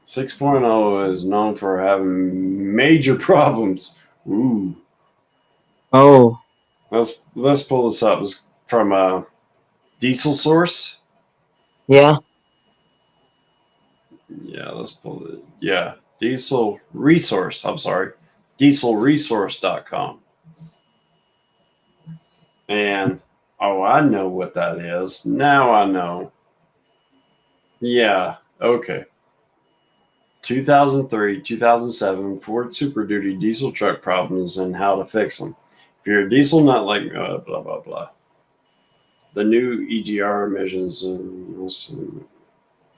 6.0 is known for having major problems. Ooh. Oh. Let's pull this up. It's from Diesel Source. Yeah. Yeah, let's pull it. Yeah, Diesel Resource. I'm sorry, dieselresource.com. And oh, I know what that is. Now I know. Yeah, okay. 2003, 2007 Ford Super Duty diesel truck problems and how to fix them. If you're a diesel nut like blah blah blah. The new EGR emissions.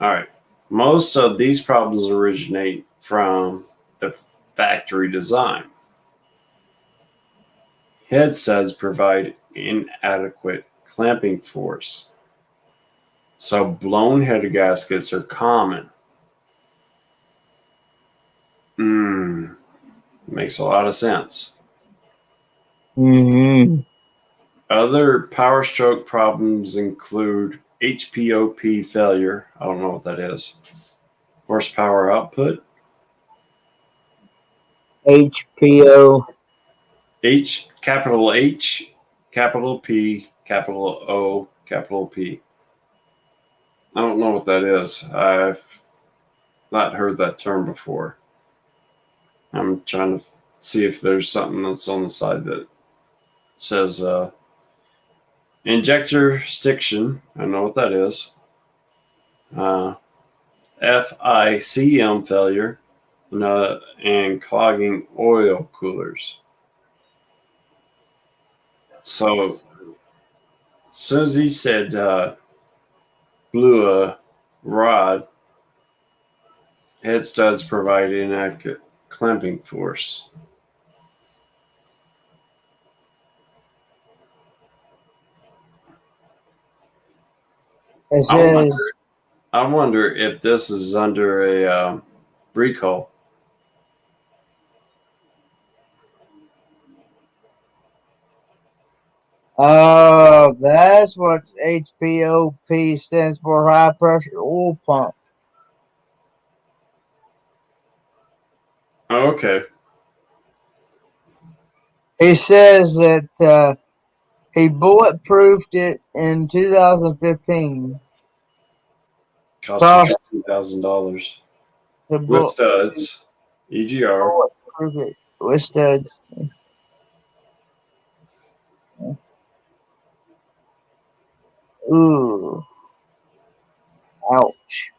All right. Most of these problems originate from the factory design. Head studs provide inadequate clamping force, so blown head gaskets are common. Makes a lot of sense. Mm-hmm. Other power stroke problems include HPOP failure. I don't know what that is. Horsepower output. HPO. Capital H, capital P, capital O, capital P. I don't know what that is. I've not heard that term before. I'm trying to see if there's something that's on the side that says injector stiction. I know what that is. FICM failure and clogging oil coolers. So as soon as he said blew a rod, head studs provide inadequate clamping force. It I wonder, says, I wonder if this is under a recall. oh, that's what HPOP stands for, high pressure oil pump. Oh, okay. He says that he bulletproofed it in 2015. Cost you Cost $2,000 to with studs, EGR. bulletproof it with studs. Ooh, ouch.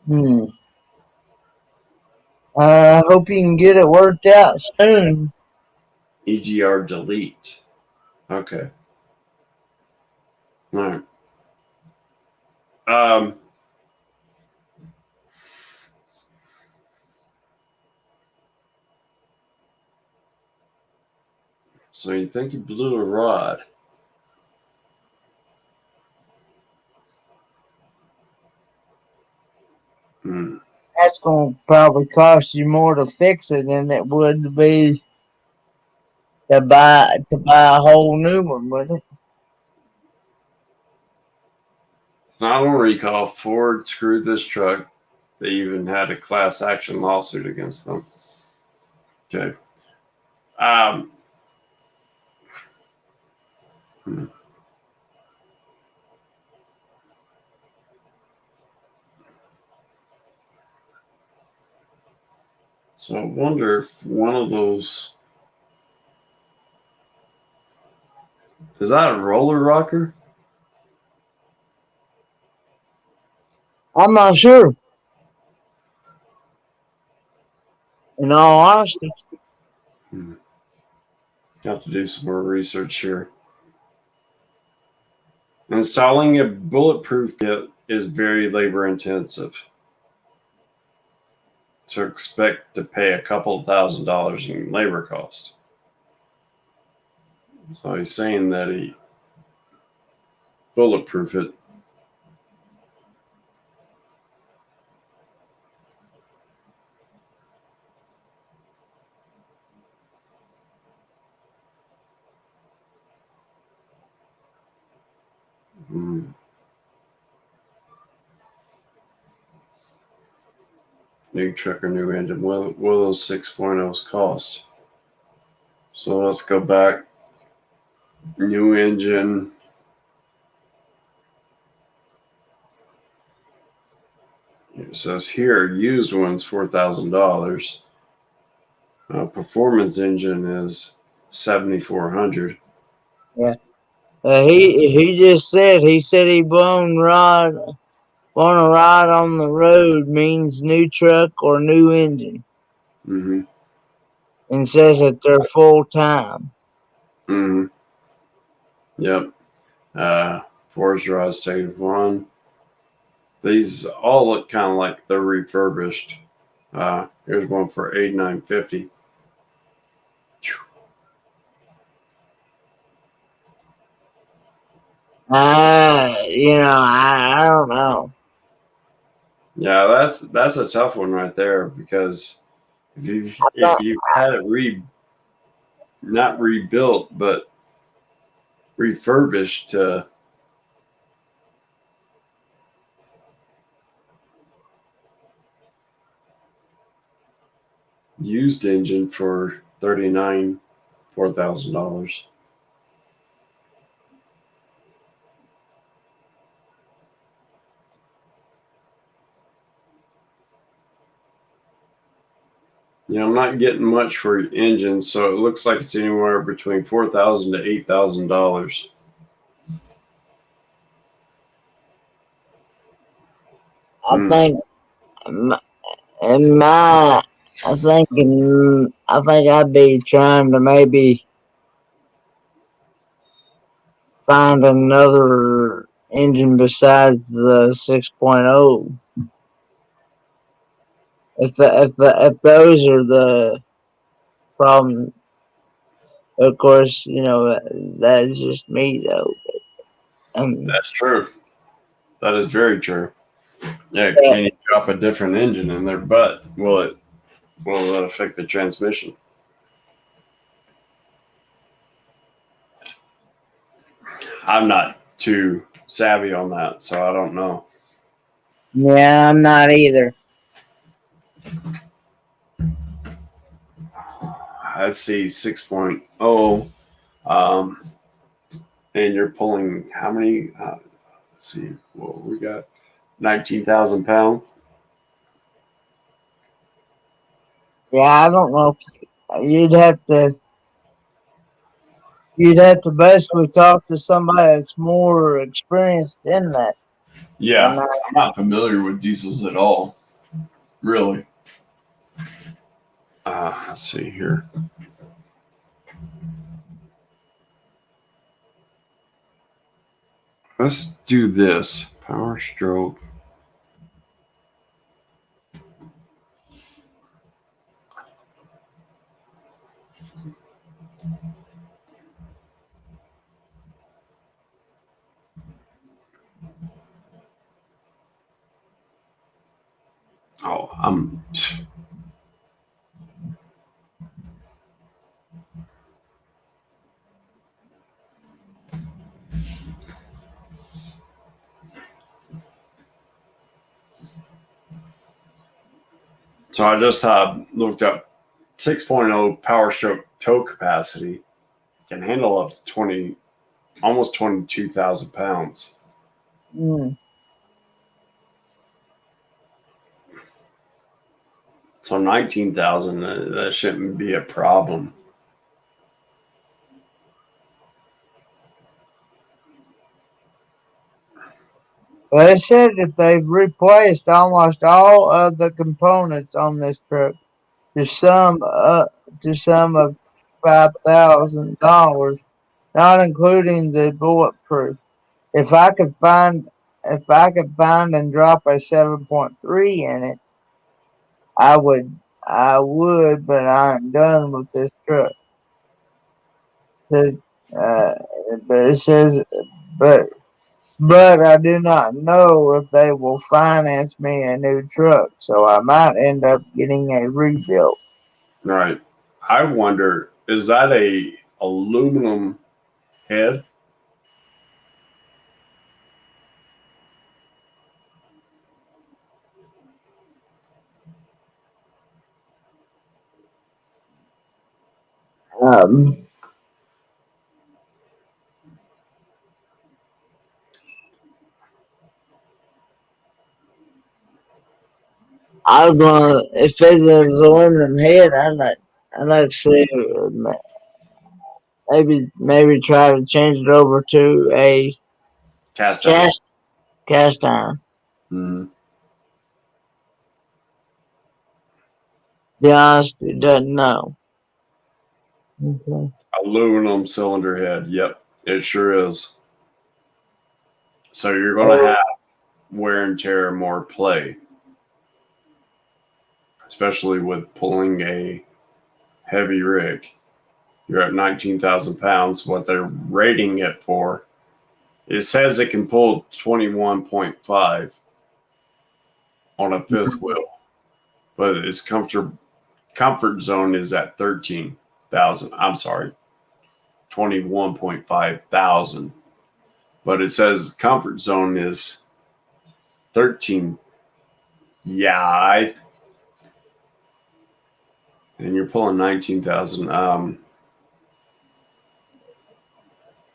Hmm. I hope you can get it worked out soon. EGR delete. Okay. All right. So you think you blew a rod? Hmm. That's going to probably cost you more to fix it than it would be to buy a whole new one, wouldn't it? Not on recall. Ford screwed this truck. They even had a class action lawsuit against them. Okay. Um, hmm. So I wonder if one of those is that a roller rocker? I'm not sure. In all honesty, Hmm. Have to do some more research here. Installing a bulletproof kit is very labor intensive. So expect to pay a couple of $1,000s in labor cost. So he's saying that he bulletproof it. Hmm. New truck or new engine. What will those 6.0s cost? So let's go back. New engine. It says here, used one's $4,000. Performance engine is 7,400. Yeah. He just said he want to ride on the road means new truck or new engine, Mm-hmm. and says that they're full time. Mm-hmm. Yep. Forest Rise State 1. These all look kind of like they're refurbished. Here's one for $8,950. I don't know. Yeah, that's a tough one right there because if you had it not rebuilt but refurbished to used engine for $4,000. Yeah, I'm not getting much for engines, so it looks like it's anywhere between $4,000 to $8,000. I think in my I think I'd be trying to maybe find another engine besides the 6.0. If those are the problem, of course, that's just me though. That's true. That is very true. Yeah, Yeah, can you drop a different engine in there? But will it affect the transmission? I'm not too savvy on that, so I don't know. yeah, I'm not either. Let's see, 6.0. Um, and you're pulling how many? Let's see. Well, we got 19,000 pounds. Yeah, I don't know. You'd have to basically talk to somebody that's more experienced in that. And Yeah, I'm not familiar with diesels at all, really. Let's see here. Let's do this. Power stroke. Oh, so I just looked up 6.0 power stroke tow capacity. Can handle up to 20, almost 22,000 pounds. mm, So 19,000, that shouldn't be a problem. they said that they've replaced almost all of the components on this truck to sum of $5,000, not including the bulletproof. If I could find and drop a 7.3 in it, I would, but I'm done with this truck. Says, uh, but it says, but I do not know if they will finance me a new truck, so I might end up getting a rebuild. Right. I wonder, is that a aluminum head? Um, I was gonna, if it's an aluminum head, I'd like to see maybe try to change it over to a Cast iron. cast iron. Mm-hmm. Be honest, it doesn't know. Okay. Aluminum cylinder head. Yep, it sure is. So you're going to have wear and tear more play, especially with pulling a heavy rig. You're at 19,000 pounds. What they're rating it for, it says it can pull 21.5 on a fifth wheel, but its comfort zone is at 13,000. I'm sorry, 21.5 thousand. But it says comfort zone is 13. Yeah, and you're pulling 19,000.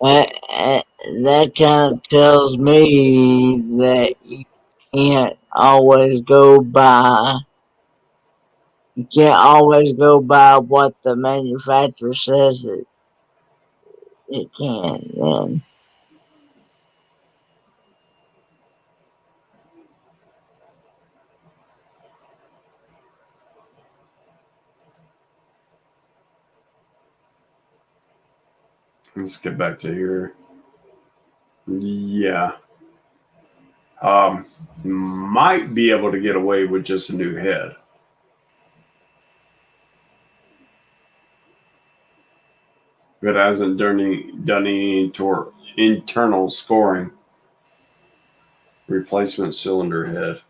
That kind of tells me that you can't always go by. You can't always go by what the manufacturer says it can. Then Let's get back to here. Yeah. Might be able to get away with just a new head. It hasn't done any internal scoring. Replacement cylinder head.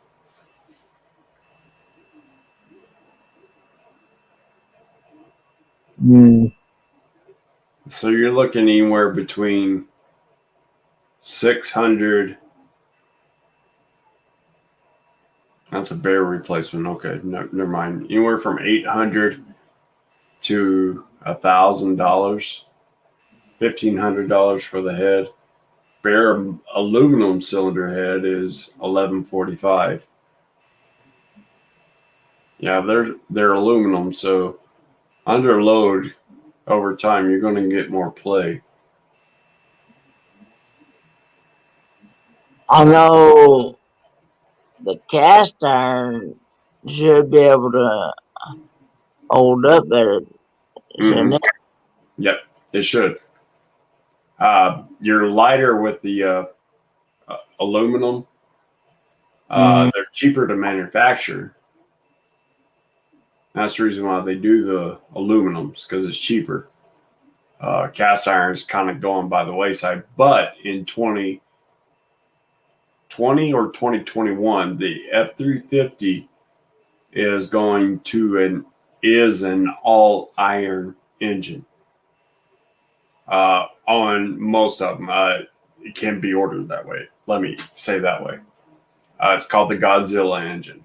So you're looking anywhere between 600. That's a bare replacement. Okay, no, never mind. Anywhere from 800 to $1,000, $1,500 for the head. Bare aluminum cylinder head is $1,145. Yeah, they're aluminum, so under load over time, you're going to get more play. I know the cast iron should be able to hold up better, shouldn't it? Yep, it should. You're lighter with the aluminum. They're cheaper to manufacture. That's the reason why they do the aluminums, because it's cheaper. Cast iron is kind of going by the wayside. But in 2020 or 2021, the F-350 is an all iron engine. On most of them, it can be ordered that way. Let me say that way. It's called the Godzilla engine,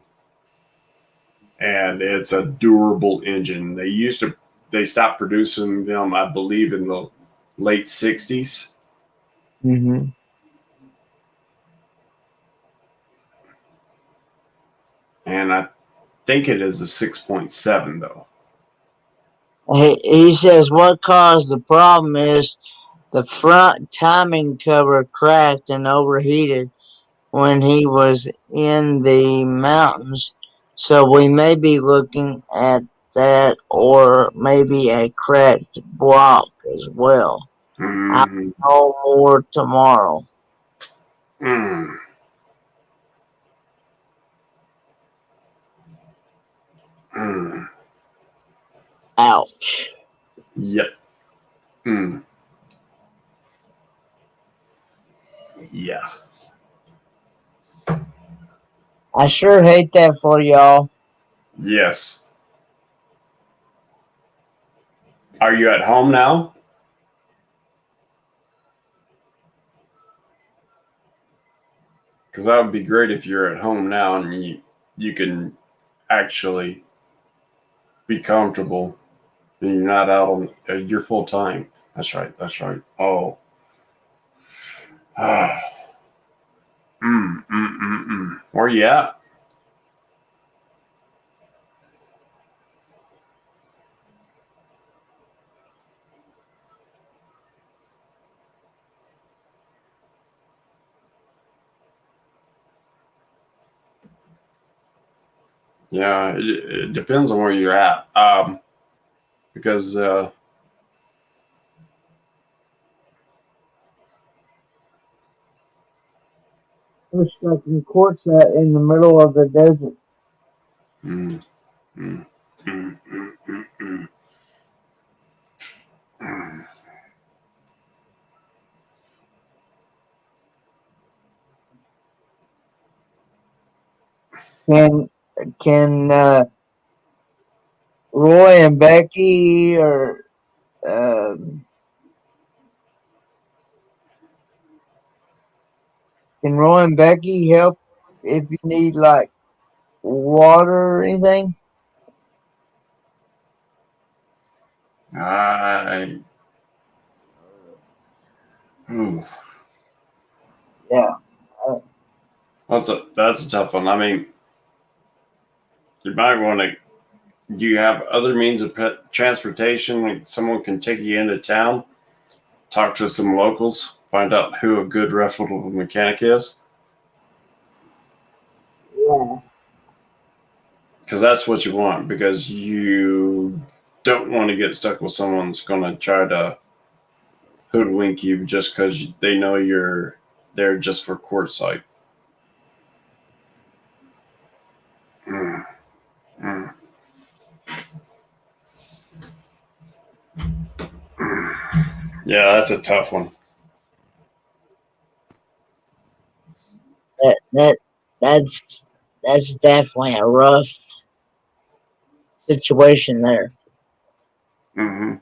and it's a durable engine. They stopped producing them, I believe, in the late 60s. Mm-hmm. And I think it is a 6.7 though. He says what caused the problem is the front timing cover cracked and overheated when he was in the mountains. So we may be looking at that or maybe a cracked block as well. I'll Mm-hmm. know more tomorrow. Mm. Mm. Ouch. Yep. Mm. Yeah. I sure hate that for y'all. Yes. Are you at home now? Because that would be great if you're at home now and you can actually be comfortable and you're not out on. You're full time. That's right. That's right. Oh. Where you at? Yeah, it depends on where you're at. Because We're stuck in Quartzsite in the middle of the desert. mm, mm, mm, mm, mm, mm. Mm. Can Roy and Becky or um, can Roy and Becky help if you need like water or anything? I, ooh, Yeah. Uh, that's a tough one. I mean, you might want to. Do you have other means of transportation? Like someone can take you into town, talk to some locals, find out who a good reputable mechanic is, yeah. because that's what you want. Because you don't want to get stuck with someone that's going to try to hoodwink you just because they know you're there just for quartzite. Mm, mm, mm. Yeah, that's a tough one. That that's that's definitely a rough situation there. Hmm.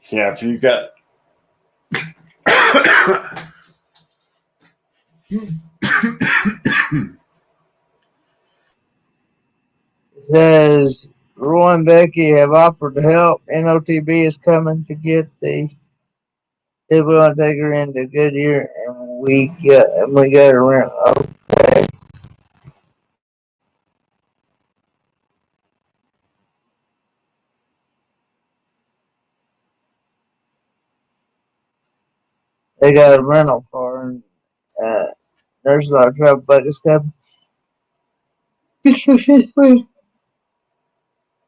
Yeah, if you got It says Roy and Becky have offered to help. NOTB is coming to get the they will take her into Goodyear and we got to rent. Okay. They got a rental car and there's a lot of trouble, but it's coming.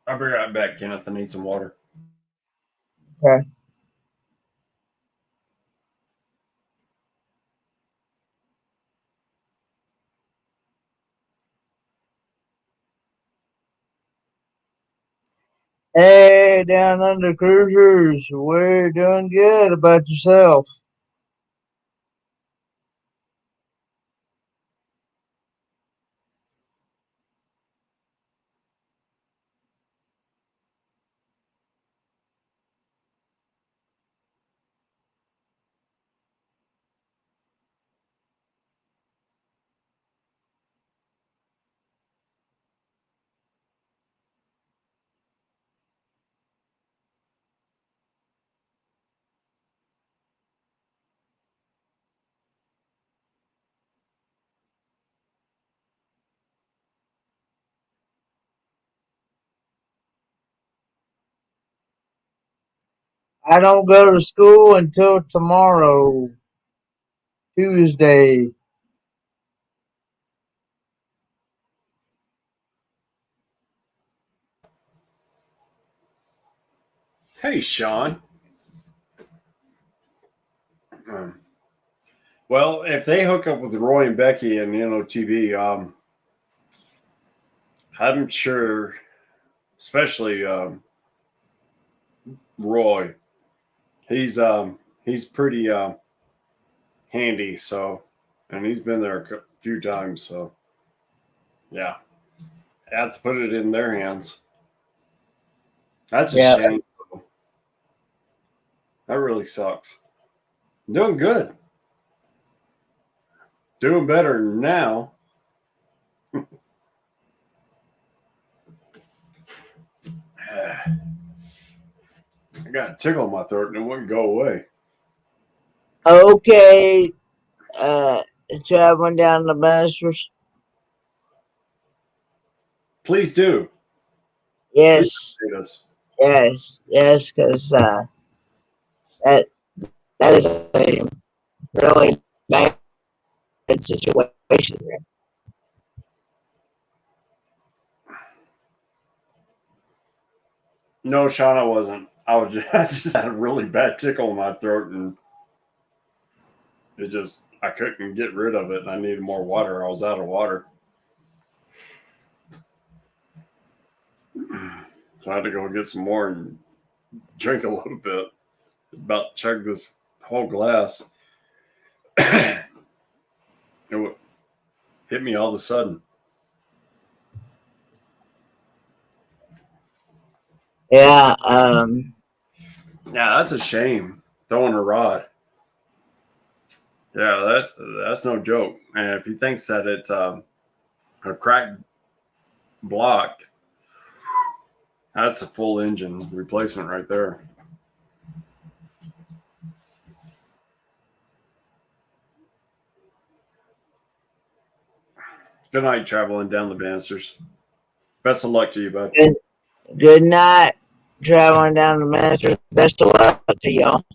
I'll be right back, Kenneth. I need some water. Okay. Hey, down under cruisers, we're doing good. About yourself? I don't go to school until tomorrow, Tuesday. Hey, Sean. Um, well, if they hook up with Roy and Becky and NOTV, I'm sure, especially Roy, he's pretty handy. So, and he's been there a few times. So, yeah, I have to put it in their hands. That's a Yeah, shame. That really sucks. Doing good. Doing better now. I got a tickle in my throat and it wouldn't go away. Okay, traveling down the Masters. Please do. Please Yes, update us. yes, because that that is a really bad situation. No, Sean, I wasn't. I just had a really bad tickle in my throat and I couldn't get rid of it and I needed more water. I was out of water. So I had to go get some more and drink a little bit. About to chug this whole glass. It hit me all of a sudden. Yeah, Yeah, that's a shame. Throwing a rod. Yeah, that's no joke. And if he thinks that it's a cracked block, that's a full engine replacement right there. Good night, traveling down the Banisters. Best of luck to you, bud. good night, traveling down the Masters. Best of luck to y'all.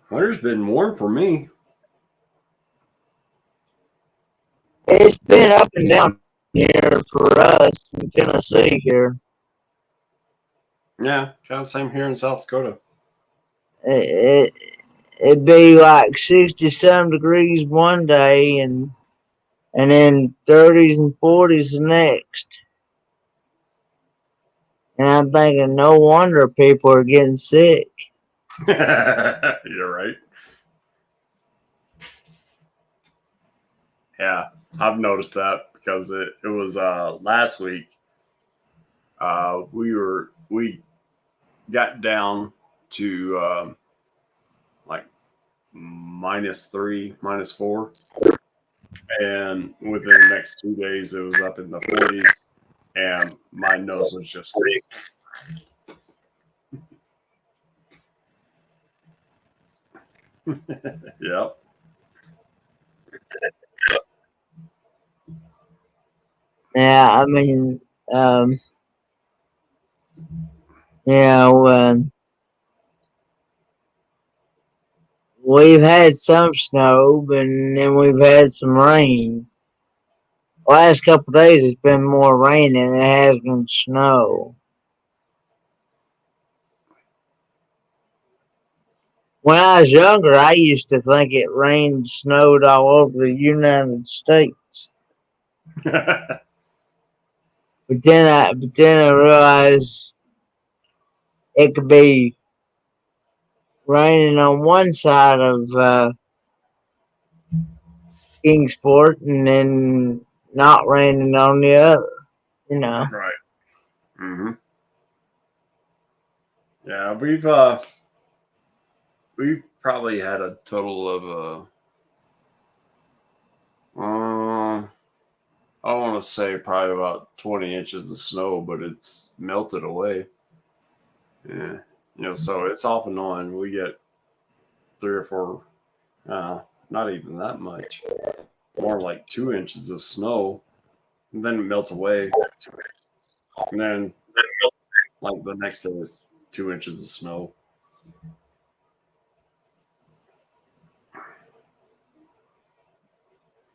Winter's been warm for me. It's been up and down here for us in Tennessee here. Yeah, kind of same here in South Dakota. It'd be like 60-some degrees one day and then 30s and 40s the next. And I'm thinking, no wonder people are getting sick. You're right. Yeah, I've noticed that because it was last week. We got down to like -3, -4, and within the next 2 days it was up in the 40s, and my nose was just yep. Yeah, I mean, you know, we've had some snow, and then we've had some rain. Last couple of days, it's been more rain than it has been snow. When I was younger, I used to think it rained and snowed all over the United States. But then I realized it could be raining on one side of Kingsport and then not raining on the other. You know. Right. Mm-hmm. Yeah, we've probably had a total of I want to say probably about 20 inches of snow, but it's melted away. Yeah, so it's off and on. We get 3 or 4, not even that much, more like 2 inches of snow, and then it melts away, and then like the next day is 2 inches of snow.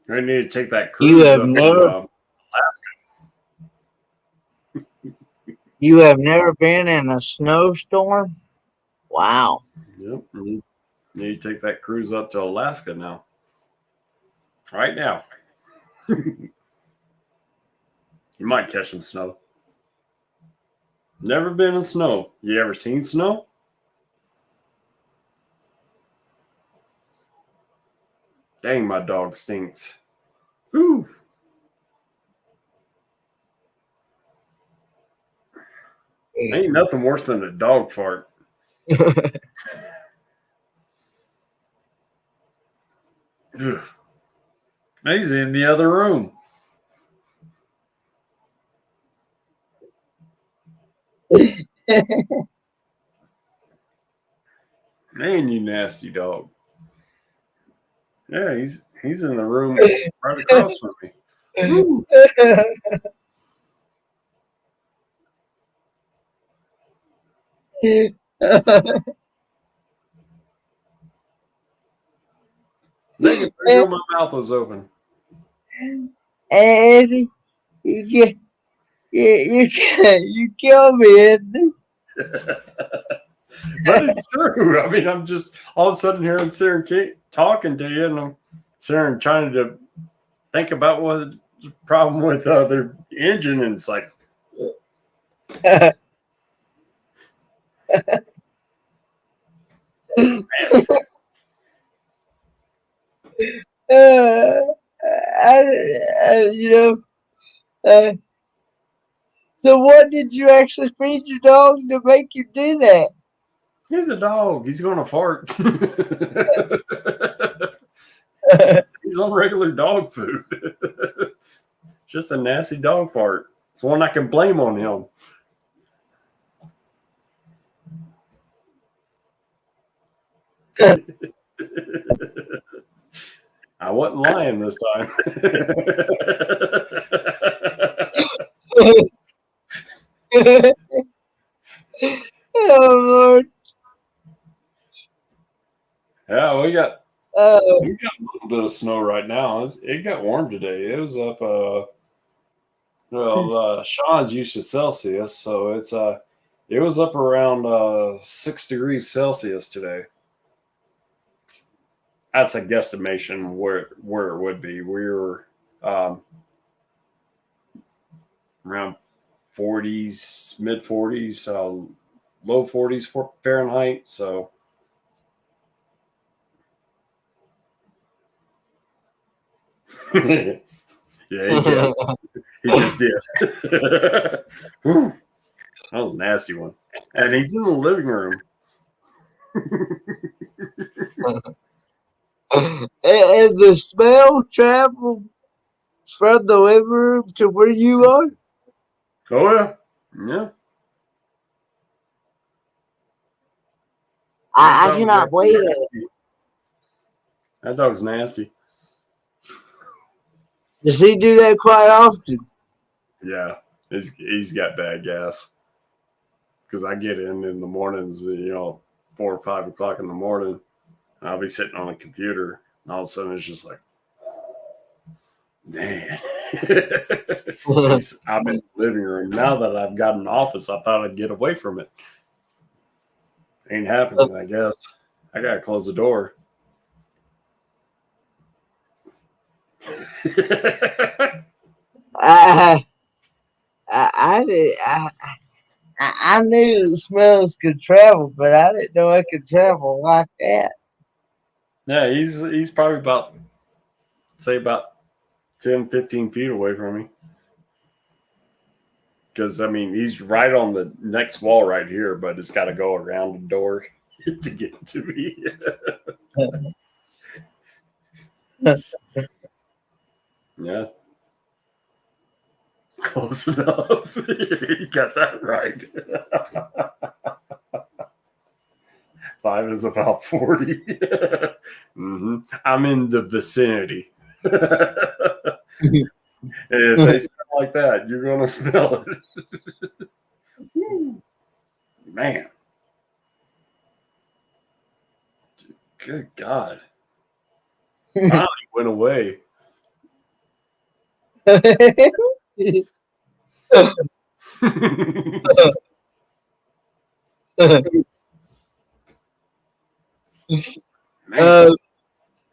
I need to take that You cruise have up to never you have never been in a snowstorm? Wow. Yep. Need to take that cruise up to Alaska now. Right now. You might catch some snow. Never been in snow. You ever seen snow? Dang, my dog stinks. Whew. Ain't nothing worse than a dog fart. Ugh. He's in the other room. Man, you nasty dog. Yeah, he's in the room right across from me. Woo. Make it sure my mouth was open. And you, you kill me, Anthony. But it's true. I mean, I'm just all of a sudden here I'm sitting talking to you, and I'm sitting trying to think about what the problem with their engine, and it's like, You know, so what did you actually feed your dog to make you do that? he's a dog. He's going to fart. He's on regular dog food. Just a nasty dog fart. It's one I can blame on him. I wasn't lying this time. Oh Lord! Yeah, we got Uh, a little bit of snow right now. It got warm today. It was up Sean's used to Celsius, so it was up around 6 degrees Celsius today. That's a guesstimation where it would be. We were around 40s, mid 40s, low 40s for Fahrenheit. So yeah, he did. He just did. Whew, that was a nasty one. And he's in the living room. and the smell traveled from the living room to where you are. Oh yeah, yeah. I cannot believe it. That dog's nasty. Does he do that quite often? Yeah, he's got bad gas. Because I get in the mornings, 4 or 5 o'clock in the morning, and I'll be sitting on a computer, and all of a sudden it's just like, man. I'm in the living room. Now that I've got an office, I thought I'd get away from it. Ain't happening, I guess. I gotta close the door. I knew the smells could travel, but I didn't know it could travel like that. Yeah, he's probably about 10, 15 feet away from me. Because, I mean, he's right on the next wall right here, but it's got to go around the door to get to me. Yeah. Close enough. You got that right. 5 is about 40. Mm-hmm. I'm in the vicinity. And if they smell like that, you're going to smell it. Man. Good God. Finally went away. Man.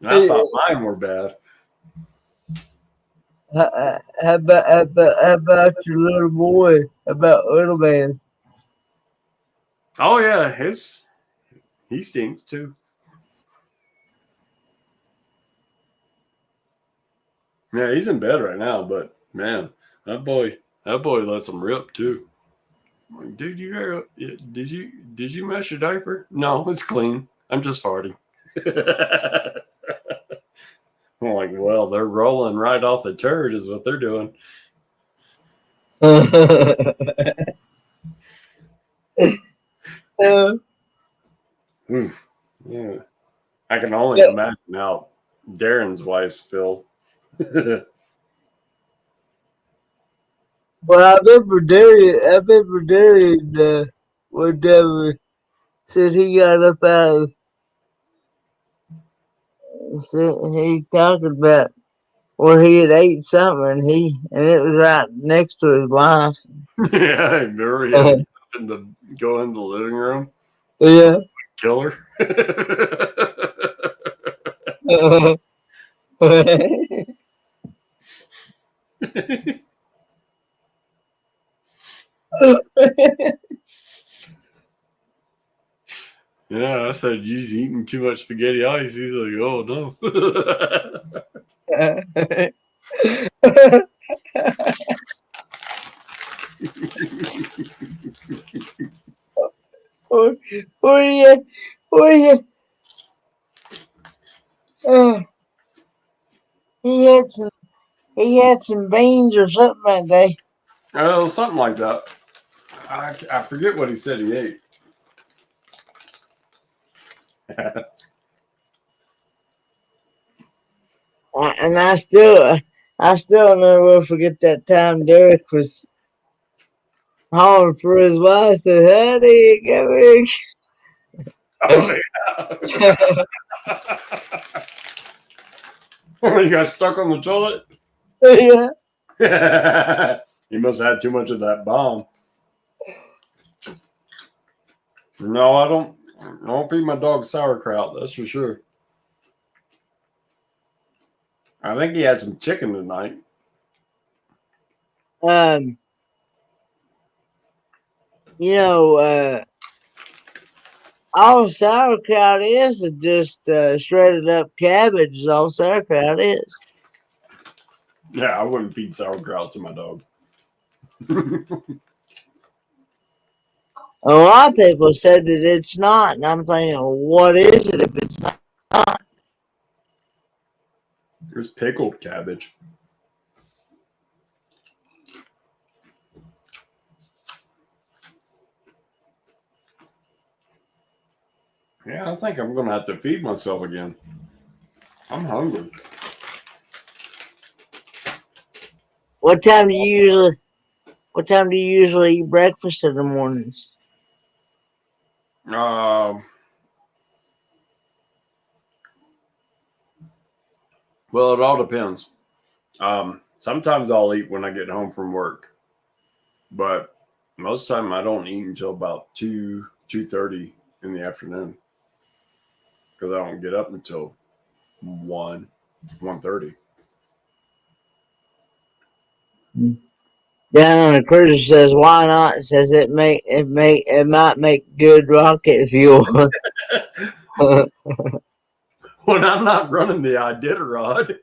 I thought mine were bad. How about your little boy? About little man? Oh yeah, he stinks too. Yeah, he's in bed right now, but man, that boy lets him rip too. Dude, did you mess your diaper? No, it's clean. I'm just farting. I'm like, well, they're rolling right off the turd is what they're doing. Yeah. I can only imagine how Darren's wife's feel. Well, I remember Darren, whatever, said he got up out of, he talking about where he had ate something and it was right next to his wife. Yeah, I remember he had to go in the living room, Yeah. kill her. Yeah, I said, you's eating too much spaghetti ice. He's like, oh, no. Or you, uh, he had some beans or something that day. Something like that. I forget what he said he ate. And I still never will forget that time Derek was hollering for his wife. Said, "Honey, come here." Oh, yeah. You got stuck on the toilet? Yeah. He must have had too much of that bomb. No, I don't feed my dog sauerkraut, that's for sure. I think he had some chicken tonight. You know, all sauerkraut is just shredded up cabbage. Is all sauerkraut is. Yeah, I wouldn't feed sauerkraut to my dog. A lot of people said that it's not, and I'm thinking, what is it if it's not? It's pickled cabbage. Yeah, I think I'm gonna have to feed myself again. I'm hungry. What time do you usually eat breakfast in the mornings? Well, it all depends. Sometimes I'll eat when I get home from work, but most of the time I don't eat until about 2:30 in the afternoon because I don't get up until 1:30. Down on the cruiser says, "Why not?" It says it might make good rocket fuel. When I'm not running the Iditarod.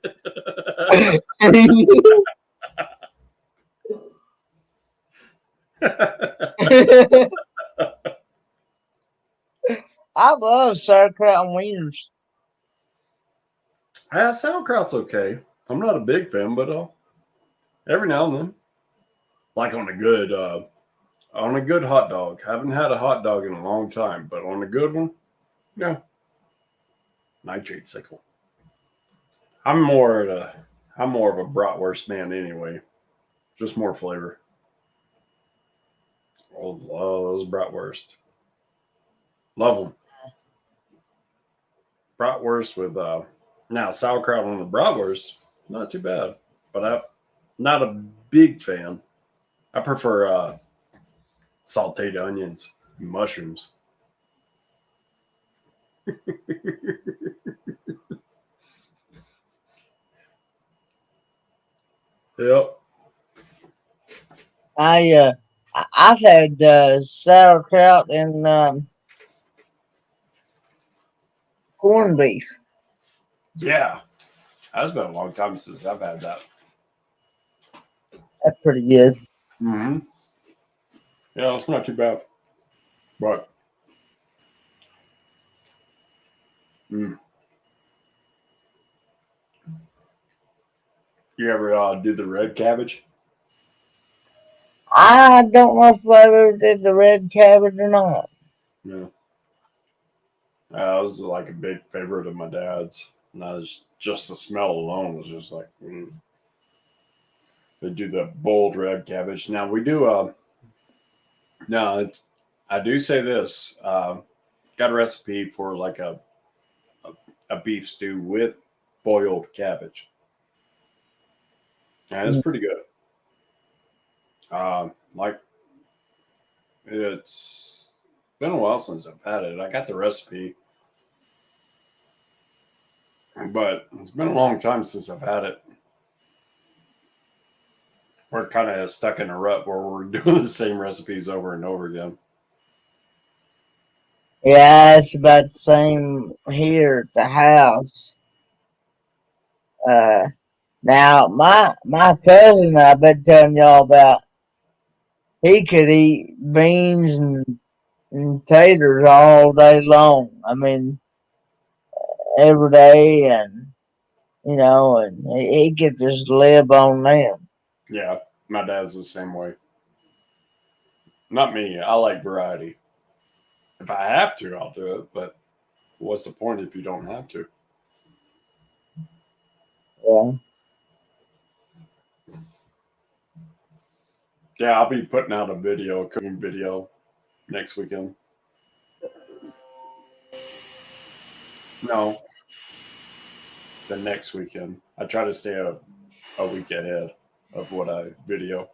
I love sauerkraut and wieners. Yeah, sauerkraut's okay. I'm not a big fan, but every now and then, like on a good hot dog. Haven't had a hot dog in a long time, but on a good one, yeah, nitrate sickle. I'm more of a bratwurst man anyway. Just more flavor. Oh, love those bratwurst. Love them. Bratwurst with now sauerkraut on the bratwurst, not too bad. But I'm not a big fan. I prefer sauteed onions, and mushrooms. Yep. I've had sauerkraut and corned beef. Yeah. That's been a long time since I've had that. That's pretty good. Mm-hmm. Yeah, it's not too bad. But mm, you ever do the red cabbage? I don't know if I ever did the red cabbage or not. Yeah. That was like a big favorite of my dad's. And that was just the smell alone was just like, They do the bold red cabbage. Now we do, no, I do say this, got a recipe for like a beef stew with boiled cabbage. And it's pretty good. Like it's been a while since I've had it. I got the recipe, but it's been a long time since I've had it. We're kind of stuck in a rut where we're doing the same recipes over and over again. Yeah, it's about the same here at the house. Uh, Now my cousin I've been telling y'all about, he could eat beans and taters all day long. I mean, every day, and and he could just live on them. Yeah, my dad's the same way. Not me. I like variety. If I have to, I'll do it. But what's the point if you don't have to? Yeah. Yeah, I'll be putting out a video, cooking video next weekend. No, the next weekend. I try to stay a week ahead of what I video.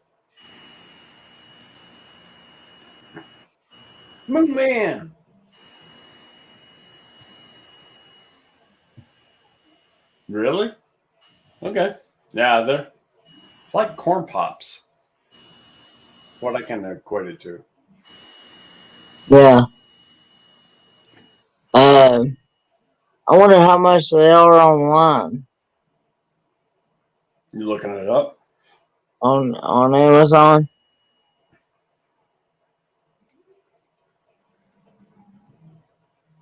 Moon Man. Really? Okay. Yeah, they're it's like corn pops. What I can equate it to. Yeah. I wonder how much they are online You looking it up? on Amazon.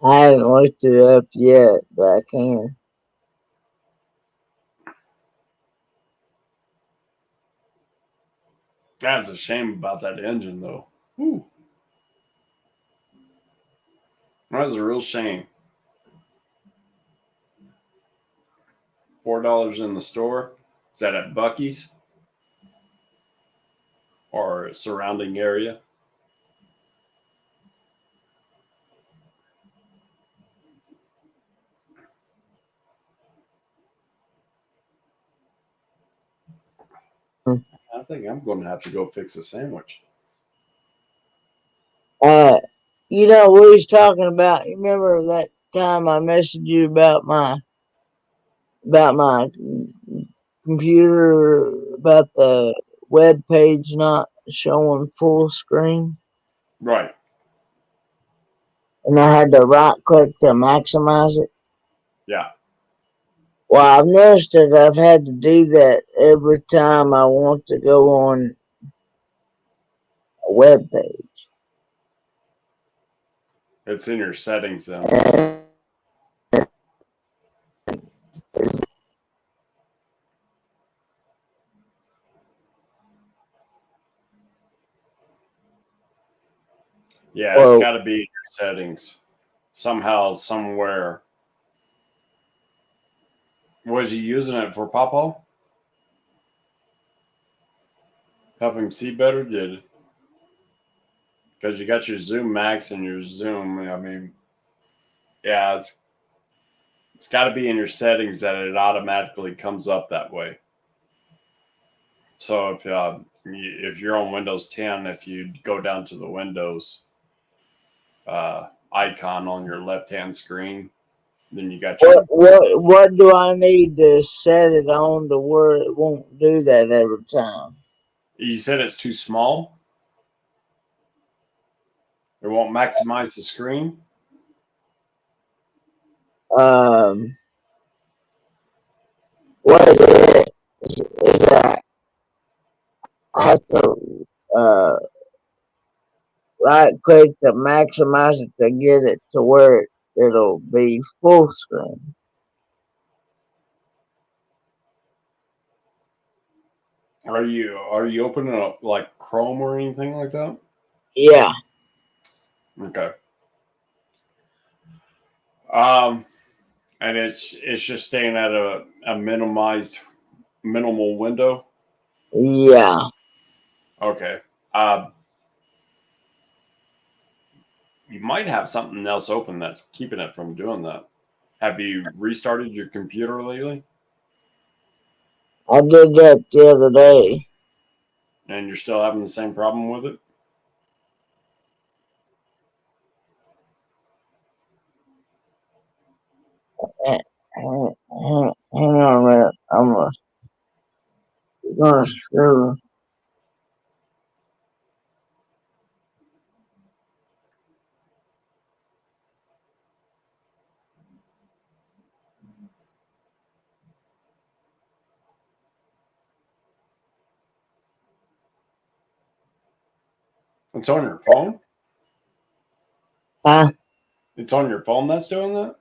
I haven't looked it up yet, but I can. That's a shame about that engine, though. Ooh, that's a real shame. $4 in the store. Is that at Bucky's or surrounding area? Hmm. I think I'm going to have to go fix a sandwich. Uh, we was talking about. You remember that time I messaged you about my computer, about the web page not showing full screen, Right. and I had to right click to maximize it. Yeah. Well, I've noticed that I've had to do that every time I want to go on a web page. It's in your settings then. And Yeah, it's well, got to be in your settings. Somehow, somewhere. Was you using it for Papa? Help him see better? Did because you got your Zoom Max and your Zoom. I mean, yeah, it's got to be in your settings that it automatically comes up that way. So if you're on Windows 10, if you go down to the Windows icon on your left hand screen, then you got what your. what what do I need to set it on to where it won't do that every time? You said it's too small. It won't maximize the screen. Um, what it is that I have to uh right click to maximize it to get it to where it'll be full screen. Are you opening up like Chrome or anything like that? Yeah. Okay. And it's just staying at a minimal window. Yeah. Okay. You might have something else open that's keeping it from doing that. Have you restarted your computer lately? I did that the other day. And you're still having the same problem with it? Hang on a minute. I'm gonna screw. It's on your phone? Huh? It's on your phone that's doing that?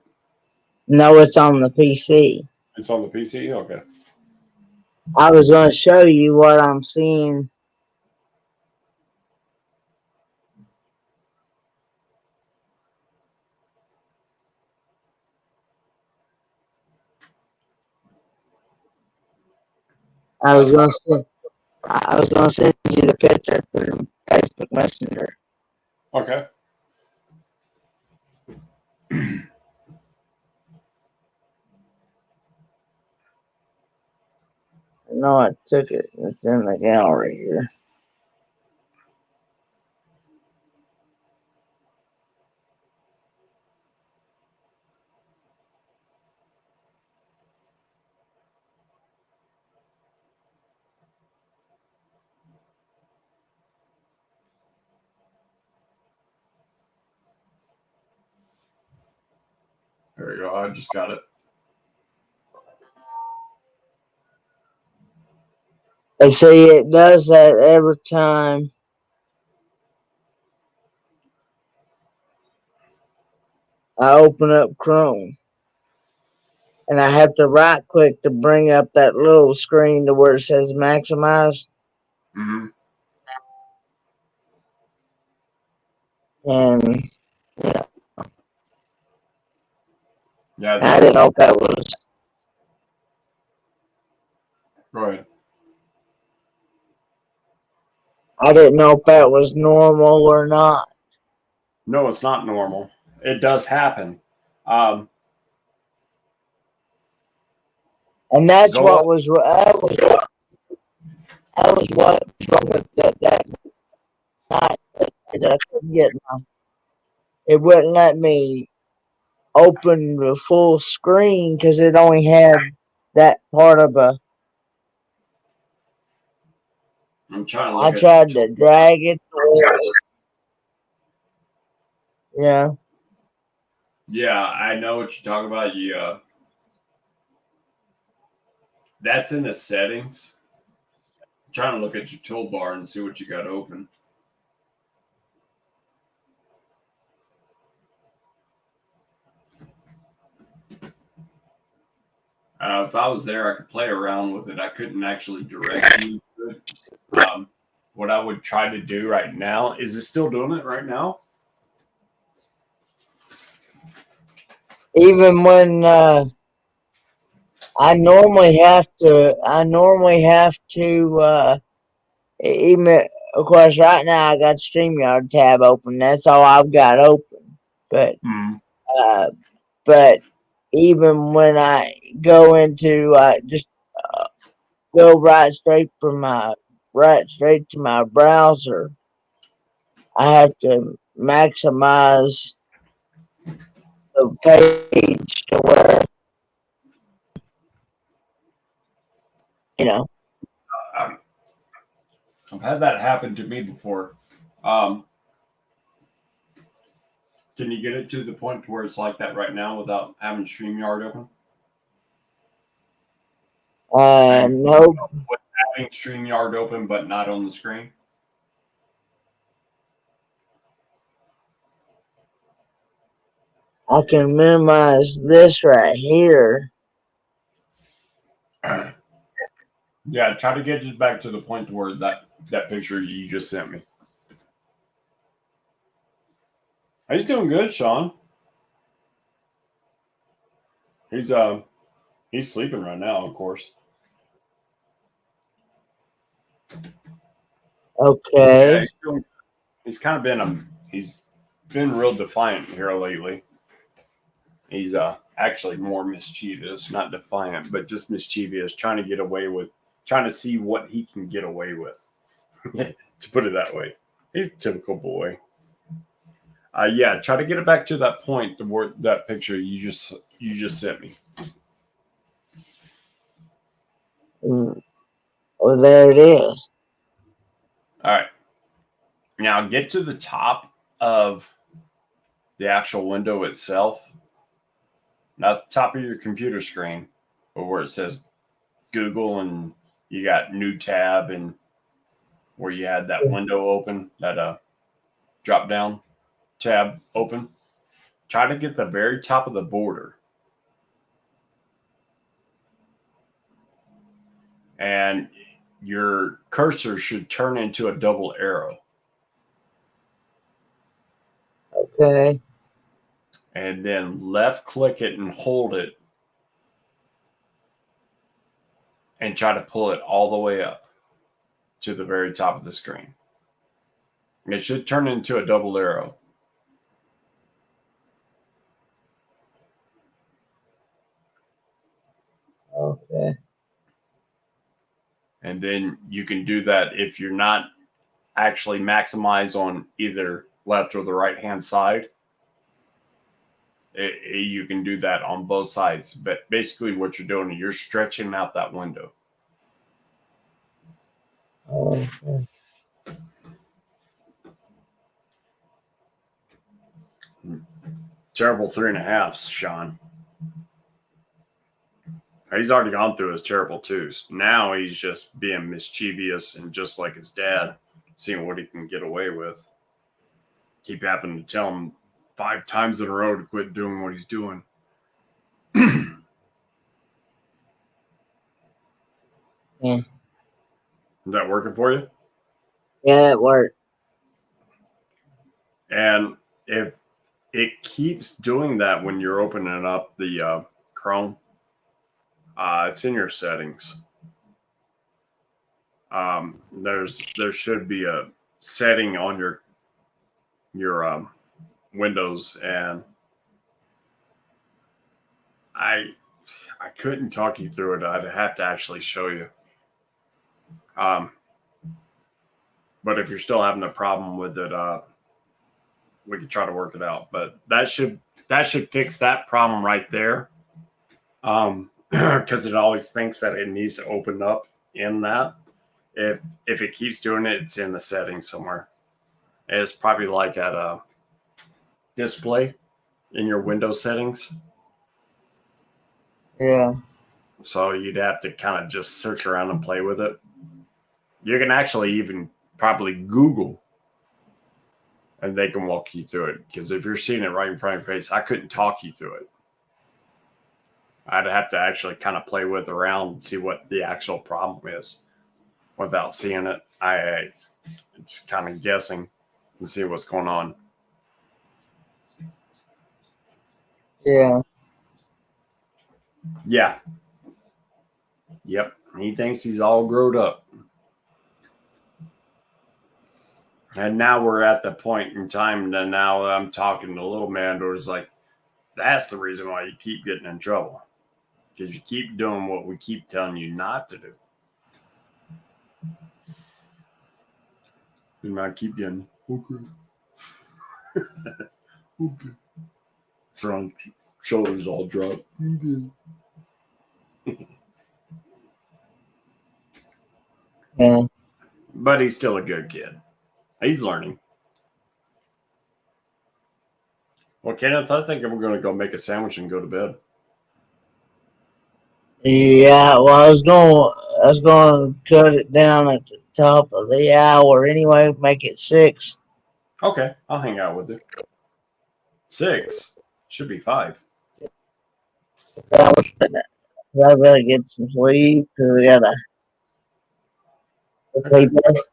No, it's on the PC. It's on the PC? Okay. I was gonna show you what I'm seeing. I was That's gonna send. I was gonna send you the picture through Facebook Messenger. okay. No, I took it. It's in the gallery here. There you go. I just got it. And see, it does that every time I open up Chrome. And I have to right click to bring up that little screen to where it says maximize. Mm-hmm. And Yeah, I didn't know if that was. go ahead. I didn't know if that was normal or not. No, it's not normal. It does happen. Um, And that's go what up. was that was what was wrong with that night that I couldn't get it wouldn't let me open the full screen because it only had that part of a. I'm trying to I look at your tried to tool. drag it. Yeah. Yeah, I know what you're talking about. Yeah, that's in the settings. I'm trying to look at your toolbar and see what you got open. If I was there, I could play around with it. I couldn't actually direct you to it. What I would try to do right now is it still doing it right now? Even when I normally have to even of course right now I got StreamYard tab open. That's all I've got open. But Mm. uh but even when I go into just go right straight to my browser, I have to maximize the page to where you know. I've had that happen to me before. Um, can you get it to the point where it's like that right now without having StreamYard open? And Nope. with having StreamYard open but not on the screen? I can minimize this right here. Yeah, try to get it back to the point where that picture you just sent me. He's doing good, Sean. He's sleeping right now, of course. Okay. Yeah, he's kind of been real defiant here lately. He's actually more mischievous, not defiant, but just mischievous, trying to see what he can get away with. To put it that way, he's a typical boy. Yeah, try to get it back to that point, that picture you just sent me. Well, there it is. All right, now get to the top of the actual window itself, not the top of your computer screen, but where it says Google and you got new tab and where you had that window open, that drop down tab open. Try to get the very top of the border. And your cursor should turn into a double arrow. Okay. And then left click it and hold it and try to pull it all the way up to the very top of the screen. It should turn into a double arrow. Okay. And then you can do that if you're not actually maximize on either left or the right hand side. You can do that on both sides. But basically what you're doing is you're stretching out that window. Okay. Terrible 3.5s, Sean. He's already gone through his terrible 2s. Now he's just being mischievous and just like his dad, seeing what he can get away with. Keep having to tell him 5 times in a row to quit doing what he's doing. Yeah. Is that working for you? Yeah, it worked. And if it keeps doing that when you're opening up the Chrome, it's in your settings. There should be a setting on your Windows, and I couldn't talk you through it. I'd have to actually show you. But if you're still having a problem with it, we could try to work it out. But that should fix that problem right there. Because it always thinks that it needs to open up in that. If it keeps doing it, it's in the settings somewhere. It's probably like at a display in your Windows settings. Yeah. So you'd have to kind of just search around and play with it. You can actually even probably Google and they can walk you through it. Because if you're seeing it right in front of your face, I couldn't talk you through it. I'd have to actually kind of play with around and see what the actual problem is without seeing it. I just kind of guessing and see what's going on. Yeah. Yeah. Yep. He thinks he's all grown up. And now we're at the point in time that now I'm talking to little man who's like, that's the reason why you keep getting in trouble. Because you keep doing what we keep telling you not to do. And I keep getting, okay. Okay. Front shoulders all dropped. Okay. Yeah. But he's still a good kid. He's learning. Well, Kenneth, I think we're going to go make a sandwich and go to bed. Yeah, well, I was going to cut it down at the top of the hour anyway, make it 6. Okay, I'll hang out with you. 6. Should be 5. I better get some sleep because we gotta play best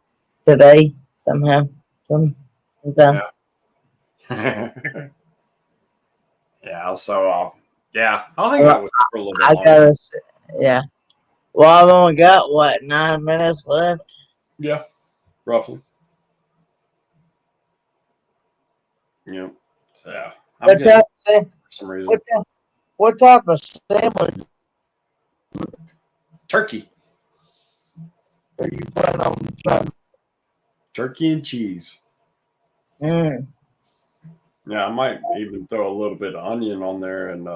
today somehow. Sometime. Yeah. Yeah. So, yeah, I'll hang out with you for a little bit I longer. gotta. Yeah. Well, I've only got what 9 minutes left. Yeah, roughly. Yeah. So, yeah. I'm What getting type? for some reason. What type of sandwich Turkey. are you planning on trying? Turkey and cheese. Mm. Yeah, I might even throw a little bit of onion on there, and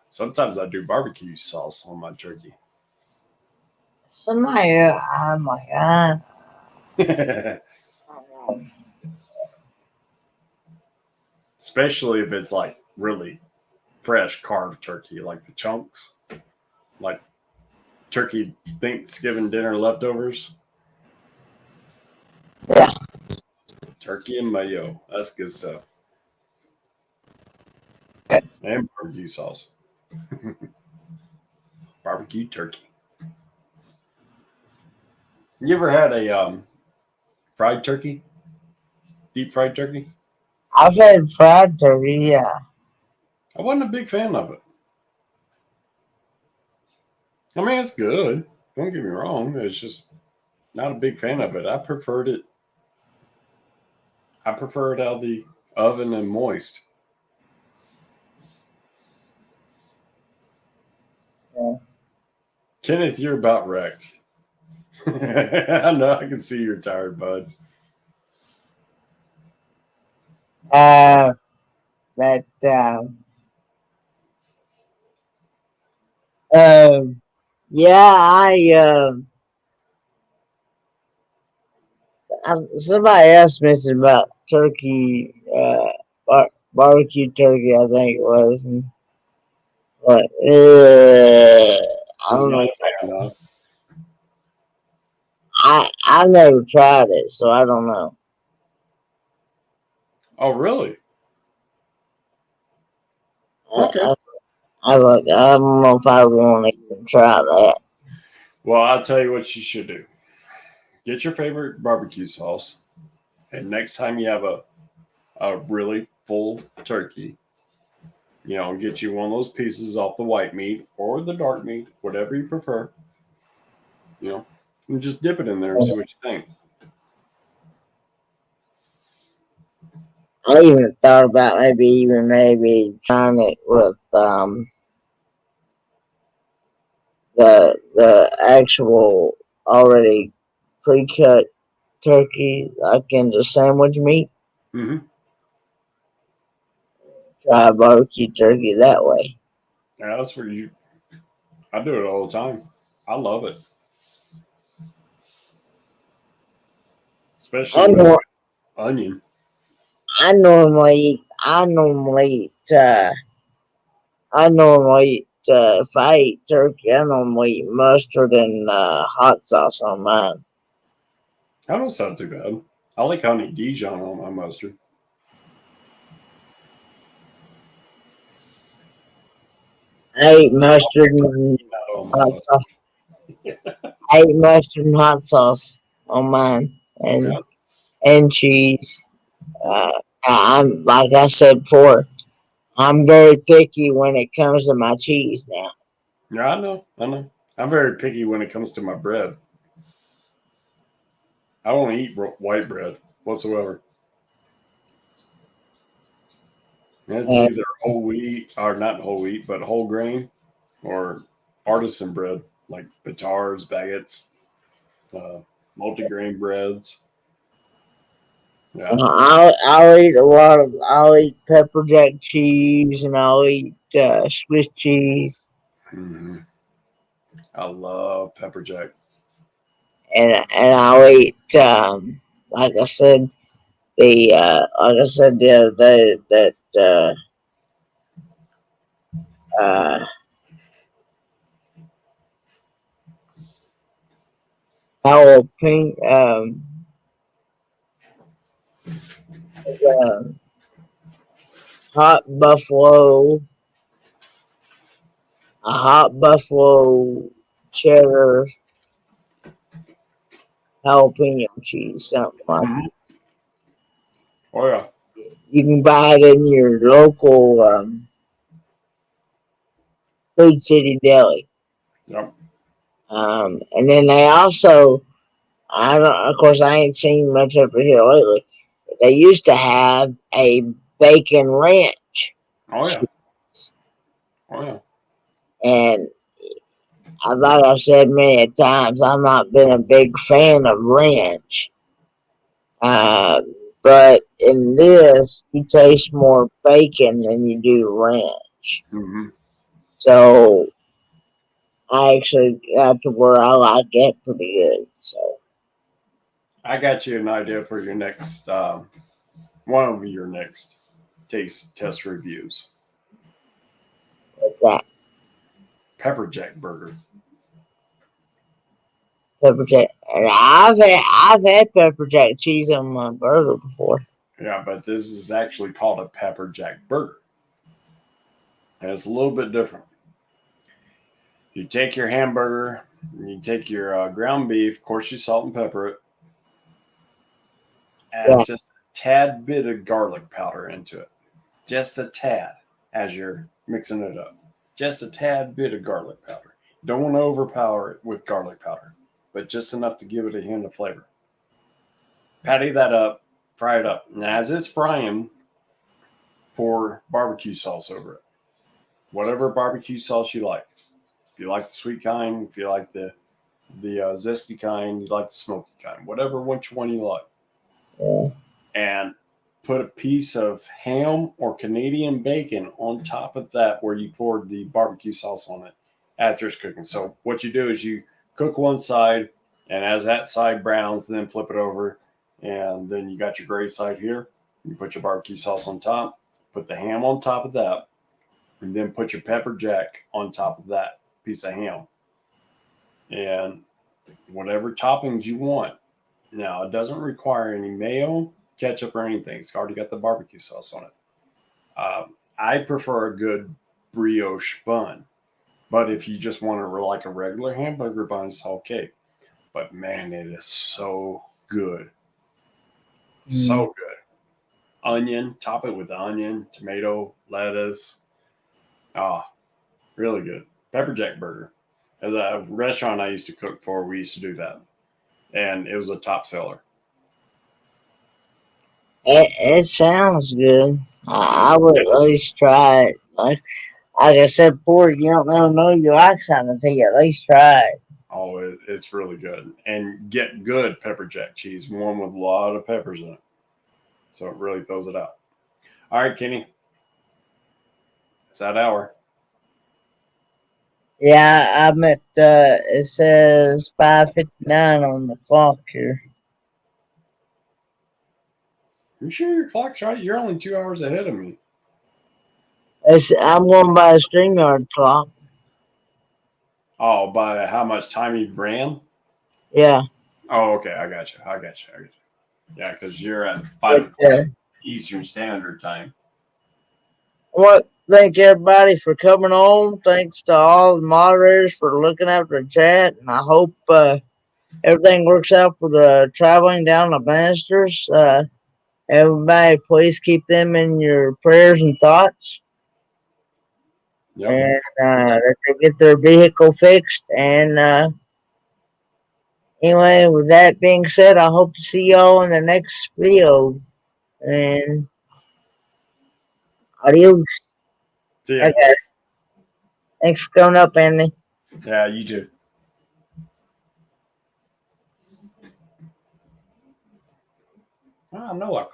sometimes I do barbecue sauce on my turkey. Somebody, I'm like, Especially if it's like really fresh carved turkey, like the chunks, like turkey Thanksgiving dinner leftovers. yeah. Turkey and mayo. That's good stuff. And barbecue sauce. Barbecue turkey. You ever had a fried turkey? Deep fried turkey? I've had fried turkey. Yeah. I wasn't a big fan of it. I mean, it's good. Don't get me wrong. It's just not a big fan of it. I preferred it. I prefer it out of the oven and moist. Yeah. Kenneth, you're about wrecked. I know. I can see you're tired, bud. Uh, that. Yeah. Somebody else mentioned about turkey. Barbecue turkey. I think it was. And, but I Just don't not know. a fan of. I never tried it, so I don't know. Oh, really? Okay. I don't know if I want to even try that. Well, I'll tell you what you should do. Get your favorite barbecue sauce, and next time you have a really full turkey, get you one of those pieces off the white meat or the dark meat, whatever you prefer, and just dip it in there and see what you think. I even thought about maybe trying it with the actual already pre-cut turkey, like in the sandwich meat. Mm-hmm. Try barbecue turkey that way. Yeah, that's where I do it all the time. I love it, I especially with know. onion. I normally eat. If I eat turkey, I normally eat mustard and hot sauce on mine. That don't sound too bad. I like honey Dijon on my mustard. I eat mustard and Not on my hot mustard. sauce. I eat mustard and hot sauce on mine, Yeah, and cheese. I'm like I said before. I'm very picky when it comes to my cheese now. yeah, I know. I know. I'm very picky when it comes to my bread. I don't eat white bread whatsoever. It's Uh, either whole wheat or not whole wheat, but whole grain or artisan bread like batars, baguettes, uh, multigrain breads. Yeah. I'll eat pepper jack cheese and I'll eat Swiss cheese Hmm. I love pepper jack. and I'll eat like I said the other day that uh, jalapeno hot buffalo, a hot buffalo cheddar jalapeno cheese, something like Mhm. Oh yeah. that. You can buy it in your local Food City Deli. Yep. And then they also, I don't, of course, I ain't seen much over here lately. But they used to have a bacon ranch, Oh yeah. Oh yeah. and like I've said many times, I've not been a big fan of ranch. Uh, but in this, you taste more bacon than you do ranch. Hmm. So I actually got to where I like it pretty good. So I got you an idea for your next one of your next taste test reviews. with that Pepper jack burger. pepper jack, and I've had pepper jack cheese on my burger before. Yeah, but this is actually called a pepper jack burger. And it's a little bit different. You take your hamburger, you take your ground beef, of course, you salt and pepper it, Yeah, add just a tad bit of garlic powder into it. Just a tad as you're mixing it up. Just a tad bit of garlic powder. Don't want to overpower it with garlic powder, but just enough to give it a hint of flavor. Patty that up, fry it up. And as it's frying, pour barbecue sauce over it. Whatever barbecue sauce you like. If you like the sweet kind, if you like the zesty kind, you like the smoky kind, whatever which one you like. yeah, And put a piece of ham or Canadian bacon on top of that where you poured the barbecue sauce on it after it's cooking. So what you do is you cook one side, and as that side browns, then flip it over, and then you got your gray side here. You put your barbecue sauce on top, put the ham on top of that, and then put your pepper jack on top of that piece of ham. And whatever toppings you want. Now, it doesn't require any mayo, ketchup, or anything. It's already got the barbecue sauce on it. I prefer a good brioche bun, but if you just want to like a regular hamburger bun, it's okay. But man, it is so good. mm, So good. Onion, top it with onion, tomato, lettuce. Ah, really good. Pepper jack burger. As a restaurant I used to cook for, we used to do that. And it was a top seller. it sounds good. I would at least try it. Like I said before, you don't never know you like something until you at least try it. Oh, it's really good. And get good pepper jack cheese, one with a lot of peppers in it. So it really throws it out. All right, Kenny, it's that hour. Yeah, I'm at. It says 5:59 on the clock here. You sure your clock's right? You're only 2 hours ahead of me. I'm going by the StreamYard clock. Oh, by how much time you ran? Yeah, Oh, okay. I got you. I got you. I got you. Yeah, because you're at but 5 o'clock Eastern Standard Time. I want to thank everybody for coming on. Thanks to all the moderators for looking after the chat, and I hope everything works out for the traveling down the Banisters. Everybody, please keep them in your prayers and thoughts, Yep. and that they get their vehicle fixed. And anyway, with that being said, I hope to see y'all in the next video. And adios. See ya. Hey guys, thanks for coming up, Anthony. Yeah, you too. I know I